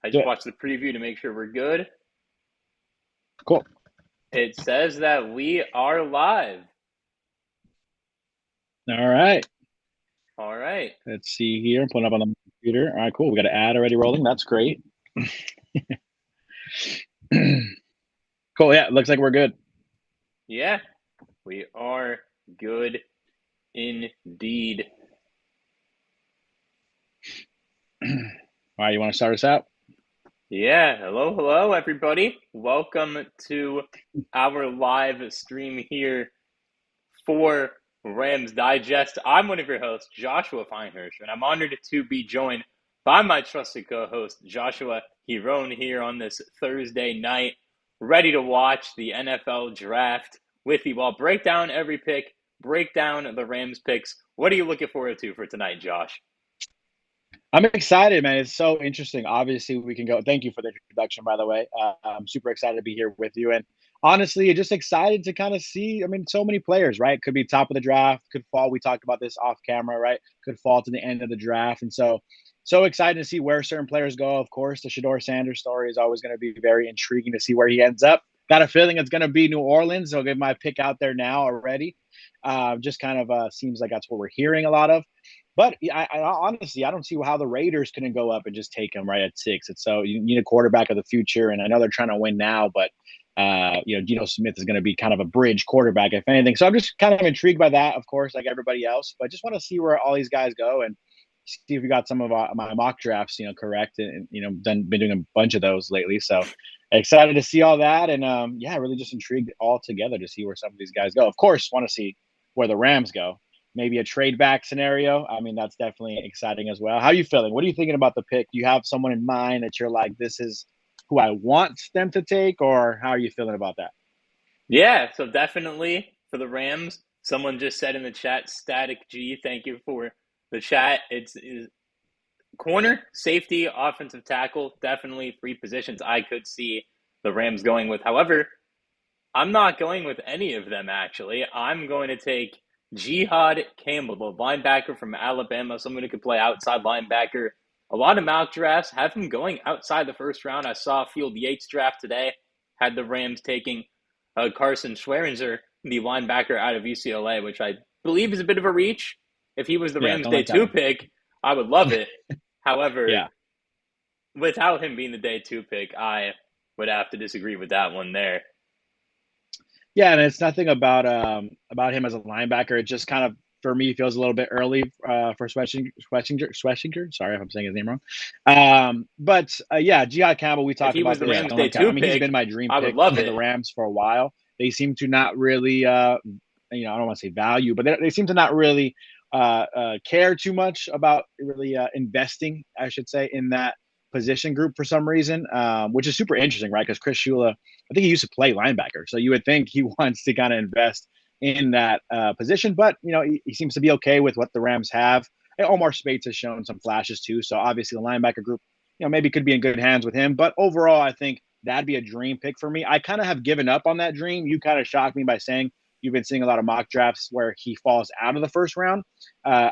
I Do just it. watched the preview to make sure we're good. Cool. It says that we are live. All right. All right. Let's see here. I'm pulling up on the computer. All right, cool. We got an ad already rolling. That's great. Cool. Yeah, looks like we're good. Yeah, we are good indeed. All right, you want to start us out? Yeah, hello, everybody. Welcome to our live stream here for Rams Digest. I'm one of your hosts, Joshua Feinhersh, and I'm honored to be joined by my trusted co-host, Joshua Hirone, here on this Thursday night, ready to watch the NFL draft with you. I'll break down every pick, break down the Rams picks. What are you looking forward to for tonight, Josh? I'm excited, man. It's so interesting. Obviously, we can go. Thank you for the introduction, by the way. I'm super excited to be here with you. And honestly, just excited to kind of see. I mean, so many players, right? Could be top of the draft, could fall. We talked about this off camera, right? Could fall to the end of the draft. And so excited to see where certain players go. Of course, the Shador Sanders story is always going to be very intriguing to see where he ends up. Got a feeling it's going to be New Orleans. I'll give my pick out there now already. Just kind of seems like that's what we're hearing a lot of. But I honestly, I don't see how the Raiders couldn't go up and just take him right at 6. It's so you need a quarterback of the future, and I know they're trying to win now, but Geno Smith is going to be kind of a bridge quarterback, if anything. So I'm just kind of intrigued by that, of course, like everybody else. But I just want to see where all these guys go and see if we got some of my mock drafts, correct, and been doing a bunch of those lately. So excited to see all that, and yeah, really just intrigued all together to see where some of these guys go. Of course, want to see where the Rams go, maybe a trade back scenario. I mean, that's definitely exciting as well. How are you feeling? What are you thinking about the pick? Do you have someone in mind that you're like, this is who I want them to take, or how are you feeling about that? Yeah, so definitely for the Rams. Someone just said in the chat, Static G, thank you for the chat. It's corner, safety, offensive tackle, definitely three positions I could see the Rams going with. However, I'm not going with any of them, actually. I'm going to take Jihad Campbell, the linebacker from Alabama, someone who could play outside linebacker. A lot of mock drafts have him going outside the first round. I saw Field Yates draft today, had the Rams taking Carson Schweringer, the linebacker out of UCLA, which I believe is a bit of a reach. If he was the Yeah, Rams don't day like that two one. pick, I would love it. However, Yeah. without him being the day two pick, I would have to disagree with that one there. Yeah, and it's nothing about him as a linebacker. It just kind of for me feels a little bit early for Schwessinger. Sorry if I'm saying his name wrong. But yeah, Jihad Campbell. We If talked he was about the that. Yeah, Rams don't day like that. I two mean, he's been pick, my dream I would pick love for the it. Rams for a while. They seem to not really, I don't want to say value, but they seem to not really care too much about really investing, I should say, in that position group for some reason, which is super interesting, right? Because Chris Shula, I think he used to play linebacker, so you would think he wants to kind of invest in that position. But he seems to be okay with what the Rams have. And Omar Spates has shown some flashes too, so obviously the linebacker group, maybe could be in good hands with him. But overall, I think that'd be a dream pick for me. I kind of have given up on that dream. You kind of shocked me by saying you've been seeing a lot of mock drafts where he falls out of the first round,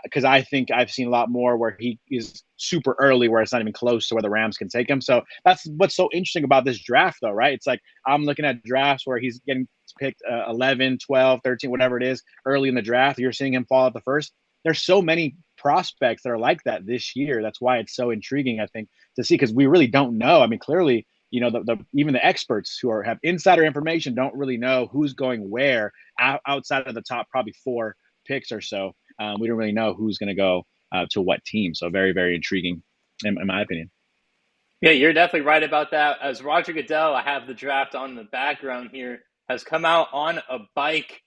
because I think I've seen a lot more where he is super early, where it's not even close to where the Rams can take him. So that's what's so interesting about this draft, though, right? It's like I'm looking at drafts where he's getting picked 11, 12, 13, whatever it is, early in the draft. You're seeing him fall at the first. There's so many prospects that are like that this year. That's why it's so intriguing, I think, to see, because we really don't know. I mean, clearly, even the experts who have insider information don't really know who's going where outside of the top probably 4 picks or so. We don't really know who's going to go to what team. So very, very intriguing, in my opinion. Yeah, you're definitely right about that. As Roger Goodell, I have the draft on the background here, has come out on a bike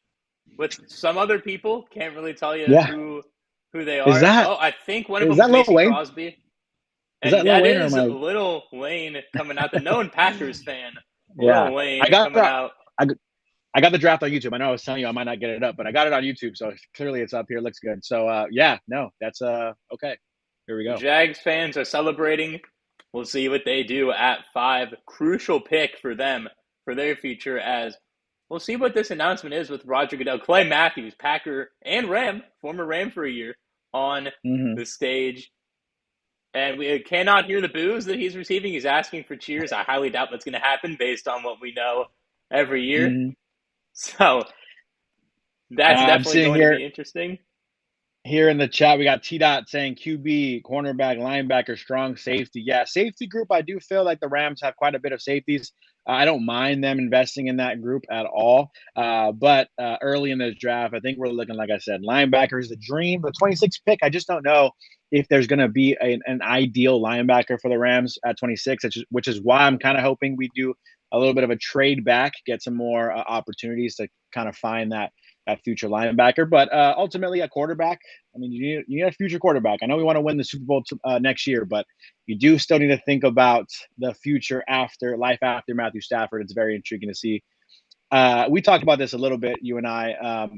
with some other people. Can't really tell you Yeah. who they Is are. that Oh, I think one of is them is that Lil Mason Wayne? Crosby. Is And that Lil that Wayne or am is I? Little Wayne coming out, the known Packers fan. Yeah. Little I Wayne got coming the out. I, I got the draft on YouTube. I know I was telling you I might not get it up, but I got it on YouTube, so clearly it's up here. Looks good. So yeah, no, that's okay. Here we go. Jags fans are celebrating. We'll see what they do at 5. Crucial pick for them, for their future, as we'll see what this announcement is with Roger Goodell. Clay Matthews, Packer and Ram, former Ram for a year, on Hmm. the stage. and we cannot hear the boos that he's receiving. He's asking for cheers. I highly doubt that's going to happen based on what we know every year. Mm-hmm. So that's I'm definitely seeing going to be interesting. here in the chat, we got T Dot saying QB, cornerback, linebacker, strong safety. Yeah, safety group. I do feel like the Rams have quite a bit of safeties. I don't mind them investing in that group at all. But early in this draft, I think we're looking, like I said, linebacker is the dream. The 26th pick, I just don't know if there's going to be an ideal linebacker for the Rams at 26, which is why I'm kind of hoping we do a little bit of a trade back, get some more opportunities to kind of find that future linebacker. But ultimately, a quarterback. I mean, you need a future quarterback. I know we want to win the Super Bowl next year, but you do still need to think about the future after Matthew Stafford. It's very intriguing to see. We talked about this a little bit, you and I.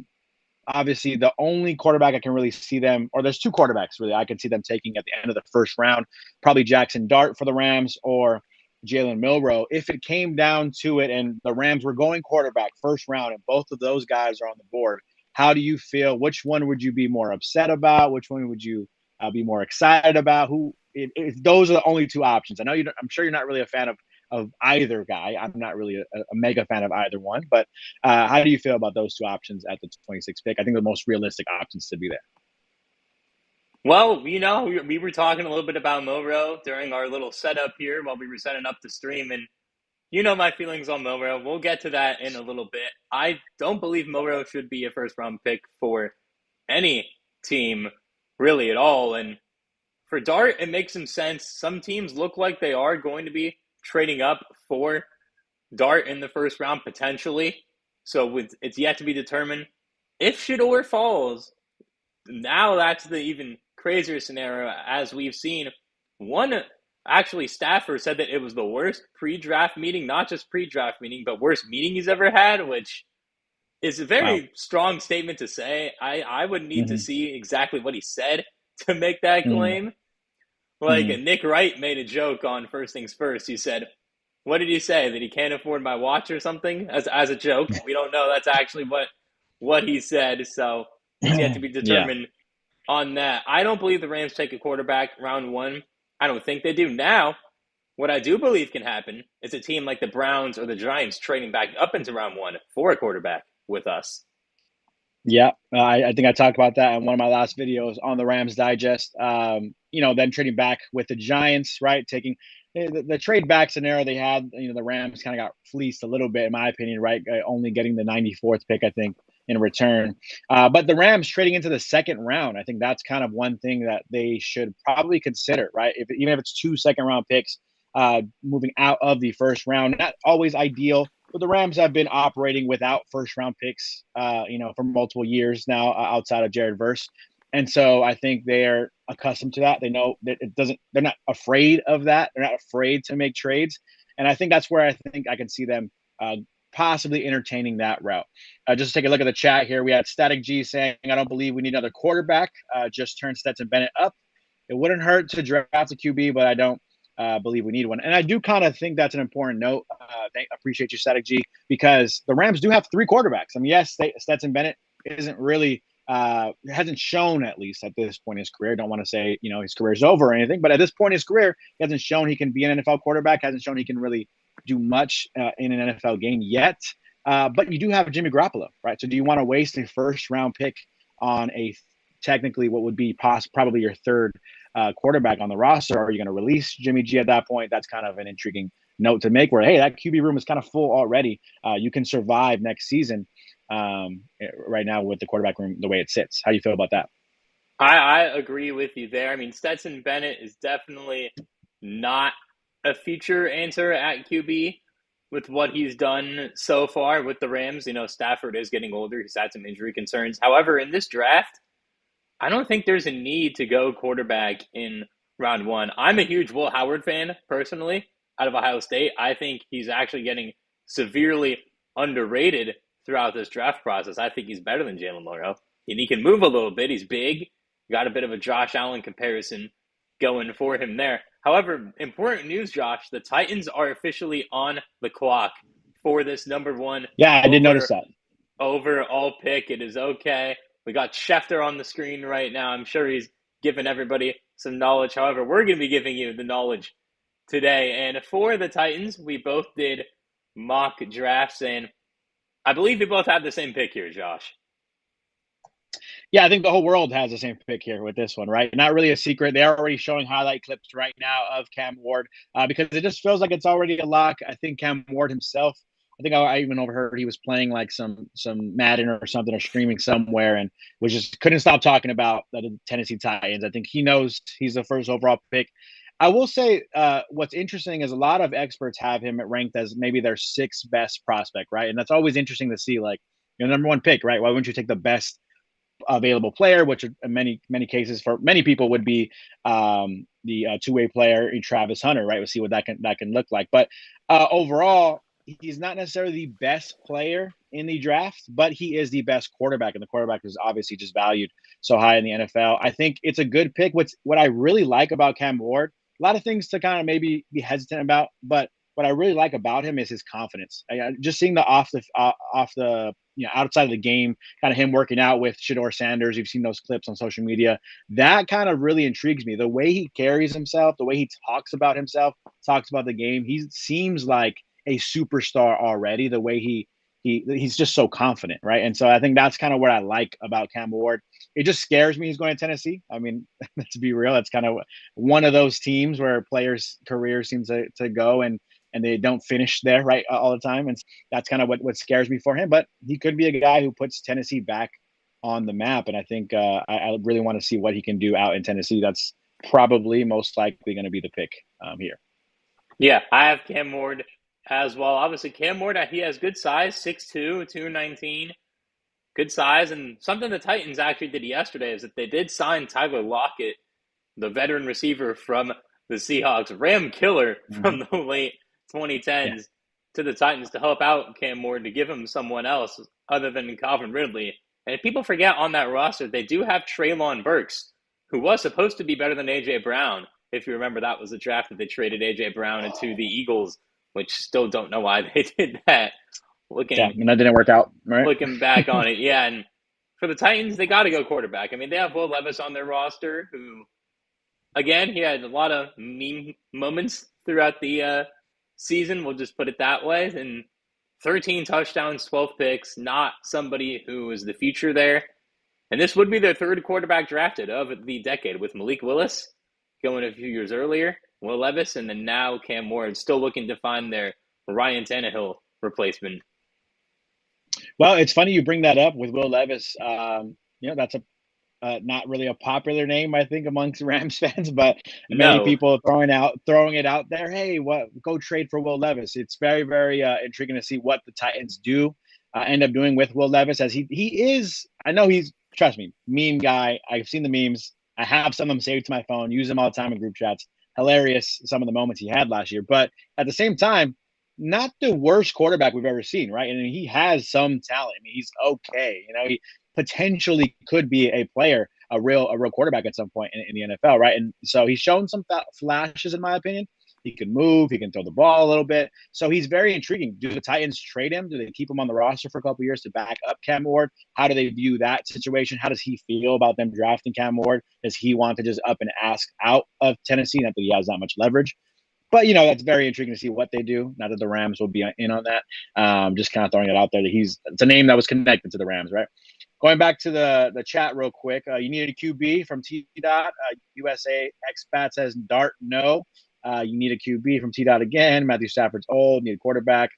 Obviously, the only quarterback I can really see them, or there's two quarterbacks really I can see them taking at the end of the first round, probably Jackson Dart for the Rams or Jalen Milroe. If it came down to it and the Rams were going quarterback first round and both of those guys are on the board, how do you feel? Which one would you be more upset about? Which one would you be more excited about? If those are the only two options. I know I'm sure you're not really a fan of either guy. I'm not really a mega fan of either one, but how do you feel about those two options at the 26th pick? I think the most realistic options to be there. Well, we were talking a little bit about Milroe during our little setup here while we were setting up the stream, and my feelings on Milroe. We'll get to that in a little bit. I don't believe Milroe should be a first-round pick for any team, really, at all. And for Dart, it makes some sense. Some teams look like they are going to be trading up for Dart in the first round, potentially. So it's yet to be determined. If Shador falls, now that's the even crazier scenario, as we've seen. Actually, Stafford said that it was the worst pre-draft meeting, not just pre-draft meeting, but worst meeting he's ever had, which is a very strong statement to say. I would need to see exactly what he said to make that claim. Like Nick Wright made a joke on First Things First. He said, what did he say? That he can't afford my watch or something? As a joke. We don't know that's actually what he said, so it's yet to be determined on that. I don't believe the Rams take a quarterback round one. I don't think they do. Now, what I do believe can happen is a team like the Browns or the Giants trading back up into round one for a quarterback with us. Yeah, I think I talked about that in one of my last videos on the Rams Digest. Then trading back with the Giants, right? Taking the trade back scenario they had, the Rams kind of got fleeced a little bit, in my opinion, right? Only getting the 94th pick, I think, in return. But the Rams trading into the second round, I think that's kind of one thing that they should probably consider, right? Even if it's 2 second-round picks moving out of the first round, not always ideal. But the Rams have been operating without first-round picks, for multiple years now, outside of Jared Verse, and so I think they're accustomed to that. They know that they're not afraid of that. They're not afraid to make trades, and I think that's where I think I can see them possibly entertaining that route. Just take a look at the chat here. We had Static G saying, "I don't believe we need another quarterback. Just turn Stetson Bennett up. It wouldn't hurt to draft a QB, but I don't believe we need one." And I do kind of think that's an important note. Appreciate you, Static G, because the Rams do have 3 quarterbacks. I mean, yes, Stetson Bennett isn't really hasn't shown, at least at this point in his career. Don't want to say his career's over or anything, but at this point in his career, he hasn't shown he can be an NFL quarterback. Hasn't shown he can really do much in an NFL game yet. But you do have Jimmy Garoppolo, right? So do you want to waste a first-round pick on technically what would be probably your third quarterback on the roster? Or are you going to release Jimmy G at that point? That's kind of an intriguing note to make, where, hey, that QB room is kind of full already. You can survive next season right now with the quarterback room the way it sits. How do you feel about that? I agree with you there. I mean, Stetson Bennett is definitely not a future answer at QB with what he's done so far with the Rams. Stafford is getting older. He's had some injury concerns. However, in this draft, I don't think there's a need to go quarterback in round one. I'm a huge Will Howard fan, personally, out of Ohio State. I think he's actually getting severely underrated throughout this draft process. I think he's better than Jaylen Walker. And he can move a little bit. He's big. Got a bit of a Josh Allen comparison going for him there. However, important news, Josh, the Titans are officially on the clock for this number one. Yeah, I did notice that. Overall pick. It is okay. We got Schefter on the screen right now. I'm sure he's giving everybody some knowledge. However, we're going to be giving you the knowledge today. And for the Titans, we both did mock drafts, and I believe we both have the same pick here, Josh. Yeah, I think the whole world has the same pick here with this one, right? Not really a secret. They're already showing highlight clips right now of Cam Ward because it just feels like it's already a lock. I think Cam Ward himself, I think I even overheard he was playing like some Madden or something or streaming somewhere and was just couldn't stop talking about the Tennessee Titans. I think he knows he's the first overall pick. I will say what's interesting is a lot of experts have him ranked as maybe their sixth best prospect, right? And that's always interesting to see, like, your number one pick, right? Why wouldn't you take the best available player, which in many cases for many people would be the two-way player in Travis Hunter, right? We'll see what that can look like. But overall, he's not necessarily the best player in the draft, but he is the best quarterback, and the quarterback is obviously just valued so high in the NFL. I think it's a good pick. What I really like about Cam Ward, a lot of things to kind of maybe be hesitant about, but what I really like about him is his confidence. Just seeing the off the outside of the game, kind of him working out with Shador Sanders. You've seen those clips on social media. That kind of really intrigues me. The way he carries himself, the way he talks about himself, talks about the game. He seems like a superstar already. The way he's just so confident, right? And so I think that's kind of what I like about Cam Ward. It just scares me he's going to Tennessee. I mean, let's be real. It's kind of one of those teams where players' careers seem to go and they don't finish there, right, all the time. And that's kind of what scares me for him. But he could be a guy who puts Tennessee back on the map. And I think I really want to see what he can do out in Tennessee. That's probably most likely going to be the pick here. Yeah, I have Cam Ward as well. Obviously, Cam Ward, he has good size, 6'2", 219. Good size. And something the Titans actually did yesterday is that they did sign Tyler Lockett, the veteran receiver from the Seahawks, Ram Killer from the late 2010s to the Titans to help out Cam Ward, to give him someone else other than Calvin Ridley. And if people forget, on that roster, they do have Treylon Burks, who was supposed to be better than A.J. Brown. If you remember, that was the draft that they traded A.J. Brown into the Eagles, which still don't know why they did that. And that didn't work out, right? Looking back on it, yeah. And for the Titans, they got to go quarterback. I mean, they have Will Levis on their roster, who, again, he had a lot of meme moments throughout the season, we'll just put it that way. And 13 touchdowns, 12 picks, not somebody who is the future there. And this would be their third quarterback drafted of the decade, with Malik Willis going a few years earlier, Will Levis, and then now Cam Ward, still looking to find their Ryan Tannehill replacement. Well, it's funny you bring that up with Will Levis. That's not really a popular name, I think, amongst Rams fans, but many people throwing it out there. Hey, go trade for Will Levis. It's very, very intriguing to see what the Titans do end up doing with Will Levis, as he is. I know he's, trust me, meme guy. I've seen the memes. I have some of them saved to my phone. Use them all the time in group chats. Hilarious, some of the moments he had last year, but at the same time, not the worst quarterback we've ever seen, right? And he has some talent. I mean, he's okay. He potentially could be a player, a real quarterback at some point in the NFL, right? And so he's shown some flashes, in my opinion. He can move, he can throw the ball a little bit. So he's very intriguing. Do the Titans trade him? Do they keep him on the roster for a couple of years to back up Cam Ward? How do they view that situation? How does he feel about them drafting Cam Ward? Does he want to just up and ask out of Tennessee? Not that he has that much leverage. But, that's very intriguing to see what they do. Not that the Rams will be in on that. Just kind of throwing it out there that it's a name that was connected to the Rams, right? Going back to the chat real quick, you needed a QB from T-Dot. USA Expat says Dart, no. You need a QB from T-Dot again. Matthew Stafford's old, need a quarterback.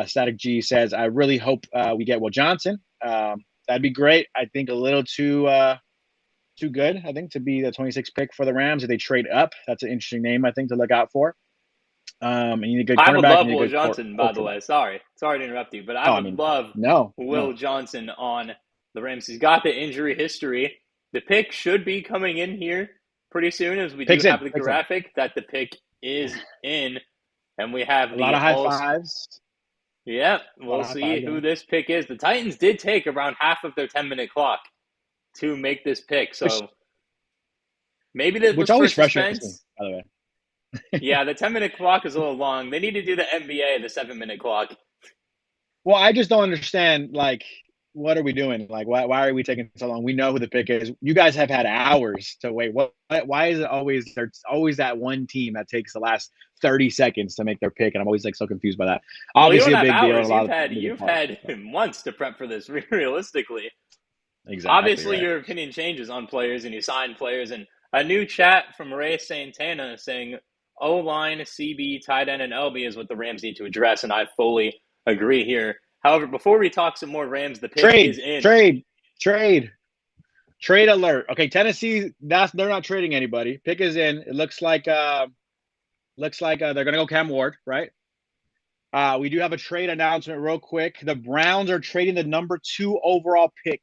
Static G says, I really hope we get Will Johnson. That'd be great. I think a little too good, I think, to be the 26th pick for the Rams. If they trade up, that's an interesting name, I think, to look out for. And you need a good I cornerback. would love Will Johnson, by the way. Sorry to interrupt you, but I would love Will Johnson on the Rams. He's got the injury history. The pick should be coming in here pretty soon, as we do have the graphic that the pick is in, and we have a lot of high fives. Yeah, we'll see who this pick is. The Titans did take around half of their 10-minute clock to make this pick, so maybe this was always for suspense. By the way. Yeah, the 10-minute clock is a little long. They need to do the NBA, the 7-minute clock. Well, I just don't understand, what are we doing? Like, why are we taking so long? We know who the pick is. You guys have had hours to wait. Why is it always there's always that one team that takes the last 30 seconds to make their pick? And I'm always like so confused by that. Well, you don't Obviously, a have big deal and hours. a lot You've of had moving you've parts. had months to prep for this. Realistically, Exactly obviously, right. your opinion changes on players, and you sign players. And a new chat from Ray Santana saying O line, CB, tight end, and LB is what the Rams need to address, and I fully agree here. However, before we talk some more Rams, the pick is Trade, in. trade, trade, trade alert. Okay, Tennessee. They're not trading anybody. Pick is in. It looks like they're gonna go Cam Ward, right? We do have a trade announcement real quick. The Browns are trading the number 2 overall pick,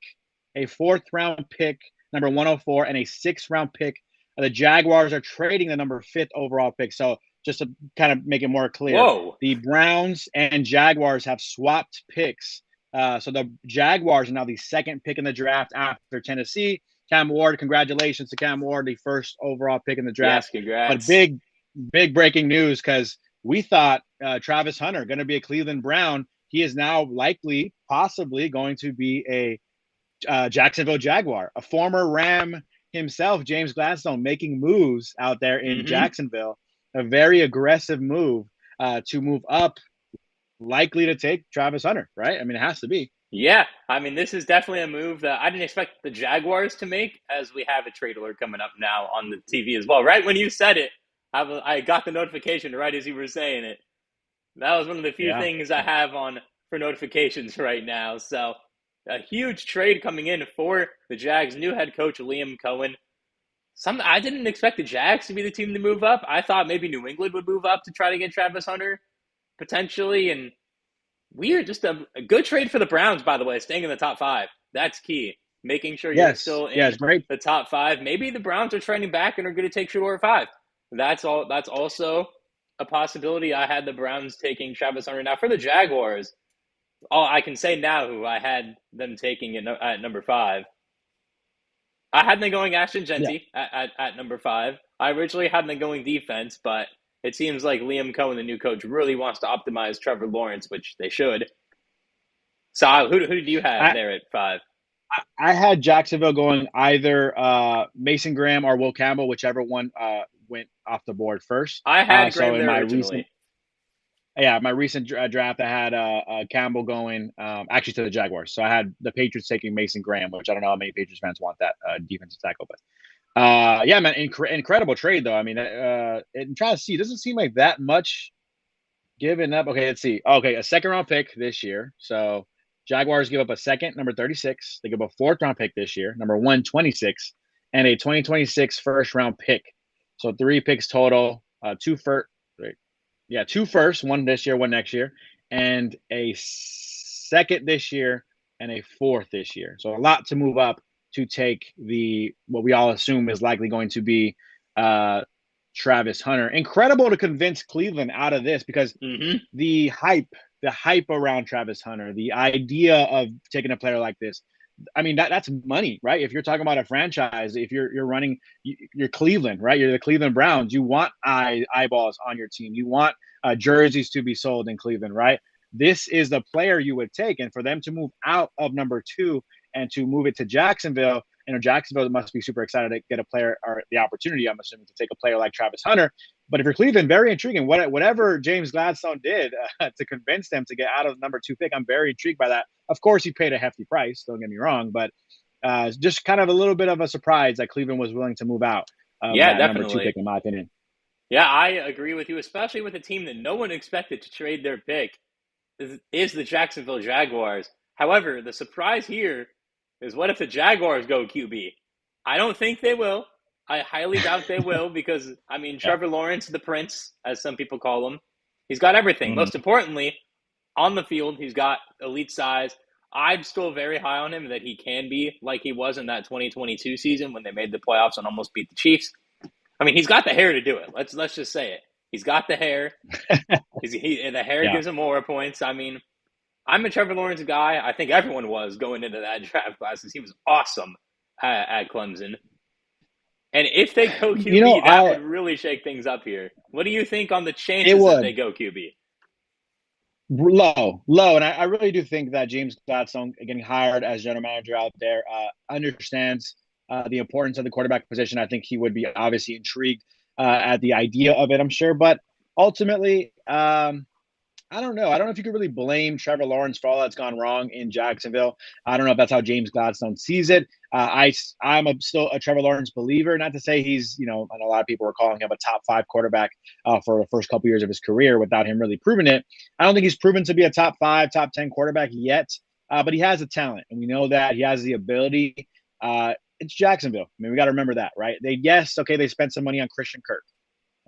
a 4th round pick, number 104, and a 6th round pick. The Jaguars are trading the number 5th overall pick. So just to kind of make it more clear, Whoa. the Browns and Jaguars have swapped picks. So the Jaguars are now the 2nd pick in the draft after Tennessee. Cam Ward, congratulations to Cam Ward, the 1st overall pick in the draft. Yes, But congrats. big breaking news because we thought Travis Hunter going to be a Cleveland Brown. He is now likely, possibly going to be a Jacksonville Jaguar. A former Ram himself, James Gladstone, making moves out there in Mm-hmm. Jacksonville. A very aggressive move to move up, likely to take Travis Hunter, right? I mean, it has to be. Yeah, I mean, this is definitely a move that I didn't expect the Jaguars to make, as we have a trade alert coming up now on the TV as well. Right when you said it, I got the notification right as you were saying it. That was one of the few Yeah. things I have on for notifications right now. So, a huge trade coming in for the Jags' new head coach, Liam Cohen. I didn't expect the Jags to be the team to move up. I thought maybe New England would move up to try to get Travis Hunter potentially, and weird, just a good trade for the Browns, by the way, staying in the top 5. That's key. Making sure you're Yes. still Yes. in Great. the top 5. Maybe the Browns are trending back and are going to take Shador 5. That's all. That's also a possibility. I had the Browns taking Travis Hunter. Now for the Jaguars, all I can say now who I had them taking at number 5. I had them going Ashton Yeah. Genty at number 5. I originally had them going defense, but it seems like Liam Cohen, the new coach, really wants to optimize Trevor Lawrence, which they should. So who do you have I, there at 5? I had Jacksonville going either Mason Graham or Will Campbell, whichever one went off the board first. I had So Graham in there my originally. recent draft, I had Campbell going actually to the Jaguars. So I had the Patriots taking Mason Graham, which I don't know how many Patriots fans want that defensive tackle, but yeah, man, incredible trade though. I mean, and trying to see, it doesn't seem like that much given up. Okay, let's see. Okay, a 2nd round pick this year. So Jaguars give up a 2nd, number 36. They give up a 4th round pick this year, number 126, and a 2026 1st round pick. So 3 picks total. 2 first, yeah, 2 firsts, one this year, one next year, and a 2nd this year and a 4th this year. So a lot to move up to take what we all assume is likely going to be Travis Hunter. Incredible to convince Cleveland out of this because Mm-hmm. the hype around Travis Hunter, the idea of taking a player like this, I mean, that's money, right? If you're talking about a franchise, if you're running, you're Cleveland, right? You're the Cleveland Browns. You want eyeballs on your team. You want jerseys to be sold in Cleveland, right? This is the player you would take, and for them to move out of number 2 and to move it to Jacksonville, Jacksonville must be super excited to get a player or the opportunity, I'm assuming, to take a player like Travis Hunter. But if you're Cleveland, very intriguing. Whatever James Gladstone did to convince them to get out of the number 2 pick, I'm very intrigued by that. Of course, he paid a hefty price. Don't get me wrong, but just kind of a little bit of a surprise that Cleveland was willing to move out of Yeah, that number 2 definitely. pick, in my opinion. Yeah, I agree with you, especially with a team that no one expected to trade their pick is the Jacksonville Jaguars. However, the surprise here is what if the Jaguars go QB? I don't think they will. I highly doubt they will because, I mean, Yeah. Trevor Lawrence, the Prince, as some people call him, he's got everything. Mm-hmm. Most importantly, on the field, he's got elite size. I'm still very high on him that he can be like he was in that 2022 season when they made the playoffs and almost beat the Chiefs. I mean, he's got the hair to do it. Let's just say it. He's got the hair. The hair Yeah. gives him more points. I mean, I'm a Trevor Lawrence guy. I think everyone was going into that draft class because he was awesome at Clemson. And if they go You know, QB, that would really shake things up here. What do you think on the it chances that they would. go QB? Low. And I really do think that James Gladstone getting hired as general manager out there understands the importance of the quarterback position. I think he would be obviously intrigued at the idea of it, I'm sure. But ultimately, I don't know. I don't know if you could really blame Trevor Lawrence for all that's gone wrong in Jacksonville. I don't know if that's how James Gladstone sees it. I'm still a Trevor Lawrence believer. Not to say he's, and a lot of people were calling him a top 5 quarterback for the first couple years of his career without him really proving it. I don't think he's proven to be a top 5, top 10 quarterback yet, but he has a talent, and we know that he has the ability. It's Jacksonville. I mean, we got to remember that, right? They spent some money on Christian Kirk.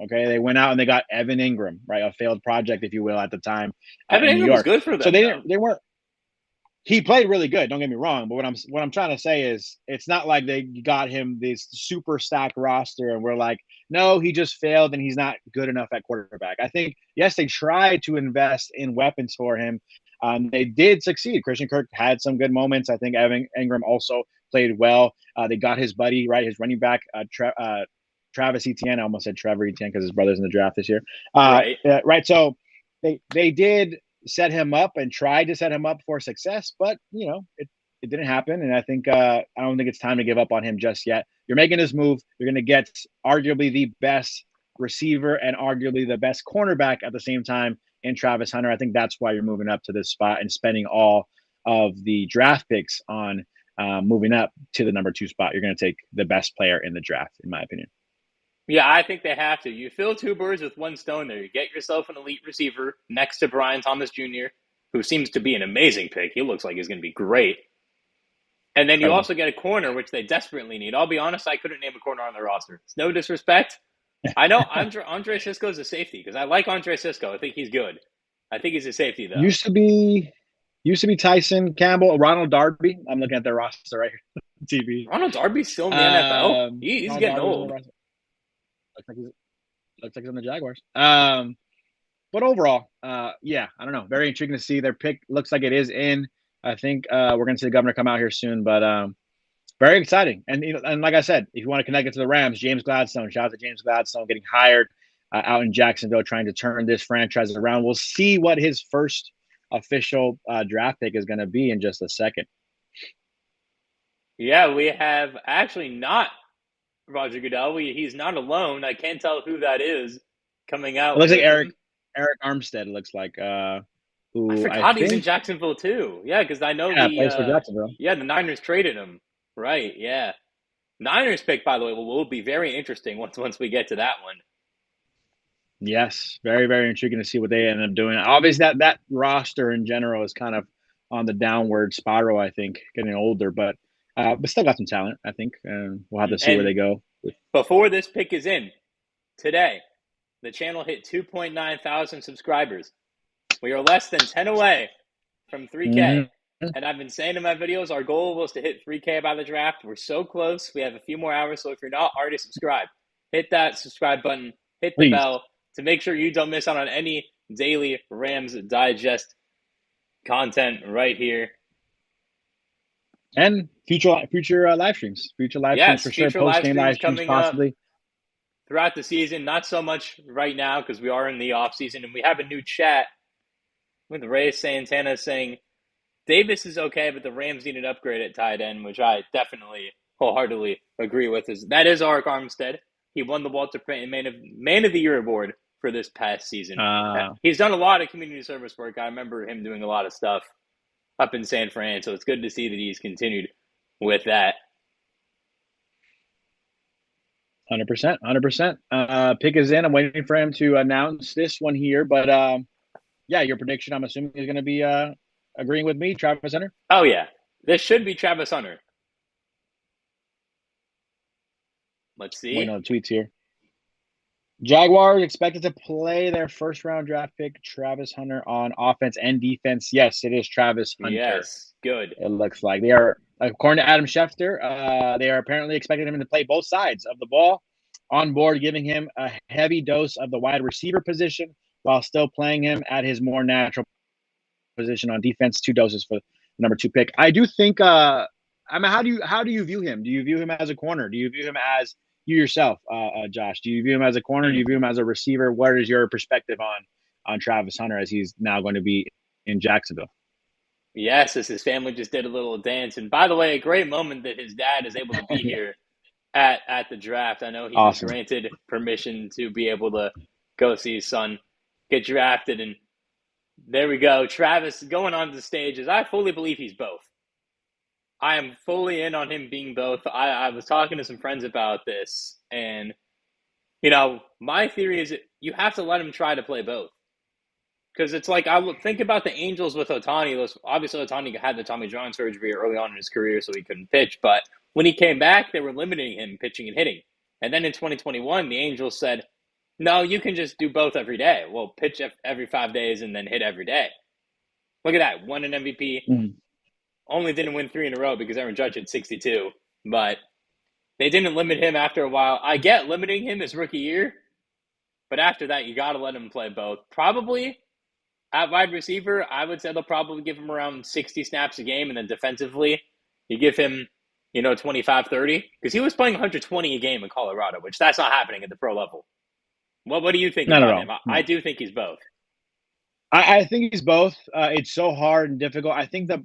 Okay, they went out and they got Evan Ingram, right, a failed project, if you will, at the time Evan in New Ingram was York. good for them. So they weren't. He played really good. Don't get me wrong, but what I'm trying to say is it's not like they got him this super stacked roster and we're like, no, he just failed and he's not good enough at quarterback. I think yes, they tried to invest in weapons for him. They did succeed. Christian Kirk had some good moments. I think Evan Ingram also played well. They got his buddy, right, his running back, Travis Etienne. I almost said Trevor Etienne because his brother's in the draft this year. Right. Right. So they did set him up and tried to set him up for success, but it didn't happen. And I think I don't think it's time to give up on him just yet. You're making this move. You're going to get arguably the best receiver and arguably the best cornerback at the same time in Travis Hunter. I think that's why you're moving up to this spot and spending all of the draft picks on moving up to the number 2 spot. You're going to take the best player in the draft, in my opinion. Yeah, I think they have to. You fill 2 birds with 1 stone there. You get yourself an elite receiver next to Brian Thomas Jr., who seems to be an amazing pick. He looks like he's going to be great. And then you also get a corner, which they desperately need. I'll be honest, I couldn't name a corner on their roster. It's no disrespect. I know Andre Cisco's a safety because I like Andre Cisco. I think he's good. I think he's a safety, though. Used to be Tyson Campbell, Ronald Darby. I'm looking at their roster right here on TV. Ronald Darby's still in the NFL? He's getting Darby's old. Looks like he's on the Jaguars. But overall, I don't know. Very intriguing to see. Their pick looks like it is in. I think we're going to see the governor come out here soon, but very exciting. And like I said, if you want to connect it to the Rams, James Gladstone, shout out to James Gladstone getting hired out in Jacksonville, trying to turn this franchise around. We'll see what his first official draft pick is going to be in just a second. Yeah, we have actually not Roger Goodell. He's not alone. I can't tell who that is coming out. It looks like Eric Armstead. It looks like who I forgot he's in Jacksonville too. Yeah, because I know plays for Jacksonville. Yeah, the Niners traded him. Right. Yeah, Niners pick, by the way, will be very interesting once we get to that one. Yes, very, very intriguing to see what they end up doing. Obviously, that roster in general is kind of on the downward spiral. I think getting older, but still got some talent. I think, and we'll have to see where they go. Before this pick is in today, the channel hit 2.9 thousand subscribers. We are less than 10 away from 3K. Mm-hmm. And I've been saying in my videos, our goal was to hit 3K by the draft. We're so close. We have a few more hours. So if you're not already subscribed, hit that subscribe button, hit the bell to make sure you don't miss out on any daily Rams Digest content right here. And future live streams. Future live streams for sure. Post-game live streams possibly. Throughout the season, not so much right now because we are in the off season. And we have a new chat with Ray Santana saying, Davis is okay, but the Rams need an upgrade at tight end, which I definitely wholeheartedly agree with. That is Arik Armstead. He won the Walter Payton Man of the Year award for this past season. He's done a lot of community service work. I remember him doing a lot of stuff up in San Fran, so it's good to see that he's continued with that. 100%. Pick is in. I'm waiting for him to announce this one here, but your prediction, I'm assuming, is going to be agreeing with me, Travis Hunter? Oh, yeah. This should be Travis Hunter. Let's see. Waiting on the tweets here. Jaguars expected to play their first-round draft pick, Travis Hunter, on offense and defense. Yes, it is Travis Hunter. Yes, good. It looks like they are, according to Adam Schefter, they are apparently expecting him to play both sides of the ball on board, giving him a heavy dose of the wide receiver position while still playing him at his more natural position on defense. 2 doses for the number 2 pick. I do think. How do you view him? Do you view him as a corner? Do you view him as you yourself, Josh? Do you view him as a corner? Do you view him as a receiver? What is your perspective on Travis Hunter as he's now going to be in Jacksonville. Yes, as his family just did a little dance. And by the way, a great moment that his dad is able to be here at the draft. I know he was Awesome. granted permission to be able to go see his son get drafted. And there we go. Travis going on the stage, as I fully believe he's both. I am fully in on him being both. I was talking to some friends about this, and, my theory is that you have to let him try to play both. Because it's like, I would think about the Angels with Ohtani. Obviously, Ohtani had the Tommy John surgery early on in his career, so he couldn't pitch. But when he came back, they were limiting him pitching and hitting. And then in 2021, the Angels said, no, you can just do both every day. Well, pitch every 5 days and then hit every day. Look at that. Won an MVP. Mm-hmm. Only didn't win 3 in a row because Aaron Judge had 62. But they didn't limit him after a while. I get limiting him his rookie year. But after that, you got to let him play both. Probably at wide receiver, I would say they'll probably give him around 60 snaps a game. And then defensively, you give him, 25, 30. Because he was playing 120 a game in Colorado, which that's not happening at the pro level. What do you think about him? I do think he's both. I think he's both. It's so hard and difficult. I think that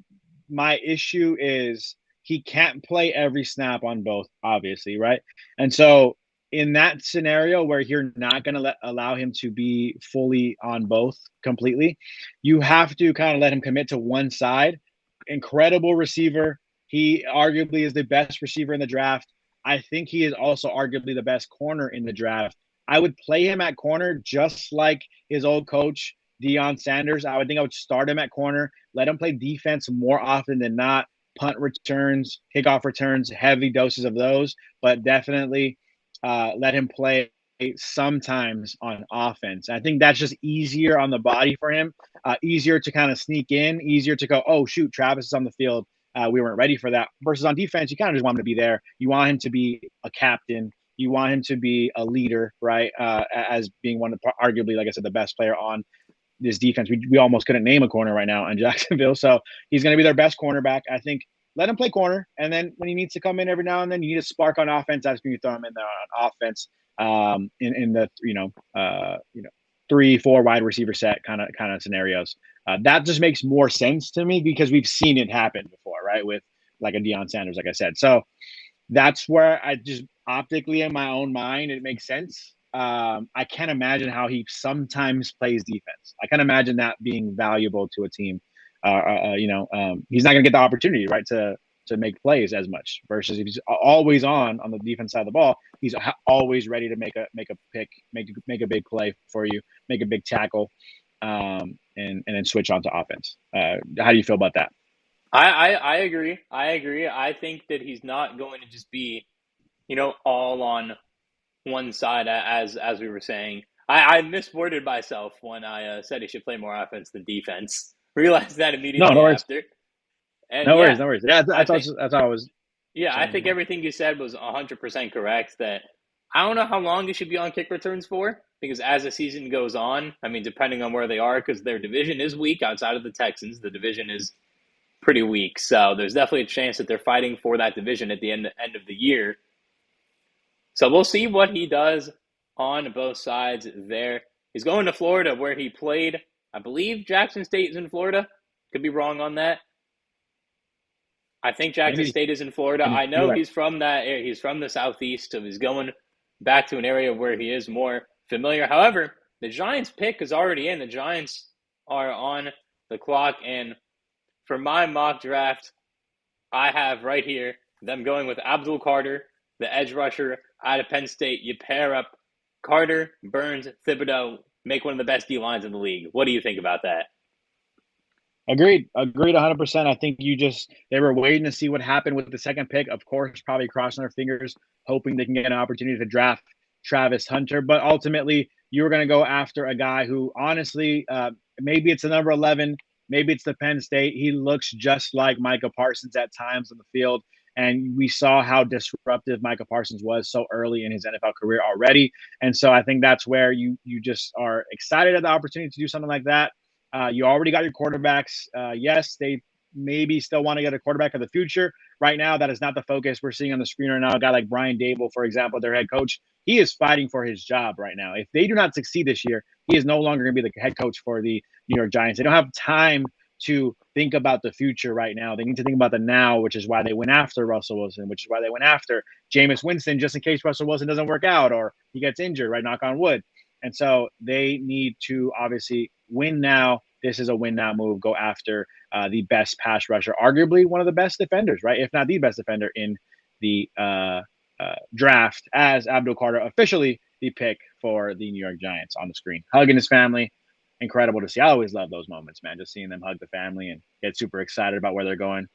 my issue is he can't play every snap on both, obviously, right? And so in that scenario where you're not going to allow him to be fully on both completely, you have to kind of let him commit to one side. Incredible receiver. He arguably is the best receiver in the draft. I think he is also arguably the best corner in the draft. I would play him at corner just like his old coach, Deion Sanders. I would start him at corner, let him play defense more often than not, punt returns, kickoff returns, heavy doses of those, but definitely let him play sometimes on offense. I think that's just easier on the body for him, easier to kind of sneak in, easier to go, oh, shoot, Travis is on the field. We weren't ready for that. Versus on defense, you kind of just want him to be there. You want him to be a captain. You want him to be a leader, right? As being one of arguably, like I said, the best player on this defense. We almost couldn't name a corner right now in Jacksonville. So he's going to be their best cornerback. I think let him play corner. And then when he needs to come in every now and then, you need a spark on offense. That's when you throw him in there on offense in the, 3-4 wide receiver set kind of scenarios. That just makes more sense to me because we've seen it happen before, right? With like a Deion Sanders, like I said. So that's where I just optically in my own mind, it makes sense. I can't imagine how he sometimes plays defense. I can't imagine that being valuable to a team. He's not going to get the opportunity, right, to make plays as much. Versus if he's always on the defense side of the ball, he's always ready to make a pick, make a big play for you, make a big tackle, and then switch on to offense. How do you feel about that? I agree. I think that he's not going to just be, all on one side, as we were saying. I misworded myself when I said he should play more offense than defense. Realized that immediately after. And no worries. Yeah, that's how I was. Yeah, I think everything you said was 100% correct. That I don't know how long he should be on kick returns for, because as the season goes on, I mean, depending on where they are, because their division is weak outside of the Texans, the division is pretty weak. So there's definitely a chance that they're fighting for that division at the end of the year. So we'll see what he does on both sides there. He's going to Florida where he played. I believe Jackson State is in Florida. Could be wrong on that. I think Jackson State is in Florida. I know he's from that area. He's from the Southeast, so he's going back to an area where he is more familiar. However, the Giants pick is already in. The Giants are on the clock. And for my mock draft, I have right here them going with Abdul Carter, the edge rusher out of Penn State. You pair up Carter, Burns, Thibodeau, make one of the best D-lines in the league. What do you think about that? Agreed 100%. I think they were waiting to see what happened with the second pick. Of course, probably crossing their fingers, hoping they can get an opportunity to draft Travis Hunter. But ultimately, you were going to go after a guy who, honestly, maybe it's the number 11, maybe it's the Penn State. He looks just like Micah Parsons at times on the field. And we saw how disruptive Micah Parsons was so early in his NFL career already. And so I think that's where you just are excited at the opportunity to do something like that. You already got your quarterbacks. Yes, they maybe still want to get a quarterback of the future right now, that is not the focus. We're seeing on the screen right now a guy like Brian Dable, for example, their head coach. He is fighting for his job right now. If they do not succeed this year, he is no longer going to be the head coach for the New York Giants. They don't have time to think about the future right now. They need to think about the now, which is why they went after Russell Wilson, which is why they went after Jameis Winston, just in case Russell Wilson doesn't work out or he gets injured, right? Knock on wood. And so they need to obviously win now. This is a win now move. Go after the best pass rusher, arguably one of the best defenders, right? If not the best defender in the draft, as Abdul Carter officially the pick for the New York Giants on the screen. Hugging his family. Incredible to see. I always love those moments, man. Just seeing them hug the family and get super excited about where they're going.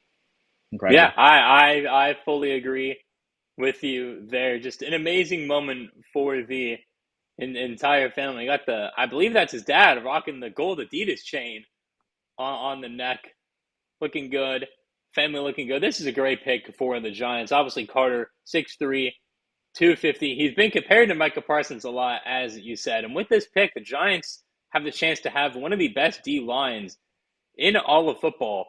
Incredible. Yeah, I fully agree with you there. Just an amazing moment for the entire family. Got I believe that's his dad rocking the gold Adidas chain on the neck. Looking good. Family looking good. This is a great pick for the Giants. Obviously, Carter, 6'3", 250. He's been compared to Micah Parsons a lot, as you said. And with this pick, the Giants have the chance to have one of the best D lines in all of football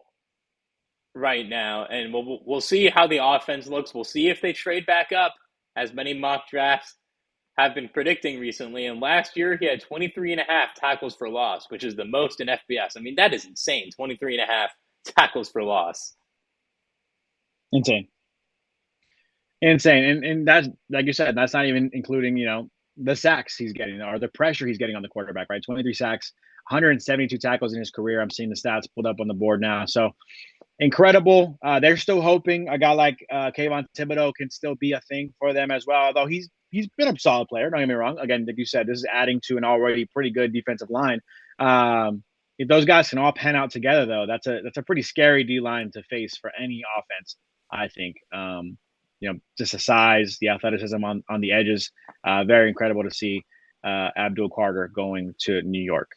right now. And we'll see how the offense looks. We'll see if they trade back up, as many mock drafts have been predicting recently. And last year, he had 23.5 tackles for loss, which is the most in FBS. I mean, that is insane, 23.5 tackles for loss. Insane. And that's, like you said, that's not even including, the sacks he's getting or the pressure he's getting on the quarterback, right? 23 sacks, 172 tackles in his career. I'm seeing the stats pulled up on the board now. So incredible. They're still hoping a guy like Kayvon Thibodeau can still be a thing for them as well, although he's been a solid player. Don't get me wrong. Again, like you said, this is adding to an already pretty good defensive line. If those guys can all pan out together, though, that's a pretty scary D line to face for any offense, I think. Just the size, the athleticism on the edges. Very incredible to see Abdul Carter going to New York.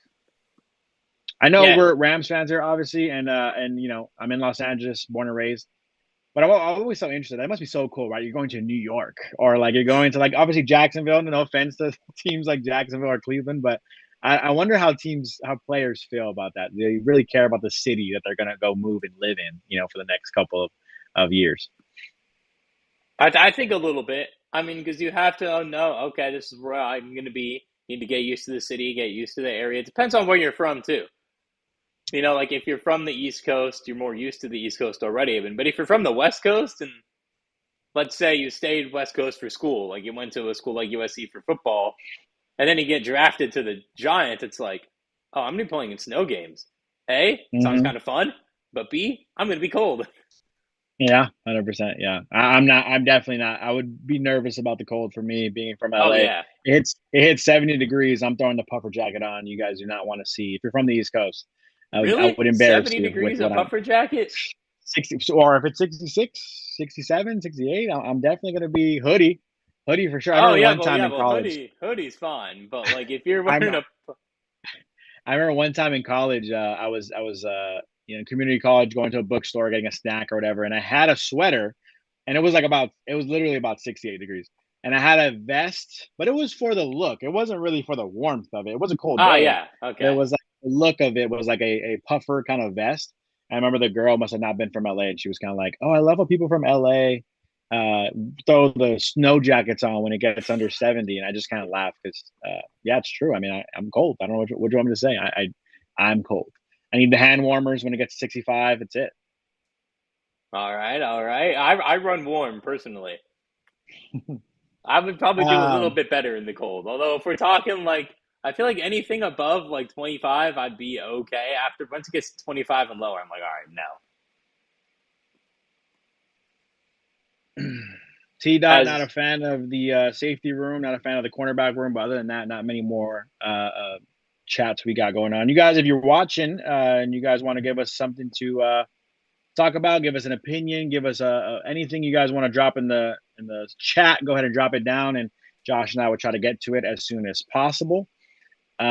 I know we're Rams fans here, obviously, and I'm in Los Angeles, born and raised. But I'm always so interested. That must be so cool, right? You're going to New York, or like you're going to obviously Jacksonville. No offense to teams like Jacksonville or Cleveland, but I wonder how players feel about that. They really care about the city that they're going to go move and live in, for the next couple of years. I think a little bit. I mean, because you have to know, okay, this is where I'm going to be. You need to get used to the city, get used to the area. It depends on where you're from, too. Like if you're from the East Coast, you're more used to the East Coast already. But if you're from the West Coast, and let's say you stayed West Coast for school, like you went to a school like USC for football, and then you get drafted to the Giants, it's like, oh, I'm going to be playing in snow games. A, sounds kind of fun, but B, I'm going to be cold. Yeah, 100%. Yeah, I'm definitely not. I would be nervous about the cold for me being from LA. Oh, yeah. It hits 70 degrees. I'm throwing the puffer jacket on. You guys do not want to see. If you're from the East Coast, really? I would embarrass 70 you degrees with of puffer jacket? 60, or if it's 66, 67, 68, I'm definitely going to be hoodie for sure. Hoodie's fine. But like if you're wearing I remember one time in college, I was community college, going to a bookstore, getting a snack or whatever. And I had a sweater, and it was literally about 68 degrees. And I had a vest, but it was for the look. It wasn't really for the warmth of it. It was a cold day. Oh, yeah. Okay. It was like the look of it was like a puffer kind of vest. I remember the girl must have not been from LA, and she was kind of like, oh, I love how people from LA throw the snow jackets on when it gets under 70. And I just kind of laughed because, yeah, it's true. I mean, I'm cold. I don't know what you want me to say. I'm cold. I need the hand warmers when it gets to 65. That's it. All right. I run warm personally. I would probably do a little bit better in the cold. Although if we're talking I feel like anything above 25, I'd be okay. After once it gets to 25 and lower, I'm like, all right, no. T-Dot, not a fan of the safety room, not a fan of the cornerback room, but other than that, not many more chats we got going on. You guys, if you're watching and you guys want to give us something to talk about, give us an opinion, give us anything you guys want to drop in the chat, go ahead and drop it down, and Josh and I will try to get to it as soon as possible. We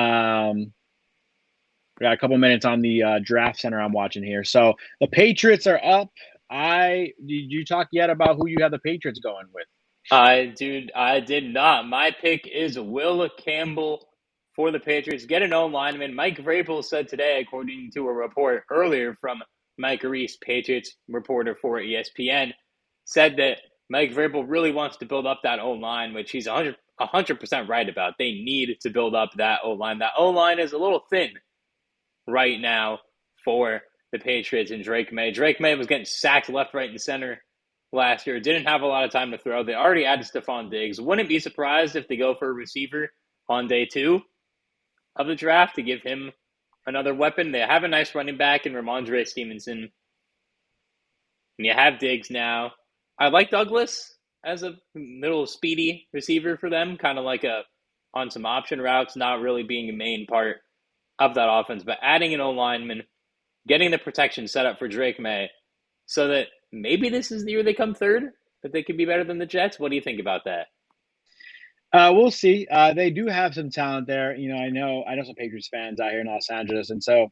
got a couple minutes on the draft center I'm watching here. So the Patriots are up. Did you talk yet about who you have the Patriots going with? I did not. My pick is Will Campbell for the Patriots. Get an O-lineman. Mike Vrabel said today, according to a report earlier from Mike Reese, Patriots reporter for ESPN, said that Mike Vrabel really wants to build up that O-line, which he's 100% right about. They need to build up that O-line. That O-line is a little thin right now for the Patriots and Drake May. Drake May was getting sacked left, right, and center last year. Didn't have a lot of time to throw. They already added Stephon Diggs. Wouldn't be surprised if they go for a receiver on day 2 of the draft to give him another weapon. They have a nice running back in Ramondre Stevenson. And you have Diggs now. I like Douglas as a middle speedy receiver for them, kind of like on some option routes, not really being a main part of that offense, but adding an O-lineman, getting the protection set up for Drake May so that maybe this is the year they come third, that they could be better than the Jets. What do you think about that? We'll see. They do have some talent there. I know some Patriots fans out here in Los Angeles, and so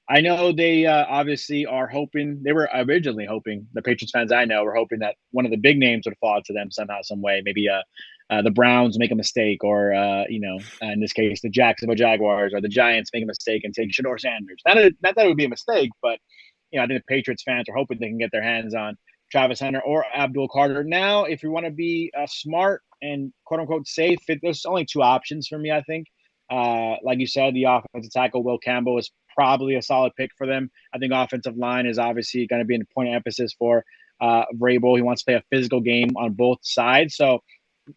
I know they obviously are hoping. They were originally hoping, the Patriots fans I know were hoping that one of the big names would fall to them somehow, some way. Maybe the Browns make a mistake, or in this case, the Jacksonville Jaguars or the Giants make a mistake and take Shador Sanders. Not that it would be a mistake, but I think the Patriots fans are hoping they can get their hands on Travis Hunter or Abdul Carter. Now, if you want to be smart and quote unquote safe, there's only 2 options for me, I think. Like you said, the offensive tackle, Will Campbell, is probably a solid pick for them. I think offensive line is obviously going to be a point of emphasis for Vrabel. He wants to play a physical game on both sides. So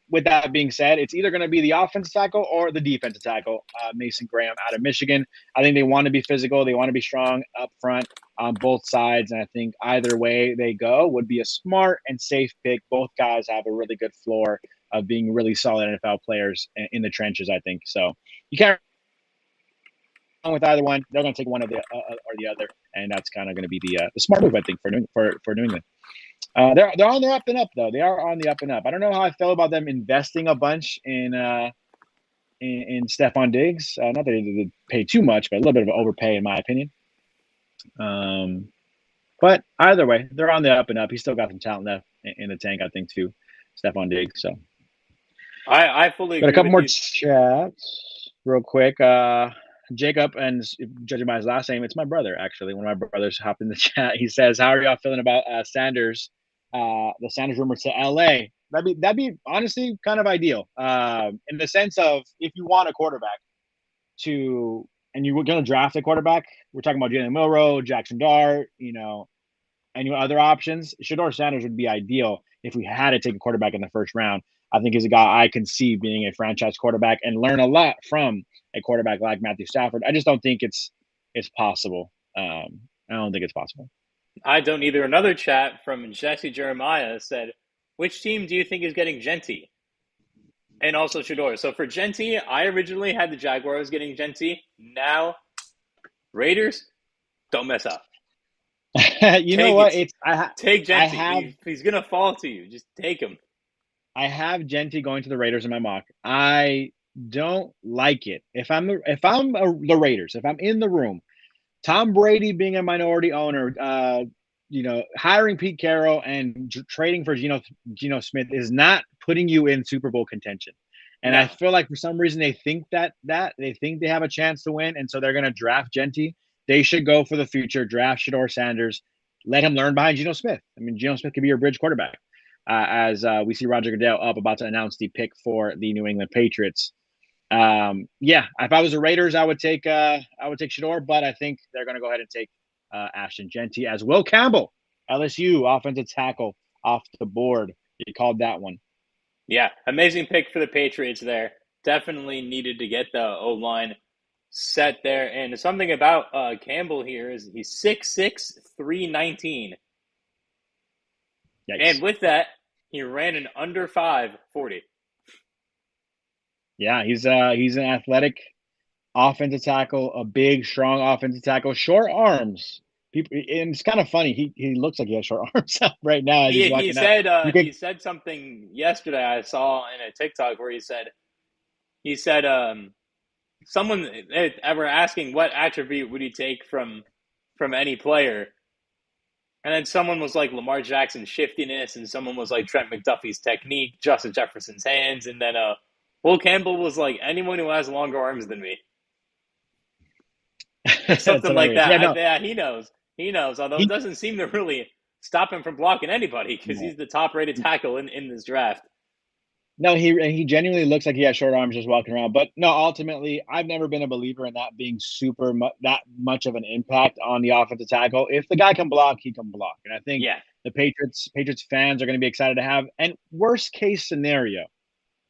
with that being said, it's either going to be the offensive tackle or the defensive tackle, Mason Graham out of Michigan. I think they want to be physical. They want to be strong up front on both sides. And I think either way they go would be a smart and safe pick. Both guys have a really good floor of being really solid NFL players in the trenches, I think. So you can't wrong with either one. They're going to take one of the or the other, and that's kind of going to be the smart move, I think, for New England. They're on the up and up, though. They are on the up and up. I don't know how I felt about them investing a bunch in Stephon Diggs. Not that they did pay too much, but a little bit of an overpay, in my opinion. But either way, they're on the up and up. He's still got some talent left in the tank, I think, too, Stephon Diggs. So I fully agree. Got a couple more chats real quick. Jacob, and judging by his last name, it's my brother, actually. One of my brothers hopped in the chat. He says, how are y'all feeling about Sanders, the Sanders rumor to LA? That'd be honestly kind of ideal, in the sense of if you want a quarterback and you were going to draft a quarterback, we're talking about Jalen Milroe, Jackson Dart, and other options. Shador Sanders would be ideal if we had to take a quarterback in the first round. I think he's a guy I can see being a franchise quarterback and learn a lot from a quarterback like Matthew Stafford. I just don't think it's possible. I don't think it's possible. I don't either. Another chat from Jesse Jeremiah said, which team do you think is getting Genty? And also Shador. So for Genty, I originally had the Jaguars getting Genty. Now, Raiders, don't mess up. You know what? Take Genty. He's going to fall to you. Just take him. I have Genty going to the Raiders in my mock. I don't like it. If I'm the Raiders, if I'm in the room, Tom Brady being a minority owner, hiring Pete Carroll and trading for Geno Smith is not putting you in Super Bowl contention. And I feel like for some reason they think that they think they have a chance to win, and so they're going to draft Genty. They should go for the future, draft Shador Sanders, let him learn behind Geno Smith. I mean, Geno Smith could be your bridge quarterback. As we see Roger Goodell about to announce the pick for the New England Patriots. If I was the Raiders, I would take Shador, but I think they're going to go ahead and take Ashton Genty as Will Campbell, LSU offensive tackle, off the board. You called that one. Yeah, amazing pick for the Patriots there. Definitely needed to get the O-line set there. And something about Campbell here is he's 6'6", 319. Yikes. And with that, he ran an under 5.40. Yeah, he's an athletic offensive tackle, a big, strong offensive tackle, short arms. And it's kind of funny. He looks like he has short arms right now. He said something yesterday I saw in a TikTok where he said someone ever asking what attribute would he take from any player. And then someone was like Lamar Jackson's shiftiness, and someone was like Trent McDuffie's technique, Justin Jefferson's hands, and then Will Campbell was like anyone who has longer arms than me. Something like that. Yeah, he knows. Although it doesn't seem to really stop him from blocking anybody because No. he's the top-rated tackle in this draft. No, he genuinely looks like he has short arms just walking around. But no, ultimately, I've never been a believer in that being that much of an impact on the offensive tackle. If the guy can block, he can block. And I think Yeah. the Patriots fans are going to be excited to have. And worst case scenario,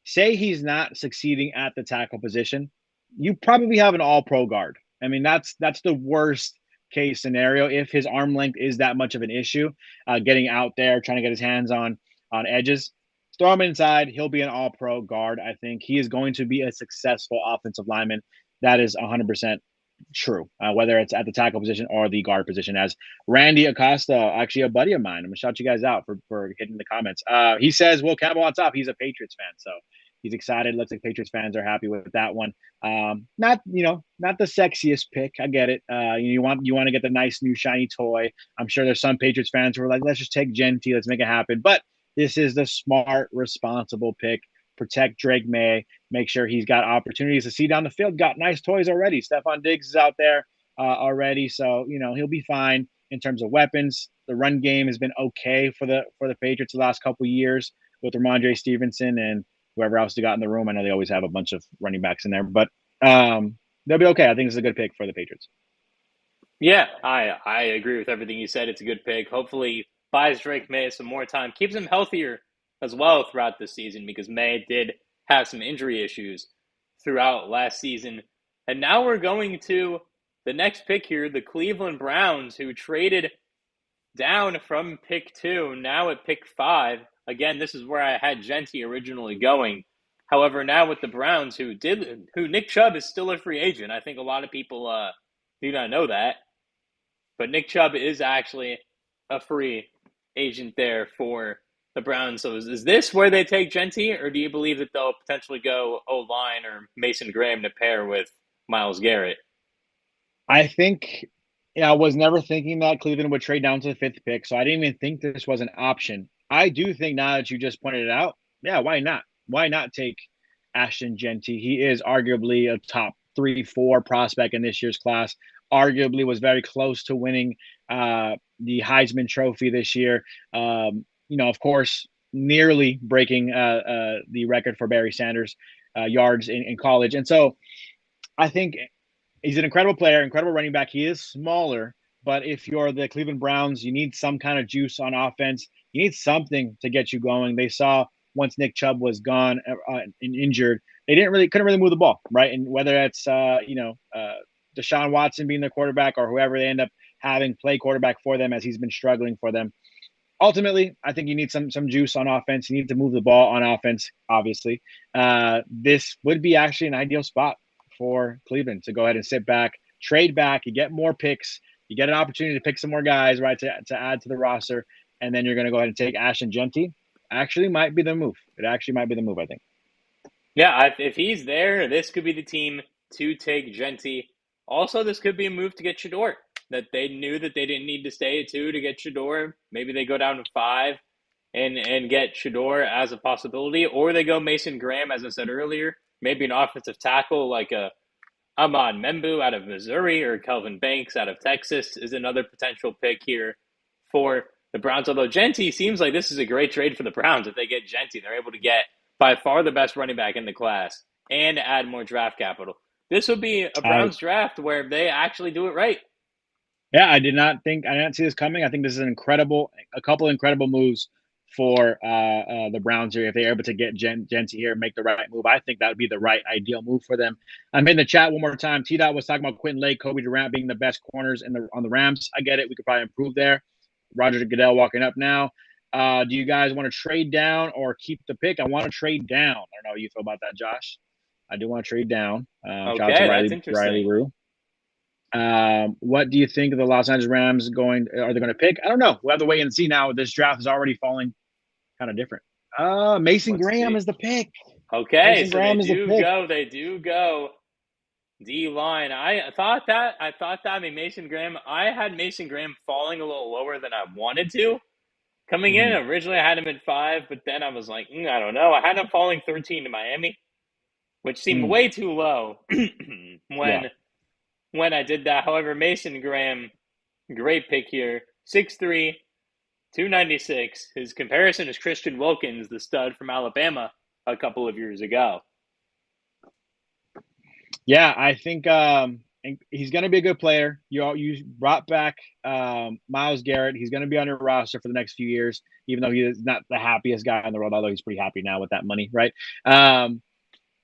say he's not succeeding at the tackle position, you probably have an all-pro guard. I mean, that's the worst case scenario if his arm length is that much of an issue, getting out there, trying to get his hands on edges. Throw him inside. He'll be an all-pro guard. I think he is going to be a successful offensive lineman. That is 100% true, whether it's at the tackle position or the guard position. As Randy Acosta, actually a buddy of mine, I'm going to shout you guys out for hitting the comments. He says, Will Campbell on top. He's a Patriots fan, so he's excited. Looks like Patriots fans are happy with that one. Not the sexiest pick. I get it. You want to get the nice new shiny toy. I'm sure there's some Patriots fans who are like, let's just take Genty. Let's make it happen. But this is the smart, responsible pick. Protect Drake May. Make sure he's got opportunities to see down the field. Got nice toys already. Stephon Diggs is out there already, so he'll be fine in terms of weapons. The run game has been okay for the Patriots the last couple of years with Ramondre Stevenson and whoever else they got in the room. I know they always have a bunch of running backs in there, but they'll be okay. I think it's a good pick for the Patriots. Yeah, I agree with everything you said. It's a good pick. Hopefully buys Drake May some more time, keeps him healthier as well throughout the season because May did have some injury issues throughout last season. And now we're going to the next pick here, the Cleveland Browns, who traded down from pick 2, now at pick 5. Again, this is where I had Genty originally going. However, now with the Browns, who Nick Chubb is still a free agent. I think a lot of people do not know that. But Nick Chubb is actually a free agent there for the Browns. So is this where they take Genty, or do you believe that they'll potentially go O-line or Mason Graham to pair with Myles Garrett? I think I was never thinking that Cleveland would trade down to the 5th pick, so I didn't even think this was an option. I do think now that you just pointed it out, yeah, why not? Why not take Ashton Genty? He is arguably a top 3-4 prospect in this year's class. Arguably was very close to winning the Heisman Trophy this year. Of course, nearly breaking the record for Barry Sanders yards in college. And so I think he's an incredible player, incredible running back. He is smaller, but if you're the Cleveland Browns, you need some kind of juice on offense. You need something to get you going. They saw once Nick Chubb was gone and injured, they couldn't really move the ball, right? And whether that's Deshaun Watson being their quarterback or whoever they end up having play quarterback for them as he's been struggling for them. Ultimately, I think you need some juice on offense. You need to move the ball on offense, obviously. This would be actually an ideal spot for Cleveland to go ahead and sit back, trade back. You get more picks. You get an opportunity to pick some more guys, right, to add to the roster. And then you're going to go ahead and take Ashton Genty. Actually might be the move. It actually might be the move, I think. Yeah, if he's there, this could be the team to take Genty. Also, this could be a move to get Shador, that they knew that they didn't need to stay at 2 to get Shador. Maybe they go down to 5 and get Shador as a possibility, or they go Mason Graham, as I said earlier. Maybe an offensive tackle like a Ahmad Membu out of Missouri or Kelvin Banks out of Texas is another potential pick here for the Browns. Although Genty seems like this is a great trade for the Browns. If they get Genty, they're able to get by far the best running back in the class and add more draft capital. This would be a Browns draft where they actually do it right. Yeah, I didn't see this coming. I think this is a couple incredible moves for the Browns here. If they're able to get Genty here and make the right move, I think that would be the right ideal move for them. I'm in the chat one more time. T-Dot was talking about Quentin Lake, Kobe Durant being the best corners on the Rams. I get it. We could probably improve there. Roger Goodell walking up now. Do you guys want to trade down or keep the pick? I want to trade down. I don't know how you feel about that, Josh. I do want to trade down. Okay, that's interesting. Riley Rue. What do you think of the Los Angeles Rams are they going to pick? I don't know. We'll have to wait and see now. This draft is already falling kind of different. Mason Graham is the pick. Okay, so they do go D-line. I thought that, Mason Graham, I had Mason Graham falling a little lower than I wanted to. Coming in, originally I had him at 5, but then I was like, I don't know. I had him falling 13 to Miami, which seemed way too low when I did that. However, Mason Graham, great pick here. 6'3", 296. His comparison is Christian Wilkins, the stud from Alabama a couple of years ago. Yeah, I think he's going to be a good player. You brought back Myles Garrett. He's going to be on your roster for the next few years, even though he is not the happiest guy in the world, although he's pretty happy now with that money, right?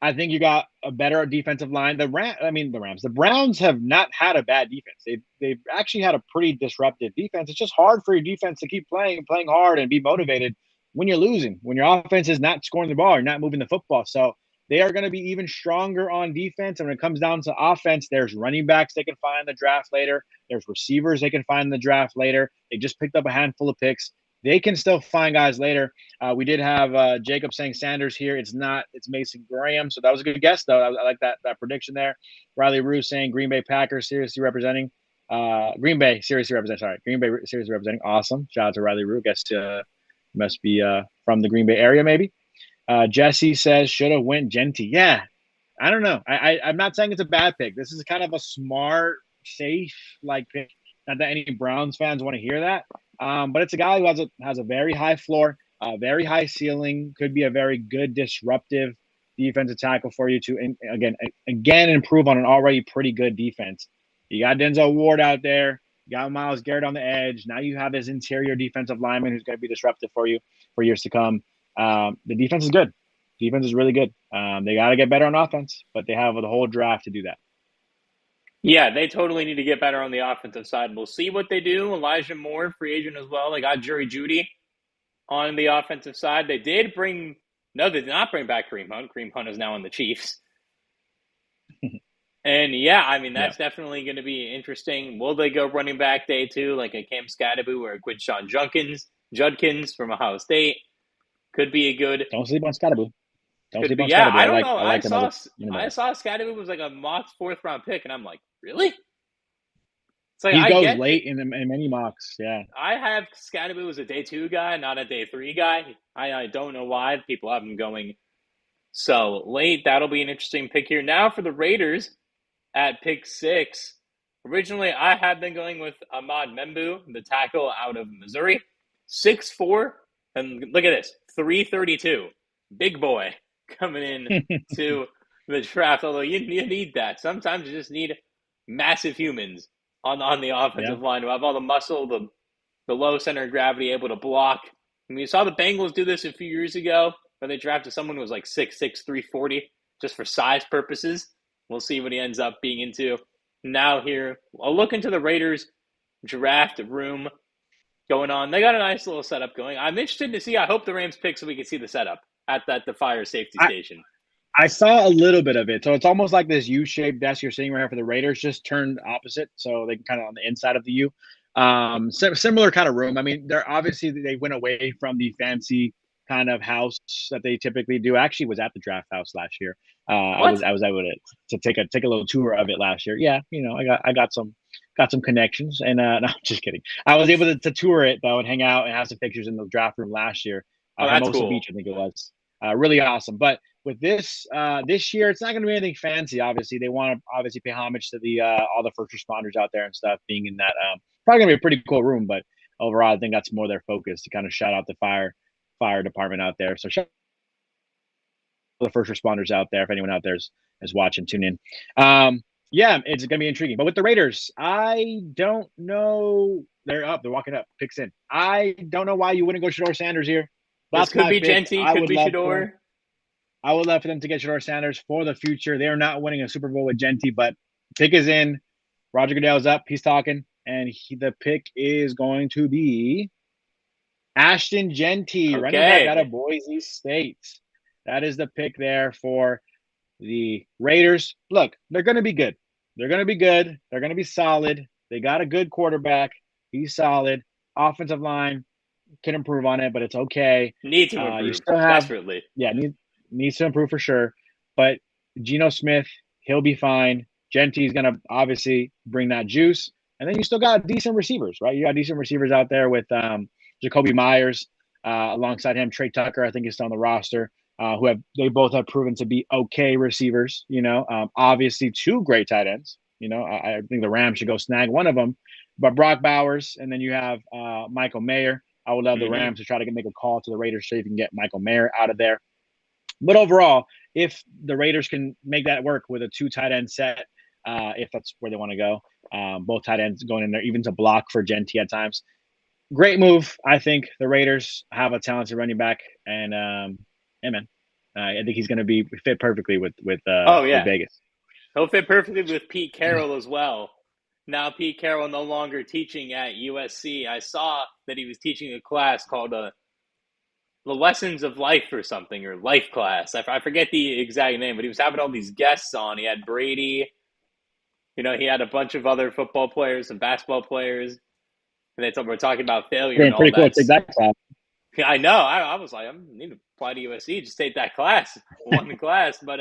I think you got a better defensive line. The Browns have not had a bad defense. They've actually had a pretty disruptive defense. It's just hard for your defense to keep playing hard and be motivated when you're losing, when your offense is not scoring the ball or not moving the football. So they are going to be even stronger on defense. And when it comes down to offense, there's running backs they can find in the draft later. There's receivers they can find in the draft later. They just picked up a handful of picks. They can still find guys later. We did have Jacob saying Sanders here. It's not. It's Mason Graham. So that was a good guess, though. I like that prediction there. Riley Rue saying Green Bay Packers seriously representing. Green Bay seriously representing. Sorry, Green Bay seriously representing. Awesome. Shout out to Riley Rue. Guess must be from the Green Bay area, maybe. Jesse says should have went Genty. Yeah, I don't know. I'm not saying it's a bad pick. This is kind of a smart, safe pick. Not that any Browns fans want to hear that. But it's a guy who has a very high floor, very high ceiling, could be a very good disruptive defensive tackle for you to again improve on an already pretty good defense. You got Denzel Ward out there, you got Myles Garrett on the edge. Now you have this interior defensive lineman who's going to be disruptive for you for years to come. The defense is good. Defense is really good. They got to get better on offense, but they have the whole draft to do that. Yeah, they totally need to get better on the offensive side. We'll see what they do. Elijah Moore, free agent as well. They got Jerry Jeudy on the offensive side. They did they did not bring back Kareem Hunt. Kareem Hunt is now on the Chiefs. And that's definitely going to be interesting. Will they go running back day 2 like a Cam Scadaboo or a Quinshawn Judkins from Ohio State? Could be a good. Don't sleep on Scadaboo. I don't know. I saw Scadaboo was like a mock 4th round pick, and I'm like, really? It's like he goes late in many mocks. Yeah, I have Scadaboo as a day 2 guy, not a day 3 guy. I don't know why people have him going so late. That'll be an interesting pick here. Now for the Raiders at pick 6. Originally, I had been going with Ahmad Membu, the tackle out of Missouri, 6'4", and look at this, 332, big boy. Coming in to the draft, although you need that. Sometimes you just need massive humans on the offensive line who have all the muscle, the low center of gravity, able to block. I mean, you saw the Bengals do this a few years ago where they drafted someone who was like 6'6", 340, just for size purposes. We'll see what he ends up being into. Now here, I'll look into the Raiders draft room going on. They got a nice little setup going. I'm interested to see. I hope the Rams pick so we can see the setup at the fire safety station. I saw a little bit of it. So it's almost like this U-shaped desk you're seeing right here for the Raiders, just turned opposite. So they can kind of on the inside of the U. Similar kind of room. I mean, they went away from the fancy kind of house that they typically do. Actually was at the draft house last year. I was able to take a little tour of it last year. Yeah, I got some connections, and no, I'm just kidding. I was able to tour it though and hang out and have some pictures in the draft room last year. That's cool. Beach, I think it was. Really awesome. But with this year, it's not going to be anything fancy. Obviously, they want to obviously pay homage to the all the first responders out there and stuff being in that. Probably going to be a pretty cool room, but overall, I think that's more their focus to kind of shout out the fire department out there. So shout out the first responders out there. If anyone out there is watching, tune in. It's going to be intriguing. But with the Raiders, I don't know. They're up. They're walking up. Picks in. I don't know why you wouldn't go Shador Sanders here. This could be Genty, could be Shador. I would love for them to get Shador Sanders for the future. They are not winning a Super Bowl with Genty, but pick is in. Roger Goodell's up. He's talking. And the pick is going to be Ashton Genty, running back out of Boise State. That is the pick there for the Raiders. Look, they're going to be good. They're going to be good. They're going to be solid. They got a good quarterback. He's solid. Offensive line can improve on it, but it's okay. Need to improve. You still have, desperately. Yeah, needs to improve for sure. But Geno Smith, he'll be fine. Genty's going to obviously bring that juice. And then you still got decent receivers, right? You got decent receivers out there with Jacoby Myers alongside him. Trey Tucker, I think, is still on the roster. They both have proven to be okay receivers. Obviously 2 great tight ends. I think the Rams should go snag one of them. But Brock Bowers, and then you have Michael Mayer. I would love the Mm-hmm. Rams to try to make a call to the Raiders so you can get Michael Mayer out of there. But overall, if the Raiders can make that work with a 2 tight end set, if that's where they want to go, both tight ends going in there, even to block for Genty at times. Great move. I think the Raiders have a talented running back, and yeah, man, I think he's going to be fit perfectly with Oh, yeah. Vegas. He'll fit perfectly with Pete Carroll as well. Now, Pete Carroll no longer teaching at USC. I saw that he was teaching a class called The Lessons of Life or something, or Life Class. I forget the exact name, but he was having all these guests on. He had Brady. He had a bunch of other football players and basketball players. And they were talking about failure and all Pretty cool that. to take that class. I know. I was like, I need to apply to USC. Just take that class. One class, but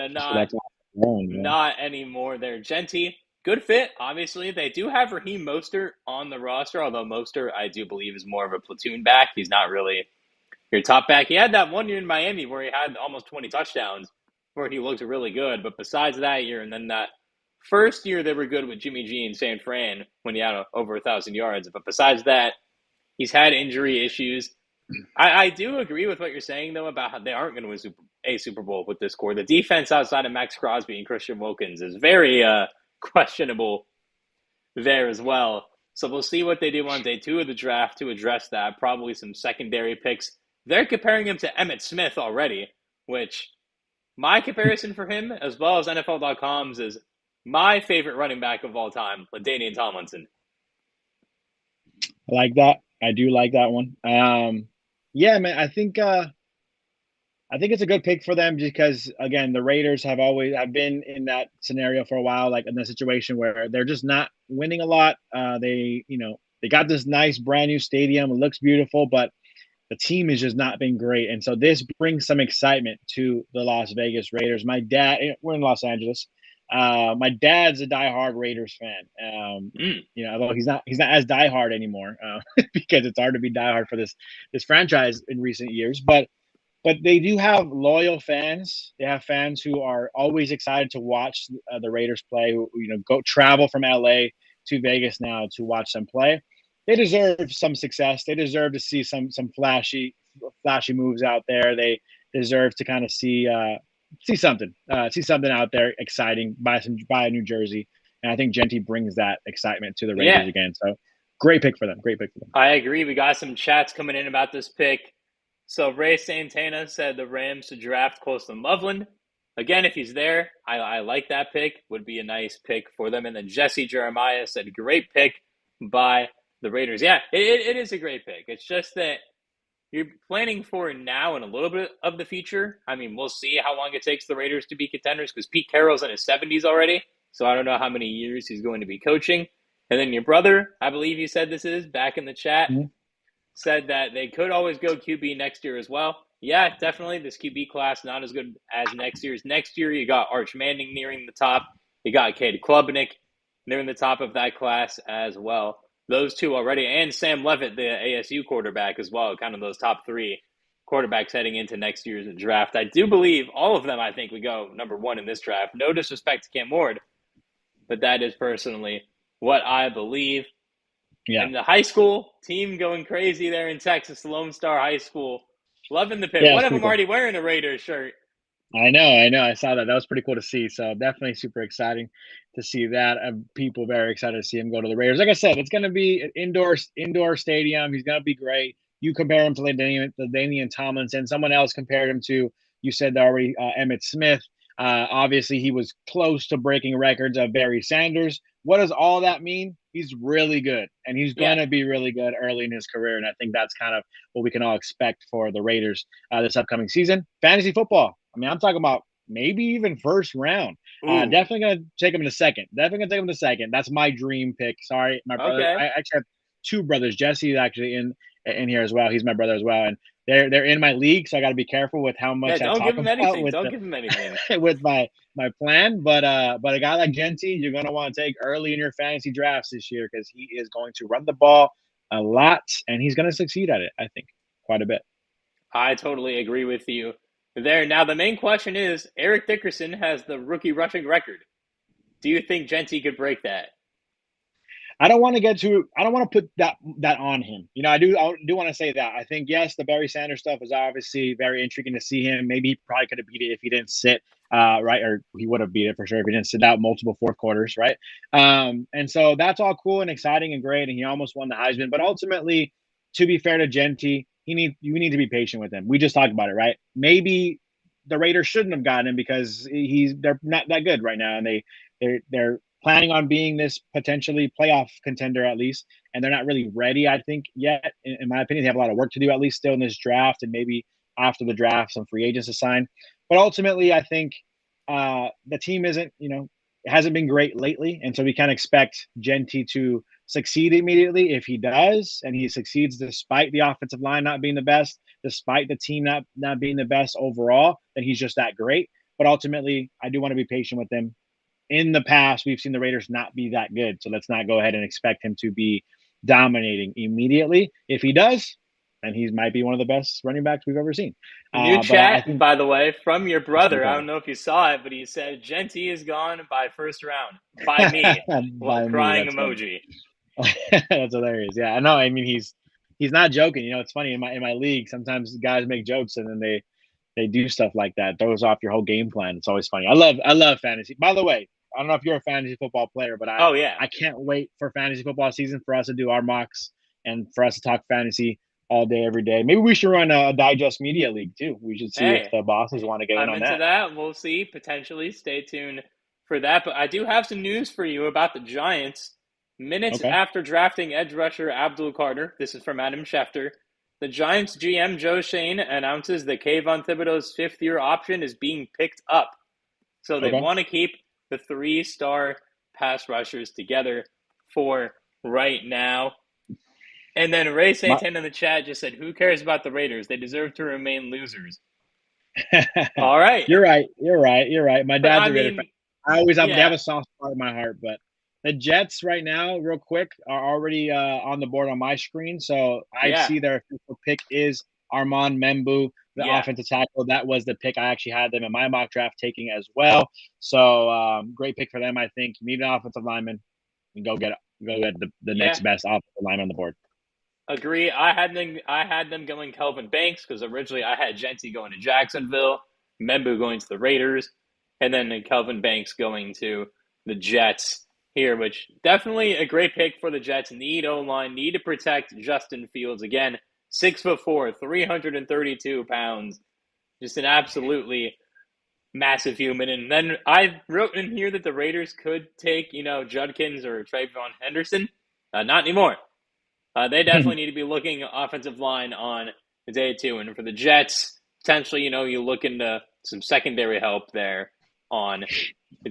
not anymore there. Genty, good fit. Obviously, they do have Raheem Mostert on the roster, although Mostert, I do believe, is more of a platoon back. He's not really your top back. He had that one year in Miami where he had almost 20 touchdowns, where he looked really good. But besides that year, and then that first year they were good with Jimmy G in San Fran when he had over 1,000 yards. But besides that, he's had injury issues. I do agree with what you're saying, though, about how they aren't going to win a Super Bowl with this core. The defense outside of Max Crosby and Christian Wilkins is very questionable there as well. So we'll see what they do on day 2 of the draft to address that. Probably some secondary picks. They're comparing him to Emmitt Smith already, which my comparison for him, as well as NFL.com's, is my favorite running back of all time, LaDainian Tomlinson. I like that. I do like that one. Yeah, man, I think it's a good pick for them because, again, the Raiders have been in that scenario for a while, like in the situation where they're just not winning a lot. They got this nice brand new stadium. It looks beautiful, but the team has just not been great. And so this brings some excitement to the Las Vegas Raiders. We're in Los Angeles. My dad's a diehard Raiders fan. Although he's not as diehard anymore because it's hard to be diehard for this franchise in recent years. But they do have loyal fans. They have fans who are always excited to watch the Raiders play. Who go travel from LA to Vegas now to watch them play. They deserve some success. They deserve to see some flashy moves out there. They deserve to kind of see something out there exciting. Buy a new jersey, and I think Genty brings that excitement to the Raiders again. So great pick for them. I agree. We got some chats coming in about this pick. So Ray Santana said the Rams to draft Coulson Lovelin. Again, if he's there, I like that pick. Would be a nice pick for them. And then Jesse Jeremiah said great pick by the Raiders. Yeah, it is a great pick. It's just that you're planning for now and a little bit of the future. I mean, we'll see how long it takes the Raiders to be contenders because Pete Carroll's in his 70s already. So I don't know how many years he's going to be coaching. And then your brother, I believe you said this is, back in the chat, said that they could always go QB next year as well. Yeah, definitely. This QB class not as good as next year's. Next year, you got Arch Manning nearing the top. You got Cade Klubnik nearing the top of that class as well. Those two already, and Sam Levitt, the ASU quarterback as well, kind of those top 3 quarterbacks heading into next year's draft. I do believe all of them, I think, we go number 1 in this draft. No disrespect to Cam Ward, but that is personally what I believe. Yeah. And the high school team going crazy there in Texas, Lone Star High School. Loving the pick. One of them already wearing a Raiders shirt. I know. I saw that. That was pretty cool to see. So definitely super exciting to see that. People very excited to see him go to the Raiders. Like I said, it's going to be an indoor stadium. He's going to be great. You compare him to LaDainian Tomlinson. Someone else compared him to, you said already, Emmitt Smith. Obviously, he was close to breaking records of Barry Sanders. What does all that mean? He's really good, and he's going to be really good early in his career, and I think that's kind of what we can all expect for the Raiders this upcoming season. Fantasy football. I mean, I'm talking about maybe even first round. Definitely going to take him in a second. That's my dream pick. Sorry, my brother. I actually have 2 brothers. Jesse is actually in here as well. He's my brother as well, and they're in my league, so I got to be careful with how much I talk about. Don't give him anything with my plan. But a guy like Genty, you're gonna want to take early in your fantasy drafts this year because he is going to run the ball a lot, and he's going to succeed at it. I think quite a bit. I totally agree with you there. Now the main question is: Eric Dickerson has the rookie rushing record. Do you think Genty could break that? I don't want to get to. I don't want to put that on him. I do want to say that. I think yes, the Barry Sanders stuff was obviously very intriguing to see him. Maybe he probably could have beat it if he didn't sit. Right, or he would have beat it for sure if he didn't sit out multiple fourth quarters, right? And so that's all cool and exciting and great, and he almost won the Heisman. But ultimately, to be fair to Genty, we need to be patient with him. We just talked about it, right? Maybe the Raiders shouldn't have gotten him because they're not that good right now, and they're planning on being this potentially playoff contender at least, and they're not really ready, I think, yet. In my opinion, they have a lot of work to do at least still in this draft, and maybe after the draft, some free agents to sign. But ultimately, I think the team isn't, it hasn't been great lately, and so we can't expect Genty to succeed immediately. If he does, and he succeeds despite the offensive line not being the best, despite the team not being the best overall, then he's just that great. But ultimately, I do want to be patient with him. In the past, we've seen the Raiders not be that good, so let's not go ahead and expect him to be dominating immediately. If he does, then he might be one of the best running backs we've ever seen. New But I chat, think by the way, from your brother. I don't know if you saw it, but he said Genty is gone by first round by me. Well, by me, crying that's emoji. that's hilarious. Yeah, I know. I mean, he's not joking. It's funny in my league. Sometimes guys make jokes and then they do stuff like that. Throws off your whole game plan. It's always funny. I love fantasy. By the way, I don't know if you're a fantasy football player, but Oh yeah, I can't wait for fantasy football season for us to do our mocks and for us to talk fantasy all day, every day. Maybe we should run a digest media league too. We should see if hey, the bosses want to get in I'm on into that. that. We'll see. Potentially, stay tuned for that. But I do have some news for you about the Giants. Minutes Okay. after drafting edge rusher Abdul Carter, this is from Adam Schefter, the Giants GM Joe Shane announces that Kayvon Thibodeau's fifth-year option is being picked up. So they Okay. want to keep the three-star pass rushers together for right now. And then Ray My, Satan in the chat just said, who cares about the Raiders? They deserve to remain losers. All right. You're right. You're right. You're right. My But dad's I a Raider fan. mean, I always have they have yeah, a soft spot in my heart, but the Jets right now, real quick, are already on the board on my screen. So I yeah, see their official pick is Ahmad Membu, the yeah. offensive tackle. That was the pick. I actually had them in my mock draft taking as well. So great pick for them. I think you need an offensive lineman and go get the Yeah, next best offensive lineman on the board. agree. I had them going Kelvin Banks because originally I had Genty going to Jacksonville, Membu going to the Raiders, and then Kelvin Banks going to the Jets here, which definitely a great pick for the Jets. Need O-line, need to protect Justin Fields again. 6'4", 332 pounds, just an absolutely massive human. And then I wrote in here that the Raiders could take, Judkins or Trayvon Henderson. Not anymore. They definitely need to be looking offensive line on day two. And for the Jets, potentially, you look into some secondary help there on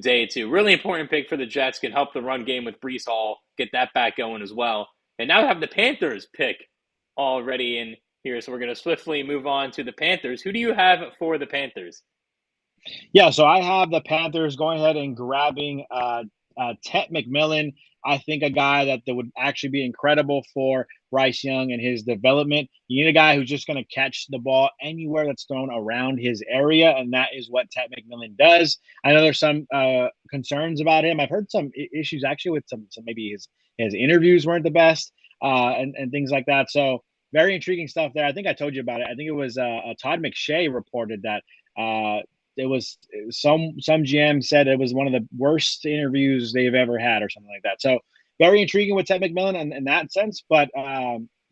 day two. Really important pick for the Jets. Can help the run game with Breece Hall, get that back going as well. And now we have the Panthers pick already in here. So we're going to swiftly move on to the Panthers. Who do you have for the Panthers? Yeah, so I have the Panthers going ahead and grabbing Tet McMillan. I think a guy that would actually be incredible for Bryce Young and his development. You need a guy who's just going to catch the ball anywhere that's thrown around his area, and that is what Tet McMillan does. I know there's some concerns about him. I've heard some issues actually with some maybe his interviews weren't the best and things like that. So very intriguing stuff there. I think I told you about it. I think it was Todd McShay reported that it was some GM said it was one of the worst interviews they've ever had or something like that. So very intriguing with Ted McMillan in that sense, but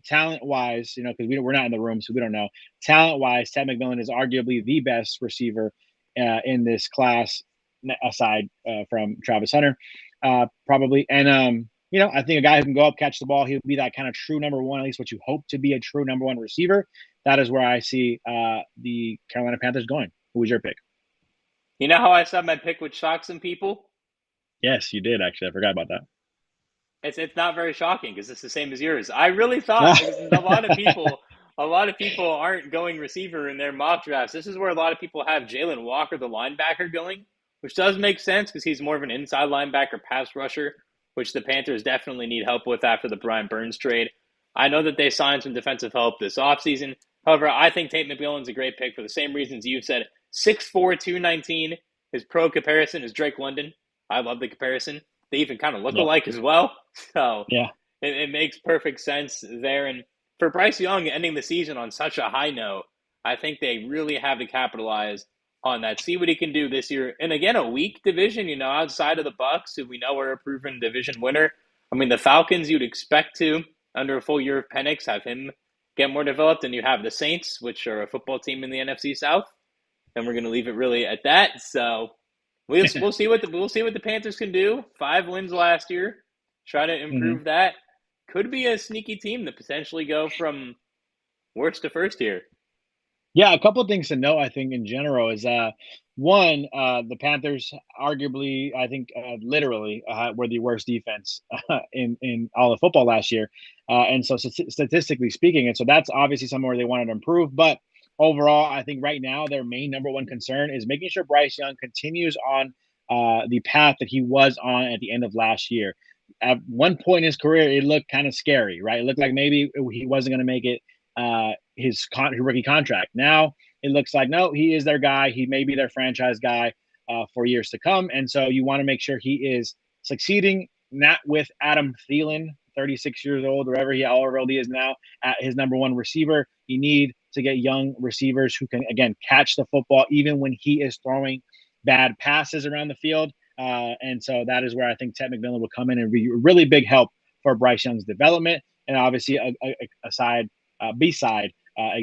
talent wise, because we're not in the room, so we don't know. Talent wise, Ted McMillan is arguably the best receiver in this class, aside from Travis Hunter, probably. And I think a guy who can go up, catch the ball, he'll be that kind of true number one, at least what you hope to be a true number one receiver. That is where I see the Carolina Panthers going. Who was your pick? You know how I said my pick would shock some people? Yes, you did actually. I forgot about that. It's not very shocking because it's the same as yours. I really thought because a lot of people aren't going receiver in their mock drafts. This is where a lot of people have Jaylen Walker, the linebacker, going, which does make sense because he's more of an inside linebacker pass rusher, which the Panthers definitely need help with after the Brian Burns trade. I know that they signed some defensive help this offseason. However, I think Tate McMillan's a great pick for the same reasons you said. 6'4", 219. His pro comparison is Drake London. I love the comparison. They even kind of look Yep. alike as well. So Yeah. it makes perfect sense there. And for Bryce Young ending the season on such a high note, I think they really have to capitalize on that. See what he can do this year. And again, a weak division, outside of the Bucks, who we know are a proven division winner. I mean, the Falcons, you'd expect to, under a full year of Penix, have him get more developed. And you have the Saints, which are a football team in the NFC South. And we're going to leave it really at that. So we'll see what the Panthers can do. 5 wins last year. Try to improve that. Could be a sneaky team to potentially go from worst to first here. Yeah, a couple of things to note, I think, in general is one, the Panthers arguably, I think, literally were the worst defense in all of football last year. And so statistically speaking, and so that's obviously somewhere where they wanted to improve. But overall, I think right now their main number one concern is making sure Bryce Young continues on the path that he was on at the end of last year. At one point in his career, it looked kind of scary, right? It looked like maybe he wasn't going to make it his rookie contract. Now it looks like, no, he is their guy. He may be their franchise guy for years to come. And so you want to make sure he is succeeding, not with Adam Thielen, 36 years old, however old he is now, at his number one receiver. You need to get young receivers who can, again, catch the football even when he is throwing bad passes around the field. And so that is where I think Ted McMillan will come in and be a really big help for Bryce Young's development. And obviously, beside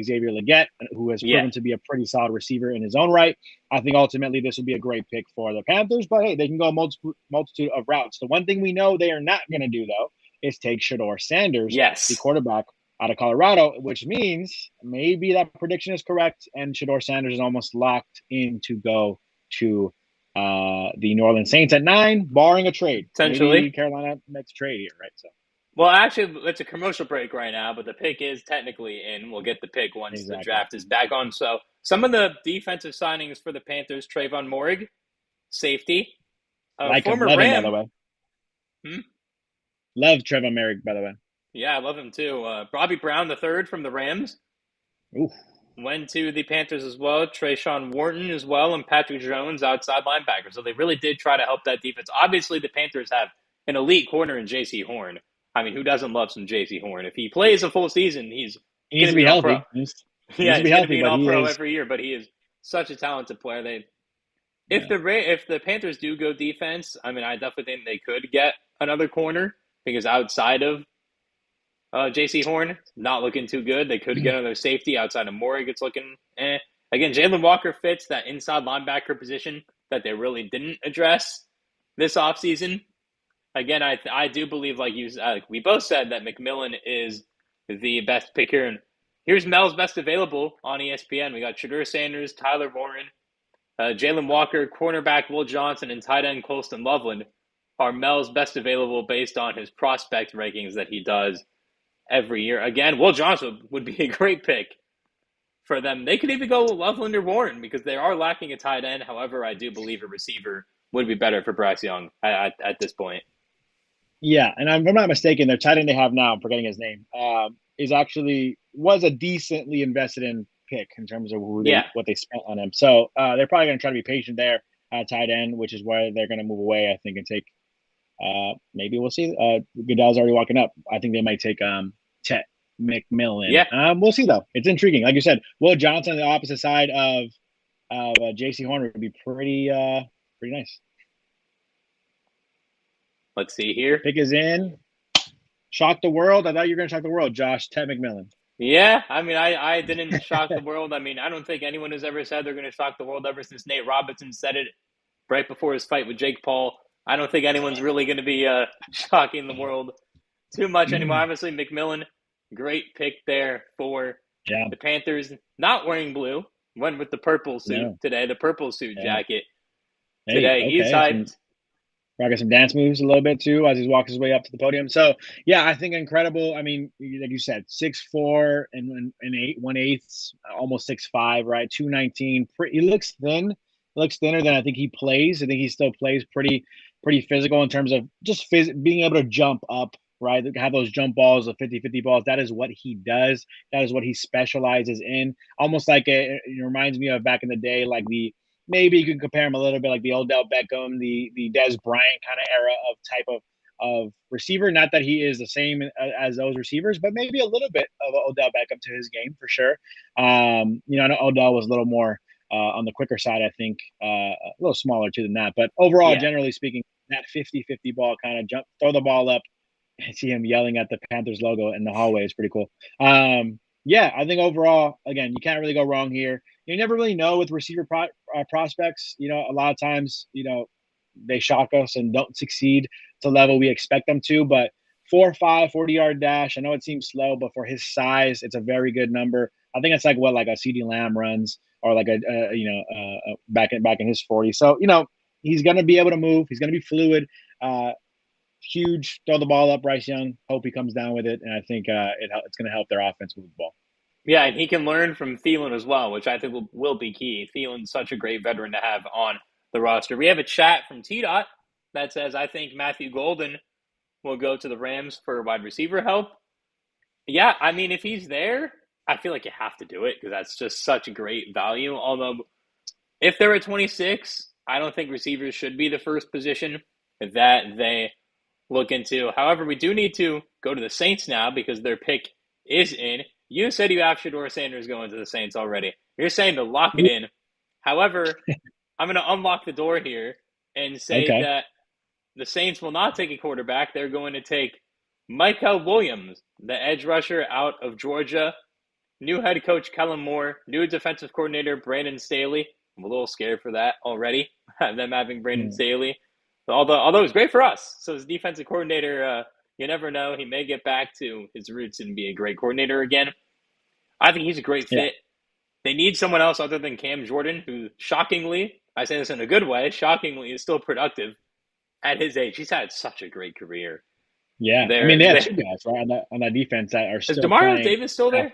Xavier Legette, who has proven to be a pretty solid receiver in his own right. I think ultimately this would be a great pick for the Panthers. But hey, they can go a multitude of routes. The one thing we know they are not going to do, though, is take Shador Sanders, the quarterback out of Colorado, which means maybe that prediction is correct, and Shador Sanders is almost locked in to go to the New Orleans Saints at 9, barring a trade. Essentially. Maybe Carolina makes a trade here, right? So. Well, actually, it's a commercial break right now, but the pick is technically in. We'll get the pick once the draft is back on. So some of the defensive signings for the Panthers, Trayvon Moehrig, safety. Former Ram, by the way. Love Trevor Moehrig, by the way. Yeah, I love him too. Bobby Brown III from the Rams. Oof. Went to the Panthers as well. Trayshawn Wharton as well, and Patrick Jones, outside linebacker. So they really did try to help that defense. Obviously, the Panthers have an elite corner in J.C. Horn. I mean, who doesn't love some J.C. Horn? If he plays a full season, he needs to be healthy. He's going to be an all-pro every year, but he is such a talented player. If the Panthers do go defense, I mean, I definitely think they could get another corner, because outside of J.C. Horn, not looking too good. They could get another safety outside of Moehrig. It's looking Again, Jaylen Walker fits that inside linebacker position that they really didn't address this offseason. Again, I do believe, like we both said, that McMillan is the best pick here. And here's Mel's best available on ESPN. We got Shador Sanders, Tyler Warren, Jaylen Walker, cornerback Will Johnson, and tight end Coulson Lovelin are Mel's best available based on his prospect rankings that he does every year. Again, Will Johnson would be a great pick for them. They could even go Loveland or Warren, because they are lacking a tight end. However, I do believe a receiver would be better for Bryce Young at this point. Yeah, and if I'm not mistaken, their tight end they have now, I'm forgetting his name, was a decently invested in pick in terms of what they spent on him. So they're probably going to try to be patient there at tight end, which is where they're going to move away, I think, and take maybe we'll see. Goodell's already walking up. I think they might take Ted McMillan. Yeah. We'll see, though. It's intriguing. Like you said, Will Johnson on the opposite side of J.C. Horn would be pretty nice. Let's see here. Pick is in. Shock the world. I thought you were going to shock the world, Josh. Ted McMillan. Yeah, I mean, I didn't shock the world. I mean, I don't think anyone has ever said they're going to shock the world ever since Nate Robinson said it right before his fight with Jake Paul. I don't think anyone's really going to be shocking the world too much anymore. Obviously, McMillan, great pick there for the Panthers. Not wearing blue. Went with the purple suit today, the purple suit jacket today. He's hyped. Rocking some dance moves a little bit too as he walks his way up to the podium. So yeah, I think incredible. I mean, like you said, 6'4" and 1/8, almost 6'5", right? 219. He looks thin. He looks thinner than I think he plays. I think he still plays pretty physical in terms of just being able to jump up, right? Have those jump balls, the 50-50 balls. That is what he does. That is what he specializes in. Almost like it reminds me of back in the day, like the maybe you can compare him a little bit like the Odell Beckham, the Des Bryant kind of era of type of receiver. Not that he is the same as those receivers, but maybe a little bit of Odell Beckham to his game for sure. I know Odell was a little more on the quicker side, I think, a little smaller too than that. But overall, Yeah. generally speaking, that 50-50 ball kind of throw the ball up. I see him yelling at the Panthers logo in the hallway. It's pretty cool. Yeah, I think overall, again, you can't really go wrong here. You never really know with receiver prospects. A lot of times, they shock us and don't succeed to the level we expect them to. But 4.5, 40-yard dash, I know it seems slow, but for his size, it's a very good number. I think it's like a CeeDee Lamb runs or like back in his 40s. So, he's going to be able to move. He's going to be fluid. Huge, throw the ball up, Bryce Young. Hope he comes down with it, and I think it's going to help their offense move the ball. Yeah, and he can learn from Thielen as well, which I think will be key. Thielen's such a great veteran to have on the roster. We have a chat from T-Dot that says, I think Matthew Golden will go to the Rams for wide receiver help. Yeah, I mean, if he's there, I feel like you have to do it because that's just such great value. Although, if they're at 26, I don't think receivers should be the first position that they look into. However, we do need to go to the Saints now because their pick is in. You said you have Shador Sanders going to the Saints already. You're saying to lock it in. However, I'm going to unlock the door here and say that the Saints will not take a quarterback. They're going to take Kyren Williams, the edge rusher out of Georgia. New head coach Kellen Moore, new defensive coordinator Brandon Staley. I'm a little scared for that already, them having Brandon Staley. Although it's great for us. So as defensive coordinator, you never know. He may get back to his roots and be a great coordinator again. I think he's a great fit. Yeah. They need someone else other than Cam Jordan, who shockingly, I say this in a good way, shockingly is still productive at his age. He's had such a great career. Yeah. They had two guys, right, on that defense that are still playing. Is Demario Davis still there?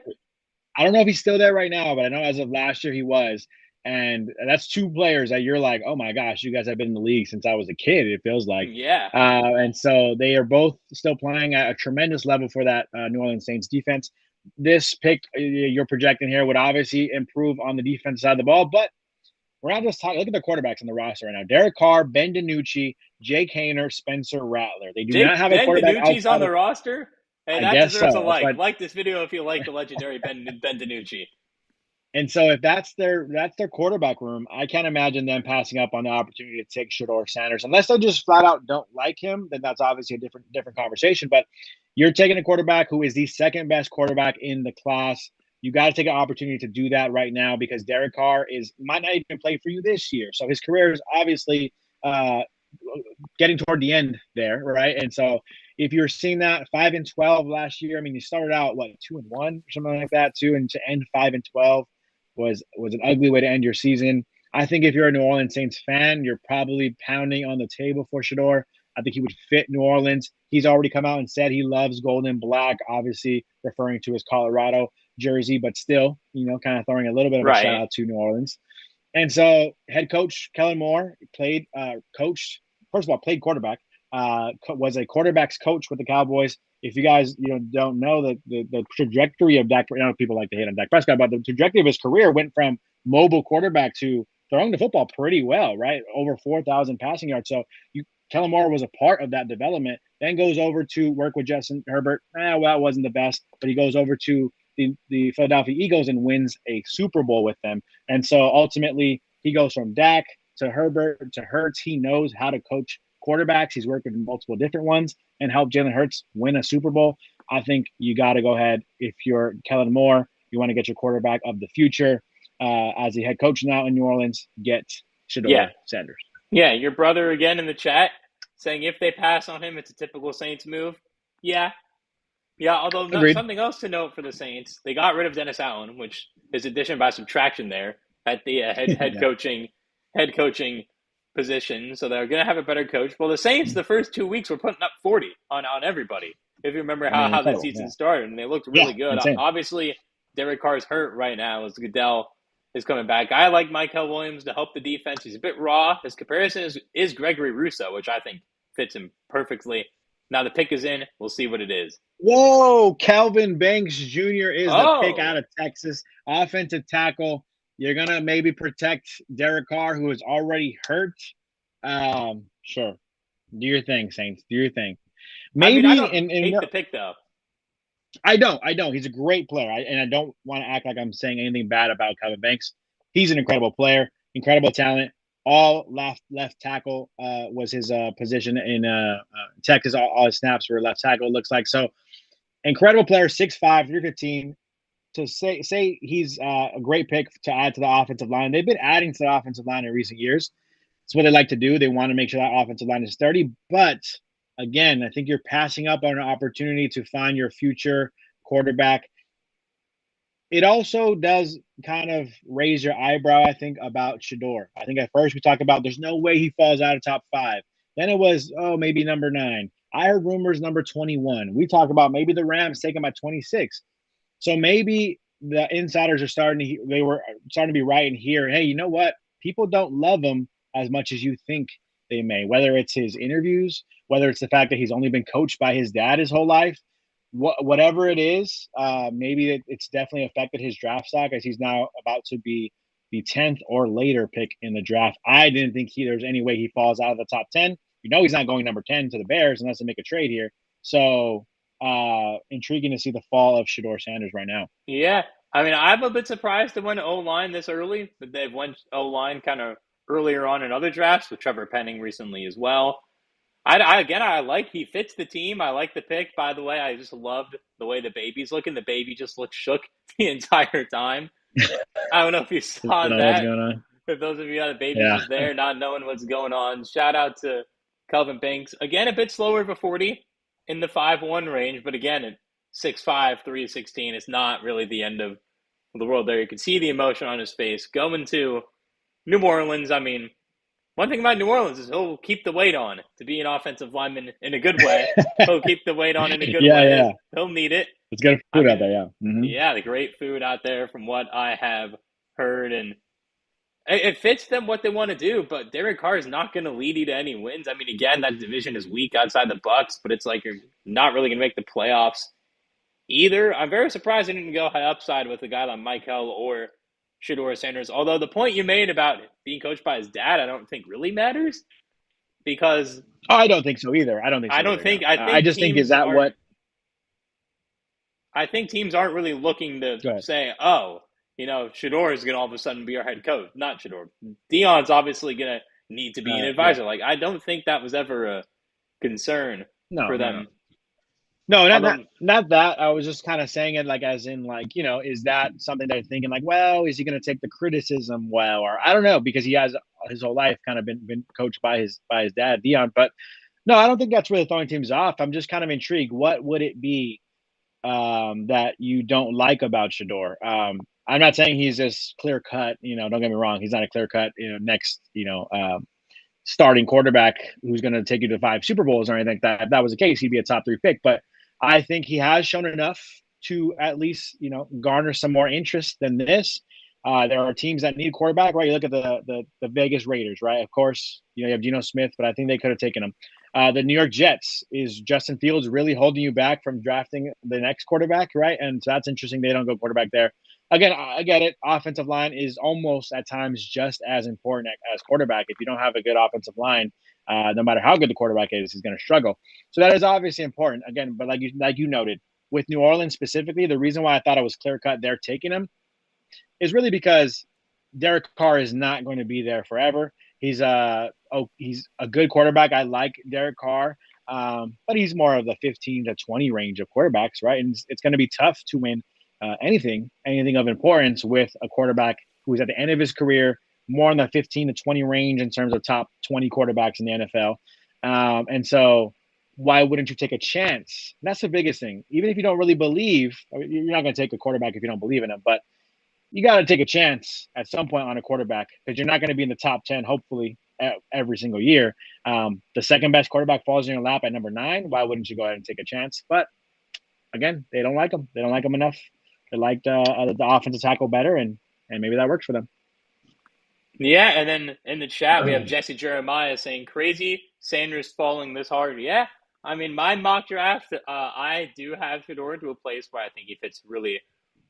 I don't know if he's still there right now, but I know as of last year he was. And that's two players that you're like, oh my gosh, you guys have been in the league since I was a kid, it feels like. Yeah. And so they are both still playing at a tremendous level for that New Orleans Saints defense. This pick you're projecting here would obviously improve on the defense side of the ball, but we're not just talking. Look at the quarterbacks on the roster right now: Derek Carr, Ben DiNucci, Jake Haener, Spencer Rattler. They do not have a quarterback. Ben DiNucci's on the roster. Hey, that deserves a like. Like this video if you like the legendary Ben DiNucci. And so if that's their quarterback room, I can't imagine them passing up on the opportunity to take Shador Sanders. Unless they just flat out don't like him, then that's obviously a different conversation. But you're taking a quarterback who is the second best quarterback in the class. You got to take an opportunity to do that right now because Derek Carr might not even play for you this year. So his career is obviously getting toward the end there, right? And so if you're seeing that 5-12 last year, I mean, you started out 2-1 or something like that too, and to end 5-12 was an ugly way to end your season. I think if you're a New Orleans Saints fan, you're probably pounding on the table for Shador. I think he would fit New Orleans. He's already come out and said he loves gold and black, obviously referring to his Colorado jersey, but still, kind of throwing a little bit of a shout out to New Orleans. And so head coach Kellen Moore played quarterback, was a quarterback's coach with the Cowboys. If you guys don't know the trajectory of Dak, people like to hate on Dak Prescott, but the trajectory of his career went from mobile quarterback to throwing the football pretty well, right? Over 4,000 passing yards. So Kellen Moore was a part of that development, then goes over to work with Justin Herbert. Well, that wasn't the best, but he goes over to the Philadelphia Eagles and wins a Super Bowl with them. And so ultimately he goes from Dak to Herbert to Hurts. He knows how to coach quarterbacks. He's worked with multiple different ones and helped Jalen Hurts win a Super Bowl. I think you got to go ahead. If you're Kellen Moore, you want to get your quarterback of the future as the head coach now in New Orleans, get Shador Sanders. Yeah, your brother again in the chat saying if they pass on him, it's a typical Saints move. Yeah, although something else to note for the Saints, they got rid of Dennis Allen, which is addition by subtraction there at the head coaching position. So they're going to have a better coach. Well, the Saints, the first 2 weeks were putting up 40 on everybody. If you remember how the season started, and they looked really good. Insane. Obviously, Derek Carr's hurt right now as Goodell is coming back. I like Kyren Williams to help the defense. He's a bit raw. His comparison is Gregory Rousseau, which I think fits him perfectly. Now the pick is in. We'll see what it is. Whoa, Kelvin Banks Jr. is the pick out of Texas. Offensive tackle. You're gonna maybe protect Derek Carr, who is already hurt. Sure. Do your thing, Saints. Do your thing. I mean, I Maybe, don't and hate the pick though. I don't. He's a great player, and I don't want to act like I'm saying anything bad about Kelvin Banks. He's an incredible player, incredible talent. All left tackle was his position in Texas. All his snaps were left tackle. It looks like so. Incredible player, 6'5", 315. To say he's a great pick to add to the offensive line. They've been adding to the offensive line in recent years. It's what they like to do. They want to make sure that offensive line is sturdy. But again, I think you're passing up on an opportunity to find your future quarterback. It also does kind of raise your eyebrow, I think, about Shador. I think at first we talked about there's no way he falls out of top 5. Then it was, maybe number 9. I heard rumors number 21. We talked about maybe the Rams take him at 26. So maybe the insiders are they were starting to be right in here. Hey, you know what? People don't love him as much as you think they may, whether it's his interviews, whether it's the fact that he's only been coached by his dad his whole life, whatever it is, maybe it's definitely affected his draft stock as he's now about to be the 10th or later pick in the draft. I didn't think there's any way he falls out of the top 10. He's not going number 10 to the Bears unless they make a trade here. So intriguing to see the fall of Shador Sanders right now. Yeah, I mean, I'm a bit surprised they went O-line this early, but they've went O-line kind of earlier on in other drafts with Trevor Penning recently as well. I like he fits the team. I like the pick. By the way, I just loved the way the baby's looking. The baby just looked shook the entire time. I don't know if you saw that. What's going on? For those of you that the baby was there, not knowing what's going on. Shout out to Kelvin Banks. Again, a bit slower for 40 in the 5'1" range, but again, at 6'5", 316, it's not really the end of the world there. You can see the emotion on his face. Going to New Orleans, I mean, one thing about New Orleans is he'll keep the weight on to be an offensive lineman in a good way. He'll keep the weight on in a good way. Yeah. He'll need it. It's good food out there, yeah. Mm-hmm. Yeah, the great food out there from what I have heard. And it fits them what they want to do, but Derek Carr is not going to lead you to any wins. I mean, again, that division is weak outside the Bucks, but it's like you're not really going to make the playoffs either. I'm very surprised they didn't go high upside with a guy like Michael or Shador Sanders. Although the point you made about being coached by his dad, I don't think really matters because I don't think so either. I think teams aren't really looking to say, Shador is going to all of a sudden be our head coach. Not Shador. Deion's obviously going to need to be an advisor. Yeah. I don't think that was ever a concern for them. No, not that. I was just kind of saying it as in is that something they're thinking is he going to take the criticism well? Or I don't know, because he has his whole life kind of been coached by his dad, Deion. But no, I don't think that's really throwing teams off. I'm just kind of intrigued. What would it be that you don't like about Shador? I'm not saying he's this clear cut, don't get me wrong. He's not a clear cut, next, starting quarterback who's going to take you to 5 Super Bowls or anything like that. If that was the case, he'd be a top 3 pick. But I think he has shown enough to at least, garner some more interest than this. There are teams that need a quarterback, right? You look at the Vegas Raiders, right? Of course, you have Geno Smith, but I think they could have taken him. The New York Jets, is Justin Fields really holding you back from drafting the next quarterback, right? And so that's interesting. They don't go quarterback there. Again, I get it. Offensive line is almost at times just as important as quarterback. If you don't have a good offensive line, no matter how good the quarterback is, he's going to struggle. So that is obviously important. Again, but like you noted, with New Orleans specifically, the reason why I thought it was clear-cut they're taking him is really because Derek Carr is not going to be there forever. He's a good quarterback. I like Derek Carr, but he's more of the 15 to 20 range of quarterbacks, right? And it's going to be tough to win anything of importance with a quarterback who's at the end of his career, more in the 15 to 20 range in terms of top 20 quarterbacks in the NFL. And so why wouldn't you take a chance? That's the biggest thing. Even if you don't really believe, you're not going to take a quarterback if you don't believe in him, but you got to take a chance at some point on a quarterback because you're not going to be in the top 10, hopefully, every single year. The second best quarterback falls in your lap at number 9. Why wouldn't you go ahead and take a chance? But again, they don't like him. They don't like him enough. They like the offensive tackle better, and maybe that works for them. Yeah, and then in the chat, we have Jesse Jeremiah saying, crazy, Sanders falling this hard. Yeah, I mean, my mock draft, I do have Shador to a place where I think he fits really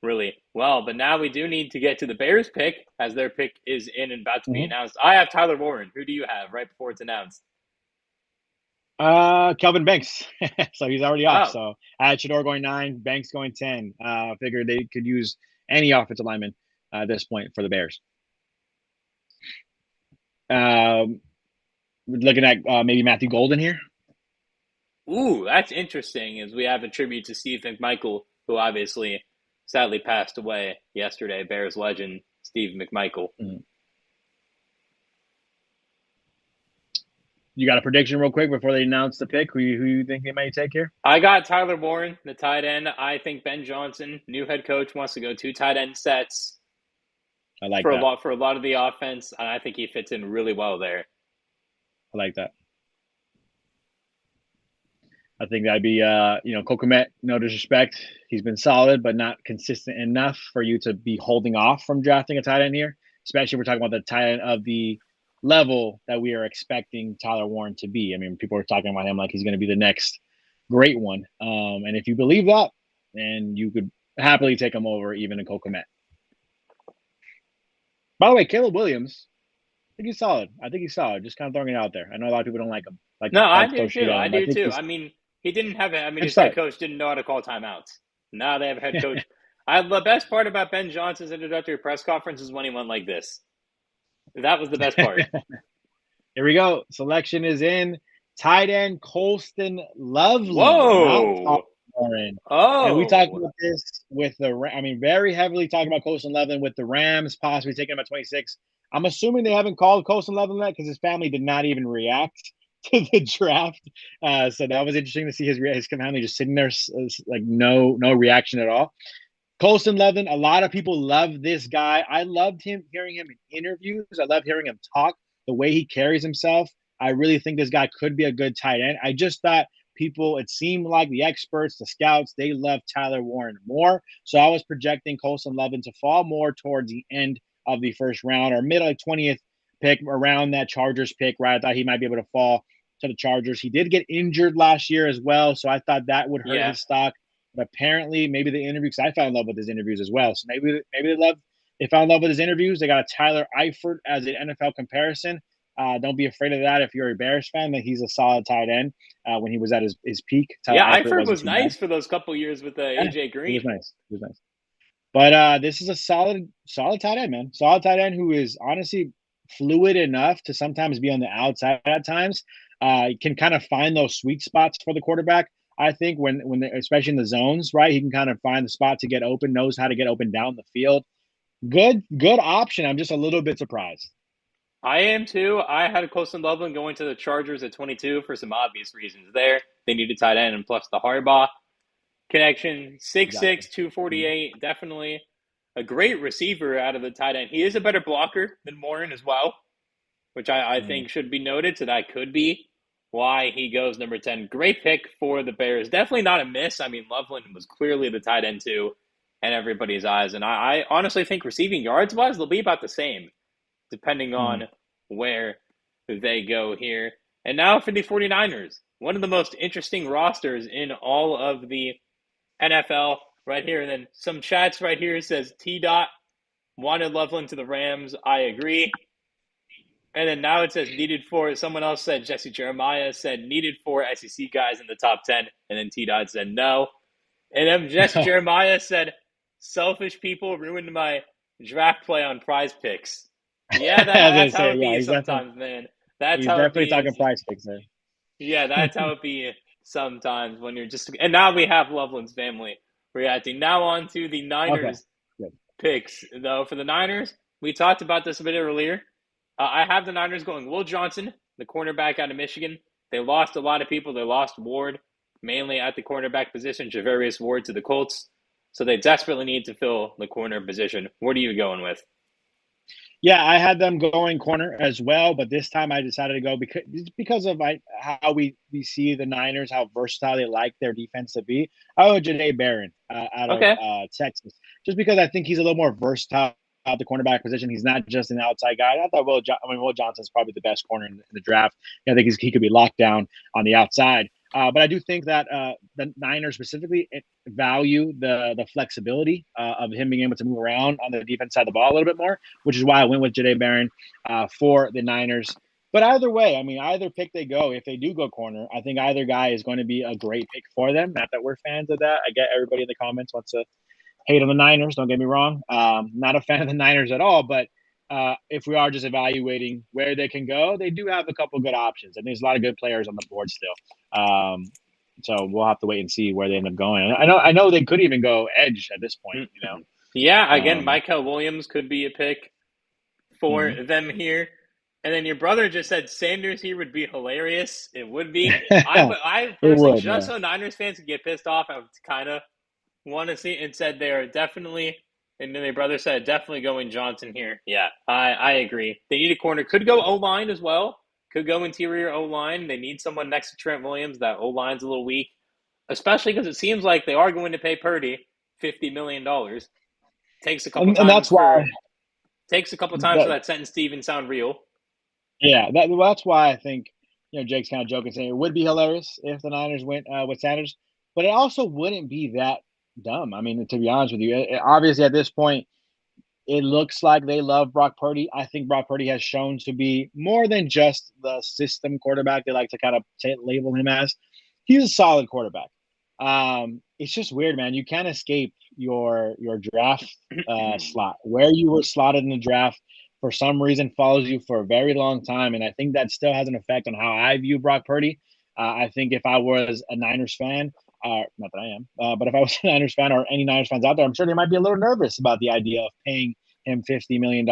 really well. But now we do need to get to the Bears pick, as their pick is in and about to be Mm-hmm. announced. I have Tyler Warren. Who do you have right before it's announced? Kelvin Banks. So he's already off. Oh, So I had Shador going 9, Banks going 10. Figured they could use any offensive lineman at this point for the Bears. Looking at maybe Matthew Golden here. ooh, that's interesting. As we have a tribute to Steve McMichael, who obviously sadly passed away yesterday. Bears legend Steve McMichael. Mm-hmm. You got a prediction real quick before they announce the pick? Who you think they might take here? I got Tyler Warren, the tight end. I think Ben Johnson, new head coach, wants to go 2 tight end sets. I like for that. a lot of the offense, and I think he fits in really well there. I like that. I think that'd be Kokomet, no disrespect. He's been solid, but not consistent enough for you to be holding off from drafting a tight end here, especially if we're talking about the tight end of the level that we are expecting Tyler Warren to be. I mean, people are talking about him like he's going to be the next great one. And if you believe that, then you could happily take him over even in Kokomet. By the way, Caleb Williams, I think he's solid. Just kind of throwing it out there. I know a lot of people don't like him. No, I do too. I do too. I mean, he didn't have it. I mean, his head coach didn't know how to call timeouts. Now they have a head coach. The best part about Ben Johnson's introductory press conference is when he went like this. That was the best part. Here we go. Selection is in. Tight end Coulson Lovelin. Whoa. Oh. And we talked about this with very heavily talking about Coulson Lovelin with the Rams, possibly taking him at 26. I'm assuming they haven't called Coulson Lovelin that because his family did not even react to the draft. So that was interesting to see his family just sitting there like no reaction at all. Coulson Lovelin, a lot of people love this guy. I loved hearing him in interviews. I love hearing him talk, the way he carries himself. I really think this guy could be a good tight end. I just thought it seemed like the experts, the scouts, they love Tyler Warren more. So I was projecting Coulson Lovelin to fall more towards the end of the first round or mid 20th pick, around that Chargers pick, right? I thought he might be able to fall to the Chargers. He did get injured last year as well, so I thought that would hurt his stock. But apparently, maybe the interview, because I fell in love with his interviews as well. So maybe they fell in love with his interviews. They got a Tyler Eifert as an NFL comparison. Don't be afraid of that if you're a Bears fan, that he's a solid tight end when he was at his peak. Tyler Eifert was nice for those couple years with AJ Green. He was nice. But this is a solid tight end, man. Solid tight end who is honestly fluid enough to sometimes be on the outside at times. Can kind of find those sweet spots for the quarterback. I think when especially in the zones, right, he can kind of find the spot to get open, knows how to get open down the field. Good option. I'm just a little bit surprised. I am too. I had Coulson Lovelin going to the Chargers at 22 for some obvious reasons there. They needed tight end, and plus the Harbaugh connection. 6'6", 248, definitely a great receiver out of the tight end. He is a better blocker than Warren as well, which I think should be noted. So that could be why he goes number 10. Great pick for the Bears. Definitely not a miss. I mean, Lovelin was clearly the tight end too in everybody's eyes. And I honestly think receiving yards-wise, they'll be about the same, depending on where they go here. And now for the 49ers, one of the most interesting rosters in all of the NFL right here. And then some chats right here says T-Dot wanted Lovelin to the Rams. I agree. And then now it says needed for, someone else said, Jesse Jeremiah said needed for SEC guys in the top 10. And then T-Dot said no. And then Jesse Jeremiah said, selfish people ruined my draft play on Prize Picks. Yeah, that's how it be sometimes, man. That's how definitely talking Prize Picks there. Yeah, that's how it be sometimes when you're just – and now we have Loveland's family reacting. Now on to the Niners picks, though. For the Niners, we talked about this a bit earlier. I have the Niners going Will Johnson, the cornerback out of Michigan. They lost a lot of people. They lost Ward, mainly at the cornerback position, Javarius Ward to the Colts. So they desperately need to fill the corner position. What are you going with? Yeah, I had them going corner as well, but this time I decided to go because of how we see the Niners, how versatile they like their defense to be. I went Jahdae Barron out of Texas, just because I think he's a little more versatile at the cornerback position. He's not just an outside guy. I thought Will Johnson's probably the best corner in the draft. I think he could be locked down on the outside. But I do think that the Niners specifically value the flexibility of him being able to move around on the defense side of the ball a little bit more, which is why I went with Jahdae Barron for the Niners. But either way, I mean, either pick they go, if they do go corner, I think either guy is going to be a great pick for them. Not that we're fans of that. I get everybody in the comments wants to hate on the Niners. Don't get me wrong. Not a fan of the Niners at all. But if we are just evaluating where they can go, they do have a couple good options, and there's a lot of good players on the board still. So we'll have to wait and see where they end up going. I know they could even go edge at this point. You know. Yeah, again, Michael Williams could be a pick for them here. And then your brother just said Sanders here would be hilarious. It would be. I personally, so Niners fans can get pissed off, I would kind of want to see it, and said they are definitely, and then their brother said definitely going Johnson here. Yeah, I agree. They need a corner. Could go O-line as well. Could go interior O-line. They need someone next to Trent Williams. That O-line's a little weak, especially because it seems like they are going to pay Purdy $50 million. Takes a couple times. And that's why. Takes a couple times for that sentence to even sound real. Yeah, that's why I think, Jake's kind of joking, saying it would be hilarious if the Niners went with Sanders, but it also wouldn't be that dumb. I mean, to be honest with you, obviously at this point, it looks like they love Brock Purdy. I think Brock Purdy has shown to be more than just the system quarterback they like to kind of label him as. He's a solid quarterback. It's just weird, man. You can't escape your draft slot. Where you were slotted in the draft, for some reason, follows you for a very long time. And I think that still has an effect on how I view Brock Purdy. I think if I was a Niners fan, not that I am, but if I was a Niners fan or any Niners fans out there, I'm sure they might be a little nervous about the idea of paying him $50 million.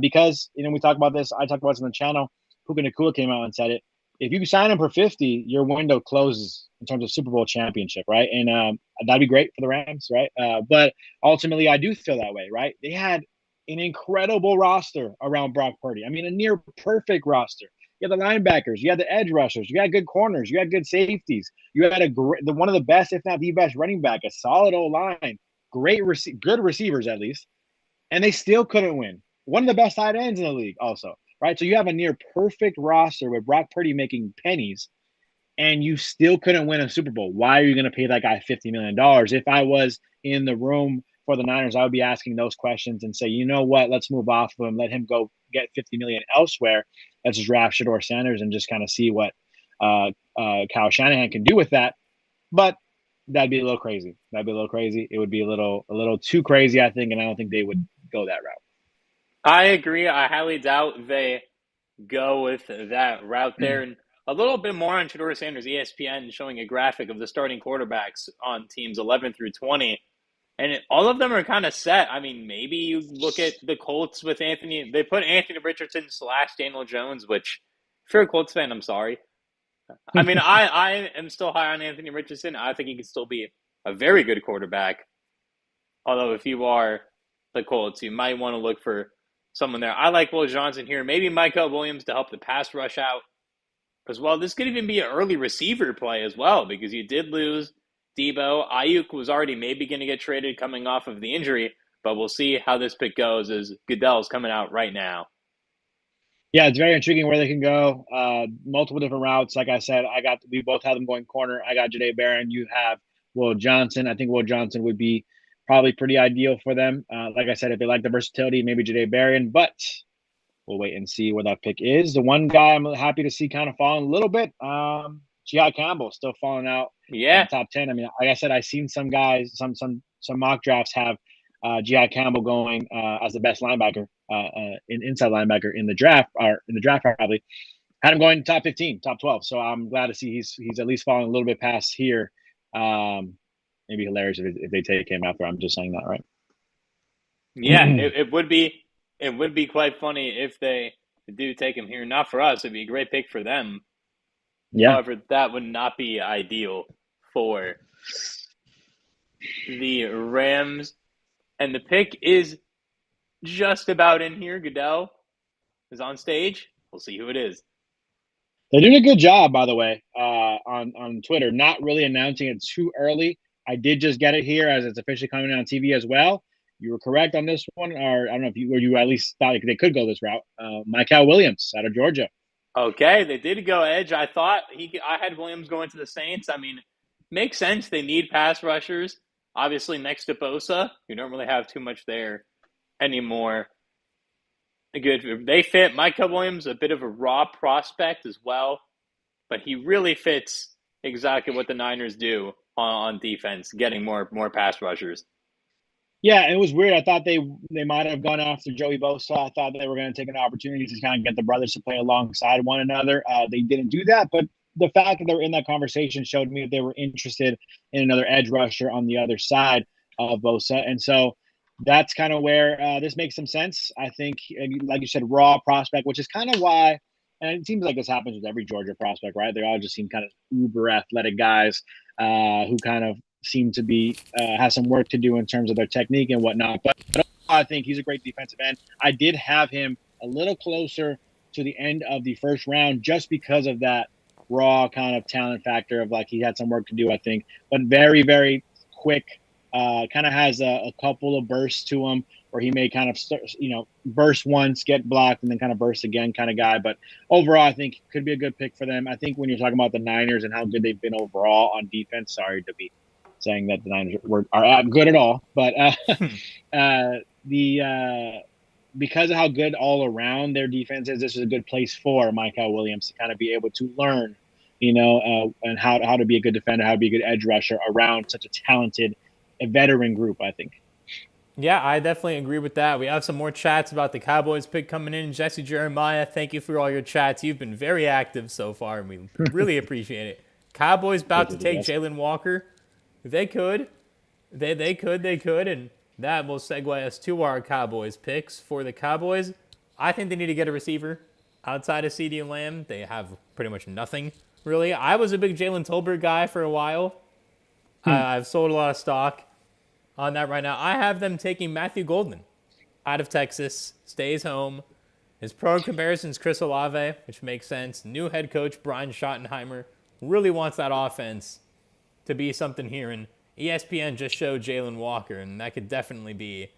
Because, we talk about this. I talked about this on the channel. Puka Nacua came out and said it. If you sign him for 50, your window closes in terms of Super Bowl championship, right? And that'd be great for the Rams, right? But ultimately, I do feel that way, right? They had an incredible roster around Brock Purdy. I mean, a near perfect roster. You had the linebackers, you had the edge rushers, you had good corners, you had good safeties, you had one of the best, if not the best, running back, a solid O-line, good receivers at least, and they still couldn't win. One of the best tight ends in the league, also, right? So you have a near perfect roster with Brock Purdy making pennies, and you still couldn't win a Super Bowl. Why are you going to pay that guy $50 million? If I was in the room for the Niners, I would be asking those questions and say, you know what, let's move off of him, let him go get $50 million elsewhere. Let's just draft Shador Sanders and just kind of see what Kyle Shanahan can do with that. But that'd be a little crazy. It would be a little too crazy, I think, and I don't think they would go that route. I agree. I highly doubt they go with that route there. And a little bit more on Shador Sanders, ESPN showing a graphic of the starting quarterbacks on teams 11 through 20. And all of them are kind of set. I mean, maybe you look at the Colts with Anthony. They put Anthony Richardson / Daniel Jones, which, if you're a Colts fan, I'm sorry. I mean, I am still high on Anthony Richardson. I think he can still be a very good quarterback. Although if you are the Colts, you might want to look for someone there. I like Will Johnson here. Maybe Michael Williams to help the pass rush out as well. This could even be an early receiver play as well, because you did lose Debo. Ayuk was already maybe going to get traded coming off of the injury, but we'll see how this pick goes as Goodell's coming out right now. Yeah, it's very intriguing where they can go. Multiple different routes. Like I said, we both have them going corner. I got Jahdae Barron. You have Will Johnson. I think Will Johnson would be probably pretty ideal for them. Like I said, if they like the versatility, maybe Jahdae Barron, but we'll wait and see where that pick is. The one guy I'm happy to see kind of falling a little bit, Jihad Campbell still falling out. Yeah, top 10. I mean, like I said, I've seen some guys, some mock drafts have Jihad Campbell going as the best linebacker, inside linebacker in the draft, or in the draft probably. Had him going top 15, top 12. So I'm glad to see he's at least falling a little bit past here. Maybe hilarious if they take him after. I'm just saying that, right? Yeah, it would be quite funny if they do take him here. Not for us. It'd be a great pick for them. Yeah. However, that would not be ideal for the Rams. And the pick is just about in here. Goodell is on stage. We'll see who it is. They're doing a good job, by the way, on Twitter, not really announcing it too early. I did just get it here as it's officially coming on TV as well. You were correct on this one, or I don't know if you at least thought they could go this route. Michael Williams out of Georgia. Okay, they did go edge. I had Williams going to the Saints. I mean, makes sense. They need pass rushers. Obviously, next to Bosa, you don't really have too much there anymore. Good. They fit Micah Williams, a bit of a raw prospect as well, but he really fits exactly what the Niners do on defense, getting more pass rushers. Yeah, it was weird. I thought they might have gone after Joey Bosa. I thought they were going to take an opportunity to kind of get the brothers to play alongside one another. They didn't do that, but the fact that they were in that conversation showed me that they were interested in another edge rusher on the other side of Bosa. And so that's kind of where this makes some sense. I think, like you said, raw prospect, which is kind of why, and it seems like this happens with every Georgia prospect, right? They all just seem kind of uber athletic guys who kind of seem to be has some work to do in terms of their technique and whatnot. But I think he's a great defensive end. I did have him a little closer to the end of the first round just because of that raw kind of talent factor of like he had some work to do, I think. But very, very quick, kind of has a couple of bursts to him where he may kind of, burst once, get blocked, and then kind of burst again kind of guy. But overall, I think could be a good pick for them. I think when you're talking about the Niners and how good they've been overall on defense, sorry to be saying that the Niners are good at all, but because of how good all around their defense is, this is a good place for Micah Williams to kind of be able to learn, and how to be a good defender, how to be a good edge rusher around such a talented veteran group, I think. Yeah, I definitely agree with that. We have some more chats about the Cowboys pick coming in. Jesse Jeremiah, thank you for all your chats. You've been very active so far, and we really appreciate it. Cowboys about to take Jaylen Walker. They could, and that will segue us to our Cowboys picks. For the Cowboys, I think they need to get a receiver. Outside of CeeDee Lamb, they have pretty much nothing, really. I was a big Jalen Tolbert guy for a while. I've sold a lot of stock on that right now. I have them taking Matthew Golden out of Texas, stays home. His pro comparison is Chris Olave, which makes sense. New head coach Brian Schottenheimer really wants that offense to be something here, and ESPN just showed Jaylen Walker, and that could definitely be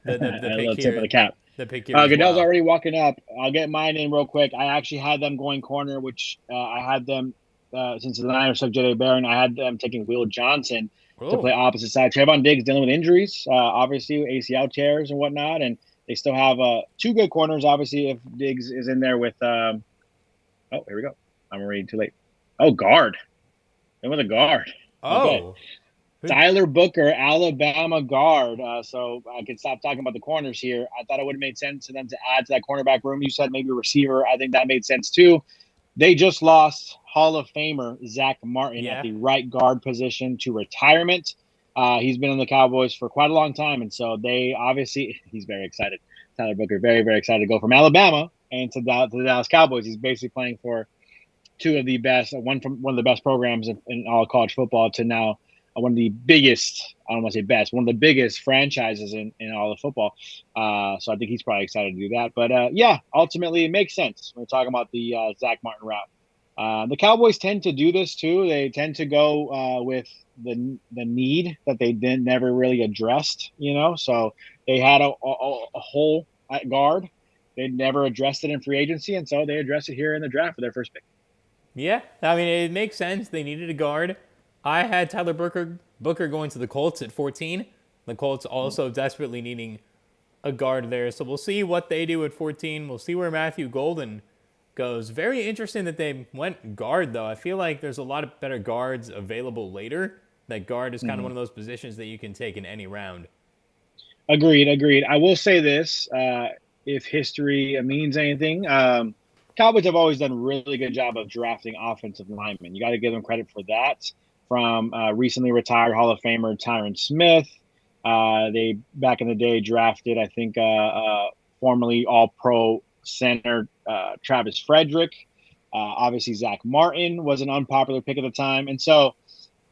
the pick here. The cap. The pick here. Goodell's already walking up. I'll get mine in real quick. I actually had them going corner, which I had them since the Niners took Jay Barron. I had them taking Will Johnson to play opposite side. Trevon Diggs dealing with injuries, obviously ACL tears and whatnot, and they still have two good corners. Obviously, if Diggs is in there with, here we go. I'm already too late. Oh, guard. Then with a guard. Oh. Okay. Tyler Booker, Alabama guard. So I can stop talking about the corners here. I thought it would have made sense for them to add to that cornerback room. You said maybe a receiver. I think that made sense too. They just lost Hall of Famer Zach Martin at the right guard position to retirement. He's been in the Cowboys for quite a long time, and so he's very excited. Tyler Booker, very, very excited to go from Alabama and to the Dallas Cowboys. He's basically playing for two of the best, one of the best programs in all college football to now one of the biggest, I don't want to say best, one of the biggest franchises in all of football. So I think he's probably excited to do that. But ultimately it makes sense when we're talking about the Zach Martin route. The Cowboys tend to do this too. They tend to go with the need that they never really addressed, So they had a hole at guard. They never addressed it in free agency, and so they addressed it here in the draft for their first pick. Yeah, I mean, it makes sense. They needed a guard. I had Tyler Booker going to the Colts at 14. The Colts also desperately needing a guard there. So we'll see what they do at 14. We'll see where Matthew Golden goes. Very interesting that they went guard, though. I feel like there's a lot of better guards available later. That guard is kind of one of those positions that you can take in any round. Agreed. I will say this, if history means anything, Cowboys have always done a really good job of drafting offensive linemen. You got to give them credit for that. From recently retired Hall of Famer Tyron Smith. They, back in the day, drafted, I think, formerly All-Pro center Travis Frederick. Obviously, Zach Martin was an unpopular pick at the time. And so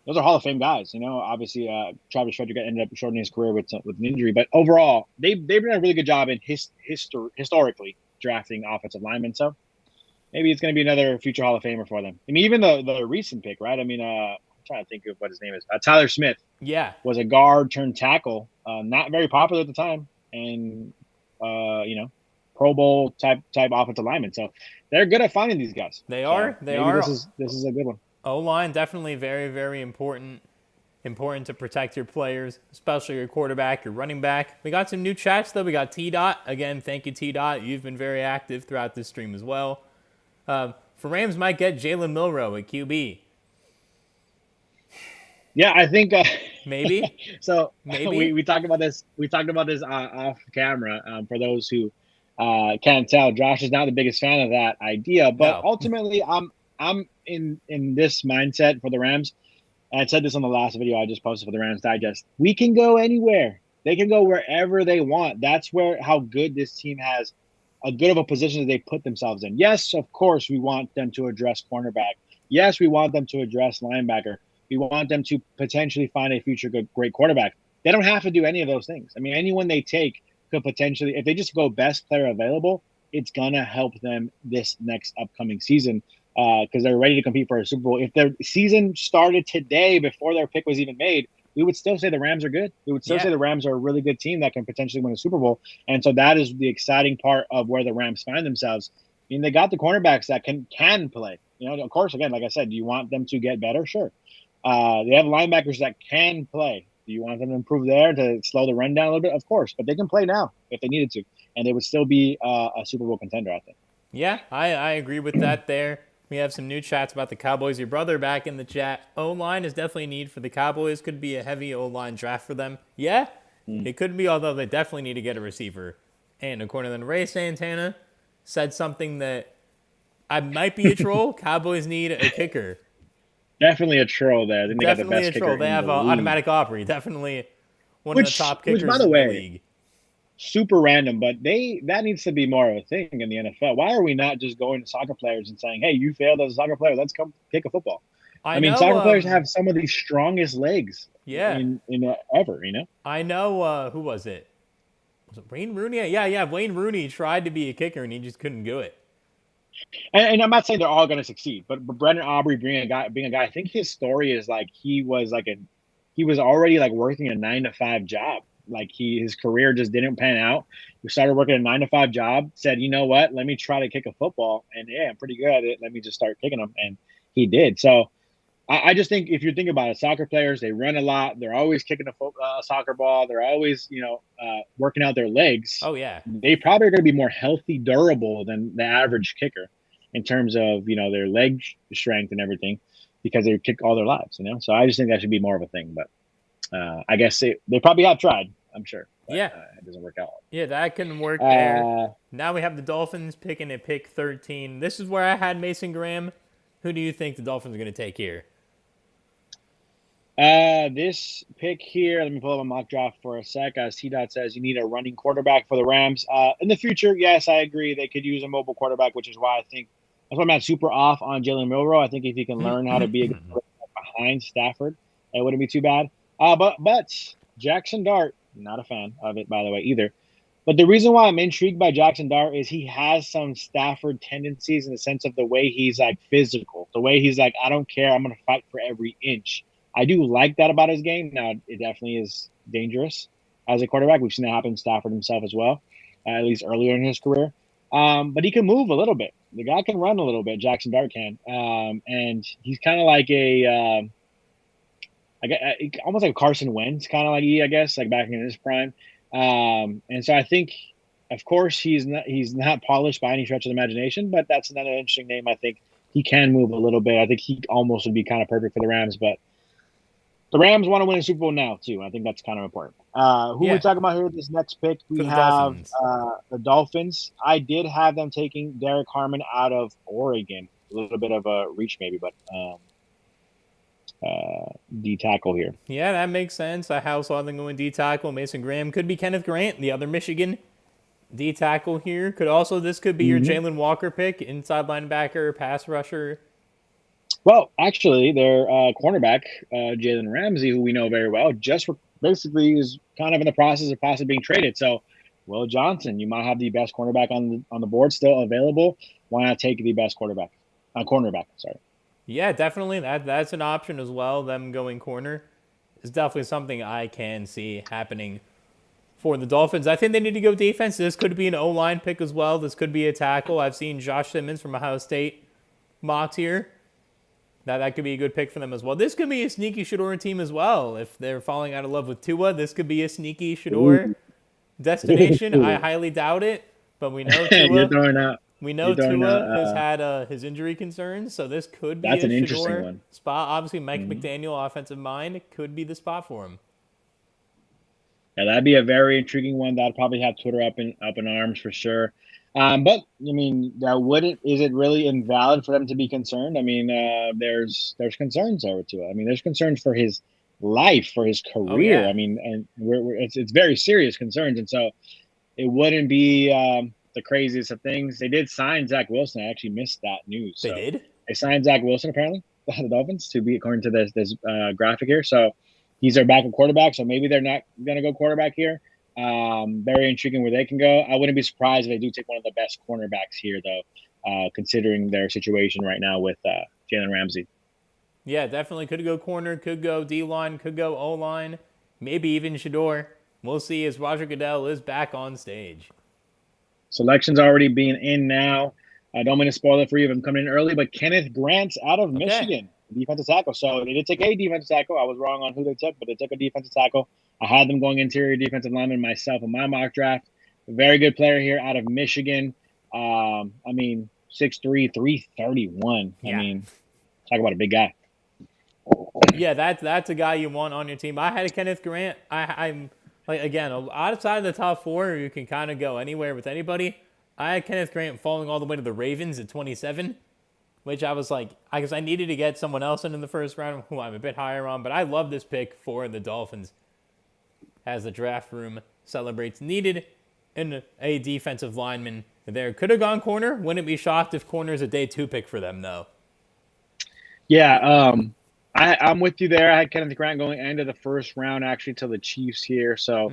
those are Hall of Fame guys. Obviously, Travis Frederick ended up shortening his career with an injury. But overall, they've done a really good job in historically drafting offensive linemen. So maybe it's going to be another future Hall of Famer for them. I mean, even the recent pick, right? I mean, I'm trying to think of what his name is. Tyler Smith. Yeah. Was a guard turned tackle. Not very popular at the time. And, Pro Bowl type offensive linemen. So they're good at finding these guys. They are. So they maybe are. This is a good one. O-line definitely very, very important. Important to protect your players, especially your quarterback, your running back. We got some new chats, though. We got T-Dot. Again, thank you, T-Dot. You've been very active throughout this stream as well. For Rams, might get Jalen Milroe at QB. Yeah, I think maybe. So maybe we talked about this. We talked about this off camera. For those who can't tell, Josh is not the biggest fan of that idea. But ultimately, I'm in this mindset for the Rams. And I said this on the last video I just posted for the Rams Digest. We can go anywhere. They can go wherever they want. That's how good this team has a good of a position that they put themselves in. Yes, of course, we want them to address cornerback. Yes, we want them to address linebacker. We want them to potentially find a future great quarterback. They don't have to do any of those things. I mean, anyone they take could potentially, if they just go best player available, it's going to help them this next upcoming season. Because they're ready to compete for a Super Bowl. If their season started today before their pick was even made, we would still say the Rams are good. We would still say the Rams are a really good team that can potentially win a Super Bowl. And so that is the exciting part of where the Rams find themselves. I mean, they got the cornerbacks that can play. You know, of course, again, like I said, do you want them to get better? Sure. They have linebackers that can play. Do you want them to improve there to slow the run down a little bit? Of course. But they can play now if they needed to. And they would still be a Super Bowl contender, I think. Yeah, I agree with that there. We have some new chats about the Cowboys. Your brother back in the chat. O-line is definitely a need for the Cowboys. Could be a heavy O-line draft for them. Yeah, it could be, although they definitely need to get a receiver. And according to Ray Santana, said something that I might be a troll. Cowboys need a kicker. Definitely a troll there. They got the best a troll. Kicker they have automatic Aubrey. Definitely one of the top kickers by the way, in the league. Super random, but that needs to be more of a thing in the NFL. Why are we not just going to soccer players and saying, "Hey, you failed as a soccer player. Let's come kick a football." I mean, soccer players have some of the strongest legs in ever. You know. I know. Who was it? Was it Wayne Rooney? Yeah. Wayne Rooney tried to be a kicker and he just couldn't do it. And I'm not saying they're all going to succeed, but Brendan Aubrey being a guy, I think his story is like he was already like working a 9-to-5 job. Like his career just didn't pan out. He started working a 9-to-5 job, said, you know what, let me try to kick a football. And yeah, I'm pretty good at it. Let me just start kicking them. And he did. So I just think if you think about it, soccer players, they run a lot. They're always kicking a soccer ball. They're always, working out their legs. Oh, yeah. They probably are going to be more healthy, durable than the average kicker in terms of, their leg strength and everything because they kick all their lives, So I just think that should be more of a thing. But I guess they probably have tried, I'm sure. But, it doesn't work out. Yeah, that can work there. Now we have the Dolphins picking at pick 13. This is where I had Mason Graham. Who do you think the Dolphins are going to take here? This pick here, let me pull up a mock draft for a sec. As T-Dot says, you need a running quarterback for the Rams. In the future, yes, I agree. They could use a mobile quarterback, which is why that's why I'm not super off on Jalen Milroe. I think if he can learn how to be a good quarterback behind Stafford, it wouldn't be too bad. But Jackson Dart, not a fan of it, by the way, either. But the reason why I'm intrigued by Jackson Dart is he has some Stafford tendencies in the sense of the way he's like physical, the way he's like, I don't care, I'm going to fight for every inch. I do like that about his game. Now, it definitely is dangerous as a quarterback. We've seen that happen to Stafford himself as well, at least earlier in his career. But he can move a little bit. The guy can run a little bit, Jackson Dart can. And he's kind of like almost like Carson Wentz, kind of like I guess, like back in his prime. And so I think, of course, he's not polished by any stretch of the imagination, but that's another interesting name. I think he can move a little bit. I think he almost would be kind of perfect for the Rams, but the Rams want to win a Super Bowl now, too. I think that's kind of important. Who are we talking about here with this next pick? We have the Dolphins. I did have them taking Derek Harmon out of Oregon. A little bit of a reach maybe, but D-tackle here. Yeah, that makes sense. I also have them going D-tackle. Mason Graham could be Kenneth Grant, the other Michigan D-tackle here. This could be your Jaylen Walker pick, inside linebacker, pass rusher. Well, actually, their cornerback, Jalen Ramsey, who we know very well, just basically is kind of in the process of possibly being traded. So, Will Johnson, you might have the best cornerback on the board still available. Why not take the best cornerback? Sorry. Yeah, definitely. That's an option as well. Them going corner is definitely something I can see happening for the Dolphins. I think they need to go defense. This could be an O-line pick as well. This could be a tackle. I've seen Josh Simmons from Ohio State mocked here. That could be a good pick for them as well. This could be a sneaky Shador team as well. If they're falling out of love with Tua, this could be a sneaky Shador destination. I highly doubt it, but we know Tua. Tua has had his injury concerns, so this could be a Shador spot. Obviously, Mike McDaniel, offensive mind, could be the spot for him. Yeah, that'd be a very intriguing one. That'd probably have Twitter up in arms for sure. But I mean, is it really invalid for them to be concerned? I mean, there's concerns over Tua. I mean, there's concerns for his life, for his career. Oh, yeah. I mean, and it's very serious concerns, and so it wouldn't be the craziest of things. They did sign Zach Wilson. I actually missed that news. They did? They signed Zach Wilson apparently, the Dolphins, to be according to this graphic here. So he's their backup quarterback. So maybe they're not going to go quarterback here. Very intriguing where they can go. I wouldn't be surprised if they do take one of the best cornerbacks here, though, considering their situation right now with Jalen Ramsey. Yeah, definitely could go corner, could go D-line, could go O-line, maybe even Shador. We'll see as Roger Goodell is back on stage. Selection's already being in now. I don't mean to spoil it for you if I'm coming in early, but Kenneth Grant out of Michigan, defensive tackle. So they did take a defensive tackle. I was wrong on who they took, but they took a defensive tackle. I had them going interior defensive lineman myself in my mock draft. A very good player here out of Michigan. I mean, 6'3", 331. Yeah. I mean, talk about a big guy. Yeah, that's a guy you want on your team. I had a Kenneth Grant. I'm like, again, outside of the top four, you can kind of go anywhere with anybody. I had Kenneth Grant falling all the way to the Ravens at 27, which I was like, I guess I needed to get someone else in the first round who I'm a bit higher on, but I love this pick for the Dolphins as the draft room celebrates. Needed a defensive lineman there. Could have gone corner. Wouldn't be shocked if corner is a day 2 pick for them, though. Yeah, I'm with you there. I had Kenneth Grant going into the first round, actually, to the Chiefs here. So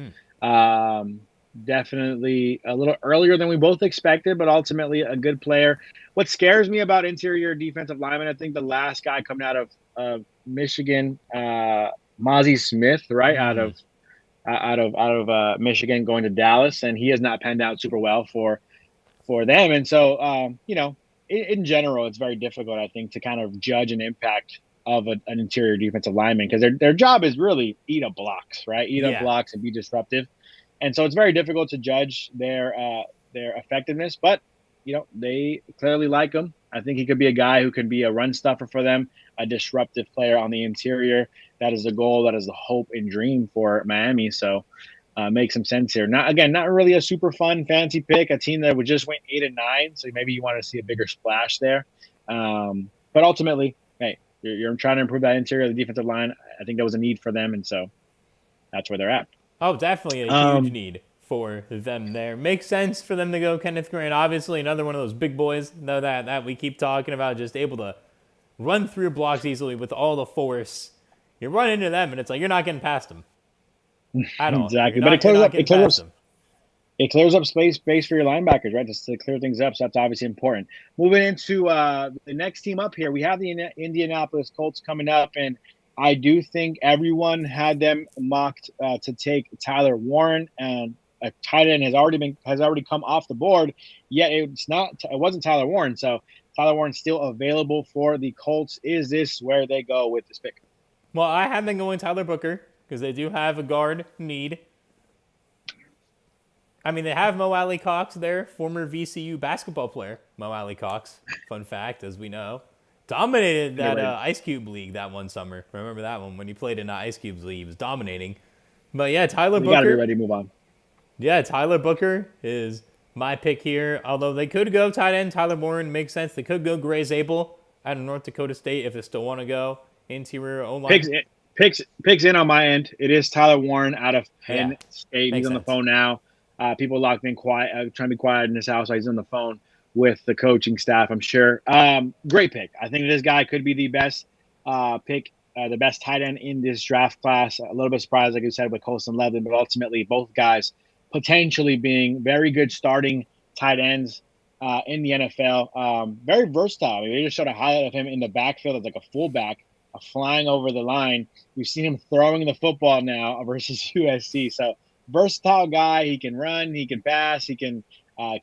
definitely a little earlier than we both expected, but ultimately a good player. What scares me about interior defensive linemen, I think the last guy coming out of Michigan, Mozzie Smith, right, out of Michigan, going to Dallas, and he has not panned out super well for them. And so, in general, it's very difficult, I think, to kind of judge an impact of an interior defensive lineman, because their job is really eat up blocks, right? Eat up blocks and be disruptive. And so it's very difficult to judge their effectiveness, but, they clearly like him. I think he could be a guy who can be a run stuffer for them, a disruptive player on the interior. That is the goal. That is the hope and dream for Miami. So makes some sense here. Not really a super fun fancy pick, a team that would just went 8 and 9. So maybe you want to see a bigger splash there. But ultimately, hey, you're trying to improve that interior of the defensive line. I think that was a need for them. And so that's where they're at. Oh, definitely a huge need for them there. Makes sense for them to go Kenneth Grant. Obviously, another one of those big boys that we keep talking about, just able to run through blocks easily with all the force. You run into them, and it's like you're not getting past them at all. Exactly. But it clears up space for your linebackers, right? Just to clear things up. So that's obviously important. Moving into the next team up here, we have the Indianapolis Colts coming up, and I do think everyone had them mocked to take Tyler Warren, and a tight end has already come off the board. Yet it wasn't Tyler Warren. So Tyler Warren's still available for the Colts. Is this where they go with this pick? Well, I have them going Tyler Booker because they do have a guard need. I mean, they have Mo Alley Cox there, former VCU basketball player. Mo Alley Cox, fun fact, as we know, dominated that Ice Cube league that one summer. Remember that one when he played in Ice Cube's league? He was dominating. But yeah, Tyler Booker. You got to be ready to move on. Yeah, Tyler Booker is my pick here. Although they could go tight end, Tyler Warren makes sense. They could go Gray Zable out of North Dakota State if they still want to go interior O-line. Picks in on my end. It is Tyler Warren out of Penn State. He's on the phone now. People locked in quiet, trying to be quiet in this house. So he's on the phone with the coaching staff, I'm sure. Great pick. I think this guy could be the best pick, the best tight end in this draft class. A little bit surprised, like you said, with Coulson Lovelin, but ultimately both guys potentially being very good starting tight ends in the NFL. Very versatile. I mean, they just showed a highlight of him in the backfield as like a fullback, flying over the line. We've seen him throwing the football now versus USC. So versatile guy. He can run, he can pass, he can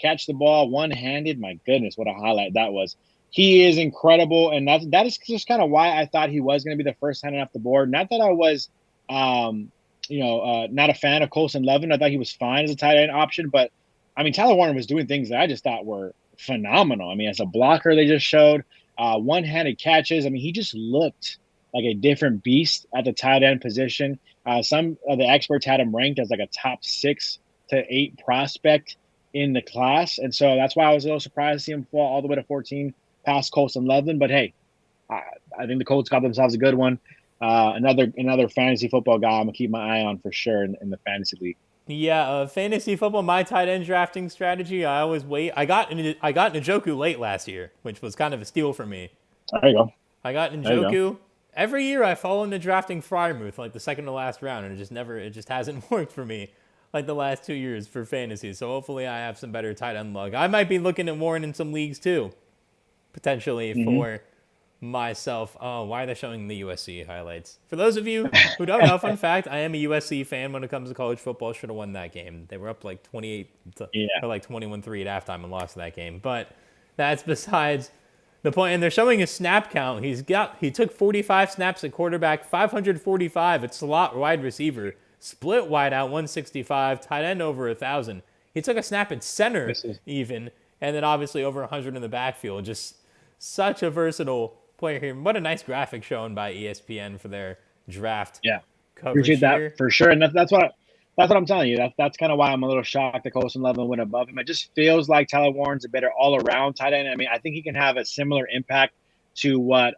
catch the ball one-handed. My goodness, what a highlight that was. He is incredible, and that is just kind of why I thought he was going to be the first tight end off the board. Not that I was, not a fan of Coulson Lovelin. I thought he was fine as a tight end option, but I mean, Tyler Warner was doing things that I just thought were phenomenal. I mean, as a blocker, they just showed one-handed catches. I mean, he just looked like a different beast at the tight end position. Some of the experts had him ranked as like a top 6 to 8 prospect in the class, and so that's why I was a little surprised to see him fall all the way to 14 past Coulson Lovelin. But hey, I think the Colts got themselves a good one. Another fantasy football guy I'm gonna keep my eye on for sure in the fantasy league. Yeah, fantasy football, my tight end drafting strategy, I always wait. I got Njoku late last year, which was kind of a steal for me. There you go. I got Njoku. Every year I fall into drafting Freiermuth like the second to last round, and it just hasn't worked for me like the last 2 years for fantasy. So hopefully I have some better tight end luck. I might be looking at Warren in some leagues too, potentially for myself. Oh, why are they showing the USC highlights? For those of you who don't know, fun fact, I am a USC fan when it comes to college football. Should have won that game. They were up like 28 or like 21-3 at halftime and lost that game. But that's besides the point. And they're showing his snap count. He took 45 snaps at quarterback, 545 at slot wide receiver, split wide out 165, tight end over 1,000. He took a snap at center even, and then obviously over 100 in the backfield. Just such a versatile player here. What a nice graphic shown by ESPN for their draft. Yeah, coverage appreciate that here. for sure. And that's what I'm telling you. That's kind of why I'm a little shocked that Coulson Lovelin went above him. It just feels like Tyler Warren's a better all-around tight end. I mean, I think he can have a similar impact to what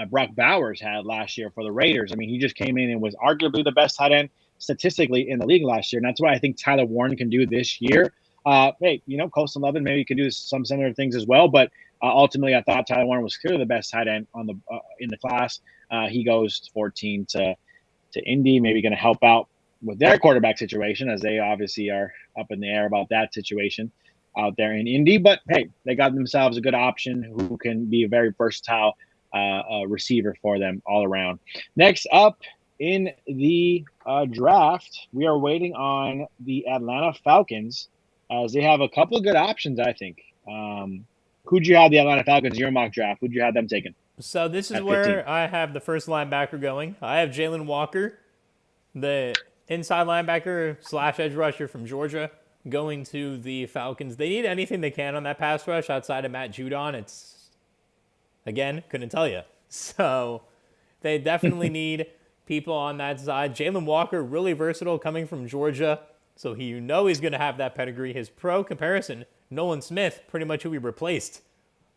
Brock Bowers had last year for the Raiders. I mean, he just came in and was arguably the best tight end statistically in the league last year, and that's what I think Tyler Warren can do this year. Hey, Coulson Lovelin maybe can do some similar things as well, but ultimately, I thought Tyler Warren was clearly the best tight end on in the class. He goes 14 to Indy, maybe going to help out with their quarterback situation, as they obviously are up in the air about that situation out there in Indy. But hey, they got themselves a good option who can be a very versatile receiver for them all around. Next up in the draft, we are waiting on the Atlanta Falcons, as they have a couple of good options, I think. Who'd you have the Atlanta Falcons, your mock draft? Who'd you have them taken? So this is where I have the first linebacker going. I have Jaylen Walker, the inside linebacker / edge rusher from Georgia, going to the Falcons. They need anything they can on that pass rush outside of Matt Judon. It's, again, couldn't tell you. So they definitely need people on that side. Jaylen Walker, really versatile, coming from Georgia. So he's going to have that pedigree. His pro comparison, Nolan Smith, pretty much who he replaced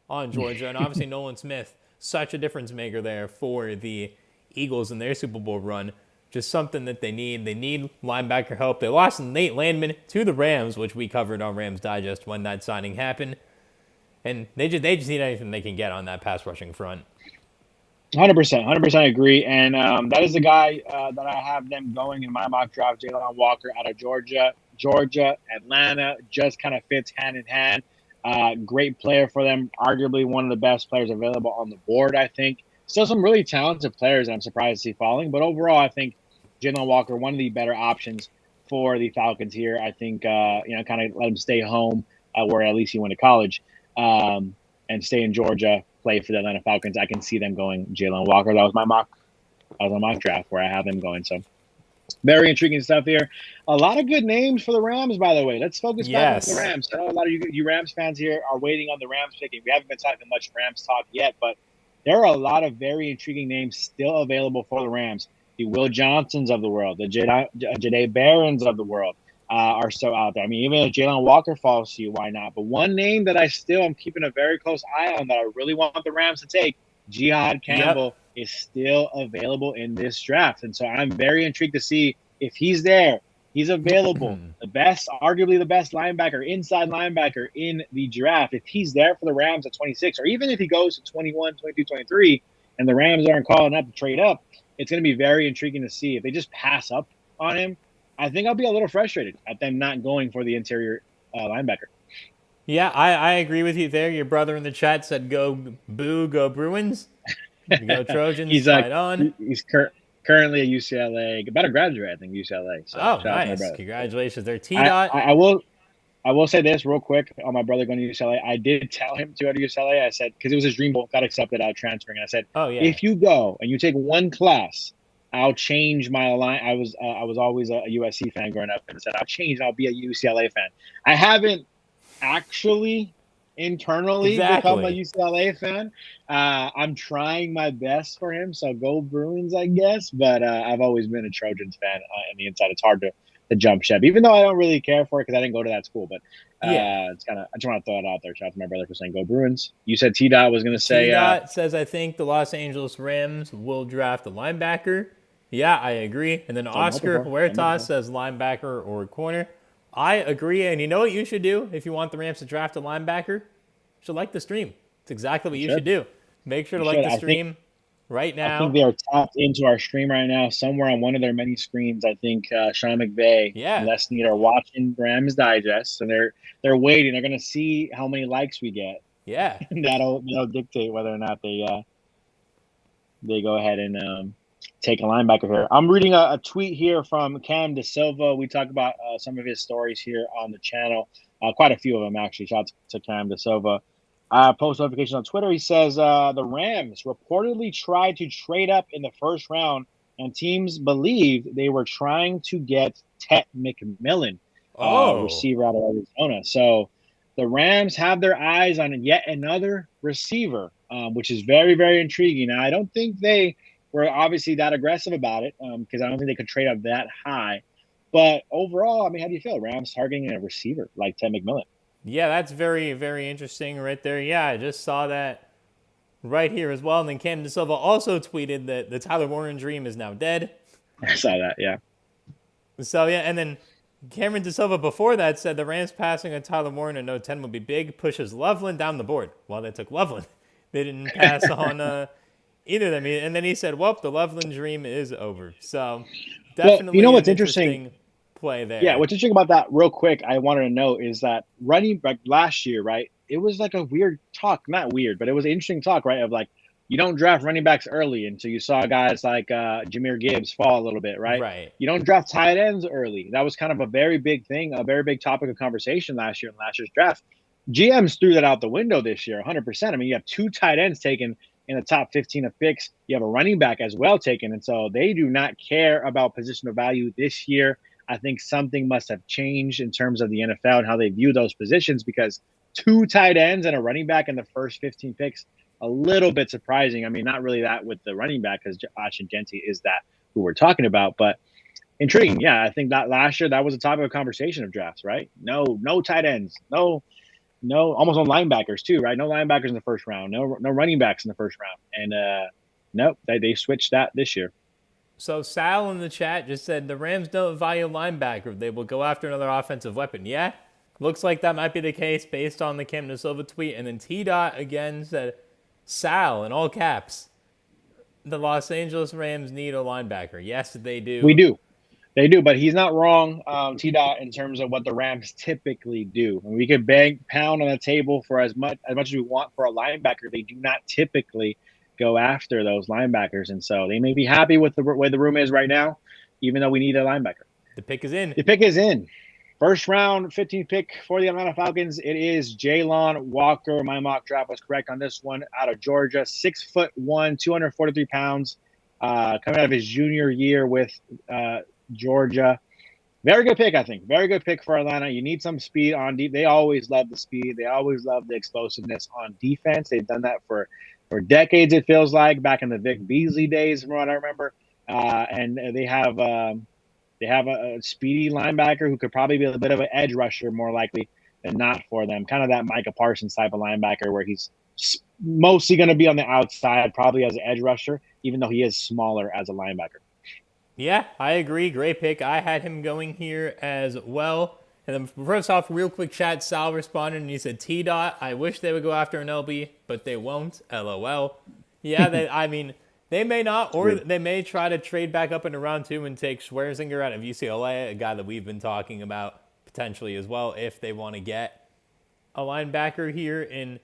on Georgia. And obviously Nolan Smith, such a difference maker there for the Eagles in their Super Bowl run. Just something that they need. They need linebacker help. They lost Nate Landman to the Rams, which we covered on Rams Digest when that signing happened. And they just need anything they can get on that pass rushing front. 100% agree. And that is the guy that I have them going in my mock draft, Jaylen Walker out of Georgia. Atlanta just kind of fits hand in hand. Great player for them. Arguably one of the best players available on the board, I think. Still some really talented players that I'm surprised to see falling. But overall, I think Jaylen Walker, one of the better options for the Falcons here. I think, kind of let him stay home where at least he went to college and stay in Georgia, play for the Atlanta Falcons. I can see them going Jaylen Walker. That was my mock draft where I have them going. So very intriguing stuff here. A lot of good names for the Rams, by the way. Let's focus back on the Rams. I know a lot of you Rams fans here are waiting on the Rams picking. We haven't been talking much Rams talk yet, but there are a lot of very intriguing names still available for the Rams. The Will Johnsons of the world, the Jahdae Barons of the world are still out there. I mean, even if Jaylen Walker falls to you, why not? But one name that I still am keeping a very close eye on that I really want the Rams to take, Jihad Campbell, is still available in this draft. And so I'm very intrigued to see if he's there. He's available. Arguably the best linebacker, inside linebacker in the draft. If he's there for the Rams at 26, or even if he goes to 21, 22, 23, and the Rams aren't calling up to trade up, it's going to be very intriguing to see. If they just pass up on him, I think I'll be a little frustrated at them not going for the interior linebacker. Yeah, I agree with you there. Your brother in the chat said go Boo, go Bruins. Go Trojans, He's fight on. He's currently at UCLA, about to graduate, I think, UCLA. So Oh, shout out to my nice. brother. Congratulations there. I, T-Dot. I, I will I will say this real quick on my brother going to UCLA. I did tell him to go to UCLA. I said, because it was his dream, got accepted out transferring. And I said, Oh, yeah. if you go and you take one class, I'll change my line. I was always a USC fan growing up, and I said I'll change. I'll be a UCLA fan. I haven't actually internally become a UCLA fan. I'm trying my best for him, so go Bruins, I guess. But I've always been a Trojans fan on the inside. It's hard to jump ship, even though I don't really care for it because I didn't go to that school. But it's kind of, I just want to throw it out there. Shout out to my brother for saying go Bruins. You said T-Dot was going to say. T-Dot says, I think the Los Angeles Rams will draft a linebacker. Yeah, I agree. And then Oscar Huertas says linebacker or corner. I agree. And you know what you should do if you want the Rams to draft a linebacker? You should like the stream. It's exactly what you should do. Make sure to like the stream right now. I think they are tapped into our stream right now. Somewhere on one of their many screens, I think Sean McVay and Les Snead are watching Rams Digest. And they're waiting. They're going to see how many likes we get. Yeah. And that'll dictate whether or not they go ahead and take a linebacker here. I'm reading a tweet here from Cam DeSilva. We talk about some of his stories here on the channel. Quite a few of them, actually. Shout out to Cam DeSilva. Post notification on Twitter. He says the Rams reportedly tried to trade up in the first round, and teams believed they were trying to get Tet McMillan, receiver out of Arizona. So the Rams have their eyes on yet another receiver, which is very, very intriguing. Now, I don't think they were obviously that aggressive about it because I don't think they could trade up that high. But overall, I mean, how do you feel? Rams targeting a receiver like Ted McMillan. Yeah, that's very, very interesting right there. Yeah, I just saw that right here as well. And then Cam DeSilva also tweeted that the Tyler Warren dream is now dead. I saw that, yeah. So, yeah, and then Cameron DeSilva before that said the Rams passing on Tyler Warren and no 10 would be big, pushes Lovelin down the board. Well, they took Lovelin. They didn't pass on either of them. And then he said, well, the Lovelin dream is over. So definitely you know what's interesting play there. Yeah, what's interesting about that real quick, I wanted to know is that running back last year, right, it was like a weird talk. Not weird, but it was an interesting talk, right, of like you don't draft running backs early. And so you saw guys like Jahmyr Gibbs fall a little bit, right? Right. You don't draft tight ends early. That was kind of a very big thing, a very big topic of conversation last year in last year's draft. GMs threw that out the window this year, 100%. I mean, you have 2 tight ends taken in the top 15 of picks. You have a running back as well taken. And so they do not care about positional value this year. I think something must have changed in terms of the NFL and how they view those positions because 2 tight ends and a running back in the first 15 picks, a little bit surprising. I mean, not really that with the running back because Ashton Genty is that who we're talking about, but intriguing. Yeah, I think that last year that was a topic of conversation of drafts, right? No tight ends. No, almost no linebackers too, right? No linebackers in the first round. No running backs in the first round. And nope, they switched that this year. So Sal in the chat just said the Rams don't value linebacker. They will go after another offensive weapon. Yeah, looks like that might be the case based on the Cam DeSilva tweet. And then T-Dot again said, Sal in all caps, the Los Angeles Rams need a linebacker. Yes, they do. We do. They do, but he's not wrong, T-Dot, in terms of what the Rams typically do. And we could pound on the table for as much as we want for a linebacker. They do not typically go after those linebackers. And so they may be happy with the way the room is right now, even though we need a linebacker. The pick is in. The pick is in. First round, 15th pick for the Atlanta Falcons. It is Jaylen Walker. My mock draft was correct on this one. Out of Georgia, 6'1", 243 pounds, coming out of his junior year with Georgia. Very good pick, I think. Very good pick for Atlanta. You need some speed on deep. They always love the speed. They always love the explosiveness on defense. They've done that for decades, it feels like, back in the Vic Beasley days, from what I remember. And they have a speedy linebacker who could probably be a bit of an edge rusher more likely than not for them. Kind of that Micah Parsons type of linebacker where he's mostly going to be on the outside, probably as an edge rusher, even though he is smaller as a linebacker. Yeah, I agree. Great pick. I had him going here as well. And then first off, real quick chat, Sal responded and he said, T-Dot, I wish they would go after an LB, but they won't. LOL. Yeah, they may not, or they may try to trade back up into round 2 and take Schwerzinger out of UCLA, a guy that we've been talking about potentially as well, if they want to get a linebacker here in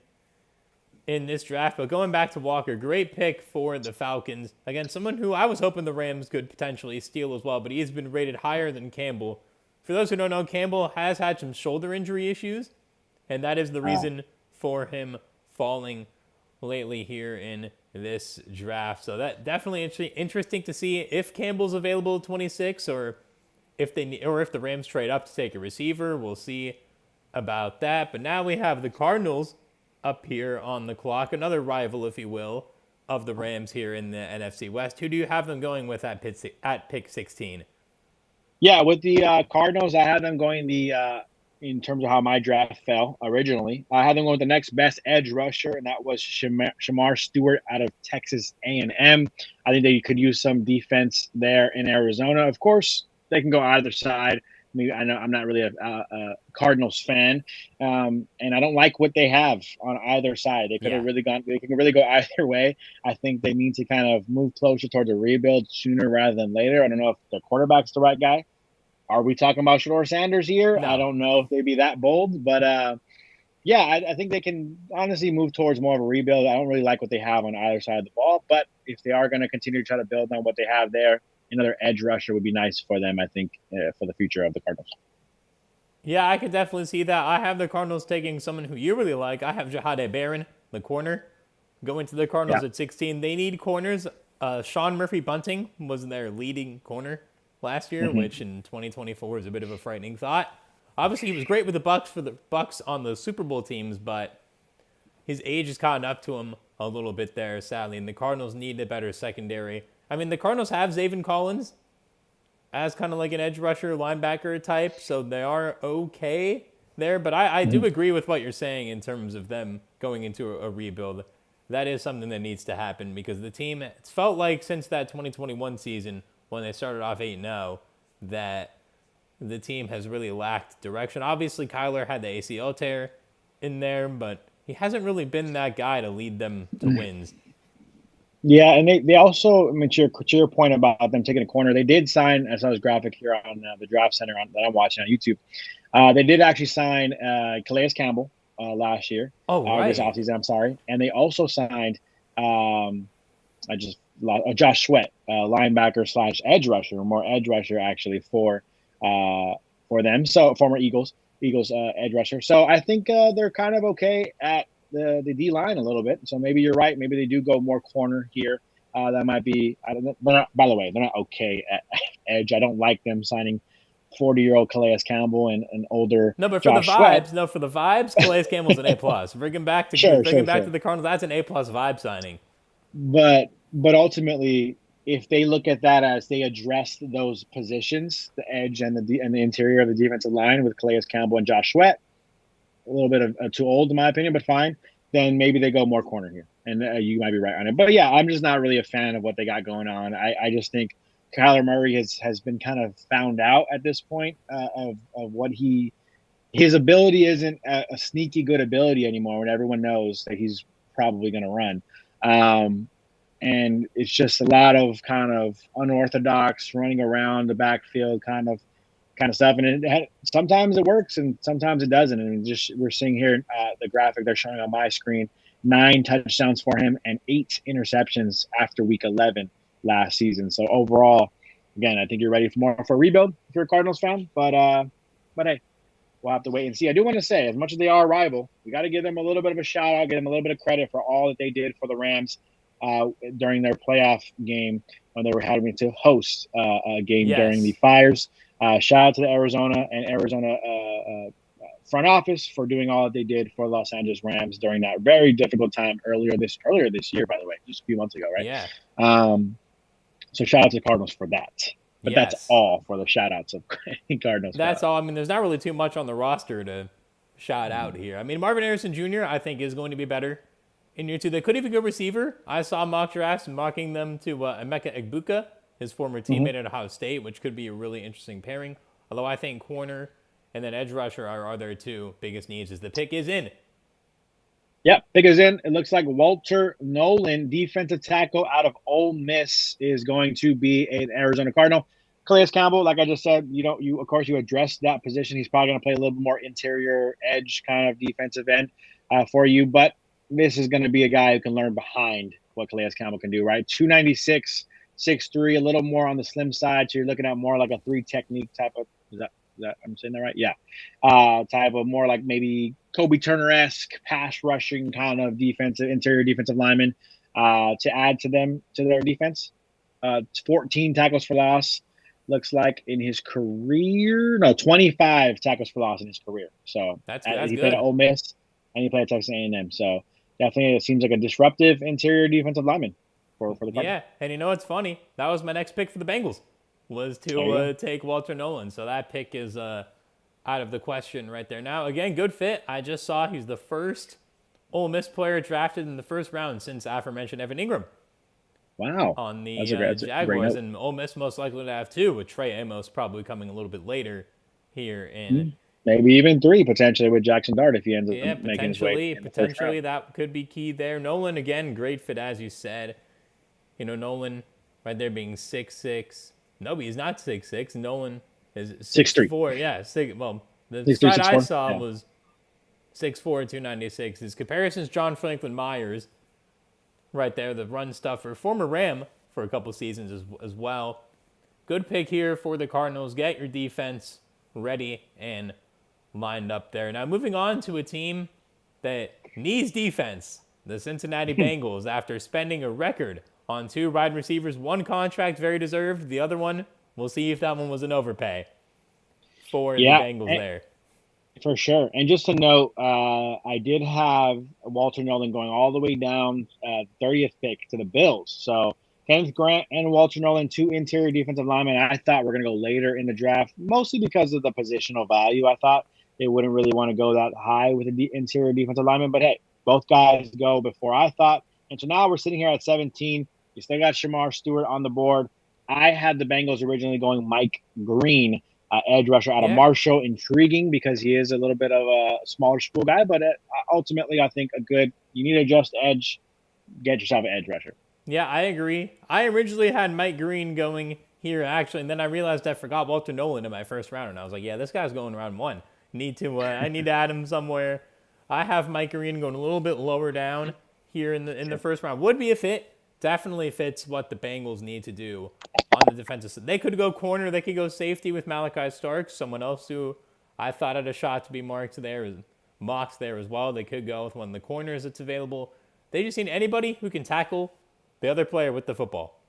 in this draft. But going back to Walker, great pick for the Falcons. Again, someone who I was hoping the Rams could potentially steal as well, but he's been rated higher than Campbell. For those who don't know, Campbell has had some shoulder injury issues, and that is the reason for him falling lately here in this draft. So that definitely interesting to see if Campbell's available at 26, or if the Rams trade up to take a receiver. We'll see about that. But now we have the Cardinals up here on the clock, another rival, if you will, of the Rams here in the NFC West. Who do you have them going with at pick 16? Yeah, with the Cardinals, I had them going in terms of how my draft fell originally. I had them going with the next best edge rusher, and that was Shamar Stewart out of Texas A&M. I think they could use some defense there in Arizona. Of course, they can go either side. I know I'm not really a Cardinals fan, and I don't like what they have on either side. They could have really gone. They can really go either way. I think they need to kind of move closer towards a rebuild sooner rather than later. I don't know if their quarterback's the right guy. Are we talking about Shador Sanders here? No. I don't know if they'd be that bold, but I think they can honestly move towards more of a rebuild. I don't really like what they have on either side of the ball, but if they are going to continue to try to build on what they have there, another edge rusher would be nice for them, I think, for the future of the Cardinals. Yeah, I could definitely see that. I have the Cardinals taking someone who you really like. I have Jahade Barron, the corner, going to the Cardinals at 16. They need corners. Sean Murphy-Bunting was their leading corner last year, which in 2024 is a bit of a frightening thought. Obviously, he was great with the Bucs for the Bucs on the Super Bowl teams, but his age has caught up to him a little bit there, sadly, and the Cardinals need a better secondary. I mean, the Cardinals have Zaven Collins as kind of like an edge rusher, linebacker type, so they are okay there, but I do agree with what you're saying in terms of them going into a rebuild. That is something that needs to happen because the team, it's felt like since that 2021 season, when they started off 8-0, that the team has really lacked direction. Obviously, Kyler had the ACL tear in there, but he hasn't really been that guy to lead them to wins. Yeah, and they also, I mean, to your point about them taking a corner, they did sign, I saw this graphic here on the Draft Center that I'm watching on YouTube. They did actually sign Calais Campbell last year. Oh, right. This offseason, I'm sorry. And they also signed Josh Sweat, linebacker / edge rusher, or more edge rusher actually for them. So former Eagles edge rusher. So I think they're kind of okay at the D line a little bit. So maybe you're right. Maybe they do go more corner here. That might be. I don't know. By the way, they're not okay at edge. I don't like them signing 40-year-old Calais Campbell and an older. No, but for Josh the vibes, Sweat. Calais Campbell's an A+. Bring him back to the Cardinals. That's an A+ vibe signing. But ultimately, if they look at that as they address those positions, the edge and the interior of the defensive line with Calais Campbell and Josh Sweat, a little bit of too old in my opinion, but fine, then maybe they go more corner here. And you might be right on it. But yeah, I'm just not really a fan of what they got going on. I just think Kyler Murray has been kind of found out at this point of what his ability isn't a sneaky good ability anymore when everyone knows that he's probably going to run. And it's just a lot of kind of unorthodox running around the backfield kind of stuff. And sometimes it works and sometimes it doesn't. And just we're seeing here the graphic they're showing on my screen, 9 touchdowns for him and 8 interceptions after week 11 last season. So overall, again, I think you're ready for a rebuild if you're a Cardinals fan. But hey, we'll have to wait and see. I do want to say, as much as they are a rival, we got to give them a little bit of a shout out, give them a little bit of credit for all that they did for the Rams during their playoff game when they were having to host a game during the fires. Shout out to the Arizona front office for doing all that they did for Los Angeles Rams during that very difficult time earlier this year, by the way, just a few months ago, right? Yeah. So shout out to the Cardinals for that. But that's all for the shout outs of Cardinals. That's all. I mean, there's not really too much on the roster to shout out here. I mean, Marvin Harrison Jr., I think, is going to be better in year 2. They could even go receiver. I saw mock drafts mocking them to Emeka Egbuka, his former teammate at Ohio State, which could be a really interesting pairing. Although I think corner and then edge rusher are their 2 biggest needs as the pick is in. Yep, pick is in. It looks like Walter Nolan, defensive tackle out of Ole Miss, is going to be an Arizona Cardinal. Calais Campbell, like I just said, you address that position. He's probably going to play a little bit more interior edge kind of defensive end for you. But this is going to be a guy who can learn behind what Calais Campbell can do, right? 296, 6'3", a little more on the slim side. So you're looking at more like a 3 technique type of, is that I'm saying that right? Yeah. Type of more like maybe Kobe Turner-esque pass rushing kind of interior defensive lineman to add to their defense. 14 tackles for loss. Looks like in his career, 25 tackles for loss in his career. So that's he good. played at Ole Miss and he played at Texas A&M. So definitely it seems like a disruptive interior defensive lineman for the Cardinals. Yeah, and you know what's funny? That was my next pick for the Bengals, was to take Walter Nolan. So that pick is out of the question right there. Now, again, good fit. I just saw he's the first Ole Miss player drafted in the first round since aforementioned Evan Ingram. Wow. On the Jaguars, and Ole Miss most likely to have 2, with Trey Amos probably coming a little bit later here. And maybe even 3 potentially with Jackson Dart if he ends up making his way. Potentially that could be key there. Nolan, again, great fit, as you said. You know, Nolan right there being 6'6". No, he's not 6'6". Nolan is 6'4". Yeah, the side I saw was 6'4", 296. His comparison's John Franklin Myers. Right there, the run stuffer, former Ram for a couple seasons as well. Good pick here for the Cardinals. Get your defense ready and lined up there. Now, moving on to a team that needs defense, the Cincinnati Bengals, after spending a record on 2 wide receivers. One contract, very deserved. The other one, we'll see if that one was an overpay for the Bengals there. For sure. And just to note, I did have Walter Nolan going all the way down 30th pick to the Bills. So Kenneth Grant and Walter Nolan, 2 interior defensive linemen. I thought we're going to go later in the draft, mostly because of the positional value. I thought they wouldn't really want to go that high with the interior defensive lineman. But, hey, both guys go before I thought. And so now we're sitting here at 17. You still got Shamar Stewart on the board. I had the Bengals originally going Mike Green, edge rusher out of Marshall. Intriguing because he is a little bit of a smaller school guy, but ultimately I think you need a just edge, get yourself an edge rusher. Yeah, I agree. I originally had Mike Green going here, actually, and then I realized I forgot Walter Nolan in my first round, and I was like, yeah, this guy's going round 1. I need to add him somewhere. I have Mike Green going a little bit lower down here in the first round. Would be a fit. Definitely fits what the Bengals need to do on the defensive side. They could go corner. They could go safety with Malachi Starks, someone else who I thought had a shot to be mocked there as well. They could go with one of the corners that's available. They just need anybody who can tackle the other player with the football.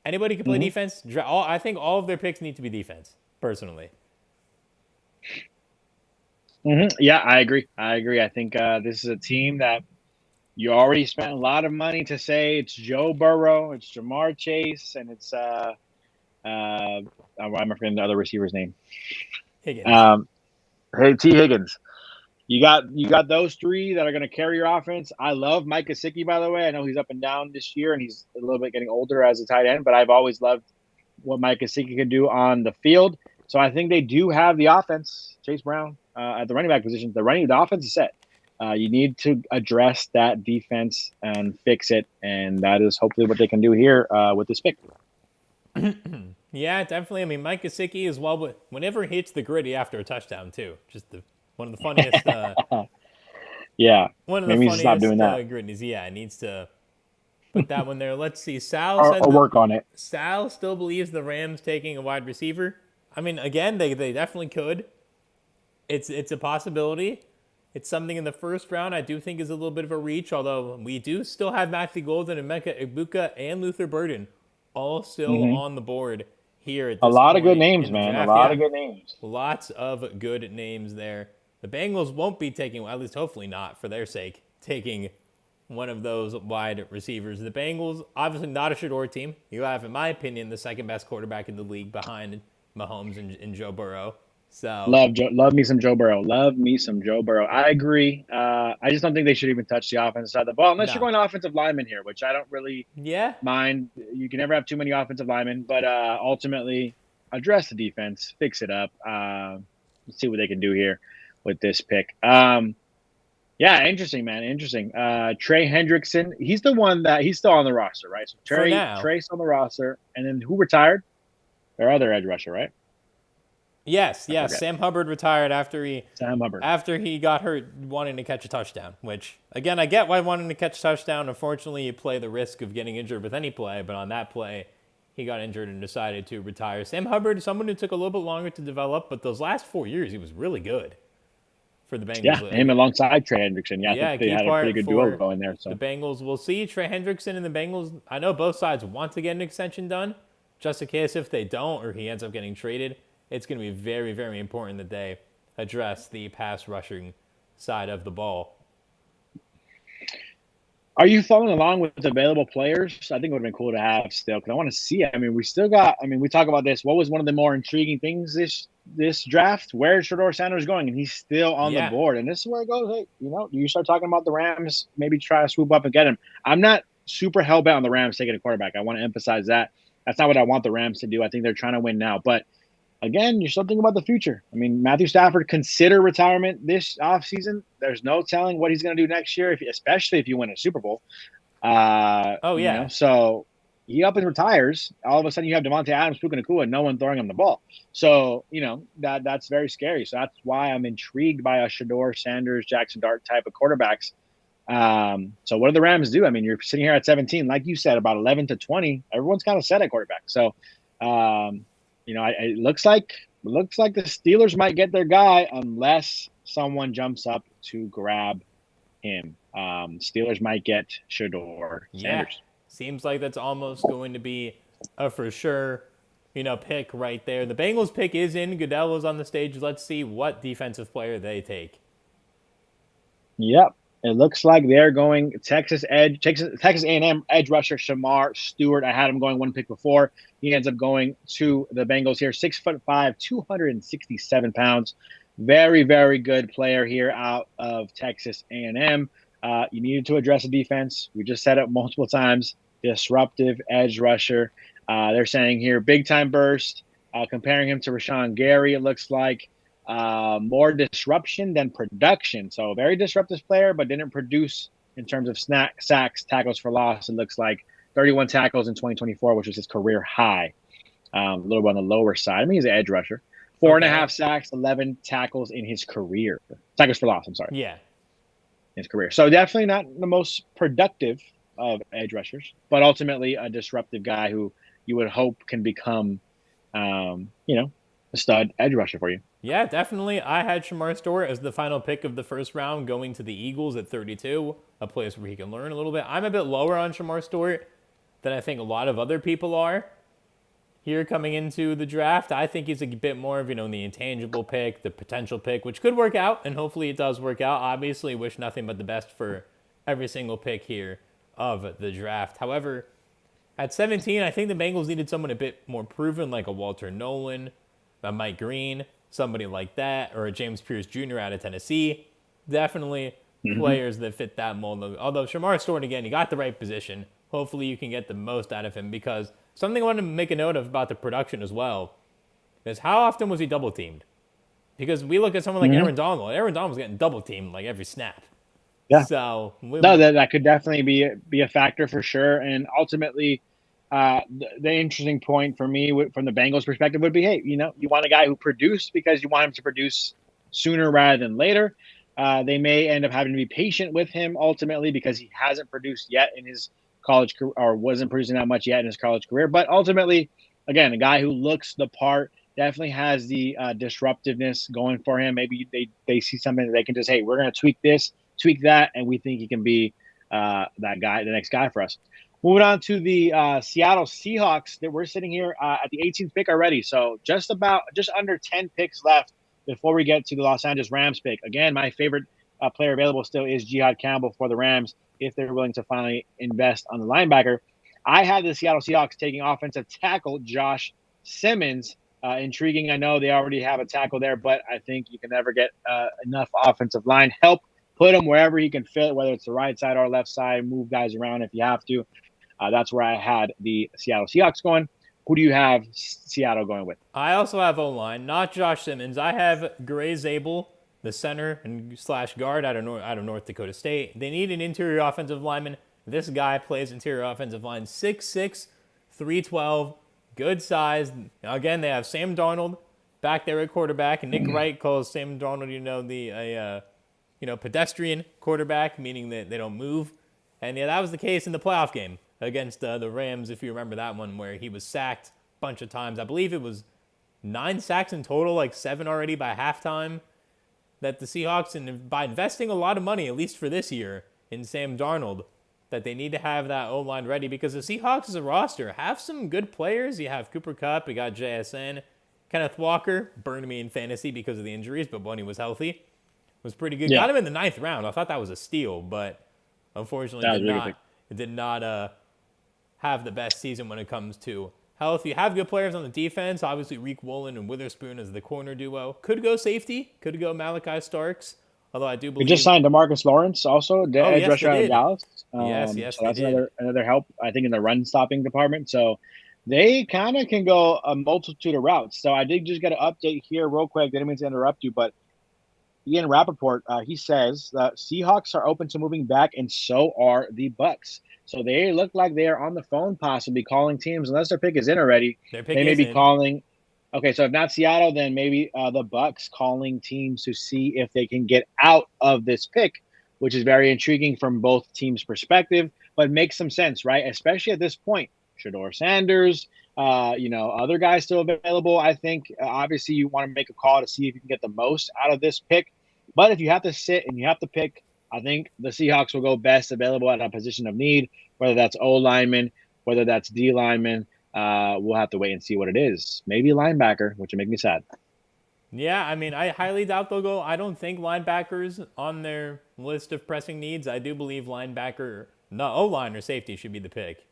Anybody can play defense. I think all of their picks need to be defense, personally. Yeah, I agree. I think this is a team that you already spent a lot of money to say it's Joe Burrow, it's Jamar Chase, and it's I'm forgetting the other receiver's name. Higgins. T. Higgins. You got those 3 that are going to carry your offense. I love Mike Gesicki, by the way. I know he's up and down this year, and he's a little bit getting older as a tight end, but I've always loved what Mike Gesicki can do on the field. So I think they do have the offense. Chase Brown at the running back position. The offense is set. You need to address that defense and fix it, and that is hopefully what they can do here with this pick. Yeah, definitely. I mean, Mike Gesicki as well, but whenever he hits the gritty after a touchdown, too. Just one of the funniest. Yeah. One of the funniest stop doing that. gritties. Yeah, it needs to put that one there. Let's see. Sal or work on it. Sal still believes the Rams taking a wide receiver. I mean, again, they definitely could. It's a possibility. It's something in the first round I do think is a little bit of a reach, although we do still have Matthew Golden and Emeka Egbuka and Luther Burden all still on the board here at this A lot point of good names, man. draft. A lot of good names. Lots of good names there. The Bengals won't be taking, at least hopefully not for their sake, taking one of those wide receivers. The Bengals, obviously not a Shador team. You have, in my opinion, the second best quarterback in the league behind Mahomes and Joe Burrow. So love me some Joe Burrow. I agree. I just don't think they should even touch the offensive side of the ball unless you're going to offensive linemen here, which I don't really mind. You can never have too many offensive linemen, but ultimately address the defense, fix it up. Let's see what they can do here with this pick. Yeah, interesting, man. Interesting. Trey Hendrickson, he's the one that he's still on the roster, right? So Trey's on the roster, and then who retired? Their other edge rusher, right? Yes. Sam Hubbard retired after he got hurt wanting to catch a touchdown, which, again, I get why wanting to catch a touchdown. Unfortunately, you play the risk of getting injured with any play, but on that play, he got injured and decided to retire. Sam Hubbard, someone who took a little bit longer to develop, but those last 4 years, he was really good for the Bengals. Yeah, him alongside Trey Hendrickson. Yeah, I think they had a pretty good duo going there. So the Bengals, we'll see. Trey Hendrickson and the Bengals, I know both sides want to get an extension done, just in case if they don't or he ends up getting traded. It's going to be very, very important that they address the pass rushing side of the ball. Are you following along with available players? I think it would have been cool to have still, because I want to see it. I mean, we still got – I mean, we talk about this. What was one of the more intriguing things this draft? Where's Shador Sanders going? And he's still on the board. And this is where it goes. Hey, you start talking about the Rams, maybe try to swoop up and get him. I'm not super hell-bent on the Rams taking a quarterback. I want to emphasize that. That's not what I want the Rams to do. I think they're trying to win now. But – again, you're still thinking about the future. I mean, Matthew Stafford consider retirement this offseason. There's no telling what he's going to do next year, especially if you win a Super Bowl. So he up and retires. All of a sudden you have Devontae Adams, Puka Nacua, and no one throwing him the ball. So, that's very scary. So that's why I'm intrigued by a Shador Sanders, Jackson Dart type of quarterbacks. So what do the Rams do? I mean, you're sitting here at 17. Like you said, about 11 to 20. Everyone's kind of set at quarterback. So, it looks like the Steelers might get their guy unless someone jumps up to grab him. Steelers might get Shador Sanders. Seems like that's almost going to be a for sure, pick right there. The Bengals pick is in. Goodell is on the stage. Let's see what defensive player they take. Yep. It looks like they're going Texas A&M edge rusher Shamar Stewart. I had him going one pick before. He ends up going to the Bengals here. 6'5", 267 pounds. Very, very good player here out of Texas A&M. You needed to address the defense. We just said it multiple times. Disruptive edge rusher. They're saying here big time burst. Comparing him to Rashawn Gary, it looks like. More disruption than production. So a very disruptive player, but didn't produce in terms of sacks, tackles for loss. It looks like 31 tackles in 2024, which was his career high. A little bit on the lower side. I mean, he's an edge rusher. 4.5 sacks, 11 tackles in his career. Tackles for loss, I'm sorry. Yeah. His career. So definitely not the most productive of edge rushers, but ultimately a disruptive guy who you would hope can become, a stud edge rusher for you. Yeah, definitely. I had Shamar Stewart as the final pick of the first round, going to the Eagles at 32, a place where he can learn a little bit. I'm a bit lower on Shamar Stewart than I think a lot of other people are here coming into the draft. I think he's a bit more of, the intangible pick, the potential pick, which could work out, and hopefully it does work out. Obviously, wish nothing but the best for every single pick here of the draft. However, at 17, I think the Bengals needed someone a bit more proven, like a Walter Nolan, a Mike Green, somebody like that, or a James Pierce Jr. out of Tennessee. Definitely players that fit that mold. Although Shamar Stewart, again, he got the right position. Hopefully you can get the most out of him, because something I want to make a note of about the production as well is how often was he double teamed? Because we look at someone like Aaron Donald. Aaron Donald was getting double teamed like every snap. Yeah. So that could definitely be a factor for sure. And ultimately, the interesting point for me from the Bengals perspective would be, hey, you want a guy who produced because you want him to produce sooner rather than later. They may end up having to be patient with him ultimately because he hasn't produced yet in his college career, or wasn't producing that much yet in his college career. But ultimately, again, a guy who looks the part, definitely has the disruptiveness going for him. Maybe they see something that they can just, hey, we're going to tweak this, tweak that, and we think he can be that guy, the next guy for us. Moving on to the Seattle Seahawks, that we're sitting here at the 18th pick already. So just under 10 picks left before we get to the Los Angeles Rams pick. Again, my favorite player available still is Jihad Campbell for the Rams, if they're willing to finally invest on the linebacker. I had the Seattle Seahawks taking offensive tackle Josh Simmons. Intriguing. I know they already have a tackle there, but I think you can never get enough offensive line help. Put him wherever he can fit, whether it's the right side or left side. Move guys around if you have to. That's where I had the Seattle Seahawks going. Who do you have Seattle going with? I also have O-line, not Josh Simmons. I have Gray Zable, the center and / guard out of North Dakota State. They need an interior offensive lineman. This guy plays interior offensive line, 6'6", 312, good size. Now, again, they have Sam Darnold back there at quarterback, and Nick Wright calls Sam Darnold, pedestrian quarterback, meaning that they don't move. And yeah, that was the case in the playoff game against the Rams, if you remember that one, where he was sacked a bunch of times. I believe it was 9 sacks in total, like 7 already by halftime. That the Seahawks, and by investing a lot of money, at least for this year, in Sam Darnold, that they need to have that O-line ready, because the Seahawks as a roster have some good players. You have Cooper Kupp, you got JSN. Kenneth Walker burned me in fantasy because of the injuries, but when he was healthy, was pretty good. Yeah. Got him in the 9th round. I thought that was a steal, but unfortunately did not have the best season when it comes to health. You have good players on the defense. Obviously, Reek Woolen and Witherspoon as the corner duo. Could go safety. Could go Malachi Starks. Although I do believe we just signed DeMarcus Lawrence also, edge rusher out of Dallas. Yes, so that's another help, I think, in the run stopping department. So they kind of can go a multitude of routes. So I did just get an update here real quick. Didn't mean to interrupt you, but Ian Rappaport, he says that Seahawks are open to moving back, and so are the Bucks. So they look like they are on the phone, possibly calling teams, unless their pick is in already. They may be calling. Okay, so if not Seattle, then maybe the Bucks calling teams to see if they can get out of this pick, which is very intriguing from both teams' perspective, but makes some sense, right? Especially at this point, Shador Sanders, other guys still available. I think obviously you want to make a call to see if you can get the most out of this pick. But if you have to sit and you have to pick, I think the Seahawks will go best available at a position of need, whether that's O lineman, whether that's D lineman. We'll have to wait and see what it is. Maybe linebacker, which would make me sad. Yeah, I mean, I highly doubt they'll go. I don't think linebackers on their list of pressing needs. I do believe linebacker, O-line or safety should be the pick.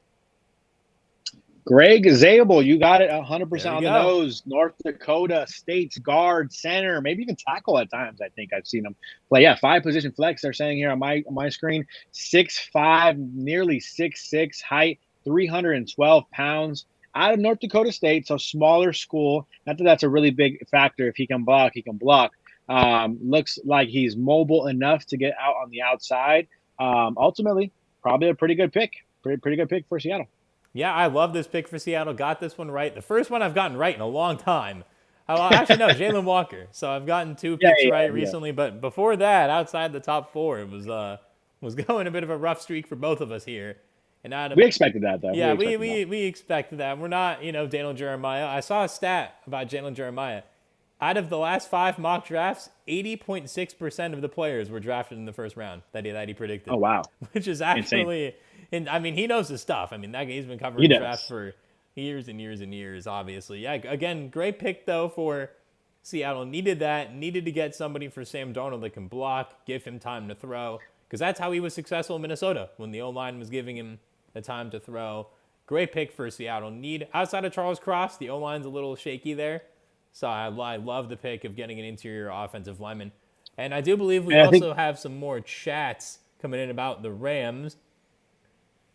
Gray Zable, you got it 100% on the nose. North Dakota State's guard, center, maybe even tackle at times. I think I've seen him play. Yeah, 5-position flex. They're saying here on my screen, 6'5", nearly 6'6", height, 312 pounds. Out of North Dakota State, so smaller school. Not that that's a really big factor. If he can block, he can block. Looks like he's mobile enough to get out on the outside. Ultimately, probably a pretty good pick. Pretty good pick for Seattle. Yeah, I love this pick for Seattle. Got this one right. The first one I've gotten right in a long time. Actually, no, Jaylen Walker. So I've gotten 2 picks right recently. But before that, outside the top 4, it was going a bit of a rough streak for both of us here. And we expected that, though. Yeah, we expected that. We're not, Daniel Jeremiah. I saw a stat about Jalen Jeremiah. Out of the last 5 mock drafts, 80.6% of the players were drafted in the first round that he predicted. Oh, wow. Which is actually – and I mean, he knows his stuff. I mean, that he's been covering drafts for years and years and years, obviously. Yeah, again, great pick, though, for Seattle. Needed that. Needed to get somebody for Sam Darnold that can block, give him time to throw. Because that's how he was successful in Minnesota, when the O-line was giving him the time to throw. Great pick for Seattle. Outside of Charles Cross, the O-line's a little shaky there. So I love the pick of getting an interior offensive lineman. And I do believe we also have some more chats coming in about the Rams.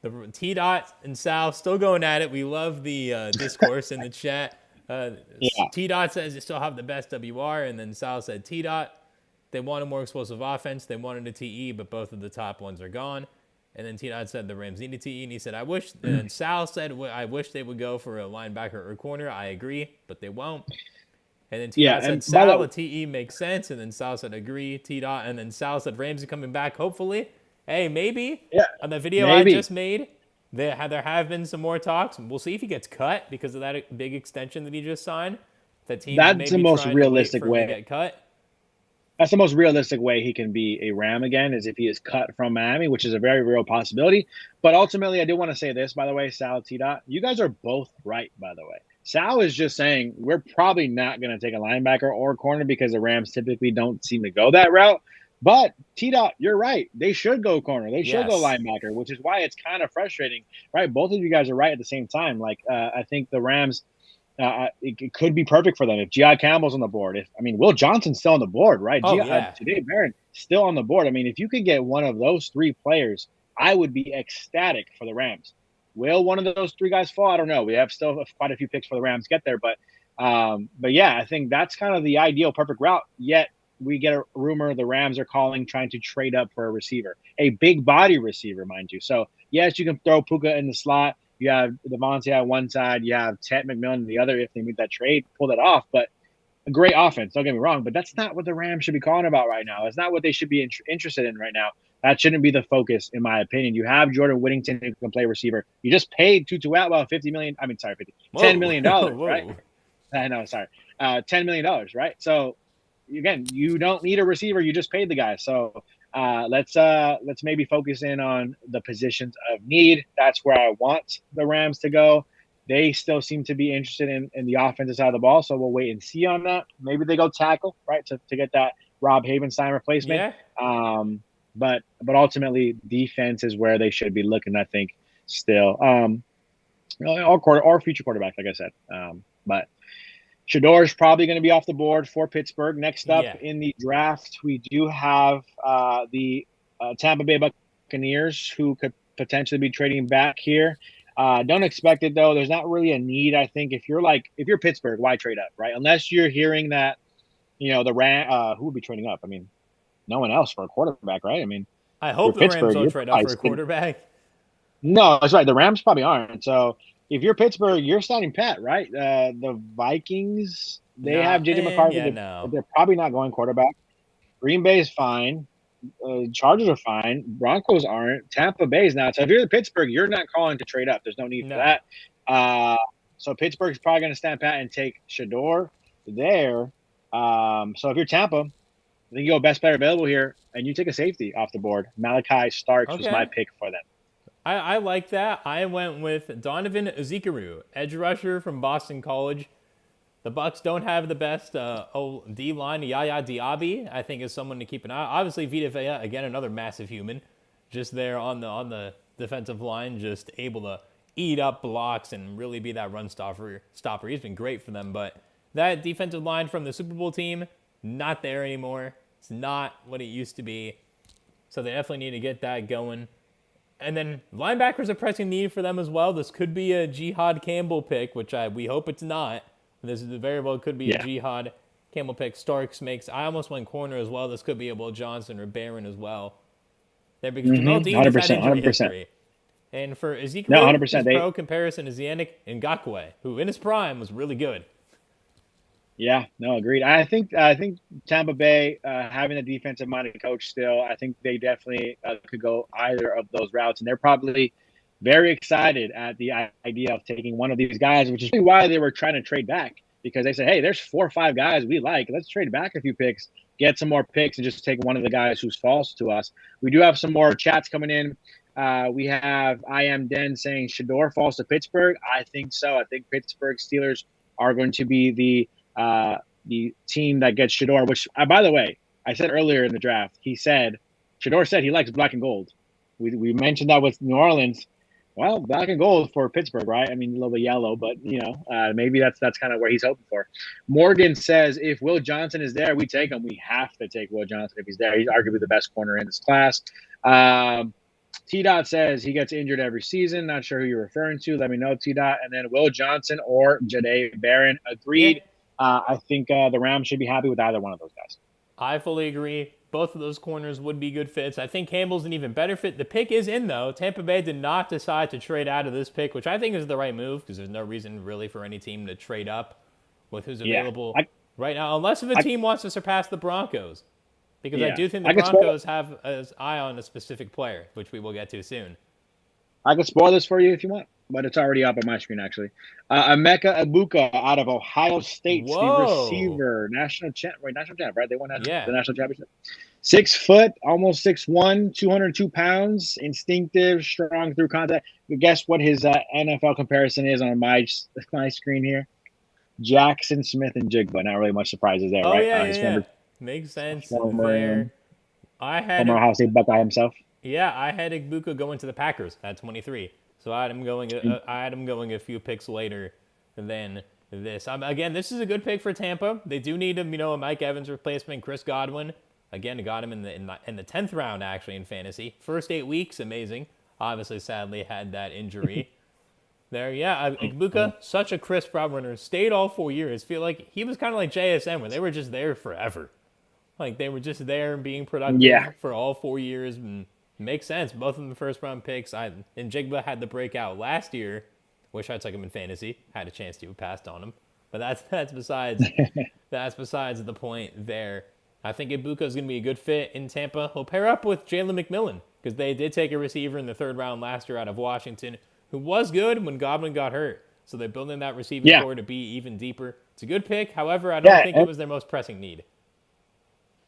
The T-Dot and Sal still going at it. We love the discourse in the chat. T-Dot says you still have the best WR, and then Sal said T-Dot. They want a more explosive offense. They wanted a TE, but both of the top ones are gone. And then T-Dot said the Rams need a TE, and he said, I wish. And Sal said, I wish they would go for a linebacker or a corner. I agree, but they won't. And then T-Dot said, Sal, a TE makes sense. And then Sal said, agree, T-Dot. And then Sal said, Rams are coming back, hopefully. Hey, maybe. Yeah, on the video I just made, there have been some more talks. We'll see if he gets cut because of that big extension that he just signed. That's the most realistic way to get cut. That's the most realistic way he can be a Ram again, is if he is cut from Miami, which is a very real possibility. But ultimately, I do want to say this, by the way, Sal, T-Dot. You guys are both right, by the way. Sal is just saying we're probably not going to take a linebacker or a corner because the Rams typically don't seem to go that route. But T-Dot, you're right. They should go corner. They should go linebacker, which is why it's kind of frustrating, right? Both of you guys are right at the same time. Like, I think the Rams, it could be perfect for them if G.I. Campbell's on the board. Will Johnson's still on the board, right? Today Barron still on the board. I mean, if you could get one of those 3 players, I would be ecstatic for the Rams. Will one of those 3 guys fall? I don't know. We have still quite a few picks for the Rams get there, but yeah, I think that's kind of the ideal perfect route. Yet we get a rumor the Rams are trying to trade up for a receiver, a big body receiver, mind you. So yes, you can throw Puka in the slot. You have Devontae on one side. You have Ted McMillan on the other. If they make that trade, pull that off. But a great offense. Don't get me wrong, but that's not what the Rams should be calling about right now. That's not what they should be interested in right now. That shouldn't be the focus, in my opinion. You have Jordan Whittington who can play receiver. You just paid Tutu Atwell $10 million, right? I know, sorry, $10 million, right? So again, you don't need a receiver. You just paid the guy. So let's maybe focus in on the positions of need. That's where I want the Rams to go. They still seem to be interested in the offensive side of the ball, so we'll wait and see on that. Maybe they go tackle, right, to get that Rob Havenstein replacement. Yeah. But ultimately, defense is where they should be looking, I think, still. Or future quarterback, like I said. But Shador is probably going to be off the board for Pittsburgh. Next up in the draft, we do have the Tampa Bay Buccaneers, who could potentially be trading back here. Don't expect it, though. There's not really a need, I think. If you're Pittsburgh, why trade up, right? Unless you're hearing that, the who would be trading up? I mean, no one else for a quarterback, right? I mean, I hope the Rams don't trade up for a quarterback. No, that's right. The Rams probably aren't. So if you're Pittsburgh, you're standing pat, right? The Vikings, they have J.J. McCarthy. They're probably not going quarterback. Green Bay is fine. Chargers are fine. Broncos aren't. Tampa Bay is not. So if you're the Pittsburgh, you're not calling to trade up. There's no need for that. So Pittsburgh's probably going to stand pat and take Shador there. So if you're Tampa, I think you go best player available here, and you take a safety off the board. Malachi Starks was my pick for them. I like that. I went with Donovan Ezekuru, edge rusher from Boston College. The Bucs don't have the best D-line. Yaya Diaby, I think, is someone to keep an eye on. Obviously, Vita Vea, again, another massive human, just there on the defensive line, just able to eat up blocks and really be that run stopper. He's been great for them, but that defensive line from the Super Bowl team, not there anymore. It's not what it used to be. So they definitely need to get that going. And then linebackers are pressing need for them as well. This could be a Jihad Campbell pick, which we hope it's not. This is the variable. It could be a Jihad Campbell pick. Starks makes. I almost went corner as well. This could be a Will Johnson or Barron as well. There because Jamel Dean has had injury history. And for Ezekiel, his pro comparison is Yannick Ngakoue, who in his prime was really good. Yeah, no, agreed. I think Tampa Bay, having a defensive-minded coach still, I think they definitely could go either of those routes. And they're probably very excited at the idea of taking one of these guys, which is really why they were trying to trade back. Because they said, hey, there's 4 or 5 guys we like. Let's trade back a few picks, get some more picks, and just take one of the guys who's false to us. We do have some more chats coming in. We have I Am Den saying Shador falls to Pittsburgh. I think so. I think Pittsburgh Steelers are going to be the team that gets Shador, which, by the way, I said earlier in the draft, Shador said he likes black and gold. We mentioned that with New Orleans. Well, black and gold for Pittsburgh, right? I mean, a little bit yellow, but, maybe that's kind of where he's hoping for. Morgan says, if Will Johnson is there, we take him. We have to take Will Johnson if he's there. He's arguably the best corner in this class. T-Dot says he gets injured every season. Not sure who you're referring to. Let me know, T-Dot. And then Will Johnson or Jahdae Barron. Agreed. Yeah. I think the Rams should be happy with either one of those guys. I fully agree. Both of those corners would be good fits. I think Campbell's an even better fit. The pick is in, though. Tampa Bay did not decide to trade out of this pick, which I think is the right move because there's no reason really for any team to trade up with who's available right now, unless if a team wants to surpass the Broncos. Because I do think the Broncos have an eye on a specific player, which we will get to soon. I can spoil this for you if you want, but it's already up on my screen, actually. Emeka Egbuka out of Ohio State, the receiver, national champ, right? They won the national championship. 6 foot, almost 6'1", 202 pounds, instinctive, strong through contact. Guess what his NFL comparison is on my screen here? Jackson Smith and Jigba. Not really much surprises there, right? Yeah. Makes sense. Former Ohio State Buckeye himself. Yeah, I had Egbuka going to the Packers at 23. So I had him going a few picks later than this. Again, this is a good pick for Tampa. They do need a Mike Evans replacement, Chris Godwin. Again, got him in the 10th round actually in fantasy. First 8 weeks, amazing. Obviously, sadly, had that injury. There, Egbuka, such a crisp route runner. Stayed all 4 years. Feel like he was kind of like JSN, where they were just there forever. Like they were just there and being productive for all 4 years. And makes sense. Both of them first-round picks. And Jigba had the breakout last year. Wish I took him in fantasy. Had a chance to, passed on him. But that's besides the point there. I think Ibuka is going to be a good fit in Tampa. He'll pair up with Jalen McMillan because they did take a receiver in the third round last year out of Washington who was good when Godwin got hurt. So they're building that receiving core to be even deeper. It's a good pick. However, I don't think it was their most pressing need.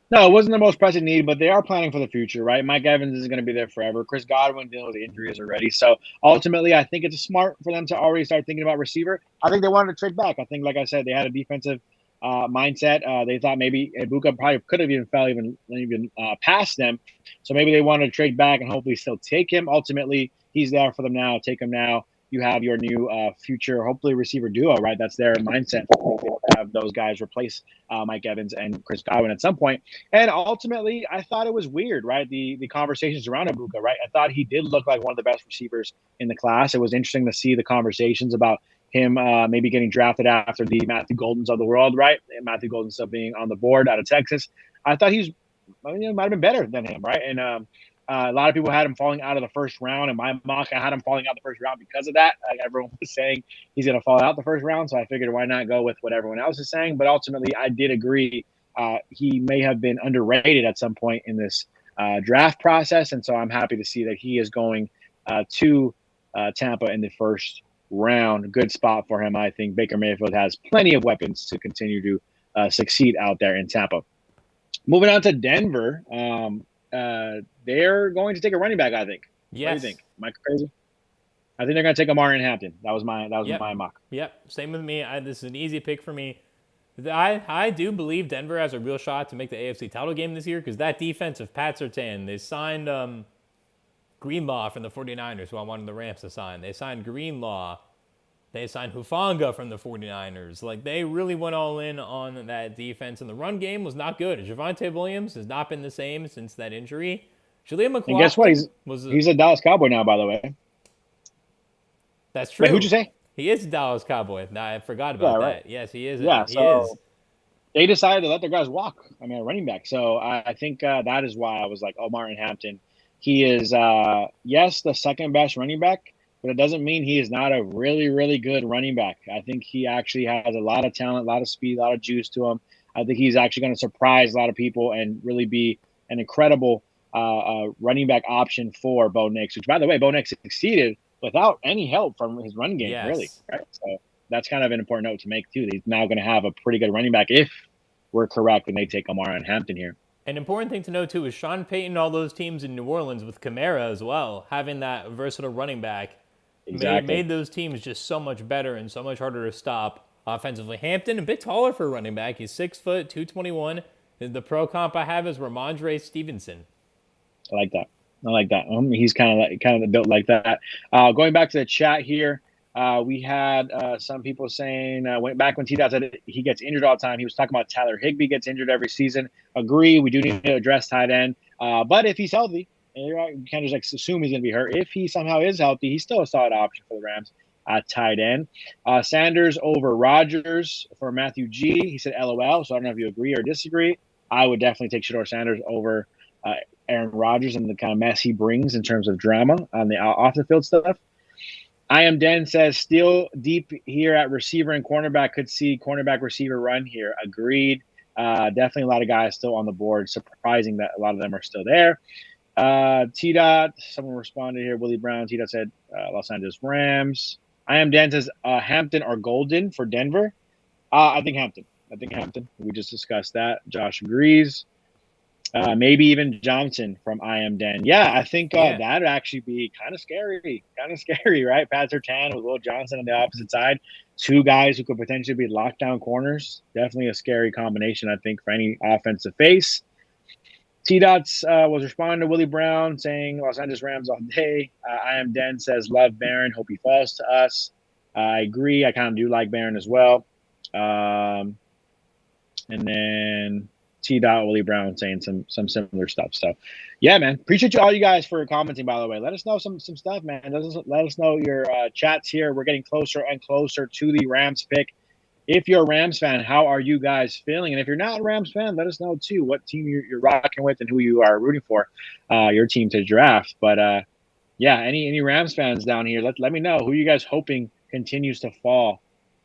No, it wasn't the most pressing need, but they are planning for the future, right? Mike Evans is going to be there forever. Chris Godwin dealing with the injuries already. So ultimately, I think it's smart for them to already start thinking about receiver. I think they wanted to trade back. I think, like I said, they had a defensive mindset. They thought maybe Ibuka probably could have even fell even past them. So maybe they wanted to trade back and hopefully still take him. Ultimately, he's there for them now. Take him now. You have your new future, hopefully, receiver duo, right? That's their mindset. They have those guys replace Mike Evans and Chris Godwin at some point. And ultimately, I thought it was weird, right? The conversations around Ibuka, right? I thought he did look like one of the best receivers in the class. It was interesting to see the conversations about him maybe getting drafted after the Matthew Goldens of the world, right? And Matthew Golden still being on the board out of Texas. I thought might have been better than him, right? And a lot of people had him falling out of the first round. In my mock, I had him falling out the first round because of that. Like everyone was saying he's going to fall out the first round. So I figured why not go with what everyone else is saying. But ultimately, I did agree he may have been underrated at some point in this draft process. And so I'm happy to see that he is going to Tampa in the first round. Good spot for him. I think Baker Mayfield has plenty of weapons to continue to succeed out there in Tampa. Moving on to Denver. They're going to take a running back, I think. Yes. What do you think? Am I crazy? I think they're going to take Amari in Hampton. That was my mock. Yep. Same with me. This is an easy pick for me. I do believe Denver has a real shot to make the AFC title game this year because that defense of Pat Surtain, they signed Greenlaw from the 49ers, who I wanted the Rams to sign. They signed Greenlaw. They signed Hufanga from the 49ers. Like, they really went all in on that defense, and the run game was not good. Javonte Williams has not been the same since that injury. Julian McLaughlin. And guess what? He's a Dallas Cowboy now, by the way. That's true. Wait, who'd you say? He is a Dallas Cowboy. Nah, I forgot about that. Yes, he is. They decided to let their guys walk. I mean, a running back. So I think that is why I was like, Martin Hampton. He is, yes, the second best running back, but it doesn't mean he is not a really, really good running back. I think he actually has a lot of talent, a lot of speed, a lot of juice to him. I think he's actually going to surprise a lot of people and really be an incredible running back option for Bo Nix, which, by the way, Bo Nix succeeded without any help from his run game, really. Right? So that's kind of an important note to make, too. He's now going to have a pretty good running back if we're correct and they take Amari and Hampton here. An important thing to know, too, is Sean Payton, all those teams in New Orleans with Kamara as well, having that versatile running back made those teams just so much better and so much harder to stop offensively. Hampton, a bit taller for a running back. He's 6 foot, 221. The pro comp I have is Ramondre Stevenson. I like that. He's kind of built like that. Going back to the chat here, we had some people saying went back when T-Dot said he gets injured all the time. He was talking about Tyler Higbee gets injured every season. Agree. We do need to address tight end. But if he's healthy, and you can't just assume he's going to be hurt. If he somehow is healthy, he's still a solid option for the Rams at tight end. Sanders over Rodgers for Matthew G. He said LOL, so I don't know if you agree or disagree. I would definitely take Shador Sanders over Aaron Rodgers and the kind of mess he brings in terms of drama on the off-the-field stuff. I Am Den says, still deep here at receiver and cornerback. Could see cornerback receiver run here. Agreed. Definitely a lot of guys still on the board. Surprising that a lot of them are still there. T-Dot, someone responded here. Willie Brown, T-Dot said Los Angeles Rams. I Am Dan says Hampton or Golden for Denver. I think Hampton. We just discussed that. Josh agrees. Maybe even Johnson from I Am Dan. Yeah, I think that would actually be kind of scary, right? Pat Surtain with Will Johnson on the opposite side. Two guys who could potentially be lockdown corners. Definitely a scary combination, I think, for any offense to face. T-Dots was responding to Willie Brown saying Los Angeles Rams all day. I Am Den says, love Barron. Hope he falls to us. I agree. I kind of do like Barron as well. And then T-Dot, Willie Brown saying some similar stuff. So, yeah, man. Appreciate all you guys for commenting, by the way. Let us know some stuff, man. Let us know your chats here. We're getting closer and closer to the Rams pick. If you're a Rams fan, how are you guys feeling? And if you're not a Rams fan, let us know, too, what team you're rocking with and who you are rooting for, your team to draft. But, yeah, any Rams fans down here, let me know. Who you guys hoping continues to fall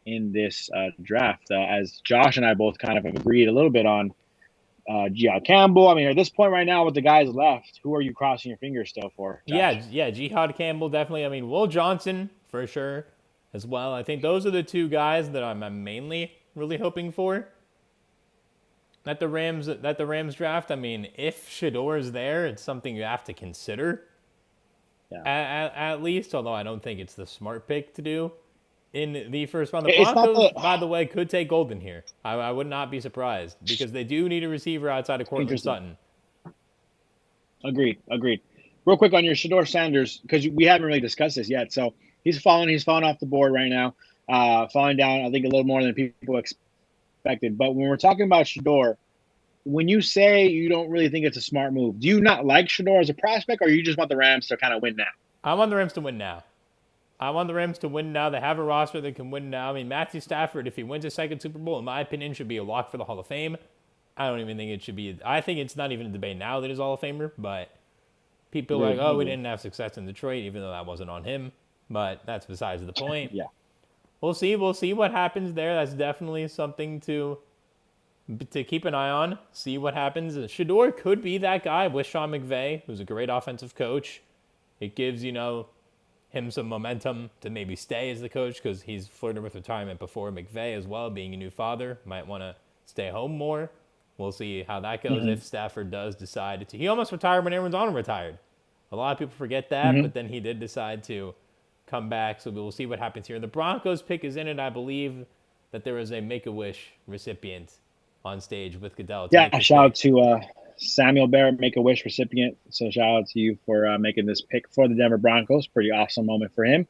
in this draft. As Josh and I both kind of have agreed a little bit on Will Campbell. I mean, at this point right now with the guys left, who are you crossing your fingers still for, Josh? Yeah, Jihad Campbell, definitely. I mean, Will Johnson, for sure, as well. I think those are the two guys that I'm mainly really hoping for at the Rams draft. I mean, if Shador is there, it's something you have to consider. Yeah. At least, although I don't think it's the smart pick to do in the first round. The Broncos, by the way, could take Golden here. I would not be surprised because they do need a receiver outside of Courtland Sutton. Agreed. Real quick on your Shador Sanders, because we haven't really discussed this yet. So he's fallen off the board right now, falling down, I think, a little more than people expected. But when we're talking about Shador, when you say you don't really think it's a smart move, do you not like Shador as a prospect, or you just want the Rams to kind of win now? I want the Rams to win now. They have a roster that can win now. I mean, Matthew Stafford, if he wins a second Super Bowl, in my opinion, should be a lock for the Hall of Fame. I don't even think it should be. I think it's not even a debate now that he's Hall of Famer, but people are like, oh, we didn't have success in Detroit, even though that wasn't on him. But that's besides the point. Yeah. We'll see what happens there. That's definitely something to keep an eye on, see what happens. Shador could be that guy with Sean McVay, who's a great offensive coach. It gives, him some momentum to maybe stay as the coach because he's flirted with retirement before. McVay as well, being a new father, might want to stay home more. We'll see how that goes if Stafford does decide to. He almost retired when Aaron Donald retired. A lot of people forget that, but then he did decide to come back, so we'll see what happens here. The Broncos pick is in it. I believe that there is a Make-A-Wish recipient on stage with Goodell. Yeah, shout out to Samuel Barrett, Make-A-Wish recipient. So shout out to you for making this pick for the Denver Broncos. Pretty awesome moment for him.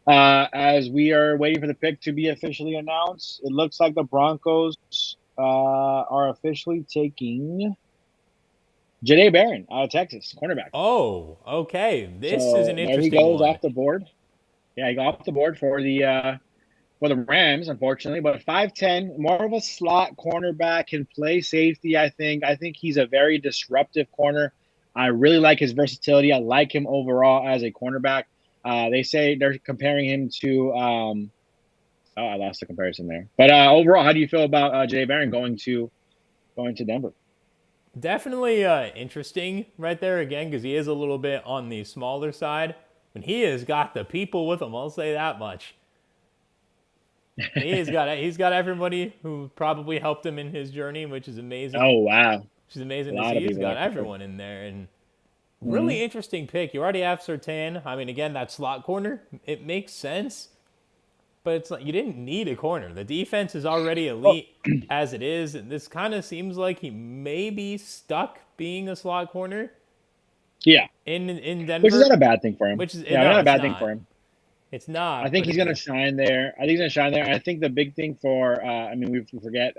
As we are waiting for the pick to be officially announced, it looks like the Broncos are officially taking Jahdae Barron out of Texas, cornerback. Oh, okay. This is an interesting there he goes one. Off the board. Yeah, he got off the board for the Rams, unfortunately, but 5'10", more of a slot cornerback, can play safety, I think. I think he's a very disruptive corner. I really like his versatility. I like him overall as a cornerback. They say they're comparing him to I lost the comparison there. But overall, how do you feel about Jahdae Barron going to Denver? Definitely interesting right there again because he is a little bit on the smaller side. And he has got the people with him, I'll say that much. He's got everybody who probably helped him in his journey, which is amazing. Oh, wow. Which is amazing to see. He's got everyone in there. And really interesting pick. You already have Surtain. I mean, again, that slot corner, it makes sense. But it's like you didn't need a corner. The defense is already elite as it is. And this kind of seems like he may be stuck being a slot corner. Yeah. In Denver. Which is not a bad thing for him. Not a bad thing for him. It's not. I think he's going to shine there. I think the big thing for, we forget,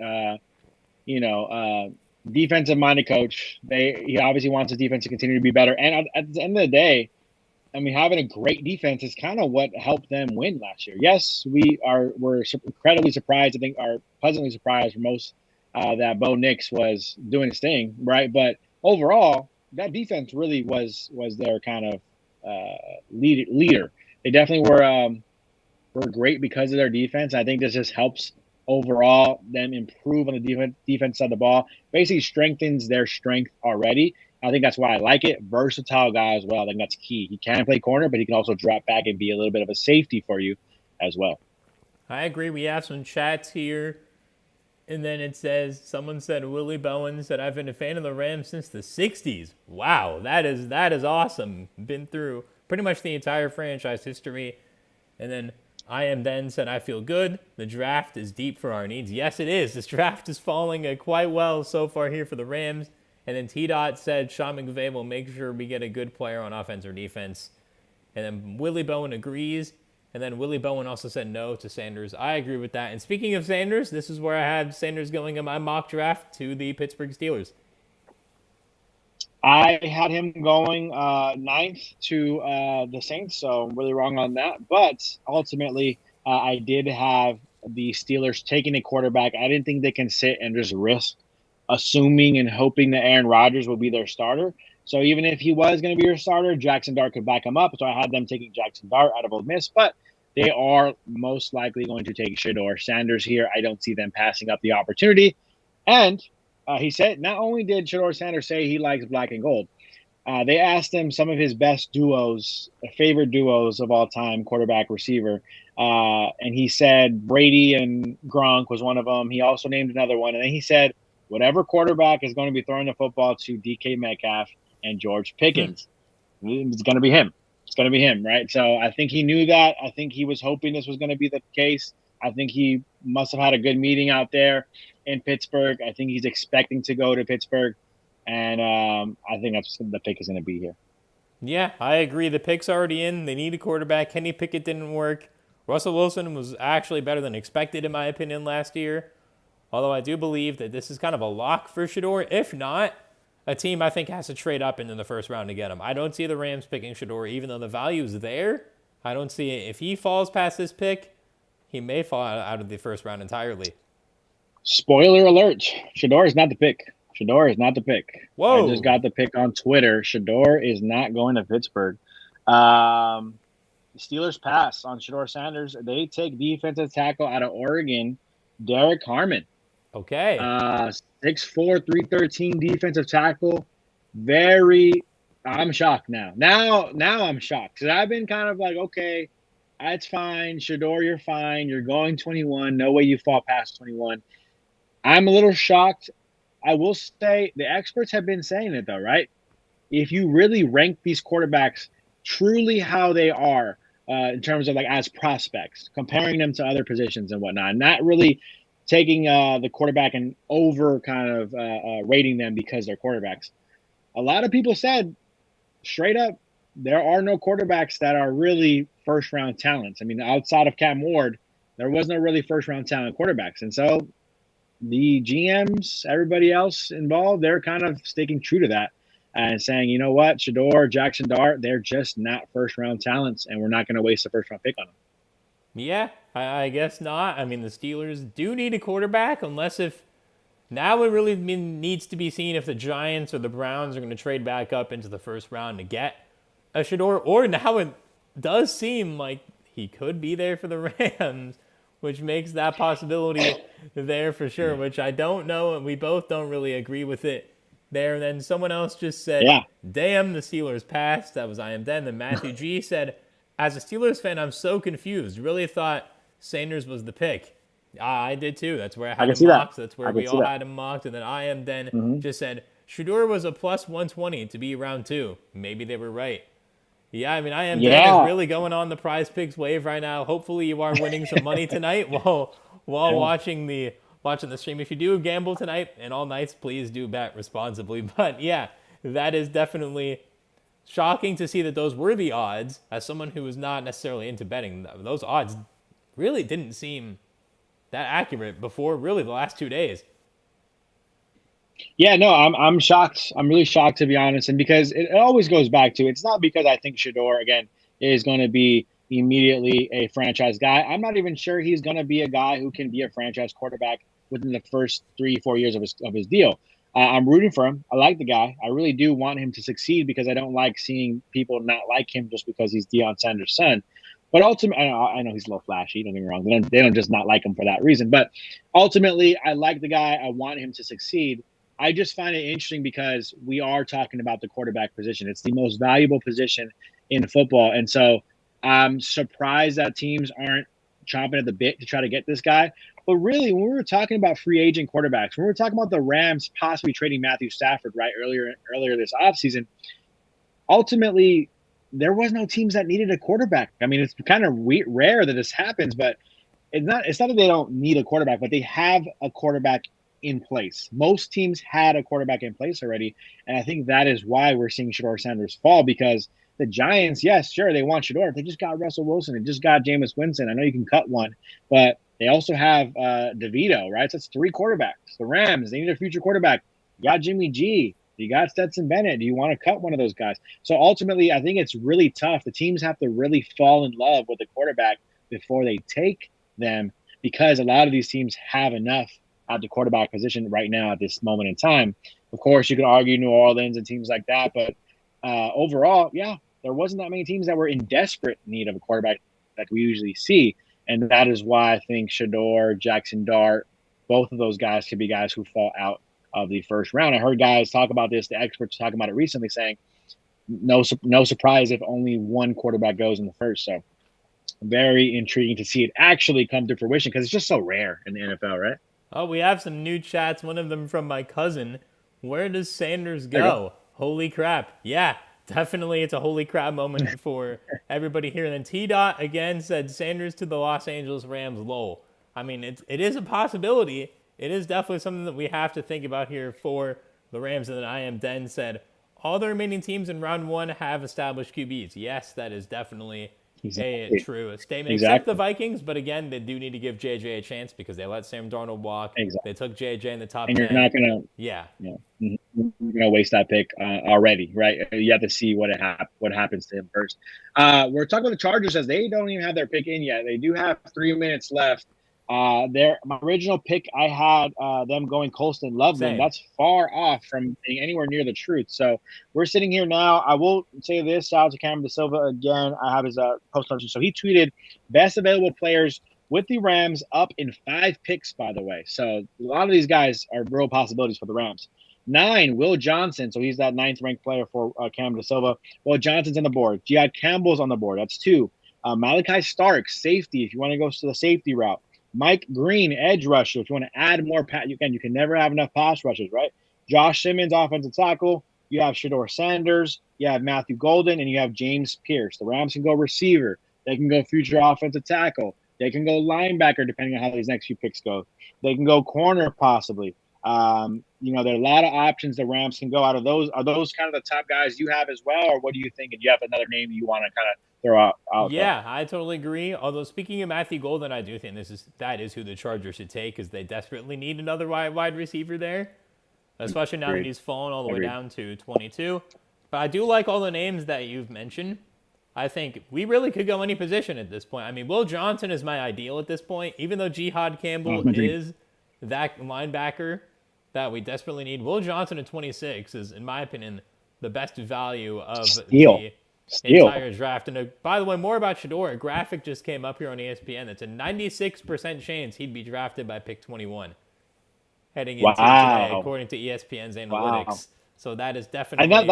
defensive-minded coach. He obviously wants his defense to continue to be better. And at the end of the day, having a great defense is kind of what helped them win last year. Yes, we're incredibly surprised. I think are pleasantly surprised for most that Bo Nix was doing his thing, right? But overall, that defense really was their kind of leader. They definitely were great because of their defense. I think this just helps overall them improve on the defense side of the ball. Basically strengthens their strength already. I think that's why I like it. Versatile guy as well. I think that's key. He can play corner, but he can also drop back and be a little bit of a safety for you as well. I agree. We have some chats here. And then it says, someone said, Willie Bowen said, I've been a fan of the Rams since the 60s. Wow, that is awesome. Been through pretty much the entire franchise history. And then I Am Then said, I feel good. The draft is deep for our needs. Yes, it is. This draft is falling quite well so far here for the Rams. And then T-Dot said, Sean McVay will make sure we get a good player on offense or defense. And then Willie Bowen agrees. And then Willie Bowen also said no to Sanders. I agree with that. And speaking of Sanders, this is where I had Sanders going in my mock draft to the Pittsburgh Steelers. I had him going 9th to the Saints, so I'm really wrong on that. But ultimately, I did have the Steelers taking a quarterback. I didn't think they can sit and just risk assuming and hoping that Aaron Rodgers will be their starter. So even if he was going to be your starter, Jackson Dart could back him up. So I had them taking Jackson Dart out of Ole Miss. But they are most likely going to take Shador Sanders here. I don't see them passing up the opportunity. And he said not only did Shador Sanders say he likes black and gold, they asked him some of his best duos, favorite duos of all time, quarterback, receiver. And he said Brady and Gronk was one of them. He also named another one. And then he said, whatever quarterback is going to be throwing the football to DK Metcalf and George Pickens, it's going to be him. It's going to be him, right? So I think he knew that. I think he was hoping this was going to be the case. I think he must have had a good meeting out there in Pittsburgh. I think he's expecting to go to Pittsburgh. And I think that's the pick is going to be here. Yeah, I agree. The pick's already in. They need a quarterback. Kenny Pickett didn't work. Russell Wilson was actually better than expected, in my opinion, last year. Although I do believe that this is kind of a lock for Shador. If not, a team I think has to trade up into the first round to get him. I don't see the Rams picking Shador, even though the value is there. I don't see it. If he falls past this pick, he may fall out of the first round entirely. Spoiler alert, Shador is not the pick. Shador is not the pick. Whoa. I just got the pick on Twitter. Shador is not going to Pittsburgh. The Steelers pass on Shador Sanders. They take defensive tackle out of Oregon, Derek Harmon. Okay. 6'4", 313 defensive tackle. I'm shocked now. Now I'm shocked. Because I've been kind of like, okay, that's fine. Shador, you're fine. You're going 21. No way you fall past 21. I'm a little shocked. I will say the experts have been saying it, though, right? If you really rank these quarterbacks truly how they are in terms of like as prospects, comparing them to other positions and whatnot, not really taking the quarterback and over kind of rating them because they're quarterbacks. A lot of people said straight up, there are no quarterbacks that are really first-round talents. I mean, outside of Cam Ward, there was no really first-round talent quarterbacks. And so the GMs, everybody else involved, they're kind of sticking true to that and saying, you know what, Shador, Jackson Dart, they're just not first-round talents, and we're not going to waste a first-round pick on them. Yeah, I guess not. I mean, the Steelers do need a quarterback, unless if now it really needs to be seen if the Giants or the Browns are going to trade back up into the first round to get a Shador, or now it does seem like he could be there for the Rams, which makes that possibility there for sure, which I don't know, and we both don't really agree with it there. And then someone else just said, damn, the Steelers passed. That was I am then. Then Matthew G said, as a Steelers fan, I'm so confused. Really thought Sanders was the pick. I did too. That's where I had him mocked. That's where we all had him mocked. And then I am then just said, Shador was a plus 120 to be round 2. Maybe they were right. Yeah, I mean, I am is really going on the Prize Picks wave right now. Hopefully you are winning some money tonight while watching the stream. If you do gamble tonight and all nights, please do bet responsibly. But yeah, that is definitely shocking to see that those were the odds. As someone who was not necessarily into betting, those odds really didn't seem that accurate before really the last 2 days. Yeah, no, I'm shocked. I'm really shocked, to be honest. And because it always goes back to, it's not because I think Shador, again, is going to be immediately a franchise guy. I'm not even sure he's going to be a guy who can be a franchise quarterback within the first 3-4 years of his deal. I'm rooting for him. I like the guy. I really do want him to succeed because I don't like seeing people not like him just because he's Deion Sanders' son. But ultimately, I know he's a little flashy, don't get me wrong. They don't just not like him for that reason. But ultimately, I like the guy. I want him to succeed. I just find it interesting because we are talking about the quarterback position. It's the most valuable position in football. And so I'm surprised that teams aren't chomping at the bit to try to get this guy. But really, when we were talking about free agent quarterbacks, when we were talking about the Rams possibly trading Matthew Stafford right earlier this offseason, ultimately, there was no teams that needed a quarterback. I mean, it's kind of rare that this happens, but it's not that they don't need a quarterback, but they have a quarterback in place. Most teams had a quarterback in place already, and I think that is why we're seeing Shador Sanders fall, because the Giants, yes, sure, they want Shador. They just got Russell Wilson. They just got Jameis Winston. I know you can cut one, but they also have DeVito, right? So that's 3 quarterbacks. The Rams, they need a future quarterback. You got Jimmy G. You got Stetson Bennett. Do you want to cut one of those guys? So ultimately, I think it's really tough. The teams have to really fall in love with the quarterback before they take them, because a lot of these teams have enough at the quarterback position right now at this moment in time. Of course, you could argue New Orleans and teams like that, but overall, yeah, there wasn't that many teams that were in desperate need of a quarterback like we usually see. And that is why I think Shador, Jackson Dart, both of those guys could be guys who fall out of the first round. I heard guys talk about this, the experts talking about it recently, saying no surprise if only one quarterback goes in the first. So very intriguing to see it actually come to fruition because it's just so rare in the NFL, right? Oh, we have some new chats. One of them from my cousin. Where does Sanders go? Holy crap. Yeah, definitely it's a holy crap moment for everybody here. And then T-Dot again said Sanders to the Los Angeles Rams, lol. I mean, it is a possibility. It is definitely something that we have to think about here for the Rams. And then I Am Den said, all the remaining teams in round one have established QBs. Yes, that is definitely a true statement. Except the Vikings, but again, they do need to give JJ a chance because they let Sam Darnold walk. They took JJ in the top 10. And you're not going to you're going to waste that pick already, right? You have to see what happens to him first. We're talking about the Chargers as they don't even have their pick in yet. They do have 3 minutes left. My original pick, I had them going Coulson Lovelin. That's far off from being anywhere near the truth. So we're sitting here now. I will say this. Shout out to Cameron De Silva again. I have his post notification. So he tweeted best available players with the Rams up in 5 picks, by the way. So a lot of these guys are real possibilities for the Rams. 9, Will Johnson. So he's that 9th ranked player for Cameron De Silva. Will Johnson's on the board. Jihad Campbell's on the board. That's 2. Malachi Starks, safety, if you want to go to the safety route. Mike Green, edge rusher. If you want to add more, you can never have enough pass rushers, right? Josh Simmons, offensive tackle. You have Shador Sanders. You have Matthew Golden, and you have James Pierce. The Rams can go receiver. They can go future offensive tackle. They can go linebacker, depending on how these next few picks go. They can go corner, possibly. There are a lot of options the Rams can go out of those. Are those kind of the top guys you have as well, or what do you think? And do you have another name you want to kind of throw out Yeah, I totally agree. Although speaking of Matthew Golden, I do think that is who the Chargers should take because they desperately need another wide receiver there, especially now that he's fallen all the way down to 22. But I do like all the names that you've mentioned. I think we really could go any position at this point. I mean, Will Johnson is my ideal at this point, even though Jihad Campbell is that linebacker that we desperately need. Will Johnson at 26 is, in my opinion, the best value of the entire draft. And by the way, more about Shador. A graphic just came up here on ESPN. That's a 96% chance he'd be drafted by pick 21 heading into today, according to ESPN's analytics. Wow. So that is definitely. And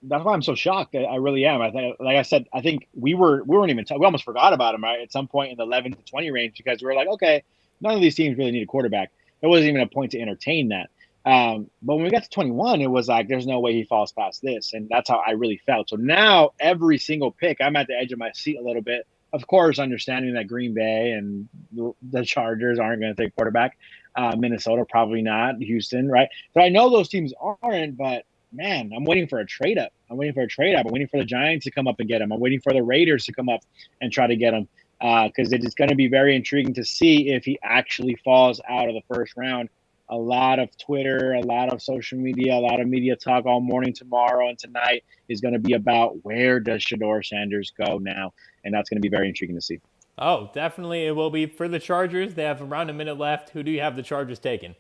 that's why I'm so shocked. I really am. I think, like I said, I think we weren't even. We almost forgot about him right at some point in the 11 to 20 range because we were like, okay, none of these teams really need a quarterback. There wasn't even a point to entertain that. But when we got to 21, it was like, there's no way he falls past this. And that's how I really felt. So now every single pick, I'm at the edge of my seat a little bit. Of course, understanding that Green Bay and the Chargers aren't going to take quarterback. Minnesota, probably not. Houston, right? So I know those teams aren't, but man, I'm waiting for a trade up. I'm waiting for the Giants to come up and get him. I'm waiting for the Raiders to come up and try to get him. Because it is going to be very intriguing to see if he actually falls out of the first round. A lot of Twitter, a lot of social media, a lot of media talk all morning tomorrow and tonight is going to be about where does Shador Sanders go now, and that's going to be very intriguing to see. Oh, definitely it will be for the Chargers. They have around a minute left. Who do you have the Chargers taking?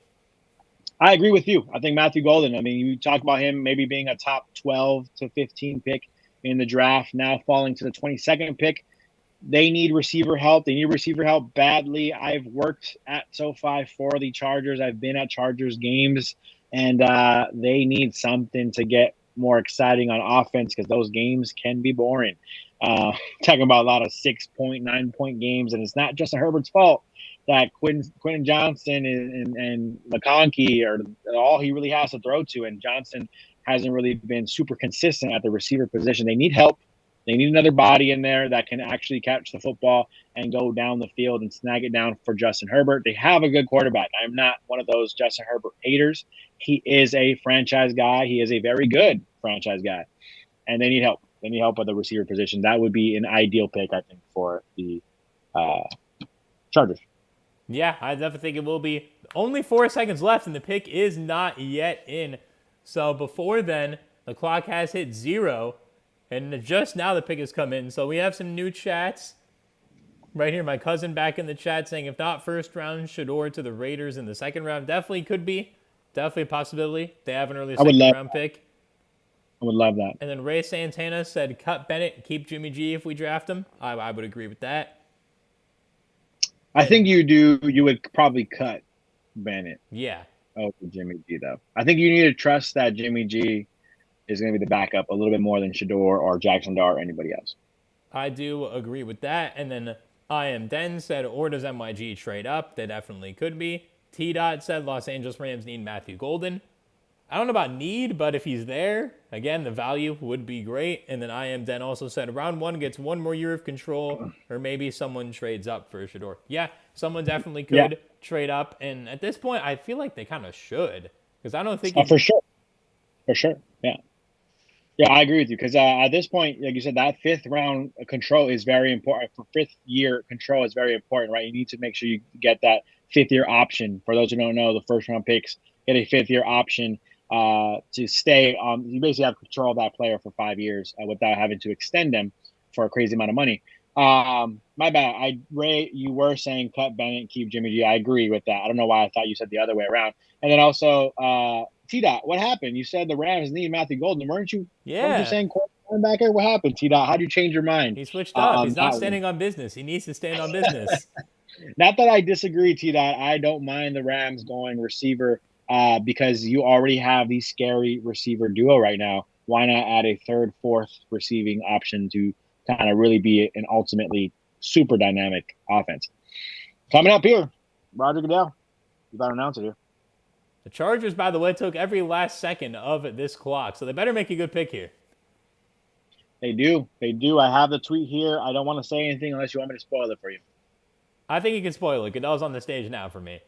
I agree with you. I think Matthew Golden. I mean, you talk about him maybe being a top 12 to 15 pick in the draft, now falling to the 22nd pick. They need receiver help. They need receiver help badly. I've worked at SoFi for the Chargers. I've been at Chargers games, and they need something to get more exciting on offense because those games can be boring. Talking about a lot of 6-point, 9-point games, and it's not just Herbert's fault that Quentin Johnson and McConkey are all he really has to throw to, and Johnson hasn't really been super consistent at the receiver position. They need help. They need another body in there that can actually catch the football and go down the field and snag it down for Justin Herbert. They have a good quarterback. I'm not one of those Justin Herbert haters. He is a franchise guy. He is a very good franchise guy. And they need help. They need help at the receiver position. That would be an ideal pick, I think, for the Chargers. Yeah, I definitely think it will be. Only 4 seconds left, and the pick is not yet in. So before then, the clock has hit 0. And just now the pick has come in. So we have some new chats. Right here, my cousin back in the chat saying, if not first round, Shador to the Raiders in the second round. Definitely could be. Definitely a possibility. They have an early second round pick. I would love that. And then Ray Santana said, cut Bennett, keep Jimmy G if we draft him. I would agree with that. I think you would probably cut Bennett. Yeah. Oh, Jimmy G, though. I think you need to trust that Jimmy G is going to be the backup a little bit more than Shador or Jackson Dart or anybody else. I do agree with that. And then I Am Den said, or does MYG trade up? They definitely could be. T-Dot said Los Angeles Rams need Matthew Golden. I don't know about need, but if he's there, again, the value would be great. And then I Am Den also said round 1 gets 1 more year of control, or maybe someone trades up for Shador. Yeah, someone definitely could trade up. And at this point, I feel like they kind of should. Because I don't think... For sure. For sure, yeah. Yeah, I agree with you. Because at this point, like you said, that 5th round control is very important. For 5th year control is very important, right? You need to make sure you get that 5th year option. For those who don't know, the first round picks get a 5th year option to stay on. You basically have control of that player for 5 years without having to extend them for a crazy amount of money. My bad. Ray, you were saying cut Bennett and keep Jimmy G. I agree with that. I don't know why I thought you said the other way around. And then also, T-Dot, what happened? You said the Rams need Matthew Golden. Weren't you saying linebacker? What happened, T-Dot? How did you change your mind? He switched up. He's not standing on business. He needs to stand on business. Not that I disagree, T-Dot. I don't mind the Rams going receiver because you already have the scary receiver duo right now. Why not add a 3rd, 4th receiving option to kind of really be an ultimately super dynamic offense? Coming up here, Roger Goodell. You better announce it here. The Chargers, by the way, took every last second of this clock, so they better make a good pick here. They do. They do. I have the tweet here. I don't want to say anything unless you want me to spoil it for you. I think you can spoil it. Goodell's on the stage now for me.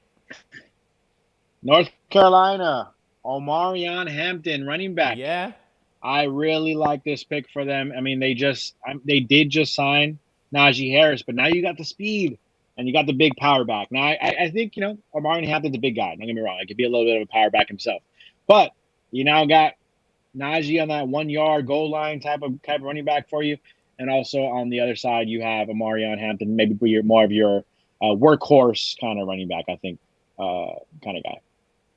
North Carolina, Omarion Hampton, running back. Yeah. I really like this pick for them. I mean, they did just sign Najee Harris, but now you got the speed and you got the big power back. Now, I think, Omarion Hampton's a big guy. Don't get me wrong. He could be a little bit of a power back himself. But you now got Najee on that 1 yard goal line type of running back for you. And also on the other side, you have Omarion Hampton, maybe more of your workhorse kind of running back, I think, kind of guy.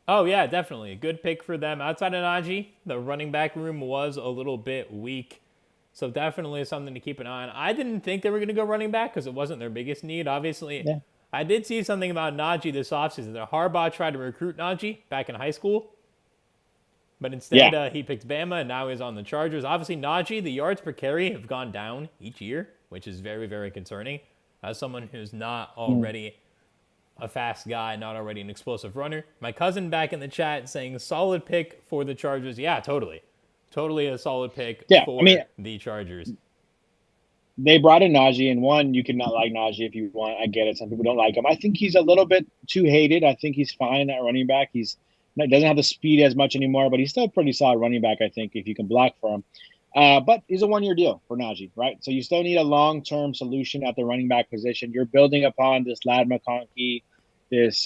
Oh, yeah, definitely. A good pick for them. Outside of Najee, the running back room was a little bit weak. So definitely something to keep an eye on. I didn't think they were going to go running back because it wasn't their biggest need. Obviously, I did see something about Najee this offseason. That Harbaugh tried to recruit Najee back in high school. But instead, he picked Bama, and now he's on the Chargers. Obviously, Najee, the yards per carry have gone down each year, which is very, very concerning. As someone who's not already a fast guy, not already an explosive runner. My cousin back in the chat saying solid pick for the Chargers. Yeah, totally. Totally a solid pick for the Chargers. They brought in Najee, and one, you can not like Najee if you want. I get it. Some people don't like him. I think he's a little bit too hated. I think he's fine at running back. He doesn't have the speed as much anymore, but he's still a pretty solid running back, I think, if you can block for him. But he's a 1 year deal for Najee, right? So you still need a long-term solution at the running back position. You're building upon this Ladd McConkey, this,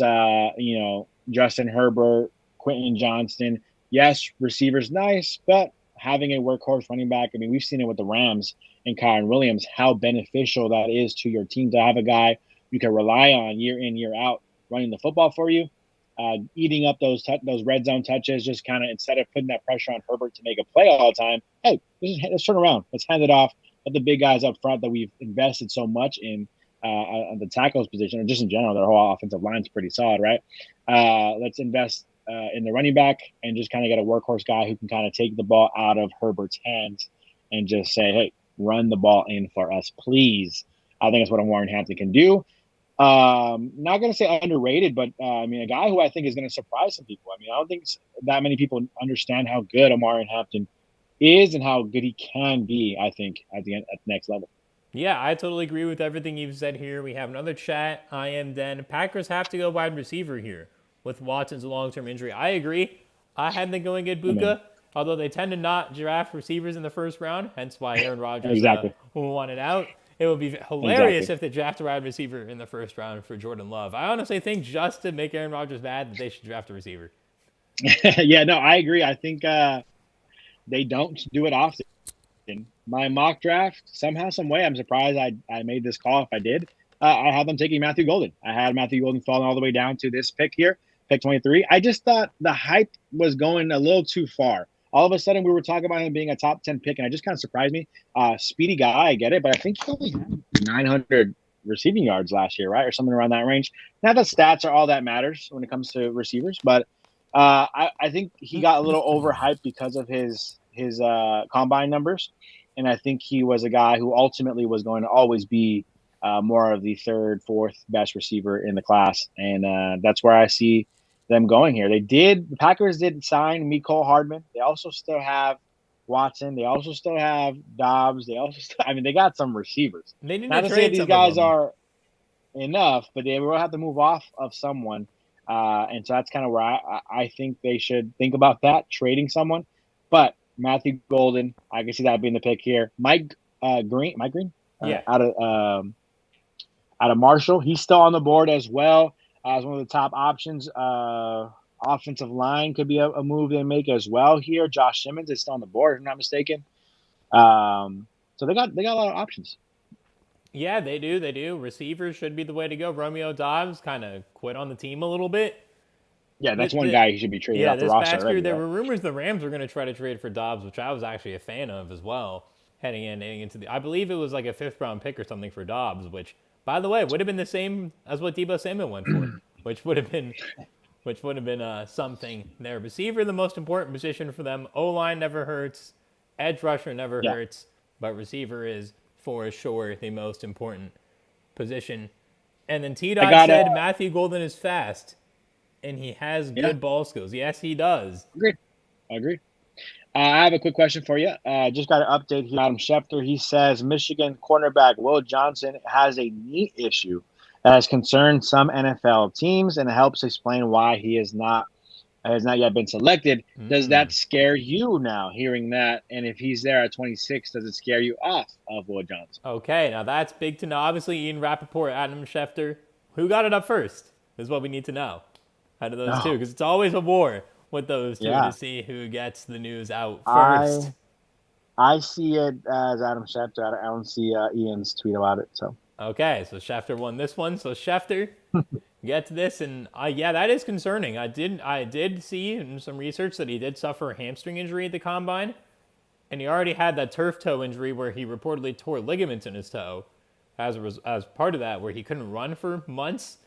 Justin Herbert, Quentin Johnston. Yes, receivers nice, but having a workhorse running back, I mean, we've seen it with the Rams and Kyren Williams, how beneficial that is to your team to have a guy you can rely on year in, year out, running the football for you, eating up those red zone touches, just kind of instead of putting that pressure on Herbert to make a play all the time, hey, let's turn around. Let's hand it off. Let the big guys up front that we've invested so much in on the tackles position, or just in general, their whole offensive line's pretty solid, right? Let's invest in the running back and just kind of get a workhorse guy who can kind of take the ball out of Herbert's hands and just say, hey, run the ball in for us, please. I think that's what Warren Hampton can do. Not going to say underrated, but a guy who I think is going to surprise some people. I mean, I don't think that many people understand how good Omarion Hampton is and how good he can be, I think, at the next level. Yeah, I totally agree with everything you've said here. We have another chat. I am then. Packers have to go wide receiver here with Watson's long-term injury. I agree. I had them going get Puka, although they tend to not draft receivers in the first round, hence why Aaron Rodgers wanted out. It would be hilarious if they draft a wide receiver in the first round for Jordan Love. I honestly think just to make Aaron Rodgers mad that they should draft a receiver. Yeah, no, I agree. I think they don't do it often. My mock draft, somehow, some way, I'm surprised I made this call if I did. I had them taking Matthew Golden. I had Matthew Golden falling all the way down to this pick here, pick 23. I just thought the hype was going a little too far. all of a sudden we were talking about him being a top 10 pick, and it just kind of surprised me. Speedy guy, I get it, but I think he only had 900 receiving yards last year, right? Or something around that range. Not that stats are all that matters when it comes to receivers, but I think he got a little overhyped because of his combine numbers. And I think he was a guy who ultimately was going to always be more of the third, fourth best receiver in the class. And that's where I see them going here. The Packers did sign Mecole Hardman. They also still have Watson. They also still have Dobbs. They got some receivers. They need Not to to say trade these some guys of them. are enough, but they will have to move off of someone. And so that's kind of where I think they should think about that, trading someone. But Matthew Golden, I can see that being the pick here. Mike Green, Yeah. out of Marshall, he's still on the board as well as one of the top options. Offensive line could be a move they make as well here. Josh Simmons is still on the board, if I'm not mistaken. So they got a lot of options. Yeah, they do. Receivers should be the way to go. Romeo Dobbs kind of quit on the team a little bit. Yeah, that's one guy who should be traded off the roster past year, already. there right? were rumors the Rams were going to try to trade for Dobbs, which I was actually a fan of as well, heading into the. I believe it was like a 5th round pick or something for Dobbs, which, by the way, would have been the same as what Deebo Samuel went for, which would have been something there. Receiver, the most important position for them. O-line never hurts. Edge rusher never hurts. But receiver is, for sure, the most important position. And then T-Dot said Matthew Golden is fast, and he has good ball skills. Yes, he does. Agreed. I have a quick question for you. Just got an update here. Adam Schefter, he says Michigan cornerback Will Johnson has a knee issue that has concerned some NFL teams, and it helps explain why he has not yet been selected. Does that scare you now, hearing that? And if he's there at 26, does it scare you off of Will Johnson? Okay, now that's big to know. Obviously, Ian Rappaport, Adam Schefter. Who got it up first is what we need to know out of those two, because it's always a war with those two to see who gets the news out first. I see it as Adam Schefter. I don't see Ian's tweet about it. So okay, so Schefter won this one. So Schefter gets this, and that is concerning. I did see in some research that he did suffer a hamstring injury at the combine, and he already had that turf toe injury where he reportedly tore ligaments in his toe as part of that, where he couldn't run for months.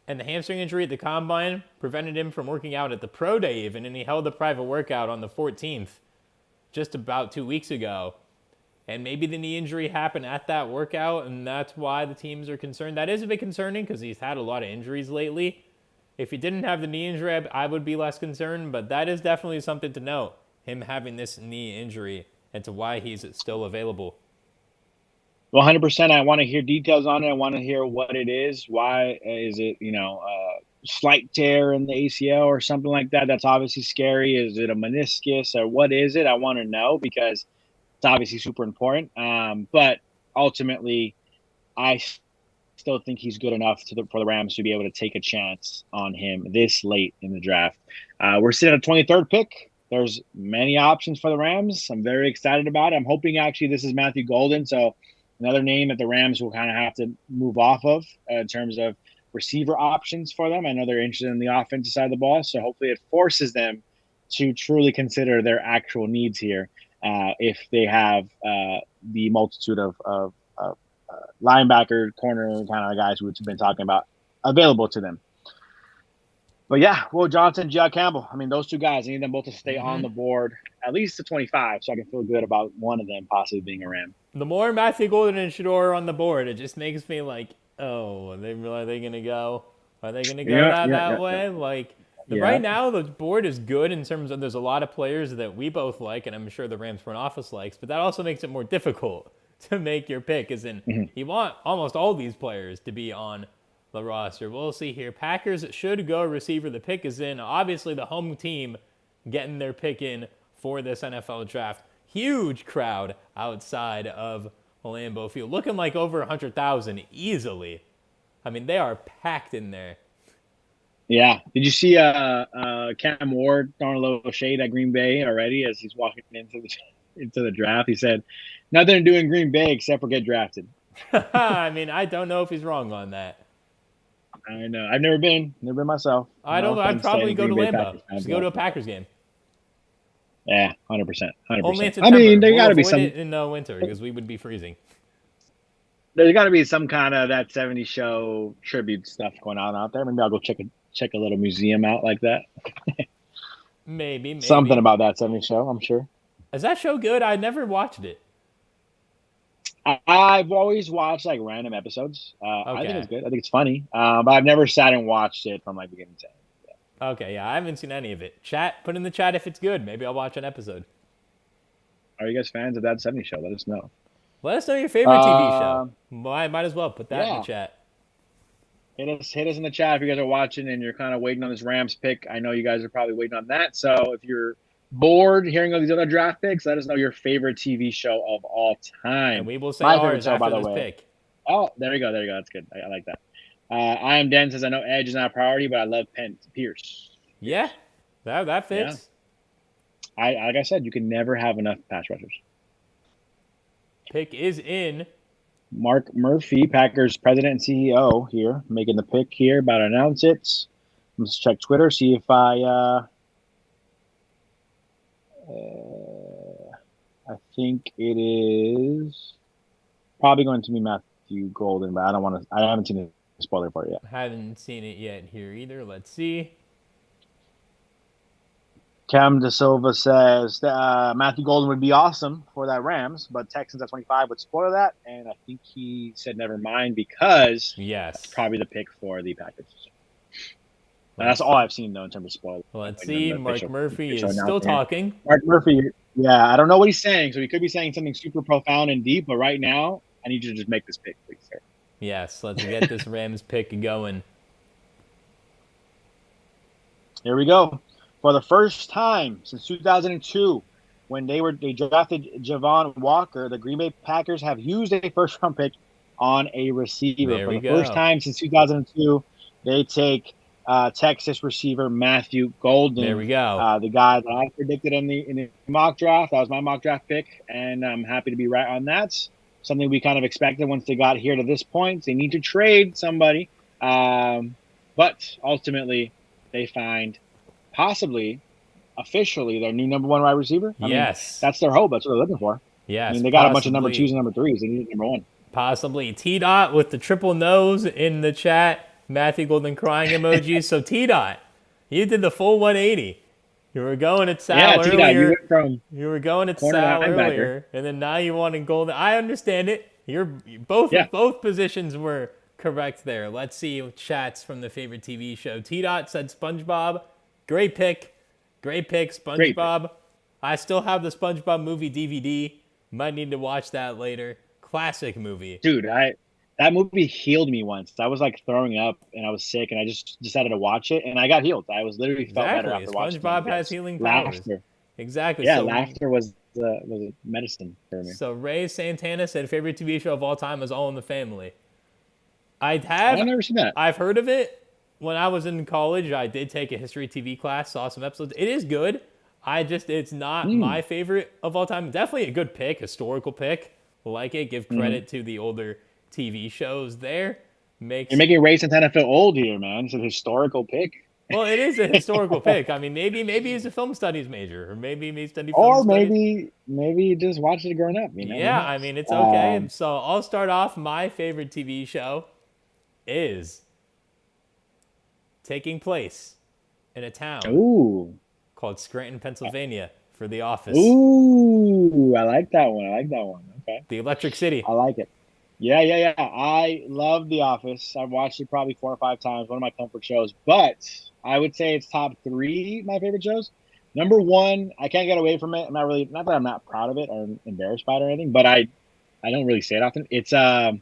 And the hamstring injury at the combine prevented him from working out at the pro day even, and he held the private workout on the 14th, just about 2 weeks ago. And maybe the knee injury happened at that workout, and that's why the teams are concerned. That is a bit concerning because he's had a lot of injuries lately. If he didn't have the knee injury, I would be less concerned, but that is definitely something to note, him having this knee injury and to why he's still available. Well, 100%. I want to hear details on it. I want to hear what it is. Why is it, slight tear in the ACL or something like that? That's obviously scary. Is it a meniscus or what is it? I want to know because it's obviously super important. But ultimately, I still think he's good enough for the Rams to be able to take a chance on him this late in the draft. We're sitting at a 23rd pick. There's many options for the Rams. I'm very excited about it. I'm hoping actually this is Matthew Golden. So another name that the Rams will kind of have to move off of in terms of receiver options for them. I know they're interested in the offensive side of the ball, so hopefully it forces them to truly consider their actual needs here if they have the multitude of linebacker, corner kind of guys we've been talking about available to them. But yeah, Will Johnson, J.I. Campbell. I mean, those two guys, I need them both to stay on the board at least to 25 so I can feel good about one of them possibly being a Ram. The more Matthew Golden and Shador are on the board, it just makes me like, oh, are they going to go? Are they going to go that way? Like, right now, the board is good in terms of there's a lot of players that we both like, and I'm sure the Rams front office likes, but that also makes it more difficult to make your pick, as in you want almost all these players to be on the roster. We'll see here. Packers should go receiver. The pick is in. Obviously, the home team getting their pick in for this NFL draft. Huge crowd outside of Lambeau Field. Looking like over 100,000 easily. I mean, they are packed in there. Yeah. Did you see Cam Ward throwing a little shade at Green Bay already as he's walking into the draft? He said, nothing to do in Green Bay except for get drafted. I mean, I don't know if he's wrong on that. I know. I've never been myself. I'd probably go to Lambeau. Just go to a Packers game. Yeah, 100%. 100%. Only in I September. mean, there We'll got to be avoid some. it in winter because we would be freezing. There's got to be some kind of that 70 show tribute stuff going on out there. Maybe I'll go check a little museum out like that. Maybe. Something about that 70 show, I'm sure. Is that show good? I never watched it. I've always watched like random episodes. I think it's good. I think it's funny, but I've never sat and watched it from like beginning to end. Yeah. Okay, yeah, I haven't seen any of it. Put in the chat if it's good. Maybe I'll watch an episode. Are you guys fans of that 70 show? Let us know. Let us know your favorite TV show. Might as well put that in the chat. Hit us in the chat if you guys are watching and you're kind of waiting on this Rams pick. I know you guys are probably waiting on that. So if you're bored hearing all these other draft picks, let us know your favorite TV show of all time. And we will say ours after this pick. Oh, there we go. That's good. I like that. I am Den says, I know Edge is not a priority, but I love Pierce. Yeah, that fits. Yeah. Like I said, you can never have enough pass rushers. Pick is in. Mark Murphy, Packers president and CEO here, making the pick here. About to announce it. Let's check Twitter, see if I think it is probably going to be Matthew Golden, but I haven't seen a spoiler for it yet. Haven't seen it yet here either. Let's see. Cam De Silva says Matthew Golden would be awesome for that Rams, but Texans at 25 would spoil that, and I think he said never mind because that's probably the pick for the Packers. That's all I've seen, though, in terms of spoilers. Let's see. Mark Murphy is still talking. Mark Murphy, I don't know what he's saying, so he could be saying something super profound and deep, but right now, I need you to just make this pick, please, sir. Yes, let's get this Rams pick going. Here we go. For the first time since 2002, when they drafted Jaylen Walker, the Green Bay Packers have used a first-round pick on a receiver. For the first time since 2002, they take Texas receiver Matthew Golden. There we go. The guy that I predicted in the mock draft. That was my mock draft pick, and I'm happy to be right on that. Something we kind of expected once they got here to this point. They need to trade somebody, but ultimately they find possibly officially their new number one wide receiver. I mean, that's their hope. That's what they're looking for. Yes. I mean, they got a bunch of number 2s and number 3s. They need number 1. Possibly. T-Dot with the triple nose in the chat. Matthew Golden crying emoji. So T-Dot, you did the full 180. You were going at Sal earlier. You were going at Sal earlier, and then now you wanted Golden. I understand it. Both positions were correct there. Let's see chats from the favorite TV show. T-Dot said SpongeBob. Great pick, SpongeBob. Great pick. I still have the SpongeBob movie DVD. Might need to watch that later. Classic movie. Dude, that movie healed me once. I was like throwing up and I was sick and I just decided to watch it and I got healed. I was literally felt better after watching it. SpongeBob has healing powers. Laughter. Exactly. Yeah, laughter was a medicine for me. So Ray Santana said favorite TV show of all time is All in the Family. I've never seen that. I've heard of it. When I was in college, I did take a history TV class, saw some episodes. It is good. It's not my favorite of all time. Definitely a good pick, historical pick. Like it. Give credit to the older TV shows there. You're making Ray Santana feel old here, man. It's a historical pick. Well, it is a historical pick. I mean, maybe he's a film studies major, or maybe he studied film studies. Maybe he just watched it growing up. Yeah, I mean, it's okay. So I'll start off. My favorite TV show is taking place in a town called Scranton, Pennsylvania, for The Office. Ooh, I like that one. Okay. The Electric City. I like it. Yeah. I love The Office. I've watched it probably 4 or 5 times. One of my comfort shows. But I would say it's top 3 my favorite shows. Number 1, I can't get away from it. Not that I'm not proud of it or embarrassed by it or anything, but I don't really say it often. It's How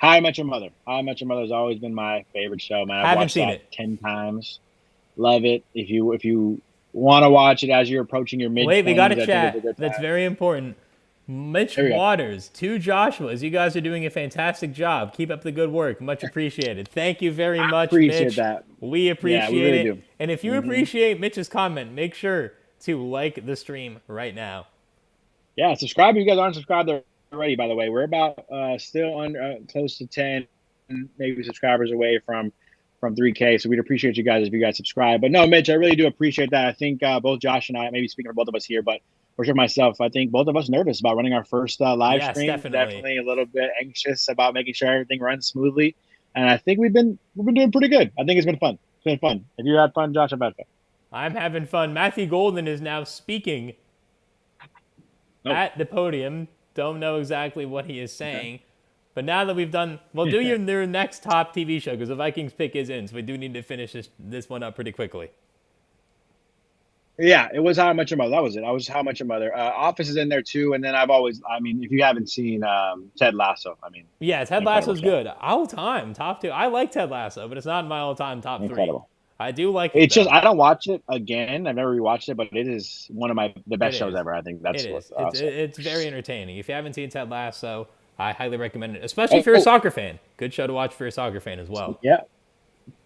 I Met Your Mother. How I Met Your Mother has always been my favorite show, man. I've watched it 10 times. Love it. If you want to watch it as you're approaching your mid-20s. Wait, we got a chat. That's very important. Mitch Waters, to Joshua's. You guys are doing a fantastic job. Keep up the good work. Much appreciated. Thank you very much, Mitch. That. We appreciate we really it. Do. And if you appreciate Mitch's comment, make sure to like the stream right now. Yeah, subscribe if you guys aren't subscribed already, by the way. We're about still close to 10 maybe subscribers away from from 3K. So we'd appreciate you guys if you guys subscribe. But no, Mitch, I really do appreciate that. I think both Josh and I, maybe speaking for both of us here, but for sure myself, I think both of us nervous about running our first live stream. Definitely a little bit anxious about making sure everything runs smoothly. And I think we've been doing pretty good. I think it's been fun. It's been fun. If you had fun, Josh, I've had fun. I'm having fun. Matthew Golden is now speaking at the podium. Don't know exactly what he is saying. Okay. But now that we've done, we'll do your next top TV show because the Vikings pick is in, so we do need to finish this one up pretty quickly. Yeah, it was How I Met Your Mother. That was it. I was How I Met Your Mother. Office is in there too, and then if you haven't seen Ted Lasso, yeah, Ted Lasso's good. All time top 2. I like Ted Lasso, but it's not in my all time top 3. I do like it. It's just I don't watch it again. I've never rewatched it, but it is one of the best shows ever. I think that's it's very entertaining. If you haven't seen Ted Lasso, I highly recommend it, especially if you're a soccer fan. Good show to watch for a soccer fan as well. Yeah.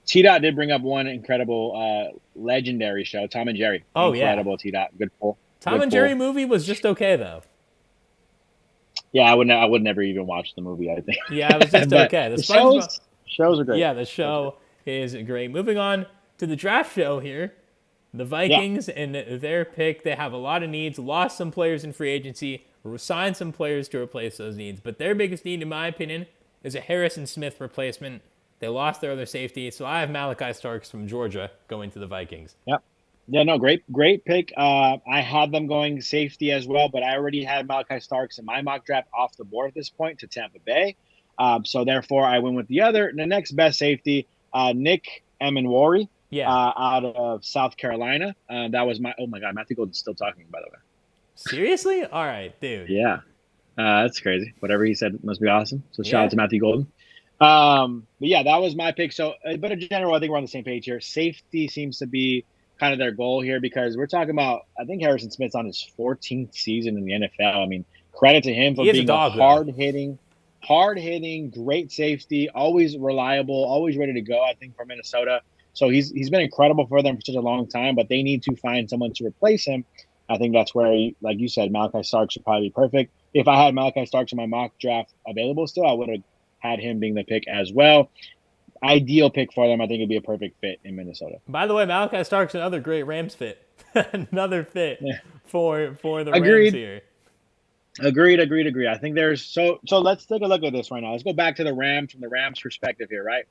T-Dot did bring up one incredible legendary show, Tom and Jerry. Oh, incredible, T-Dot. Good pull. Tom and Jerry movie was just okay, though. Yeah, I would never even watch the movie, I think. Yeah, it was just okay. The shows are great. Yeah, the show is great. Moving on to the draft show here. The Vikings and their pick, they have a lot of needs, lost some players in free agency, signed some players to replace those needs. But their biggest need, in my opinion, is a Harrison Smith replacement. They lost their other safety, so I have Malachi Starks from Georgia going to the Vikings. Yep. Yeah, no, great pick. I had them going safety as well, but I already had Malachi Starks in my mock draft off the board at this point to Tampa Bay. So therefore, I went with the next best safety, Nick Emenwari, out of South Carolina. That was oh my God, Matthew Golden's still talking, by the way. Seriously? All right, dude. Yeah, that's crazy. Whatever he said must be awesome. So shout out to Matthew Golden. But yeah, that was my pick. So, but in general, I think we're on the same page here. Safety seems to be kind of their goal here because we're talking about, I think Harrison Smith's on his 14th season in the NFL. Credit to him for being a hard-hitting, great safety, always reliable, always ready to go, I think, for Minnesota. So he's been incredible for them for such a long time, but they need to find someone to replace him. I think that's where, like you said, Malachi Starks should probably be perfect. If I had Malachi Starks in my mock draft available still, I would have had him being the pick as well. Ideal pick for them. I think it'd be a perfect fit in Minnesota. By the way, Malachi Starks, another great Rams fit. Another fit for the Rams here. Agreed. I think there's so let's take a look at this right now. Let's go back to the Rams from the Rams perspective here, right?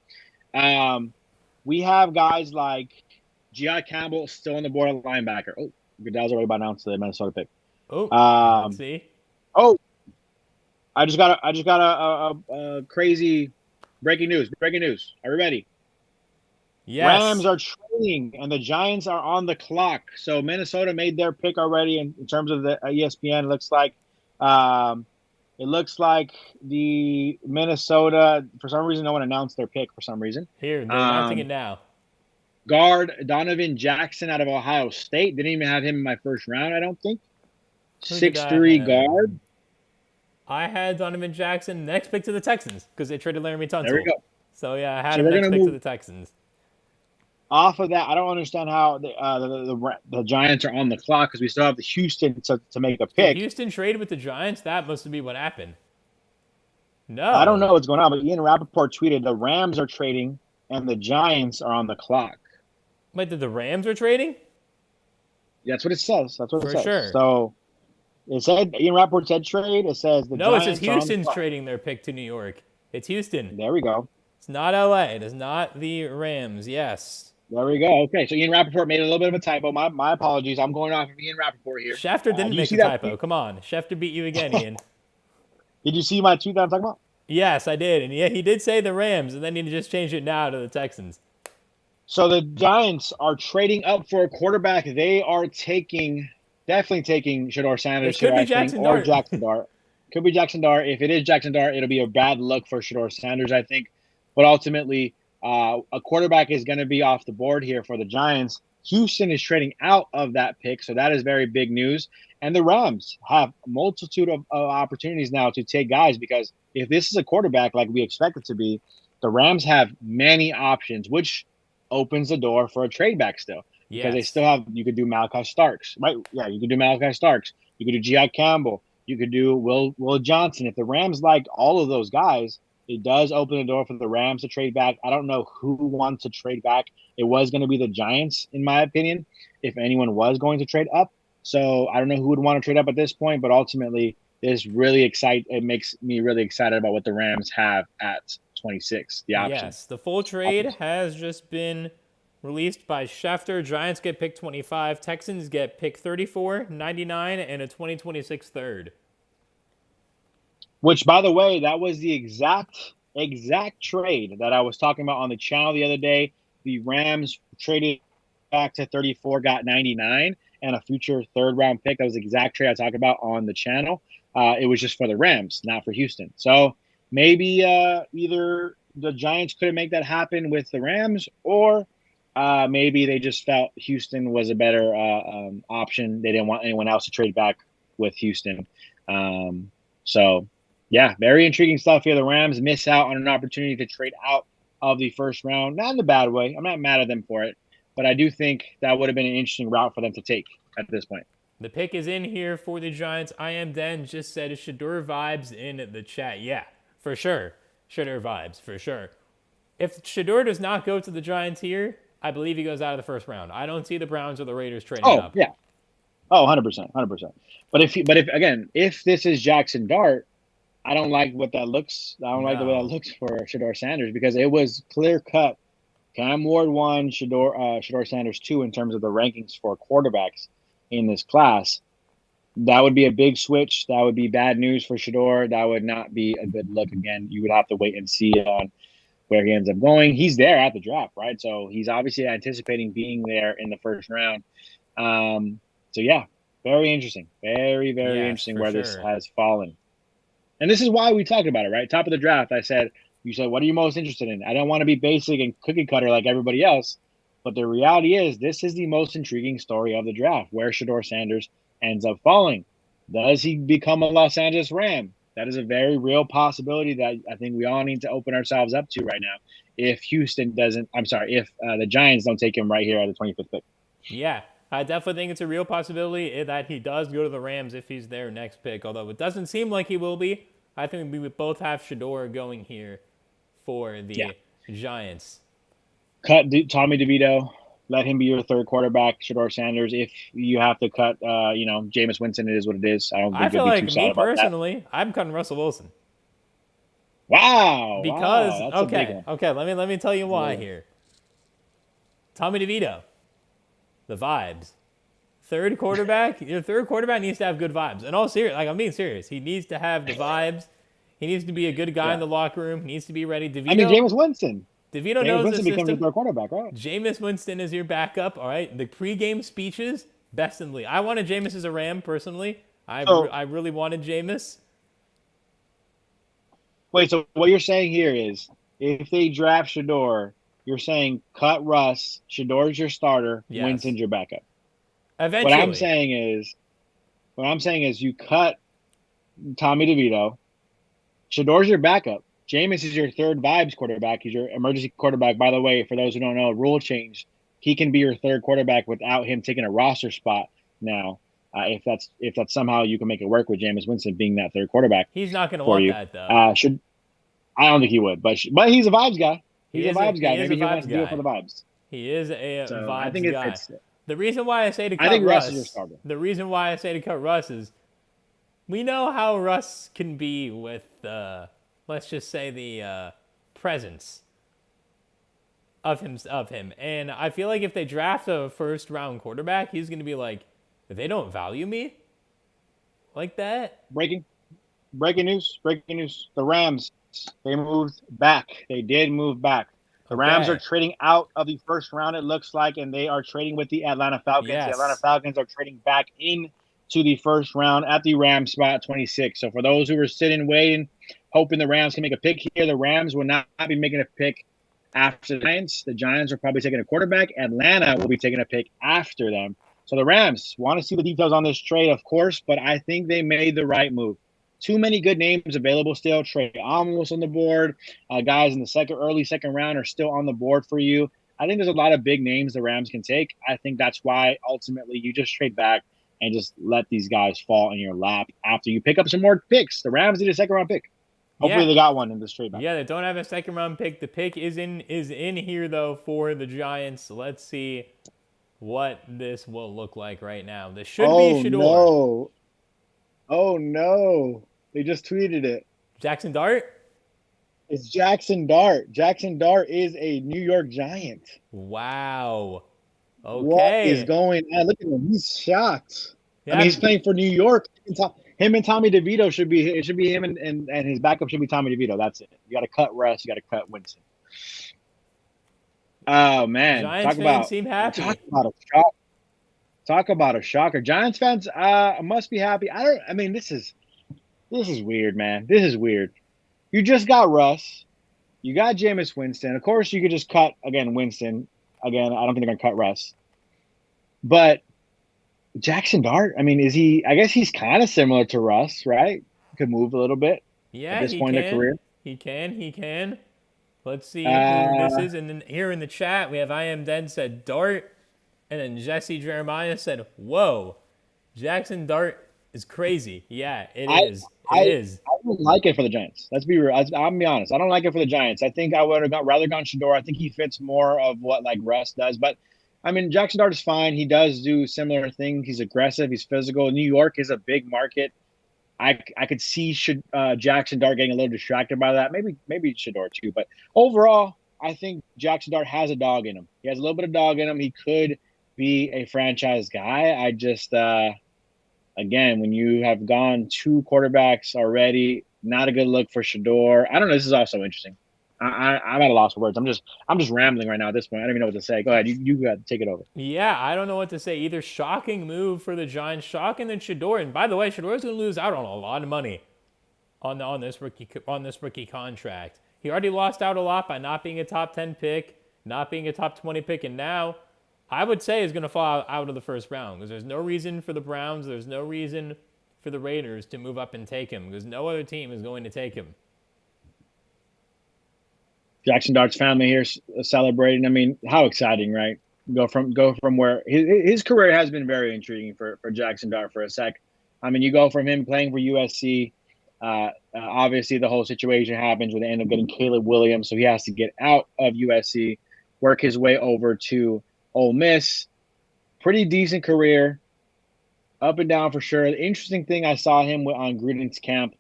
We have guys like G.I. Campbell still on the board of linebacker. Oh, Goodell's already announced the Minnesota pick. Oh, let's see. Oh, I just got a crazy breaking news. Are you ready? Yes. Rams are trading, and the Giants are on the clock. So Minnesota made their pick already in terms of the ESPN. It looks like the Minnesota, for some reason, no one announced their pick for some reason. Here, they're announcing it now. Guard Donovan Jackson out of Ohio State. Didn't even have him in my first round, I don't think. 6'3" guard. I had Donovan Jackson next pick to the Texans because they traded Laramie Tunsil. There we go. So, yeah, I had him next pick to the Texans. Off of that, I don't understand how the Giants are on the clock because we still have the Houston to make a pick. Houston traded with the Giants? That must be what happened. No. I don't know what's going on, but Ian Rappaport tweeted the Rams are trading and the Giants are on the clock. Wait, the Rams are trading? That's what it says. That's what it says. Sure. So it said Ian Rappaport said trade. It says the Giants it says Houston's trading their pick to New York. It's Houston. There we go. It's not LA. It is not the Rams. Yes. There we go. Okay, so Ian Rappaport made a little bit of a typo. My apologies. I'm going off of Ian Rappaport here. Schefter didn't make a typo. Come on. Schefter beat you again, Ian. Did you see my tweet that I'm talking about? Yes, I did. And yeah, he did say the Rams, and then he just changed it now to the Texans. So the Giants are trading up for a quarterback. They are definitely taking Shador Sanders. It could be Jackson Dart. Or Jackson Dart. Could be Jackson Dart. If it is Jackson Dart, it'll be a bad look for Shador Sanders, I think. But ultimately, a quarterback is going to be off the board here for the Giants. Houston is trading out of that pick, so that is very big news. And the Rams have a multitude of opportunities now to take guys because if this is a quarterback like we expect it to be, the Rams have many options, which opens the door for a trade back still. Yes. Because they still have – you could do Malachi Starks, right? Yeah, you could do Malachi Starks. You could do G.I. Campbell. You could do Will Johnson. If the Rams like all of those guys, It does open the door for the Rams to trade back. I don't know who wants to trade back. It was going to be the Giants, in my opinion, if anyone was going to trade up. So I don't know who would want to trade up at this point, but ultimately it makes me really excited about what the Rams have at 26, the option. Yes, the full trade has just been released by Schefter. Giants get pick 25, Texans get pick 34, 99, and a 2026 third. Which, by the way, that was the exact trade that I was talking about on the channel the other day. The Rams traded back to 34, got 99, and a future third-round pick. That was the exact trade I talked about on the channel. It was just for the Rams, not for Houston. So maybe either the Giants couldn't make that happen with the Rams, or maybe they just felt Houston was a better option. They didn't want anyone else to trade back with Houston. So, yeah, very intriguing stuff here. The Rams miss out on an opportunity to trade out of the first round. Not in a bad way. I'm not mad at them for it. But I do think that would have been an interesting route for them to take at this point. The pick is in here for the Giants. I am Den just said Shador vibes in the chat. Yeah, for sure. Shador vibes, for sure. If Shador does not go to the Giants here, I believe he goes out of the first round. I don't see the Browns or the Raiders trading up. Yeah. Oh, 100%. But if this is Jackson Dart, I don't like what that looks. I don't like the way that looks for Shador Sanders, because it was clear cut. Cam Ward 1, Shador Sanders 2 in terms of the rankings for quarterbacks in this class. That would be a big switch. That would be bad news for Shador. That would not be a good look. Again, you would have to wait and see on where he ends up going. He's there at the draft, right? So he's obviously anticipating being there in the first round. So yeah, very interesting. Very, very interesting where this has fallen. And this is why we talked about it, right? Top of the draft, you said, what are you most interested in? I don't want to be basic and cookie cutter like everybody else. But the reality is, this is the most intriguing story of the draft, where Shador Sanders ends up falling. Does he become a Los Angeles Ram? That is a very real possibility that I think we all need to open ourselves up to right now. If the Giants don't take him right here at the 25th pick. Yeah, I definitely think it's a real possibility that he does go to the Rams if he's their next pick, although it doesn't seem like he will be. I think we would both have Shador going here for the Giants. Cut Tommy DeVito. Let him be your third quarterback, Shador Sanders. If you have to cut, Jameis Winston, it is what it is. I feel like, me personally, I'm cutting Russell Wilson. Wow. Because, let me tell you why here. Tommy DeVito. The vibes. Your third quarterback needs to have good vibes. And I'm being serious. He needs to have the vibes. He needs to be a good guy in the locker room. He needs to be ready. Jameis Winston. DeVito knows Winston the becomes system. your quarterback, right? Jameis Winston is your backup, all right? The pregame speeches, best in the league. I wanted Jameis as a Ram, personally. I really wanted Jameis. Wait, so what you're saying here is, if they draft Shador, you're saying cut Russ, Shador's your starter, Winston's your backup. Eventually. What I'm saying is you cut Tommy DeVito, Shador's your backup. Jameis is your third vibes quarterback. He's your emergency quarterback. By the way, for those who don't know, rule change. He can be your third quarterback without him taking a roster spot now. If that's somehow you can make it work with Jameis Winston being that third quarterback. He's not going to want that, though. I don't think he would, but he's a vibes guy. He's a vibes guy. Maybe he wants to do it for the vibes. He is a vibes I think guy. It's the reason why I say to cut Russ is we know how Russ can be with let's just say the presence of him. And I feel like if they draft a first round quarterback, he's going to be like, they don't value me like that. Breaking news. The Rams, they moved back. They did move back. The Rams are trading out of the first round, it looks like, and they are trading with the Atlanta Falcons. Yes. The Atlanta Falcons are trading back into the first round at the Rams spot 26. So for those who were sitting, waiting, hoping the Rams can make a pick here, the Rams will not be making a pick after the Giants. The Giants are probably taking a quarterback. Atlanta will be taking a pick after them. So the Rams want to see the details on this trade, of course, but I think they made the right move. Too many good names available still. Trey almost on the board. Guys in the early second round are still on the board for you. I think there's a lot of big names the Rams can take. I think that's why ultimately you just trade back and just let these guys fall in your lap after you pick up some more picks. The Rams did a second round pick. Hopefully they got one in this trade back. Yeah, they don't have a second round pick. The pick is in here though for the Giants. Let's see what this will look like right now. This should be Shador. No. Oh no. They just tweeted it. Jackson Dart? It's Jackson Dart. Jackson Dart is a New York Giant. Wow. Okay. What is going on? Look at him. He's shocked. Yeah. I mean, he's playing for New York. Him and Tommy DeVito should be. It should be him and his backup should be Tommy DeVito. That's it. You got to cut Russ. You got to cut Winston. Oh man, Giants fans seem happy. Talk about a shock. Talk about a shocker. Giants fans must be happy. I mean, this is weird, man. This is weird. You just got Russ. You got Jameis Winston. Of course, you could just cut again Winston. Again, I don't think they're gonna cut Russ. But Jackson Dart, I mean, is he? I guess he's kind of similar to Russ, right? Could move a little bit. Yeah, at this point in their career. He can. Let's see who this is. And then here in the chat, we have I Am Dead said Dart. And then Jesse Jeremiah said, whoa, Jackson Dart is crazy. Yeah, it is. It is. I don't like it for the Giants. Let's be real. I'm going to be honest. I don't like it for the Giants. I think I would have rather gone Shador. I think he fits more of what like Russ does. But, I mean, Jackson Dart is fine. He does do similar things. He's aggressive. He's physical. New York is a big market. I could see Jackson Dart getting a little distracted by that. Maybe Shador too. But overall, I think Jackson Dart has a dog in him. He has a little bit of dog in him. He could be a franchise guy. I just, again, when you have gone 2 quarterbacks already, not a good look for Shador. I don't know. This is also interesting. I'm at a loss for words. I'm just rambling right now at this point. I don't even know what to say. Go ahead. You got to take it over. Yeah, I don't know what to say either. Shocking move for the Giants. Shocking than Shador. And by the way, Shador's going to lose out on a lot of money on this rookie contract. He already lost out a lot by not being a top 10 pick, not being a top 20 pick, and now I would say is going to fall out of the first round because there's no reason for the Browns, there's no reason for the Raiders to move up and take him because no other team is going to take him. Jackson Dart's family here celebrating. I mean, how exciting, right? Go from where his career has been very intriguing for Jackson Dart for a sec. I mean, you go from him playing for USC. Obviously, the whole situation happens where they end up getting Caleb Williams, so he has to get out of USC, work his way over to Ole Miss. Pretty decent career, up and down for sure. The interesting thing I saw him on Gruden's camp,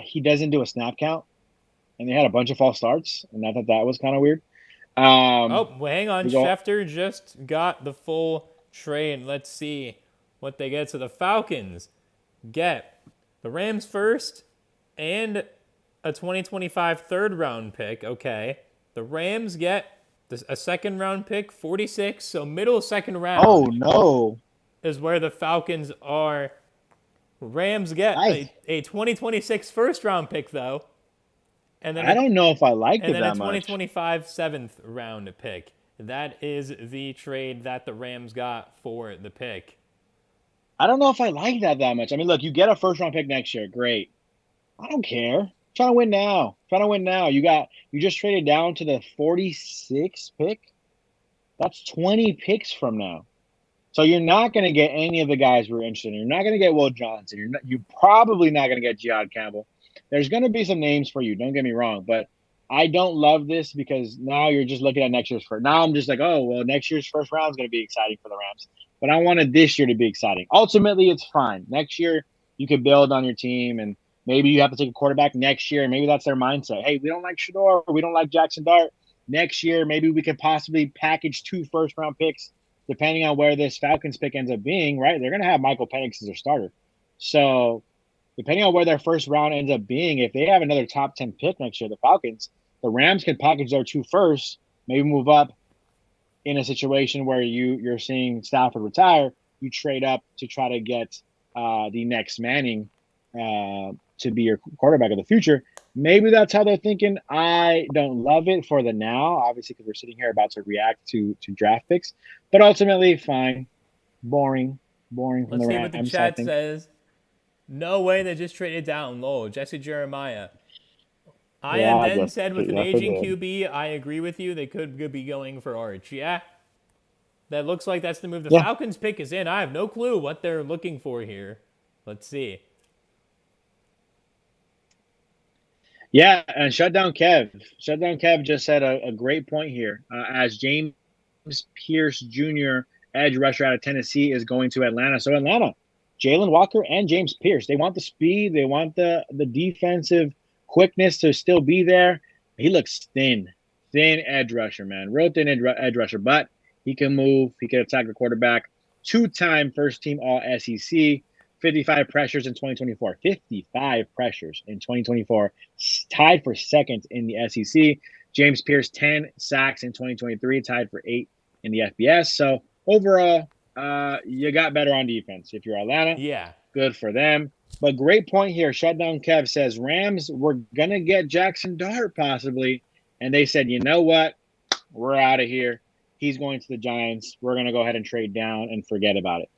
he doesn't do a snap count. And they had a bunch of false starts, and I thought that was kind of weird. Hang on. Schefter just got the full trade. Let's see what they get. So the Falcons get the Rams first and a 2025 third-round pick. Okay. The Rams get a second-round pick, 46, so middle second round. Oh, no. Is where the Falcons are. Rams get a 2026 first-round pick, though. And then I don't know if I like it that much. And then a 2025 seventh round pick. That is the trade that the Rams got for the pick. I don't know if I like that much. I mean, look, you get a first round pick next year. Great. I don't care. Trying to win now. You just traded down to the 46th pick. That's 20 picks from now. So you're not going to get any of the guys we're interested in. You're not going to get Will Johnson. You're probably not going to get Jaylen Campbell. There's going to be some names for you. Don't get me wrong. But I don't love this because now you're just looking at next year's first. Now I'm just like, oh, well, next year's first round is going to be exciting for the Rams. But I wanted this year to be exciting. Ultimately, it's fine. Next year, you could build on your team, and maybe you have to take a quarterback next year, and maybe that's their mindset. Hey, we don't like Shador. We don't like Jackson Dart. Next year, maybe we could possibly package 2 first-round picks, depending on where this Falcons pick ends up being, right? They're going to have Michael Penix as their starter. So depending on where their first round ends up being, if they have another top 10 pick next year, the Falcons, the Rams can package their 2 firsts, maybe move up in a situation where you're seeing Stafford retire. You trade up to try to get the next Manning to be your quarterback of the future. Maybe that's how they're thinking. I don't love it for the now, obviously, because we're sitting here about to react to draft picks. But ultimately, fine. Boring from Let's the Rams. see what the chat says. No way they just traded down low. Jesse Jeremiah. I am then said with an aging QB, I agree with you. They could be going for Arch. Yeah. That looks like that's the move. The Falcons pick is in. I have no clue what they're looking for here. Let's see. Yeah, and Shutdown Kev. Shutdown Kev just said a great point here. As James Pierce Jr., edge rusher out of Tennessee, is going to Atlanta. So Atlanta, Jaylen Walker and James Pierce, they want the speed. They want the defensive quickness to still be there. He looks thin edge rusher, man. Real thin edge rusher, but he can move. He can attack the quarterback. Two-time first-team All-SEC. 55 pressures in 2024. 55 pressures in 2024. Tied for second in the SEC. James Pierce, 10 sacks in 2023. Tied for 8 in the FBS. So overall, you got better on defense. If you're Atlanta, Yeah. good for them. But great point here. Shutdown Kev says, Rams, we're going to get Jackson Dart possibly. And they said, you know what? We're out of here. He's going to the Giants. We're going to go ahead and trade down and forget about it.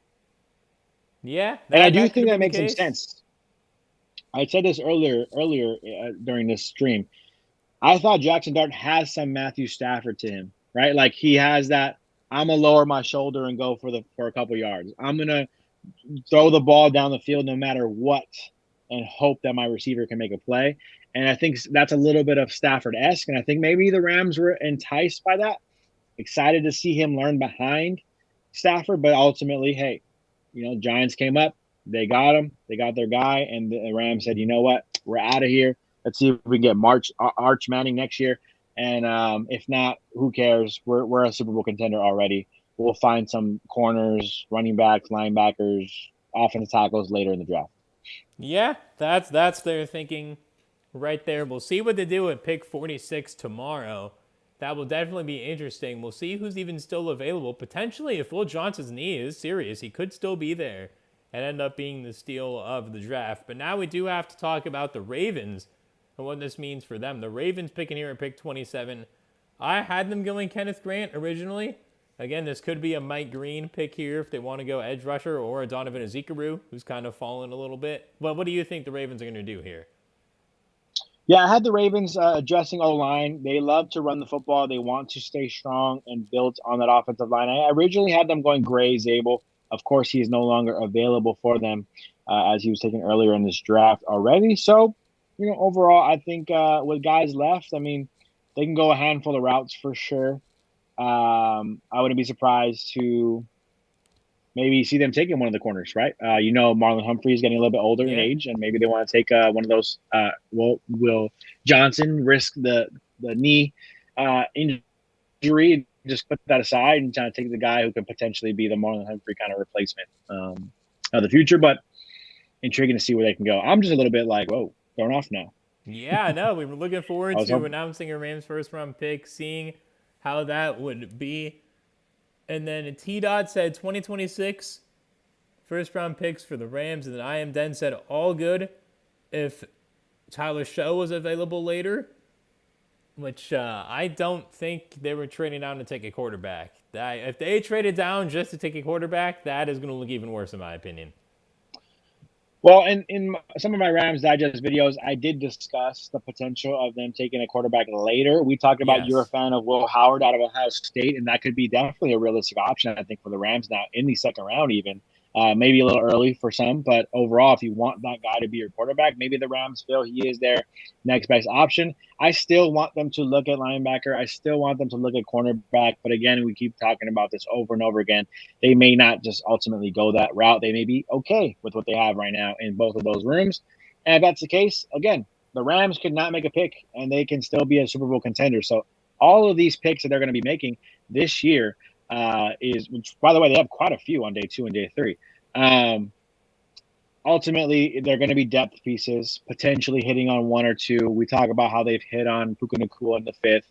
Yeah. And I do think that makes some sense. I said this earlier during this stream. I thought Jackson Dart has some Matthew Stafford to him, right? Like he has that, I'm going to lower my shoulder and go for a couple yards. I'm going to throw the ball down the field no matter what and hope that my receiver can make a play. And I think that's a little bit of Stafford-esque. And I think maybe the Rams were enticed by that, excited to see him learn behind Stafford. But ultimately, hey, Giants came up. They got him. They got their guy. And the Rams said, you know what? We're out of here. Let's see if we can get Arch Manning next year. And if not, who cares? We're a Super Bowl contender already. We'll find some corners, running backs, linebackers, offensive tackles later in the draft. Yeah, that's their thinking right there. We'll see what they do at pick 46 tomorrow. That will definitely be interesting. We'll see who's even still available. Potentially, if Will Johnson's knee is serious, he could still be there and end up being the steal of the draft. But now we do have to talk about the Ravens and what this means for them. The Ravens picking here at pick 27. I had them going Kenneth Grant originally. Again, this could be a Mike Green pick here if they want to go edge rusher, or a Donovan Ezekuru, who's kind of fallen a little bit. But what do you think the Ravens are going to do here? Yeah, I had the Ravens addressing O-line. They love to run the football. They want to stay strong and build on that offensive line. I originally had them going Gray Zable. Of course, he is no longer available for them as he was taken earlier in this draft already. So, overall, I think with guys left, I mean, they can go a handful of routes for sure. I wouldn't be surprised to maybe see them taking one of the corners, right? Marlon Humphrey is getting a little bit older in age, and maybe they want to take one of those. Will Johnson risk the knee injury? Just put that aside and try to take the guy who could potentially be the Marlon Humphrey kind of replacement of the future. But intriguing to see where they can go. I'm just a little bit like, whoa, thrown off now. Yeah, I know. We were looking forward to announcing a Rams first-round pick, seeing how that would be. And then T-Dot said 2026 first-round picks for the Rams. And then I Am Den said all good if Tyler Show was available later, which I don't think they were trading down to take a quarterback. If they traded down just to take a quarterback, that is going to look even worse in my opinion. Well, in some of my Rams Digest videos, I did discuss the potential of them taking a quarterback later. We talked about you're a fan of Will Howard out of Ohio State, and that could be definitely a realistic option, I think, for the Rams now in the second round even. Maybe a little early for some, but overall, if you want that guy to be your quarterback, maybe the Rams feel he is their next best option. I still want them to look at linebacker. I still want them to look at cornerback. But again, we keep talking about this over and over again. They may not just ultimately go that route. They may be okay with what they have right now in both of those rooms. And if that's the case, again, the Rams could not make a pick, and they can still be a Super Bowl contender. So all of these picks that they're going to be making this year which, by the way, they have quite a few on day 2 and day 3. Ultimately, they're going to be depth pieces, potentially hitting on 1 or 2. We talk about how they've hit on Puka Nacua in the 5th.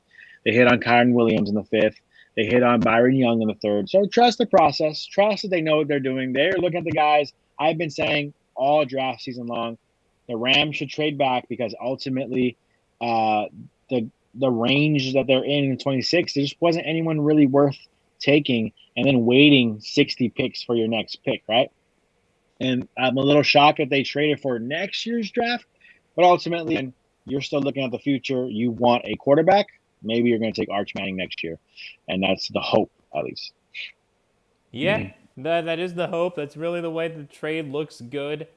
They hit on Kyren Williams in the 5th. They hit on Byron Young in the 3rd. So trust the process. Trust that they know what they're doing. They're looking at the guys. I've been saying all draft season long, the Rams should trade back because ultimately the range that they're in 26, there just wasn't anyone really worth taking and then waiting 60 picks for your next pick, right? And I'm a little shocked that they traded for next year's draft, but ultimately you're still looking at the future. You want a quarterback. Maybe you're going to take Arch Manning next year, and that's the hope, at least. Yeah, that is the hope. That's really the way the trade looks good.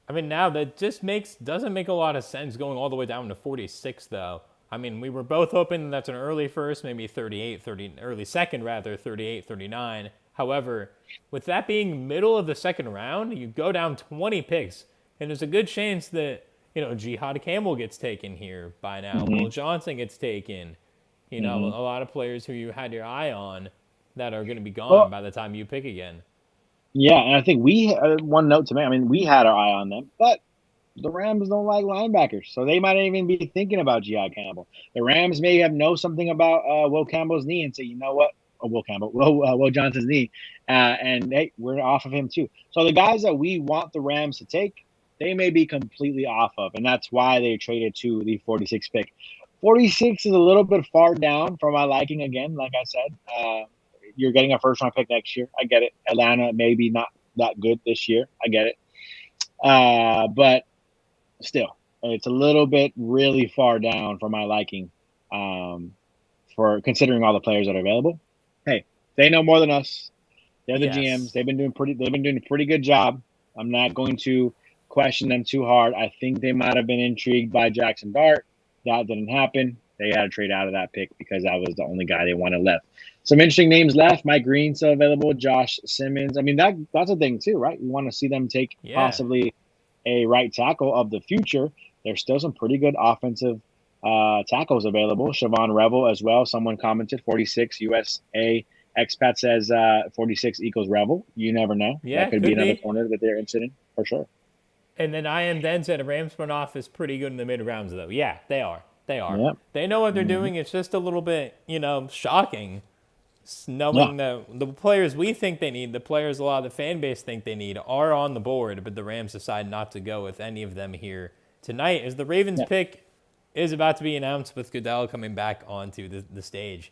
I mean, now that just doesn't make a lot of sense going all the way down to 46, though. I mean, we were both hoping that's an early first, maybe early second rather, 38, 39. However, with that being middle of the second round, you go down 20 picks, and there's a good chance that, Jihad Campbell gets taken here by now. Mm-hmm. Will Johnson gets taken. A lot of players who you had your eye on that are going to be gone by the time you pick again. Yeah, and I think one note to make. I mean, we had our eye on them, but the Rams don't like linebackers, so they might even be thinking about G.I. Campbell. The Rams may know something about Will Campbell's knee and say, you know what, Will Johnson's knee, and hey, we're off of him too. So the guys that we want the Rams to take, they may be completely off of, and that's why they traded to the 46 pick. 46 is a little bit far down for my liking again, like I said. You're getting a first-round pick next year. I get it. Atlanta maybe not that good this year. I get it. But still, it's a little bit really far down for my liking for considering all the players that are available. Hey, they know more than us. They're the GMs. They've been doing a pretty good job. I'm not going to question them too hard. I think they might have been intrigued by Jackson Dart. That didn't happen. They had to trade out of that pick because that was the only guy they wanted left. Some interesting names left. Mike Green still available. Josh Simmons. I mean, that's a thing too, right? You want to see them take possibly a right tackle of the future. There's still some pretty good offensive tackles available. Siobhan Revel as well. Someone commented 46 USA expat says 46 equals Revel. You never know. Yeah, that could be another corner that they're interested in for sure. And then I am then said a Rams front office pretty good in the mid rounds though. Yeah, they are. Yep. They know what they're doing. It's just a little bit, shocking knowing that the players we think they need, the players a lot of the fan base think they need, are on the board, but the Rams decide not to go with any of them here tonight as the Ravens pick is about to be announced with Goodell coming back onto the stage.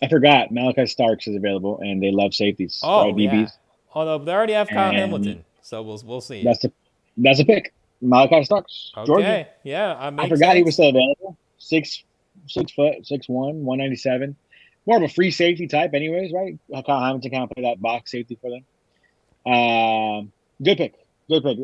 I forgot Malachi Starks is available, and they love safeties. Oh, yeah. Although they already have Kyle Hamilton, so we'll see. That's a pick. Malachi Starks, okay. Georgia. Yeah, I forgot he was still available. 6'1", 197. More of a free safety type, anyways, right? Kyle Hamilton kind of play that box safety for them. Good pick.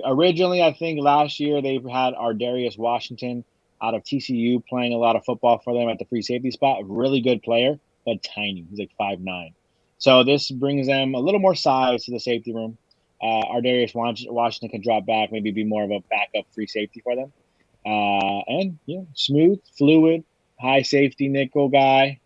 Originally, I think last year they had Ardarius Washington out of TCU playing a lot of football for them at the free safety spot. A really good player, but tiny. He's like 5'9". So this brings them a little more size to the safety room. Ardarius Washington can drop back, maybe be more of a backup free safety for them. Smooth, fluid, high safety nickel guy,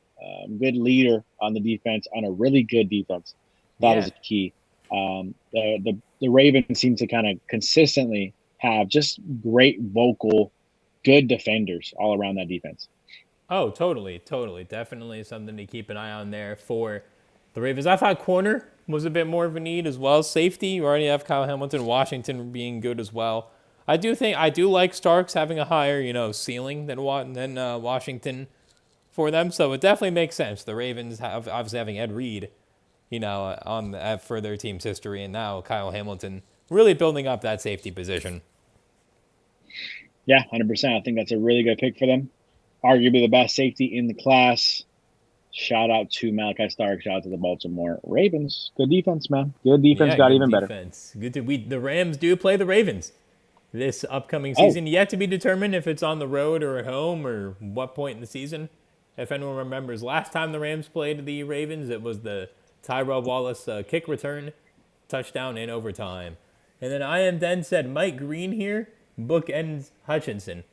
good leader on the defense, on a really good defense. That is key. The Ravens seem to kind of consistently have just great vocal, good defenders all around that defense. Oh, totally. Definitely something to keep an eye on there for the Ravens. I thought corner was a bit more of a need as well. Safety, you already have Kyle Hamilton, Washington being good as well. I do like Starks having a higher, ceiling than Washington for them. So it definitely makes sense. The Ravens obviously having Ed Reed, for their team's history, and now Kyle Hamilton really building up that safety position. Yeah, 100%. I think that's a really good pick for them. Arguably the best safety in the class. Shout out to Malachi Starks. Shout out to the Baltimore Ravens. Good defense, man. Good defense got even better. The Rams do play the Ravens this upcoming season. Yet to be determined if it's on the road or at home or what point in the season. If anyone remembers, last time the Rams played the Ravens, it was the Tyrell Wallace kick return touchdown in overtime. And then I am then said Mike Green here, bookends Hutchinson.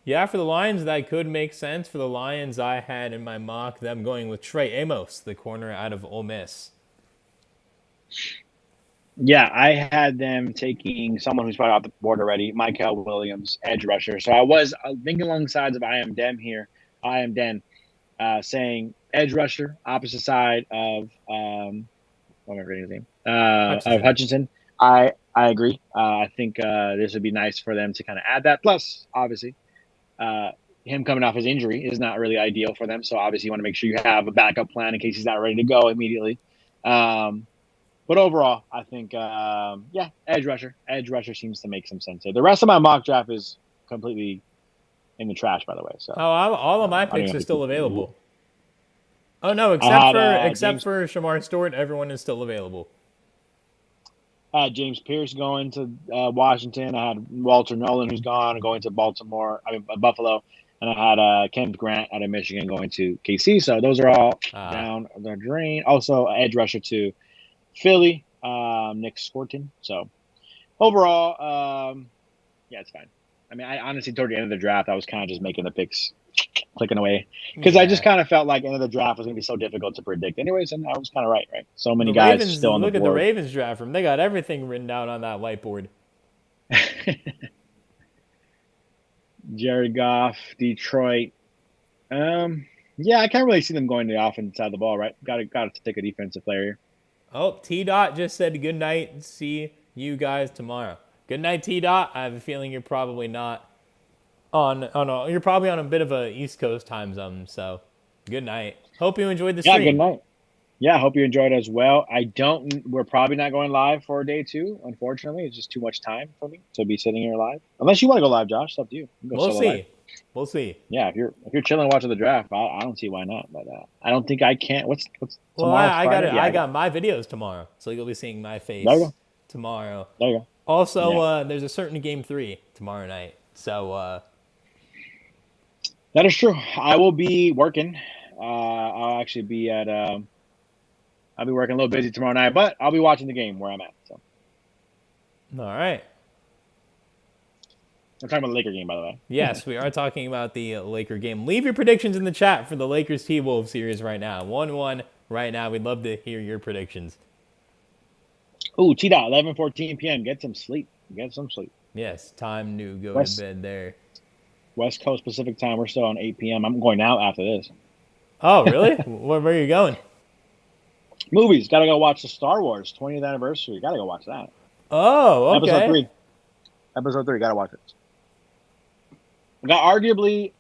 Yeah, for the Lions, that could make sense. For the Lions, I had in my mock them going with Trey Amos, the corner out of Ole Miss. Yeah, I had them taking someone who's probably off the board already, Kyren Williams, edge rusher. So I was thinking along the sides of I am Den here. I am Den saying edge rusher, opposite side of what am I reading his name? Of Hutchinson. I agree. I think this would be nice for them to kind of add that. Plus, obviously, him coming off his injury is not really ideal for them. So obviously you want to make sure you have a backup plan in case he's not ready to go immediately. But overall, I think, edge rusher. Edge rusher seems to make some sense here. The rest of my mock draft is completely in the trash, by the way. So all of my picks are still available. Oh no, except for Shamar Stewart, everyone is still available. I had James Pierce going to Washington. I had Walter Nolan, who's going to Buffalo. And I had Kenneth Grant out of Michigan going to KC. So those are all down the drain. Also, edge rusher to Philly, Nick Scorton. So overall, yeah, it's fine. I mean, I honestly, toward the end of the draft, I was kind of just making the picks, clicking away. Because I just kind of felt like the end of the draft was going to be so difficult to predict anyways, and I was kind of right? So many guys still on the board. Look at the Ravens draft room. They got everything written down on that whiteboard. Jared Goff, Detroit. Yeah, I can't really see them going to the offense side of the ball, right? Got to take a defensive player here. Oh, T-Dot just said good night. See you guys tomorrow. Good night, T-Dot. I have a feeling you're probably not you're probably on a bit of a East Coast time zone, so good night. Hope you enjoyed the stream. Yeah, good night. Yeah, I hope you enjoyed it as well. We're probably not going live for day 2, unfortunately. It's just too much time for me to be sitting here live. Unless you want to go live, Josh, it's up to you. We'll see. We'll see. Yeah, if you're chilling watching the draft, I don't see why not. But I don't think I can't. What's well, I got my videos tomorrow, so you'll be seeing my face tomorrow. There you go. Also, there's a certain game 3 tomorrow night, so that is true. I will be working. I'll actually be at. I'll be working a little busy tomorrow night, but I'll be watching the game where I'm at. So. All right. We're talking about the Laker game, by the way. Yes, we are talking about the Laker game. Leave your predictions in the chat for the Lakers T-Wolves series right now. 1-1 right now. We'd love to hear your predictions. Ooh, T-Dot, 11:14 p.m. Get some sleep. Yes, time to go to bed there. West Coast Pacific time. We're still on 8 p.m. I'm going out after this. Oh, really? Where are you going? Movies. Got to go watch the Star Wars 20th anniversary. Got to go watch that. Oh, okay. Episode 3. Got to watch it. We got arguably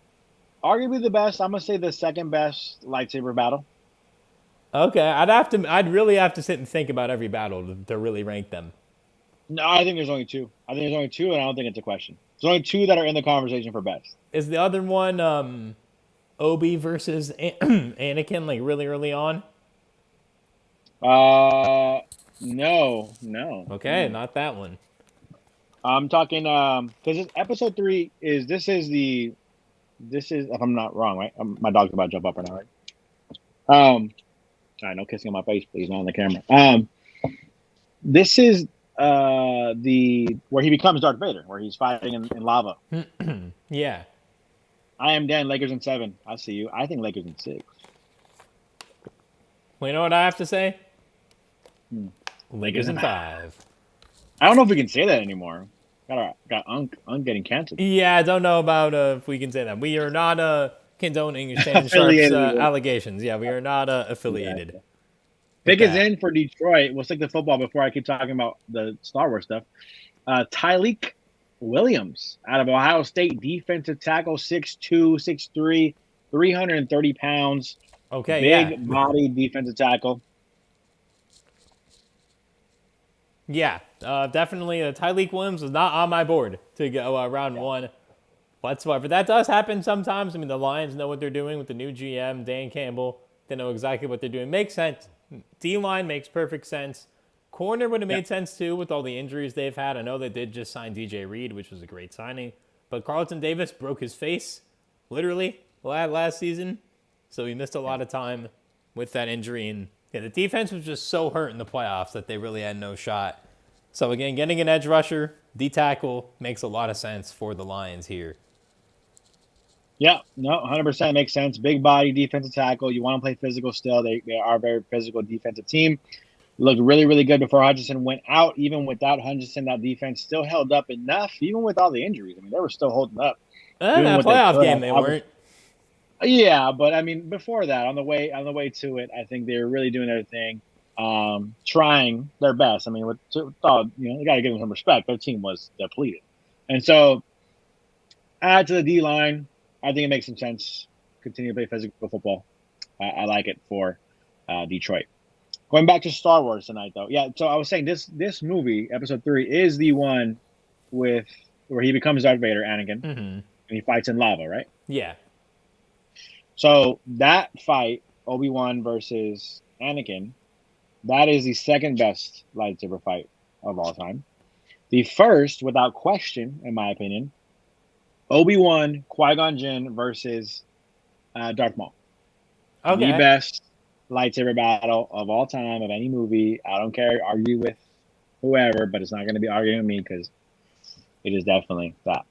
the best. I'm gonna say the second best lightsaber battle. Okay, I'd really have to sit and think about every battle to really rank them. No, I think there's only 2. And I don't think it's a question. There's only 2 that are in the conversation for best. Is the other one Obi versus Anakin, like really early on? No. Okay, not that one. I'm talking because episode 3 is if I'm not wrong, right? My dog's about to jump up right now, right? All right, no kissing on my face, please, not on the camera. This is the where he becomes Darth Vader, where he's fighting in lava. Yeah. I am Dan. Lakers in 7. I see you. I think Lakers in 6. Well, you know what I have to say? Lakers in 5. I don't know if we can say that anymore. Got Unk getting canceled. Yeah, I don't know about if we can say that. We are not condoning Shannon Sharp's allegations. Yeah, we are not affiliated. Yeah. Pick is in for Detroit. We'll stick to football before I keep talking about the Star Wars stuff. Tyreek Williams out of Ohio State, defensive tackle, 6'2", 6'3", 330 pounds. Okay, big body defensive tackle. Yeah, definitely. Tyreek Williams was not on my board to go round 1 whatsoever. That does happen sometimes. I mean, the Lions know what they're doing with the new GM, Dan Campbell. They know exactly what they're doing. Makes sense. D-line makes perfect sense. Corner would have made sense, too, with all the injuries they've had. I know they did just sign DJ Reed, which was a great signing. But Carlton Davis broke his face, literally, last season. So he missed a lot of time with that injury. And the defense was just so hurt in the playoffs that they really had no shot. So, again, getting an edge rusher, D-tackle, makes a lot of sense for the Lions here. Yeah, no, 100% makes sense. Big body defensive tackle. You want to play physical still. They are a very physical defensive team. Looked really, really good before Hutchinson went out. Even without Hutchinson, that defense still held up enough, even with all the injuries. I mean, they were still holding up. That playoff game, they weren't. Yeah, but I mean, before that, on the way to it, I think they were really doing their thing, trying their best. I mean, you got to give them some respect. Their team was depleted, and so add to the D line. I think it makes some sense. Continue to play physical football. I like it for Detroit. Going back to Star Wars tonight, though. Yeah, so I was saying this movie, Episode 3, is the one where he becomes Darth Vader, Anakin, and he fights in lava, right? Yeah. So that fight, Obi-Wan versus Anakin, that is the second best lightsaber fight of all time. The first, without question, in my opinion, Obi-Wan, Qui-Gon Jinn versus Darth Maul. Okay. The best lightsaber battle of all time of any movie. I don't care. Argue with whoever, but it's not going to be arguing with me because it is definitely that.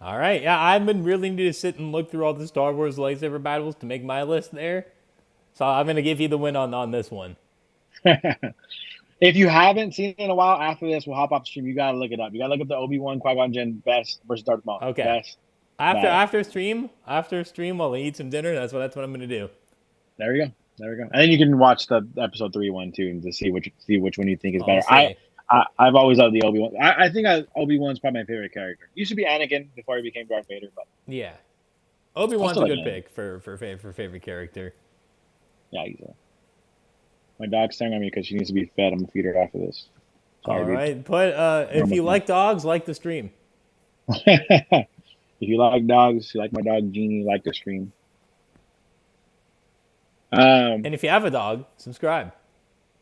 All right. Yeah, I've been really need to sit and look through all the Star Wars lightsaber battles to make my list there. So I'm going to give you the win on this one. If you haven't seen it in a while, after this, we'll hop off the stream. You got to look it up. You got to look up the Obi-Wan, Qui-Gon Jinn best versus Darth Maul. Okay. Best. After stream, while I eat some dinner, that's what I'm going to do. There we go. And then you can watch the episode 3 one too, and to see which one you think is better. I've always loved the Obi-Wan. I think Obi-Wan's probably my favorite character. Used to be Anakin before he became Darth Vader, but yeah, Obi-Wan's a good pick for favorite character. Yeah, exactly. My dog's staring at me because she needs to be fed. I'm gonna feed her after this. Sorry, all right, but if you like dogs, like the stream. If you like dogs, you like my dog Jeannie, like the stream. And if you have a dog, subscribe.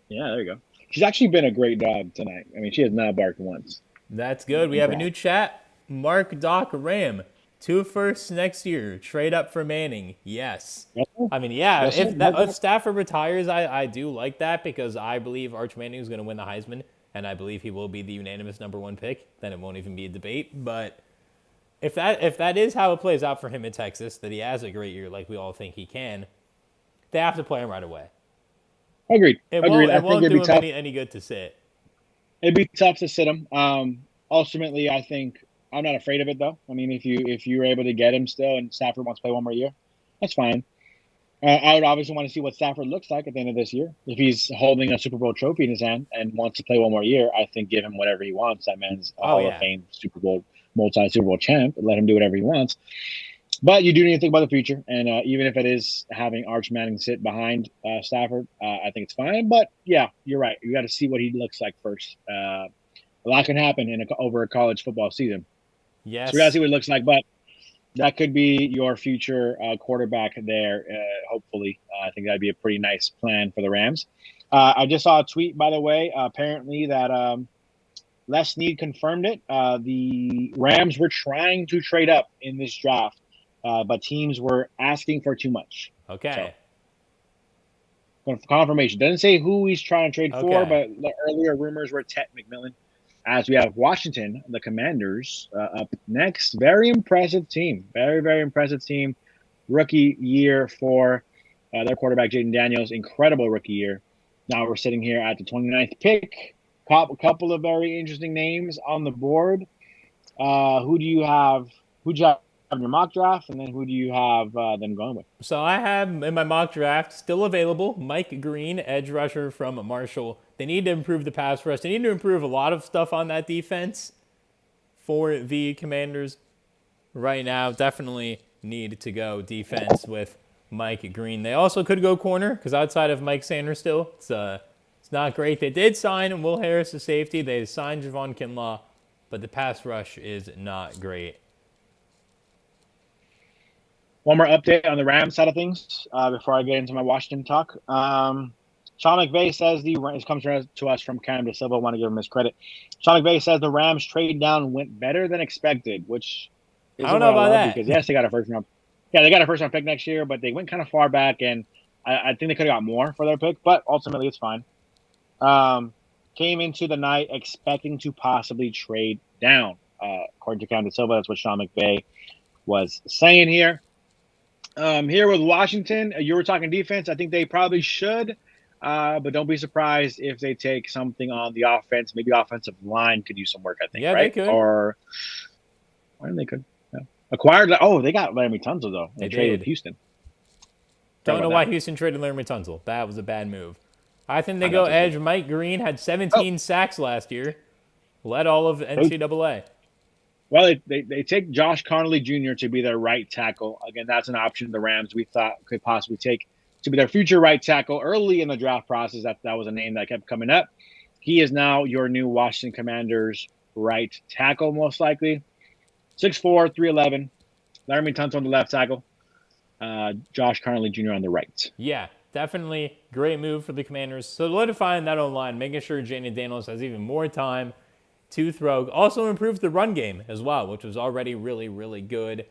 Yeah, there you go. She's actually been a great dog tonight. I mean, she has not barked once. That's good. We have a new chat. Mark Doc Ram. 2 firsts next year. Trade up for Manning. Yes. I mean, yeah. If Stafford retires, I do like that because I believe Arch Manning is going to win the Heisman, and I believe he will be the unanimous number 1 pick. Then it won't even be a debate. But if that is how it plays out for him in Texas, that he has a great year like we all think he can, they have to play him right away. Agreed. It won't do him any good to sit. It'd be tough to sit him. Ultimately, I think I'm not afraid of it though. I mean, if you're able to get him still, and Stafford wants to play one more year, that's fine. I would obviously want to see what Stafford looks like at the end of this year. If he's holding a Super Bowl trophy in his hand and wants to play one more year, I think give him whatever he wants. That man's a Hall of Fame multi-Super Bowl champ. Let him do whatever he wants. But you do need to think about the future, and even if it is having Arch Manning sit behind Stafford, I think it's fine. But yeah, you're right. You got to see what he looks like first. A lot can happen over a college football season. Yes. So we got to see what it looks like. But that could be your future quarterback there. Hopefully, I think that'd be a pretty nice plan for the Rams. I just saw a tweet, by the way, apparently that Les Snead confirmed it. The Rams were trying to trade up in this draft. But teams were asking for too much. Okay. So, confirmation. Doesn't say who he's trying to trade for, but the earlier rumors were Tet McMillan. As we have Washington, the Commanders, up next. Very impressive team. Very, very impressive team. Rookie year for their quarterback, Jaden Daniels. Incredible rookie year. Now we're sitting here at the 29th pick. A couple of very interesting names on the board. Who do you have? Who'd you have in your mock draft, and then who do you have them going with? So I have in my mock draft still available Mike Green, edge rusher from Marshall. They need to improve the pass rush. They need to improve a lot of stuff on that defense for the Commanders right now. Definitely need to go defense with Mike Green. They also could go corner because outside of Mike Sanders still, it's not great. They did sign Will Harris as safety. They signed Javon Kinlaw, but the pass rush is not great. One more update on the Rams side of things before I get into my Washington talk. Sean McVay says it comes to us from Canada Silva. I want to give him his credit. Sean McVay says the Rams trade down went better than expected, which I don't know about that. Because yes, they got a first round. Yeah, they got a first round pick next year, but they went kind of far back, and I think they could have got more for their pick, but ultimately it's fine. Came into the night expecting to possibly trade down. According to Canada Silva, that's what Sean McVay was saying here. Here with Washington, you were talking defense. I think they probably should, but don't be surprised if they take something on the offense. Maybe offensive line could use some work, I think, yeah, right? They could. Or they could. Yeah. Acquired. Oh, they got Laramie Tunsil, though. They traded with Houston. Don't know why Houston traded Laramie Tunsil. That was a bad move. I think they go edge. Mike Green had 17 sacks last year. Led all of NCAA. Well, they take Josh Connolly Jr. to be their right tackle. Again, that's an option the Rams we thought could possibly take to be their future right tackle early in the draft process. That was a name that kept coming up. He is now your new Washington Commanders right tackle, most likely. 6'4", 311. Laramie Tunsil on the left tackle. Josh Connolly Jr. on the right. Yeah. definitely great move for the Commanders. Solidifying that O-line, making sure Jayden Daniels has even more time to throw. Also improved the run game as well, which was already really, really good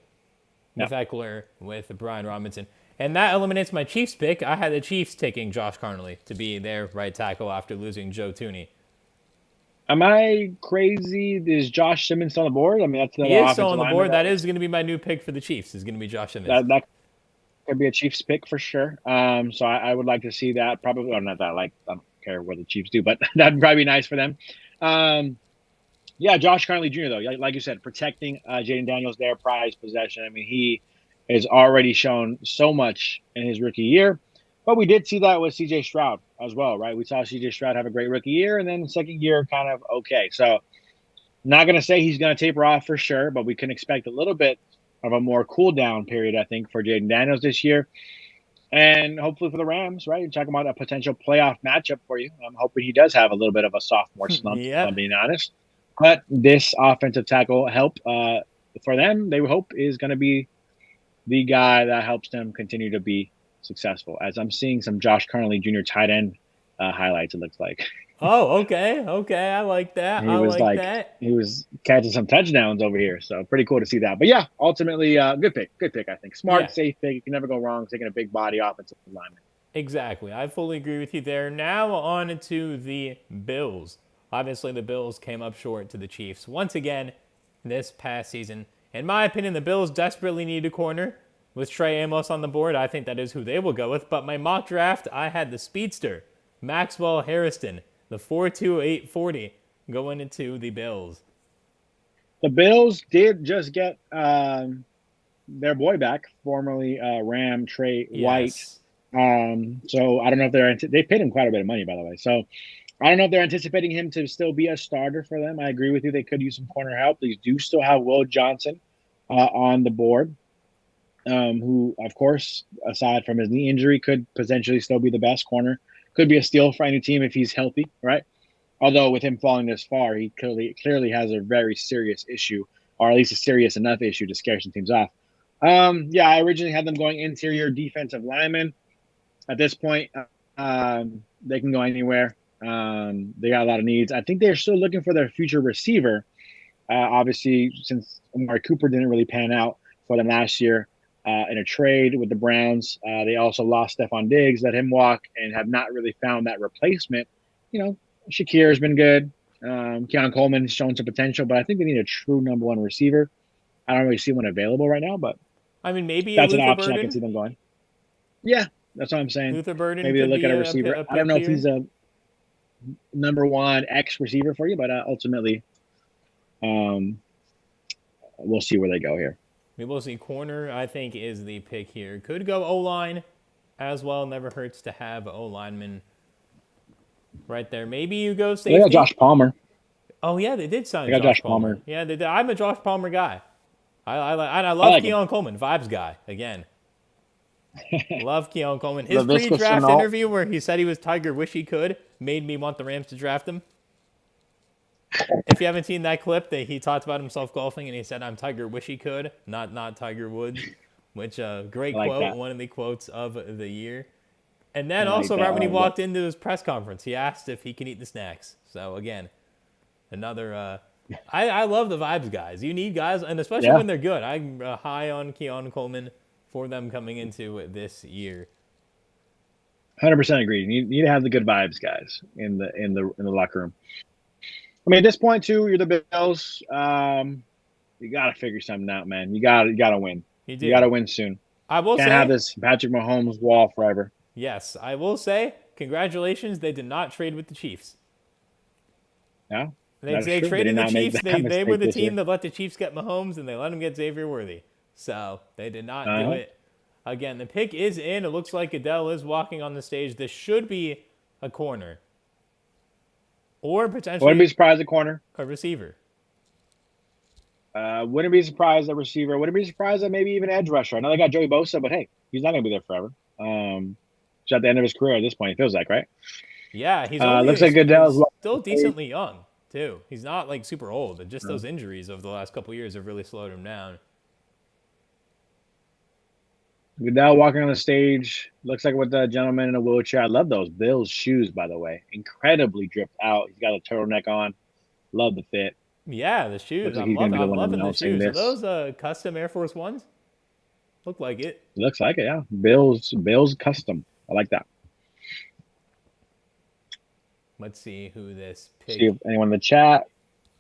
with Eckler, with Brian Robinson. And that eliminates my Chiefs pick. I had the Chiefs taking Josh Carnley to be their right tackle after losing Joe Thuney. Am I crazy? Is Josh Simmons still on the board? I mean, that's the He is still on the board. That is going to be my new pick for the Chiefs. Is going to be Josh Simmons. That could be a Chiefs pick for sure. So I would like to see that. Probably, or not that. Like, I don't care what the Chiefs do, but that'd probably be nice for them. Yeah, Josh Carnley Jr. though, like you said, protecting Jayden Daniels, their prized possession. I mean, he has already shown so much in his rookie year. But we did see that with C.J. Stroud as well, right? We saw C.J. Stroud have a great rookie year, and then second year kind of okay. So not going to say he's going to taper off for sure, but we can expect a little bit of a more cool-down period, I think, for Jayden Daniels this year. And hopefully for the Rams, right? You're talking about a potential playoff matchup for you. I'm hoping he does have a little bit of a sophomore slump, if I'm being honest. But this offensive tackle help for them, they hope, is going to be the guy that helps them continue to be successful. As I'm seeing some Josh Carnley Jr. tight end highlights, it looks like. Oh, okay. I like that. He was catching some touchdowns over here, so pretty cool to see that. But yeah, ultimately, good pick. I think smart, safe pick. You can never go wrong taking a big body offensive lineman. Exactly. I fully agree with you there. Now on to the Bills. Obviously, the Bills came up short to the Chiefs once again this past season. In my opinion, the Bills desperately need a corner. With Trey Amos on the board, I think that is who they will go with. But my mock draft, I had the speedster, Maxwell Harrison, the 4.28 40, going into the Bills. The Bills did just get their boy back, formerly Ram Trey White. So I don't know if they paid him quite a bit of money, by the way. So I don't know if they're anticipating him to still be a starter for them. I agree with you. They could use some corner help. They do still have Will Johnson on the board. Who, of course, aside from his knee injury, could potentially still be the best corner. Could be a steal for any team if he's healthy, right? Although with him falling this far, he clearly has a very serious issue, or at least a serious enough issue to scare some teams off. I originally had them going interior defensive lineman. At this point, they can go anywhere. They got a lot of needs. I think they're still looking for their future receiver. Obviously, since Amari Cooper didn't really pan out for them last year, in a trade with the Browns. They also lost Stephon Diggs, let him walk, and have not really found that replacement. You know, Shakir has been good. Keon Coleman has shown some potential, but I think they need a true number one receiver. I don't really see one available right now, but I mean, maybe that's Luther an option. Burden? I can see them going. Yeah, that's what I'm saying. Luther Burden maybe they could look be at a receiver. I don't know if he's a number one X receiver for you, but ultimately, we'll see where they go here. We will see. Corner, I think, is the pick here. Could go O-line as well. Never hurts to have O-lineman right there. Maybe you go safety. They got Josh Palmer. Oh, yeah, they did sign Josh Palmer. Yeah, they did. I'm a Josh Palmer guy. I love Keon Coleman, vibes guy, again. Love Keon Coleman. His pre-draft interview where he said he was Tiger Wish He Could made me want the Rams to draft him. If you haven't seen that clip, that he talked about himself golfing and he said, "I'm Tiger Wish He Could, not Tiger Woods," which great quote, that. One of the quotes of the year. And then also right when he walked into his press conference, he asked if he can eat the snacks. So again, another. I love the vibes guys. You need guys, and especially when they're good. I'm high on Keon Coleman for them coming into this year. 100% agree. You need to have the good vibes guys in the locker room. I mean, at this point, too, you're the Bills. You got to figure something out, man. You got to win. You got to win soon. I will Can't have this Patrick Mahomes wall forever. Yes, I will say, congratulations. They did not trade with the Chiefs. Yeah, they traded the Chiefs. They were the team that let the Chiefs get Mahomes, and they let them get Xavier Worthy. So they did not do it. Again, the pick is in. It looks like Goodell is walking on the stage. This should be a corner. Or potentially wouldn't be surprised a corner. A receiver. Wouldn't be surprised a receiver. Wouldn't be surprised that maybe even edge rusher. I know they got Joey Bosa, but hey, he's not going to be there forever. He's at the end of his career at this point, it feels like, right? Yeah, he's looks like Goodell's still decently young, too. He's not like super old. Just those injuries over the last couple of years have really slowed him down. Goodell walking on the stage. Looks like with the gentleman in a wheelchair. I love those Bills shoes, by the way. Incredibly dripped out. He's got a turtleneck on. Love the fit. Yeah, the shoes. Looks like he's going to be the I'm one loving the announcing shoes. Are this. those custom Air Force Ones? Look like it. Looks like it, yeah. Bills custom. I like that. Let's see who this pick. See if anyone in the chat.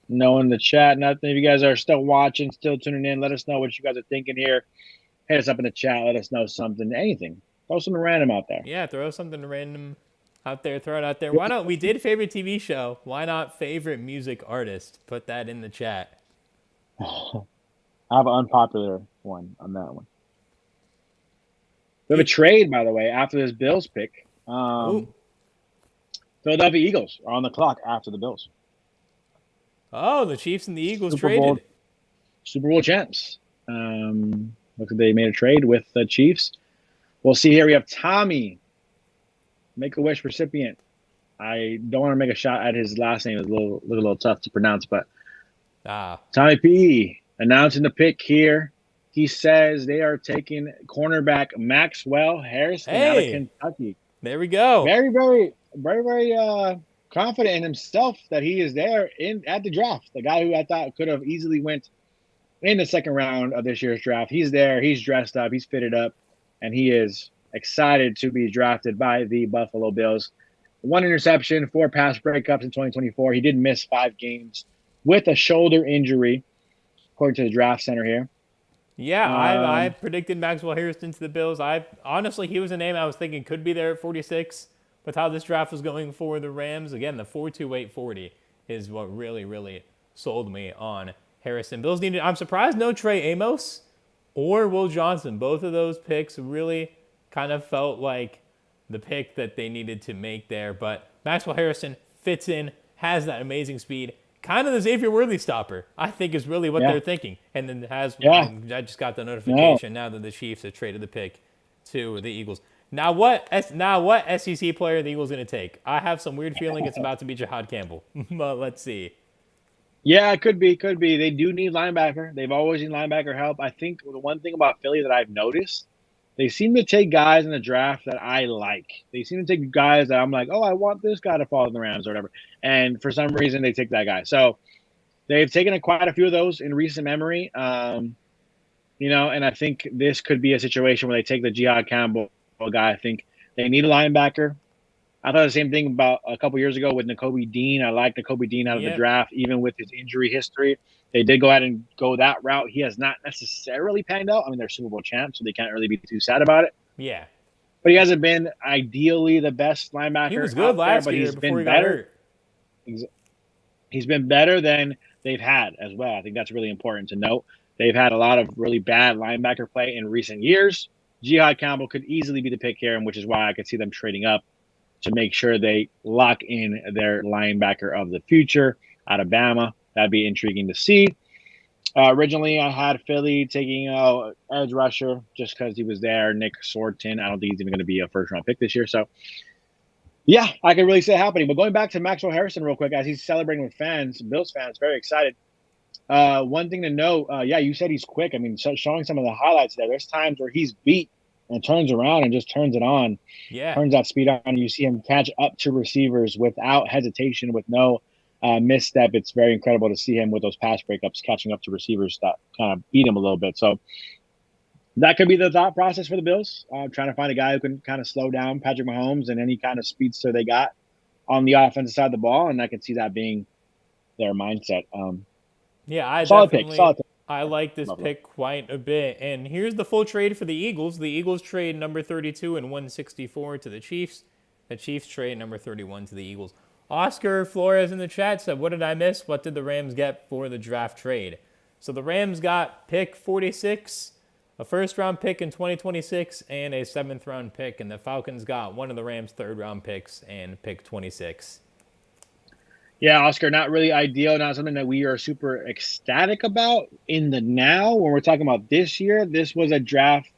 No in the chat. Nothing. If you guys are still watching, still tuning in, let us know what you guys are thinking here. Hit us up in the chat. Let us know something, anything. Throw something random out there. Yeah, throw something random out there. Throw it out there. Why not? We did favorite TV show. Why not favorite music artist? Put that in the chat. I have an unpopular one on that one. We have a trade, by the way, after this Bills pick. Philadelphia Eagles are on the clock after the Bills. Oh, the Chiefs and the Eagles traded. Super Bowl champs. Looks like they made a trade with the Chiefs. We'll see here. We have Tommy, Make-A-Wish recipient. I don't want to make a shot at his last name. It's a little tough to pronounce, but Tommy P announcing the pick here. He says they are taking cornerback Maxwell Harrison out of Kentucky. There we go. Very, very confident in himself that he is there at the draft. The guy who I thought could have easily went in the second round of this year's draft. He's there. He's dressed up. He's fitted up. And he is excited to be drafted by the Buffalo Bills. 1 interception, 4 pass breakups in 2024. He did miss 5 games with a shoulder injury, according to the draft center here. Yeah, I predicted Maxwell Harrison to the Bills. Honestly, he was a name I was thinking could be there at 46. With how this draft was going for the Rams, again, the 4.2840 is what really, really sold me on Harrison. Bills needed. I'm surprised no Trey Amos or Will Johnson. Both of those picks really kind of felt like the pick that they needed to make there. But Maxwell Harrison fits in, has that amazing speed. Kind of the Xavier Worthy stopper, I think, is really what they're thinking. And then I just got the notification now that the Chiefs have traded the pick to the Eagles. Now what SEC player are the Eagles going to take? I have some weird feeling it's about to be Jahad Campbell. But let's see. Yeah, it could be. They do need linebacker. They've always need linebacker help. I think the one thing about Philly that I've noticed, they seem to take guys in the draft that I like. They seem to take guys that I'm like, oh, I want this guy to fall in the Rams or whatever. And for some reason, they take that guy. So they've taken quite a few of those in recent memory. And I think this could be a situation where they take the Jahad Campbell guy. I think they need a linebacker. I thought the same thing about a couple years ago with Nakobe Dean. I like Nakobe Dean out of the draft, even with his injury history. They did go ahead and go that route. He has not necessarily panned out. I mean, they're Super Bowl champs, so they can't really be too sad about it. Yeah. But he hasn't been ideally the best linebacker. He was good last year before he got hurt. He's been better than they've had as well. I think that's really important to note. They've had a lot of really bad linebacker play in recent years. Jahad Campbell could easily be the pick here, and which is why I could see them trading up to make sure they lock in their linebacker of the future out of Bama. That'd be intriguing to see. Originally, I had Philly taking edge rusher just because he was there, Nick Sorton. I don't think he's even going to be a first-round pick this year. So, yeah, I can really see it happening. But going back to Maxwell Harrison real quick, as he's celebrating with fans, Bills fans, very excited. One thing to note, you said he's quick. I mean, showing some of the highlights there, there's times where he's beat and turns around and just turns it on. Yeah. Turns that speed on. You see him catch up to receivers without hesitation, with no misstep. It's very incredible to see him with those pass breakups, catching up to receivers that kind of beat him a little bit. So that could be the thought process for the Bills, trying to find a guy who can kind of slow down Patrick Mahomes and any kind of speedster they got on the offensive side of the ball, and I can see that being their mindset. Solid pick. I like this pick quite a bit. And here's the full trade for the Eagles. The Eagles trade number 32 and 164 to the Chiefs. The Chiefs trade number 31 to the Eagles. Oscar Flores in the chat said, what did I miss? What did the Rams get for the draft trade? So the Rams got pick 46, a first-round pick in 2026, and a seventh-round pick. And the Falcons got one of the Rams' third-round picks and pick 26. Yeah, Oscar, not really ideal, not something that we are super ecstatic about in the now. When we're talking about this year, this was a draft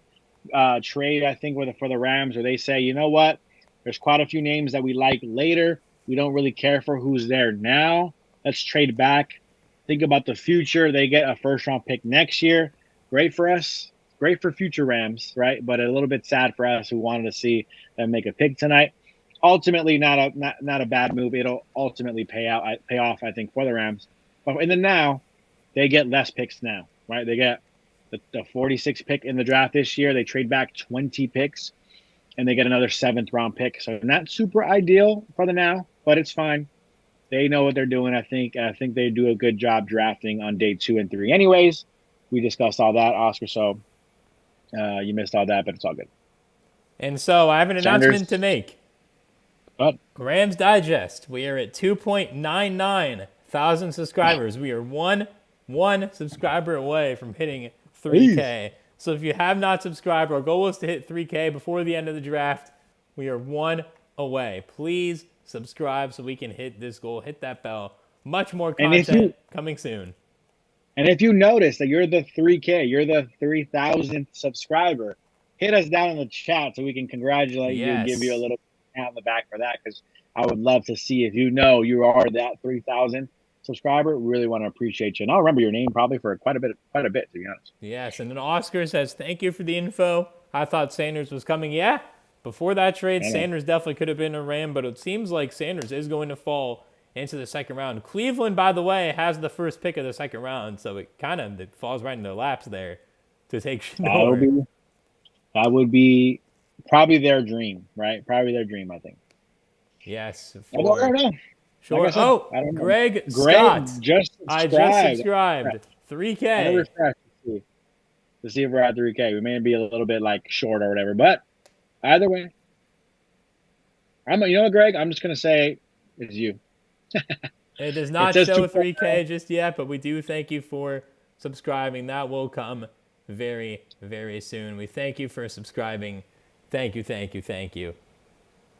trade, I think, for the Rams, where they say, you know what, there's quite a few names that we like later. We don't really care for who's there now. Let's trade back. Think about the future. They get a first-round pick next year. Great for us. great for future Rams, right? But a little bit sad for us who wanted to see them make a pick tonight. Ultimately, not a bad move. It'll ultimately pay off, I think, for the Rams. But in the now, they get less picks now, right? They get the 46th pick in the draft this year. They trade back 20 picks, and they get another 7th-round pick. So not super ideal for the now, but it's fine. They know what they're doing, I think. I think they do a good job drafting on day 2 and 3. Anyways, we discussed all that, Oscar, so you missed all that, but it's all good. And so I have an announcement to make. What? Rams Digest. We are at 2.99 thousand subscribers. We are one subscriber away from hitting 3K. So if you have not subscribed, our goal is to hit 3K before the end of the draft. We are 1 away. Please subscribe so we can hit this goal. Hit that bell. Much more content coming soon. And if you notice that you're the 3K, you're the 3,000th subscriber, hit us down in the chat so we can congratulate you and give you a little pat on the back for that, because I would love to see if you know you are that 3,000th subscriber. Really want to appreciate you. And I'll remember your name probably for quite a bit, to be honest. Yes, and then Oscar says, thank you for the info. I thought Sanders was coming. Yeah, before that trade, Sanders definitely could have been a Ram, but it seems like Sanders is going to fall into the second round. Cleveland, by the way, has the first pick of the second round, so it falls right into their laps there to take Shador. That would be probably their dream, right? Probably their dream, I think. Yes. I don't know. Sure. Like I don't know. Greg Scott. I just subscribed. 3K. I refreshed to see if we're at 3K. We may be a little bit short or whatever, but either way, you know what, Greg? I'm just gonna say it's you. It does not show 3K just yet, but we do thank you for subscribing. That will come very, very soon. We thank you for subscribing. Thank you.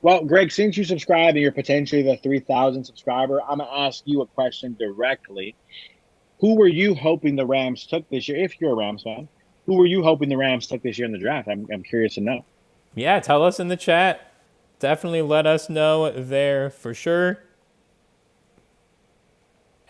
Well, Greg, since you subscribe and you're potentially the 3,000 subscriber, I'm going to ask you a question directly. Who were you hoping the Rams took this year? If you're a Rams fan, who were you hoping the Rams took this year in the draft? I'm curious to know. Yeah, tell us in the chat. Definitely let us know there for sure.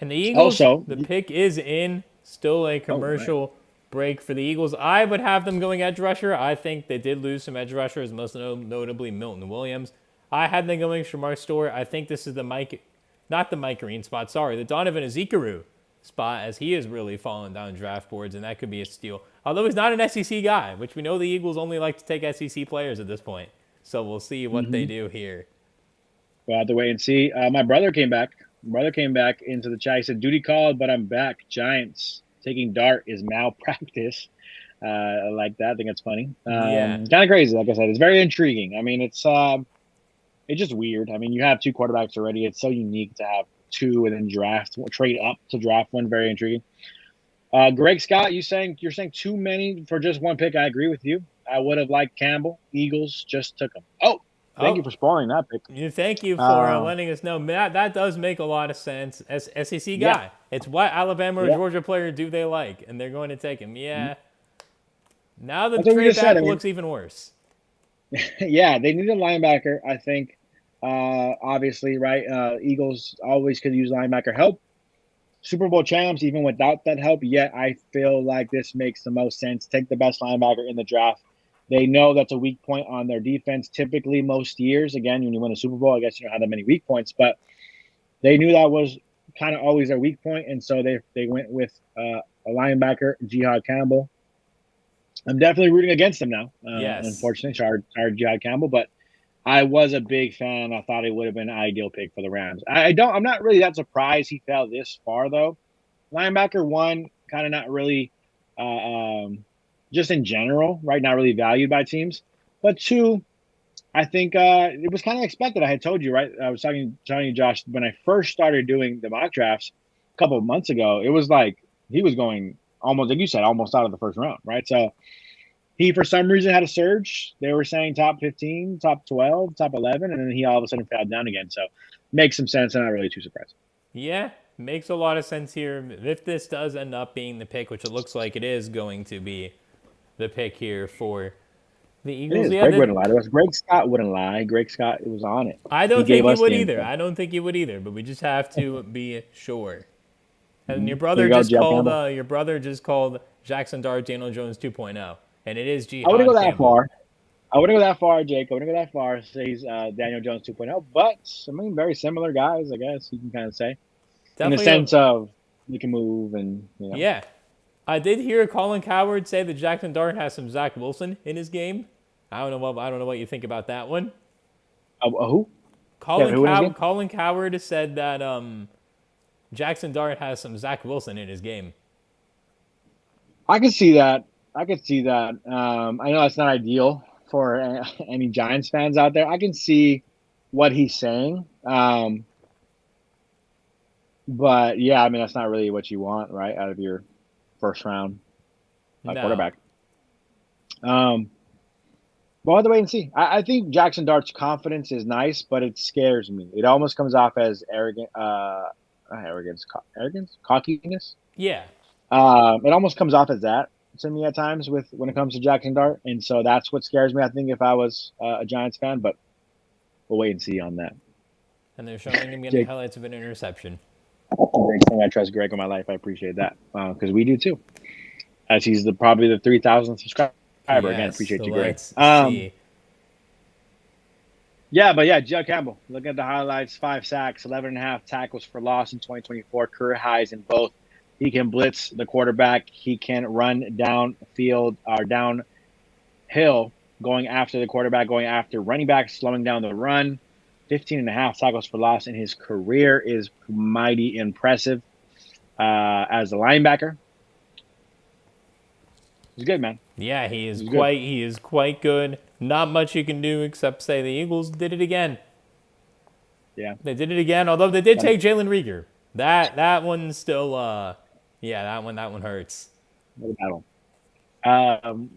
And the Eagles, also, the pick is in. Still a commercial break for the Eagles. I would have them going edge rusher. I think they did lose some edge rushers, most notably Milton Williams. I had them going Shamar Stewart. I think this is the Mike Green spot. Sorry, the Donovan Ezekuru spot, as he is really falling down draft boards, and that could be a steal. Although he's not an SEC guy, which we know the Eagles only like to take SEC players at this point. So we'll see what they do here. We'll have to wait and see. My brother came back. Into the chat. He said, duty called, but I'm back. Giants taking dart is malpractice. I like that. I think it's funny. Kind of crazy, like I said. It's very intriguing. I mean, it's just weird. I mean, you have 2 quarterbacks already. It's so unique to have 2 and then trade up to draft one. Very intriguing. Greg Scott, you're saying too many for just 1 pick. I agree with you. I would have liked Campbell. Eagles just took him. Thank you for spoiling that pick. Thank you for letting us know. That does make a lot of sense. As SEC guy, yeah. It's what Alabama or Georgia player do they like, and they're going to take him. Yeah. Now the trade back looks even worse. Yeah, they need a linebacker, I think. Obviously, right? Eagles always could use linebacker help. Super Bowl champs, even without that help, yet I feel like this makes the most sense. Take the best linebacker in the draft. They know that's a weak point on their defense. Typically, most years, again, when you win a Super Bowl, I guess you don't have that many weak points, but they knew that was kind of always their weak point, and so they went with a linebacker, Jihad Campbell. I'm definitely rooting against them now. Unfortunately, our Jihad Campbell, but I was a big fan. I thought it would have been an ideal pick for the Rams. I'm not really that surprised he fell this far though. Linebacker 1, kind of not really. Just in general, right? Not really valued by teams. But 2, I think it was kind of expected. I had told you, right? I was telling you, Josh, when I first started doing the mock drafts a couple of months ago, it was like he was going almost, like you said, almost out of the first round, right? So he, for some reason, had a surge. They were saying top 15, top 12, top 11, and then he all of a sudden fell down again. So makes some sense. I'm not really too surprised. Yeah, makes a lot of sense here. If this does end up being the pick, which it looks like it is going to be, the pick here for the Eagles. Greg wouldn't lie to us. Greg Scott wouldn't lie. Greg Scott was on it. I don't think he would either. I don't think he would either, but we just have to be sure. And your brother just called Jackson Dart Daniel Jones 2.0. and it is I wouldn't Jihad go that Campbell. far. I wouldn't go that far, Jake. I wouldn't go that far. Say he's Daniel Jones 2.0. But, I mean, very similar guys, I guess you can kind of say. In the Definitely sense of you can move and, Yeah. I did hear Colin Cowherd say that Jackson Dart has some Zach Wilson in his game. I don't know what you think about that one. Who? Yeah, who in his game? Colin Cowherd said that Jackson Dart has some Zach Wilson in his game. I can see that. I know that's not ideal for any Giants fans out there. I can see what he's saying. But, yeah, I mean, that's not really what you want, right, out of your first round quarterback. But we'll have to wait and see. I think Jackson Dart's confidence is nice, but it scares me. It almost comes off as cockiness. Yeah. It almost comes off as that to me at times when it comes to Jackson Dart, and so that's what scares me. I think if I was a Giants fan, but we'll wait and see on that. And they're showing him getting highlights of an interception. Great thing. I trust Greg in my life. I appreciate that because we do too. As he's probably the 3,000th subscriber. Yes, Again, appreciate you, Greg. See. Yeah, but yeah, Joe Campbell. Looking at the highlights: 5 sacks, 11.5 tackles for loss in 2024, career highs in both. He can blitz the quarterback. He can run downfield or downhill, going after the quarterback, going after running back, slowing down the run. 15.5 tackles for loss in his career is mighty impressive. As a linebacker, he's good, man. Yeah, he is quite good. Not much you can do except say the Eagles did it again. Yeah, they did it again. Although they did take Jalen Reagor. That one's still that one hurts. What a battle.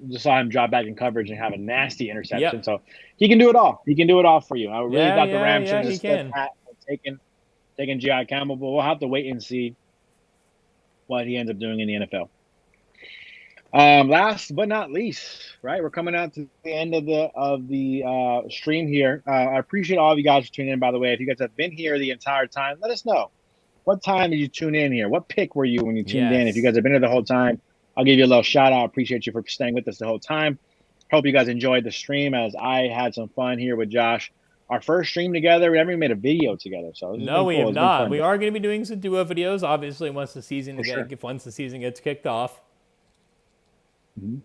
Just saw him drop back in coverage and have a nasty interception. Yep. So he can do it all. He can do it all for you. I really thought the Rams should have stepped back and taken J.I. Campbell, but we'll have to wait and see what he ends up doing in the NFL. Last but not least, right? We're coming out to the end of the stream here. I appreciate all of you guys for tuning in. By the way, if you guys have been here the entire time, let us know. What time did you tune in here? What pick were you when you tuned in? If you guys have been here the whole time, I'll give you a little shout out. Appreciate you for staying with us the whole time. Hope you guys enjoyed the stream as I had some fun here with Josh. Our first stream together, we haven't even made a video together. So no, we have not. We are going to be doing some duo videos, obviously, once the season gets kicked off. Mm-hmm.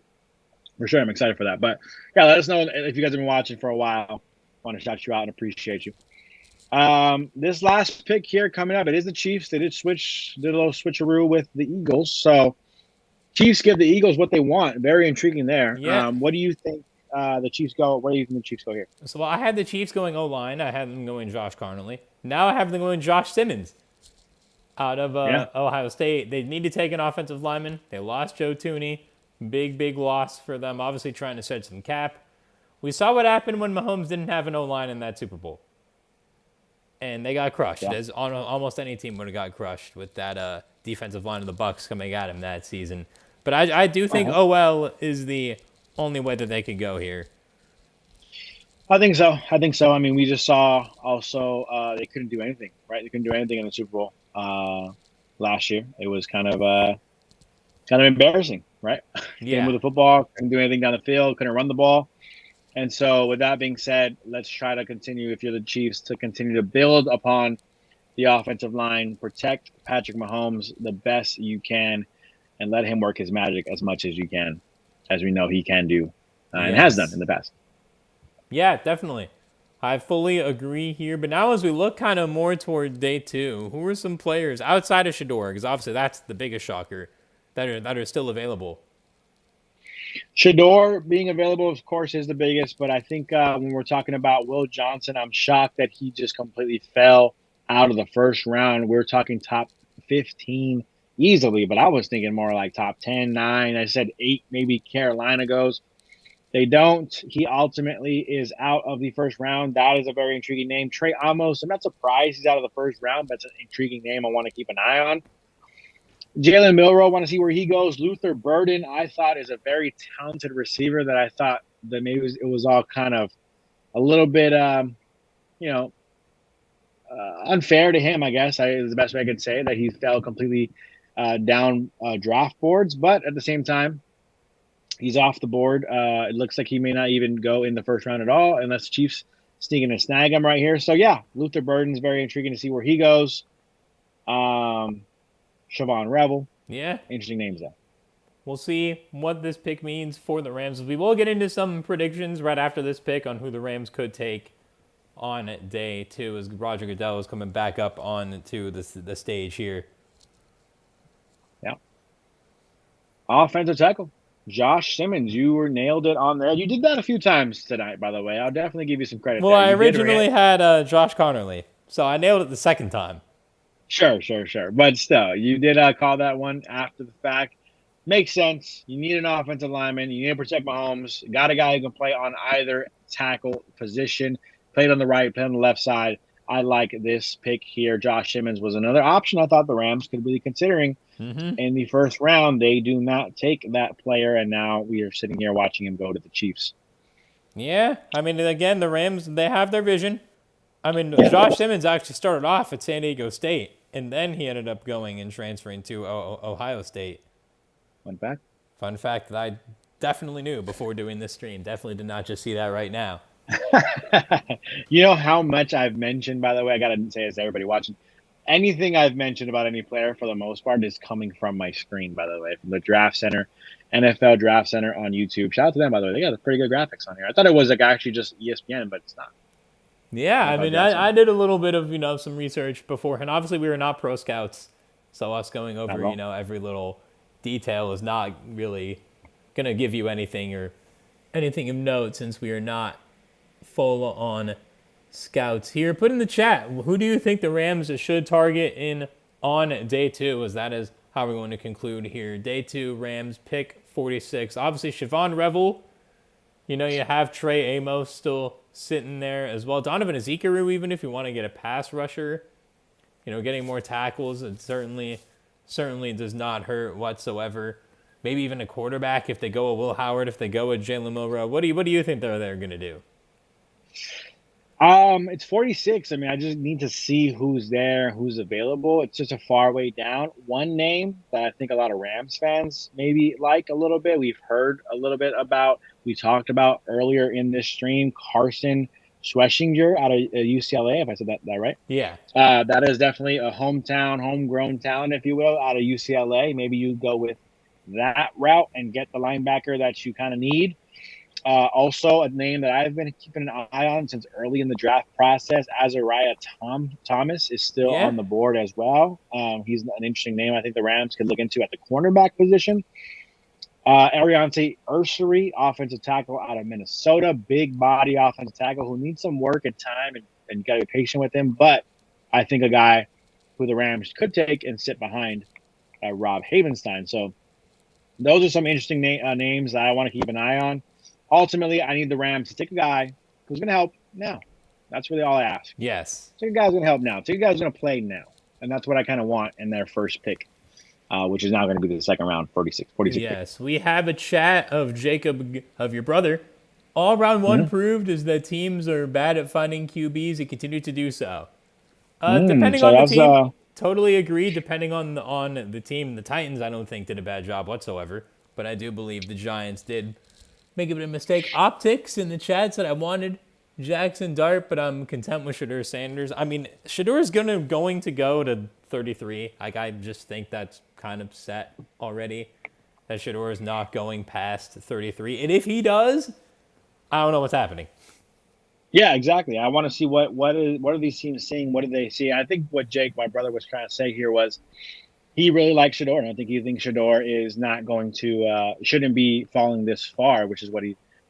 For sure, I'm excited for that. But yeah, let us know if you guys have been watching for a while. I want to shout you out and appreciate you. This last pick here coming up, it is the Chiefs. They did a little switcheroo with the Eagles. So Chiefs give the Eagles what they want. Very intriguing there. Yeah. What do you think the Chiefs go? Where do you think the Chiefs go here? So I had the Chiefs going O-line. I had them going Josh Carnley. Now I have them going Josh Simmons out of Ohio State. They need to take an offensive lineman. They lost Joe Thuney. Big loss for them. Obviously trying to set some cap. We saw what happened when Mahomes didn't have an O-line in that Super Bowl. And they got crushed. Yeah. As almost any team would have got crushed with that defensive line of the Bucs coming at him that season. But I do think OL is the only way that they could go here. I think so. I mean, we just saw also they couldn't do anything, right? They couldn't do anything in the Super Bowl last year. It was kind of embarrassing, right? Yeah. Came with the football, couldn't do anything down the field, couldn't run the ball. And so with that being said, let's try to continue, if you're the Chiefs, to continue to build upon the offensive line, protect Patrick Mahomes the best you can, and let him work his magic as much as you can, as we know he can do and has done in the past. Yeah, definitely. I fully agree here. But now as we look kind of more toward day 2, who are some players outside of Shador, because obviously that's the biggest shocker, that are still available? Shador being available, of course, is the biggest. But I think when we're talking about Will Johnson, I'm shocked that he just completely fell out of the first round. We're talking top 15 easily, but I was thinking more like top 10, 9. I said 8, maybe Carolina goes. They don't. He ultimately is out of the first round. That is a very intriguing name. Trey Amos, I'm not surprised he's out of the first round, but it's an intriguing name I want to keep an eye on. Jalen Milroe, want to see where he goes. Luther Burden, I thought, is a very talented receiver that I thought that maybe it was all kind of a little bit, unfair to him, I guess. Is the best way I could say, that he fell completely down draft boards. But at the same time, He's off the board. It looks like he may not even go in the first round at all unless Chiefs sneaking and snag him right here. So, yeah, Luther Burden's very intriguing to see where he goes. Siobhan Revel. Yeah. Interesting names, though. We'll see what this pick means for the Rams. We will get into some predictions right after this pick on who the Rams could take on day 2 as Roger Goodell is coming back up on to the stage here. Yeah. Offensive tackle. Josh Simmons, you were nailed it on there. You did that a few times tonight, by the way. I'll definitely give you some credit. Well, I originally had Josh Connerly, so I nailed it the second time. Sure. But still, you did call that one after the fact. Makes sense. You need an offensive lineman. You need to protect Mahomes. Got a guy who can play on either tackle position. Played on the right, played on the left side. I like this pick here. Josh Simmons was another option I thought the Rams could be considering. In the first round. They do not take that player, and now we are sitting here watching him go to the Chiefs. Yeah, I mean, again, the Rams, they have their vision. I mean, Josh Simmons actually started off at San Diego State, and then he ended up going and transferring to Ohio State. Fun fact that I definitely knew before doing this stream. Definitely did not just see that right now. You know how much I've mentioned, by the way, I got to say this to everybody watching. Anything I've mentioned about any player, for the most part, is coming from my screen, by the way, from the Draft Center, NFL Draft Center on YouTube. Shout out to them, by the way. They got pretty good graphics on here. I thought it was actually just ESPN, but it's not. Yeah, I mean, I did a little bit of, some research beforehand. Obviously, we were not pro scouts, so us going over, every little detail is not really going to give you anything of note since we are not full on scouts here. Put in the chat, who do you think the Rams should target on day 2, as that is how we're going to conclude here. Day 2, Rams pick 46. Obviously, Siobhan Revel. You have Trey Amos still sitting there as well. Donovan Ezekuru, even if you want to get a pass rusher. Getting more tackles, it certainly does not hurt whatsoever. Maybe even a quarterback if they go with Will Howard, if they go with Jalen Milroe. What do you think they're going to do? It's 46. I mean, I just need to see who's there, who's available. It's just a far way down. One name that I think a lot of Rams fans maybe like a little bit, we've heard a little bit about, we talked about earlier in this stream, Carson Schweschinger out of UCLA, if I said that right. Yeah. That is definitely a homegrown talent, if you will, out of UCLA. Maybe you go with that route and get the linebacker that you kind of need. Also, a name that I've been keeping an eye on since early in the draft process, Azariah Thomas is still on the board as well. He's an interesting name I think the Rams could look into at the cornerback position. Ariante Ursery, offensive tackle out of Minnesota, big body offensive tackle who needs some work and time, and you got to be patient with him. But I think a guy who the Rams could take and sit behind Rob Havenstein. So those are some interesting names that I want to keep an eye on. Ultimately, I need the Rams to take a guy who's going to help now. That's really all I ask. Yes. Take a guy who's going to help now. Take a guy who's going to play now. And that's what I kind of want in their first pick, which is now going to be the second round, 46. Yes, pick. We have a chat of Jacob, of your brother. All round one proved is that teams are bad at finding QBs and continue to do so. Depending on the team, totally agree. Depending on the team, the Titans, I don't think did a bad job whatsoever. But I do believe the Giants did make a bit of a mistake. Optics in the chat said I wanted Jackson Dart, but I'm content with Shador Sanders. I mean, Shador is going to go to 33. Like, I just think that's kind of set already, that Shador is not going past 33. And if he does, I don't know what's happening. Yeah, exactly. I want to see what are these teams seeing? What do they see? I think what Jake, my brother, was trying to say here was he really likes Shador, and I think he thinks Shador is not going to shouldn't be falling this far, which is what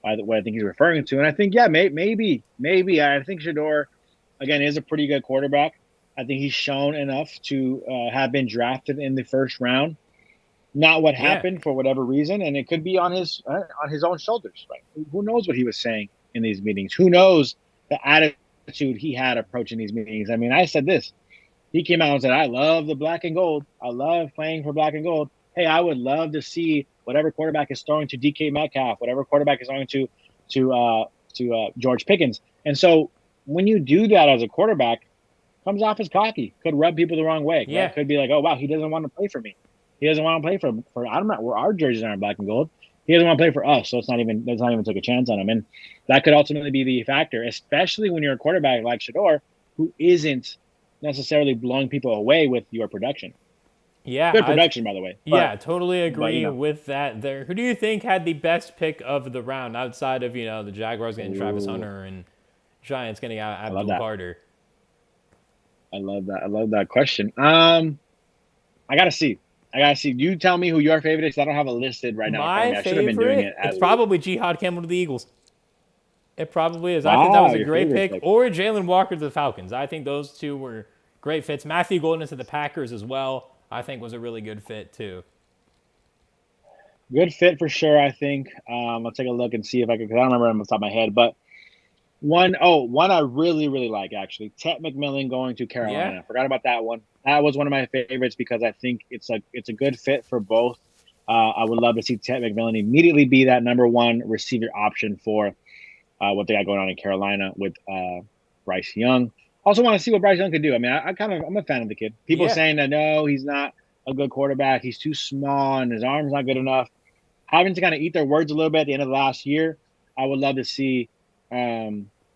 I think he's referring to. And I think maybe I think Shador again is a pretty good quarterback. I think he's shown enough to have been drafted in the first round. Not what happened for whatever reason, and it could be on his own shoulders. Right? Who knows what he was saying in these meetings? Who knows the attitude he had approaching these meetings? I mean, I said this. He came out and said, I love the black and gold. I love playing for black and gold. Hey, I would love to see whatever quarterback is throwing to DK Metcalf, whatever quarterback is throwing to George Pickens. And so when you do that as a quarterback, comes off as cocky, could rub people the wrong way. Right? Could be like, oh, wow, he doesn't want to play for me. He doesn't want to play for I'm not, where our jerseys aren't black and gold. he doesn't want to play for us, so let's not even take a chance on him. And that could ultimately be the factor, especially when you're a quarterback like Shador, who isn't necessarily blowing people away with your production. Yeah, Good production, by the way. Yeah, totally agree but, with that there. Who do you think had the best pick of the round outside of, the Jaguars getting Travis Hunter and Giants getting out Abdul Carter? I love that question. I gotta see. You tell me who your favorite is. 'Cause I don't have it listed right now. My I should have been doing it. it's probably Jihad Campbell to the Eagles. It probably is. Wow, I think that was a great pick. Or Jaylen Walker to the Falcons. I think those two were great fits. Matthew Golden to the Packers as well, I think was a really good fit too. Good fit for sure, I think. I'll take a look and see if I can, because I don't remember them off the top of my head. But one I really, really like, actually. Ted McMillan going to Carolina. Yeah. Forgot about that one. That was one of my favorites because I think it's a good fit for both. I would love to see Ted McMillan immediately be that number one receiver option for what they got going on in Carolina with Bryce Young. Also want to see what Bryce Young can do. I mean, I'm a fan of the kid. People saying that, no, he's not a good quarterback. He's too small and his arm's not good enough. Having to kind of eat their words a little bit at the end of last year, I would love to see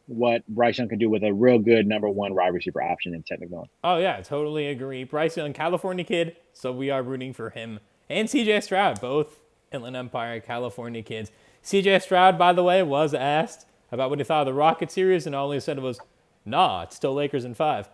what Bryce Young can do with a real good number one wide receiver option in Ted McMillan. Oh, yeah, totally agree. Bryce Young, California kid, so we are rooting for him. And CJ Stroud, both Inland Empire, California kids. CJ Stroud, by the way, was asked about what he thought of the Rocket series, and all he said was, nah, it's still Lakers in 5.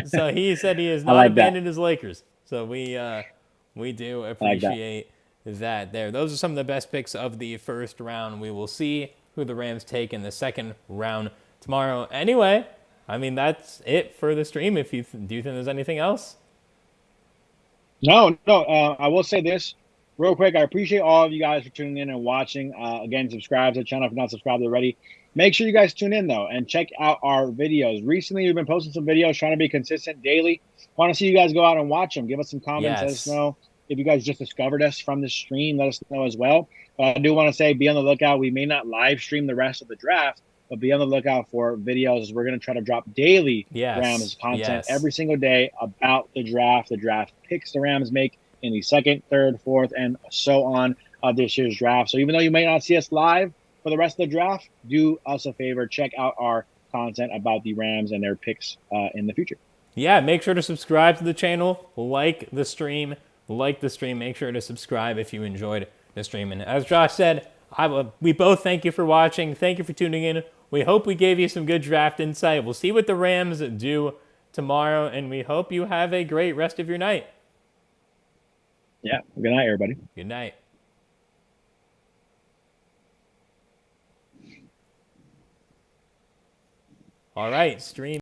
So he said he has not abandoned his Lakers. So we do appreciate that there. Those are some of the best picks of the first round. We will see who the Rams take in the second round tomorrow. Anyway, I mean, that's it for the stream. Do you think there's anything else? No. I will say this real quick. I appreciate all of you guys for tuning in and watching. Again, subscribe to the channel if you're not subscribed already. Make sure you guys tune in, though, and check out our videos. Recently, we've been posting some videos, trying to be consistent daily. Want to see you guys go out and watch them. Give us some comments. Let us know if you guys just discovered us from the stream. Let us know as well. I do want to say, be on the lookout. We may not live stream the rest of the draft, but be on the lookout for videos. We're going to try to drop daily Rams content every single day about the draft picks the Rams make in the second, third, fourth, and so on of this year's draft. So even though you may not see us live for the rest of the draft, do us a favor. Check out our content about the Rams and their picks in the future. Yeah, make sure to subscribe to the channel. Like the stream. Make sure to subscribe if you enjoyed the stream. And as Josh said, we both thank you for watching. Thank you for tuning in. We hope we gave you some good draft insight. We'll see what the Rams do tomorrow, and we hope you have a great rest of your night. Yeah, good night, everybody. Good night. All right, stream.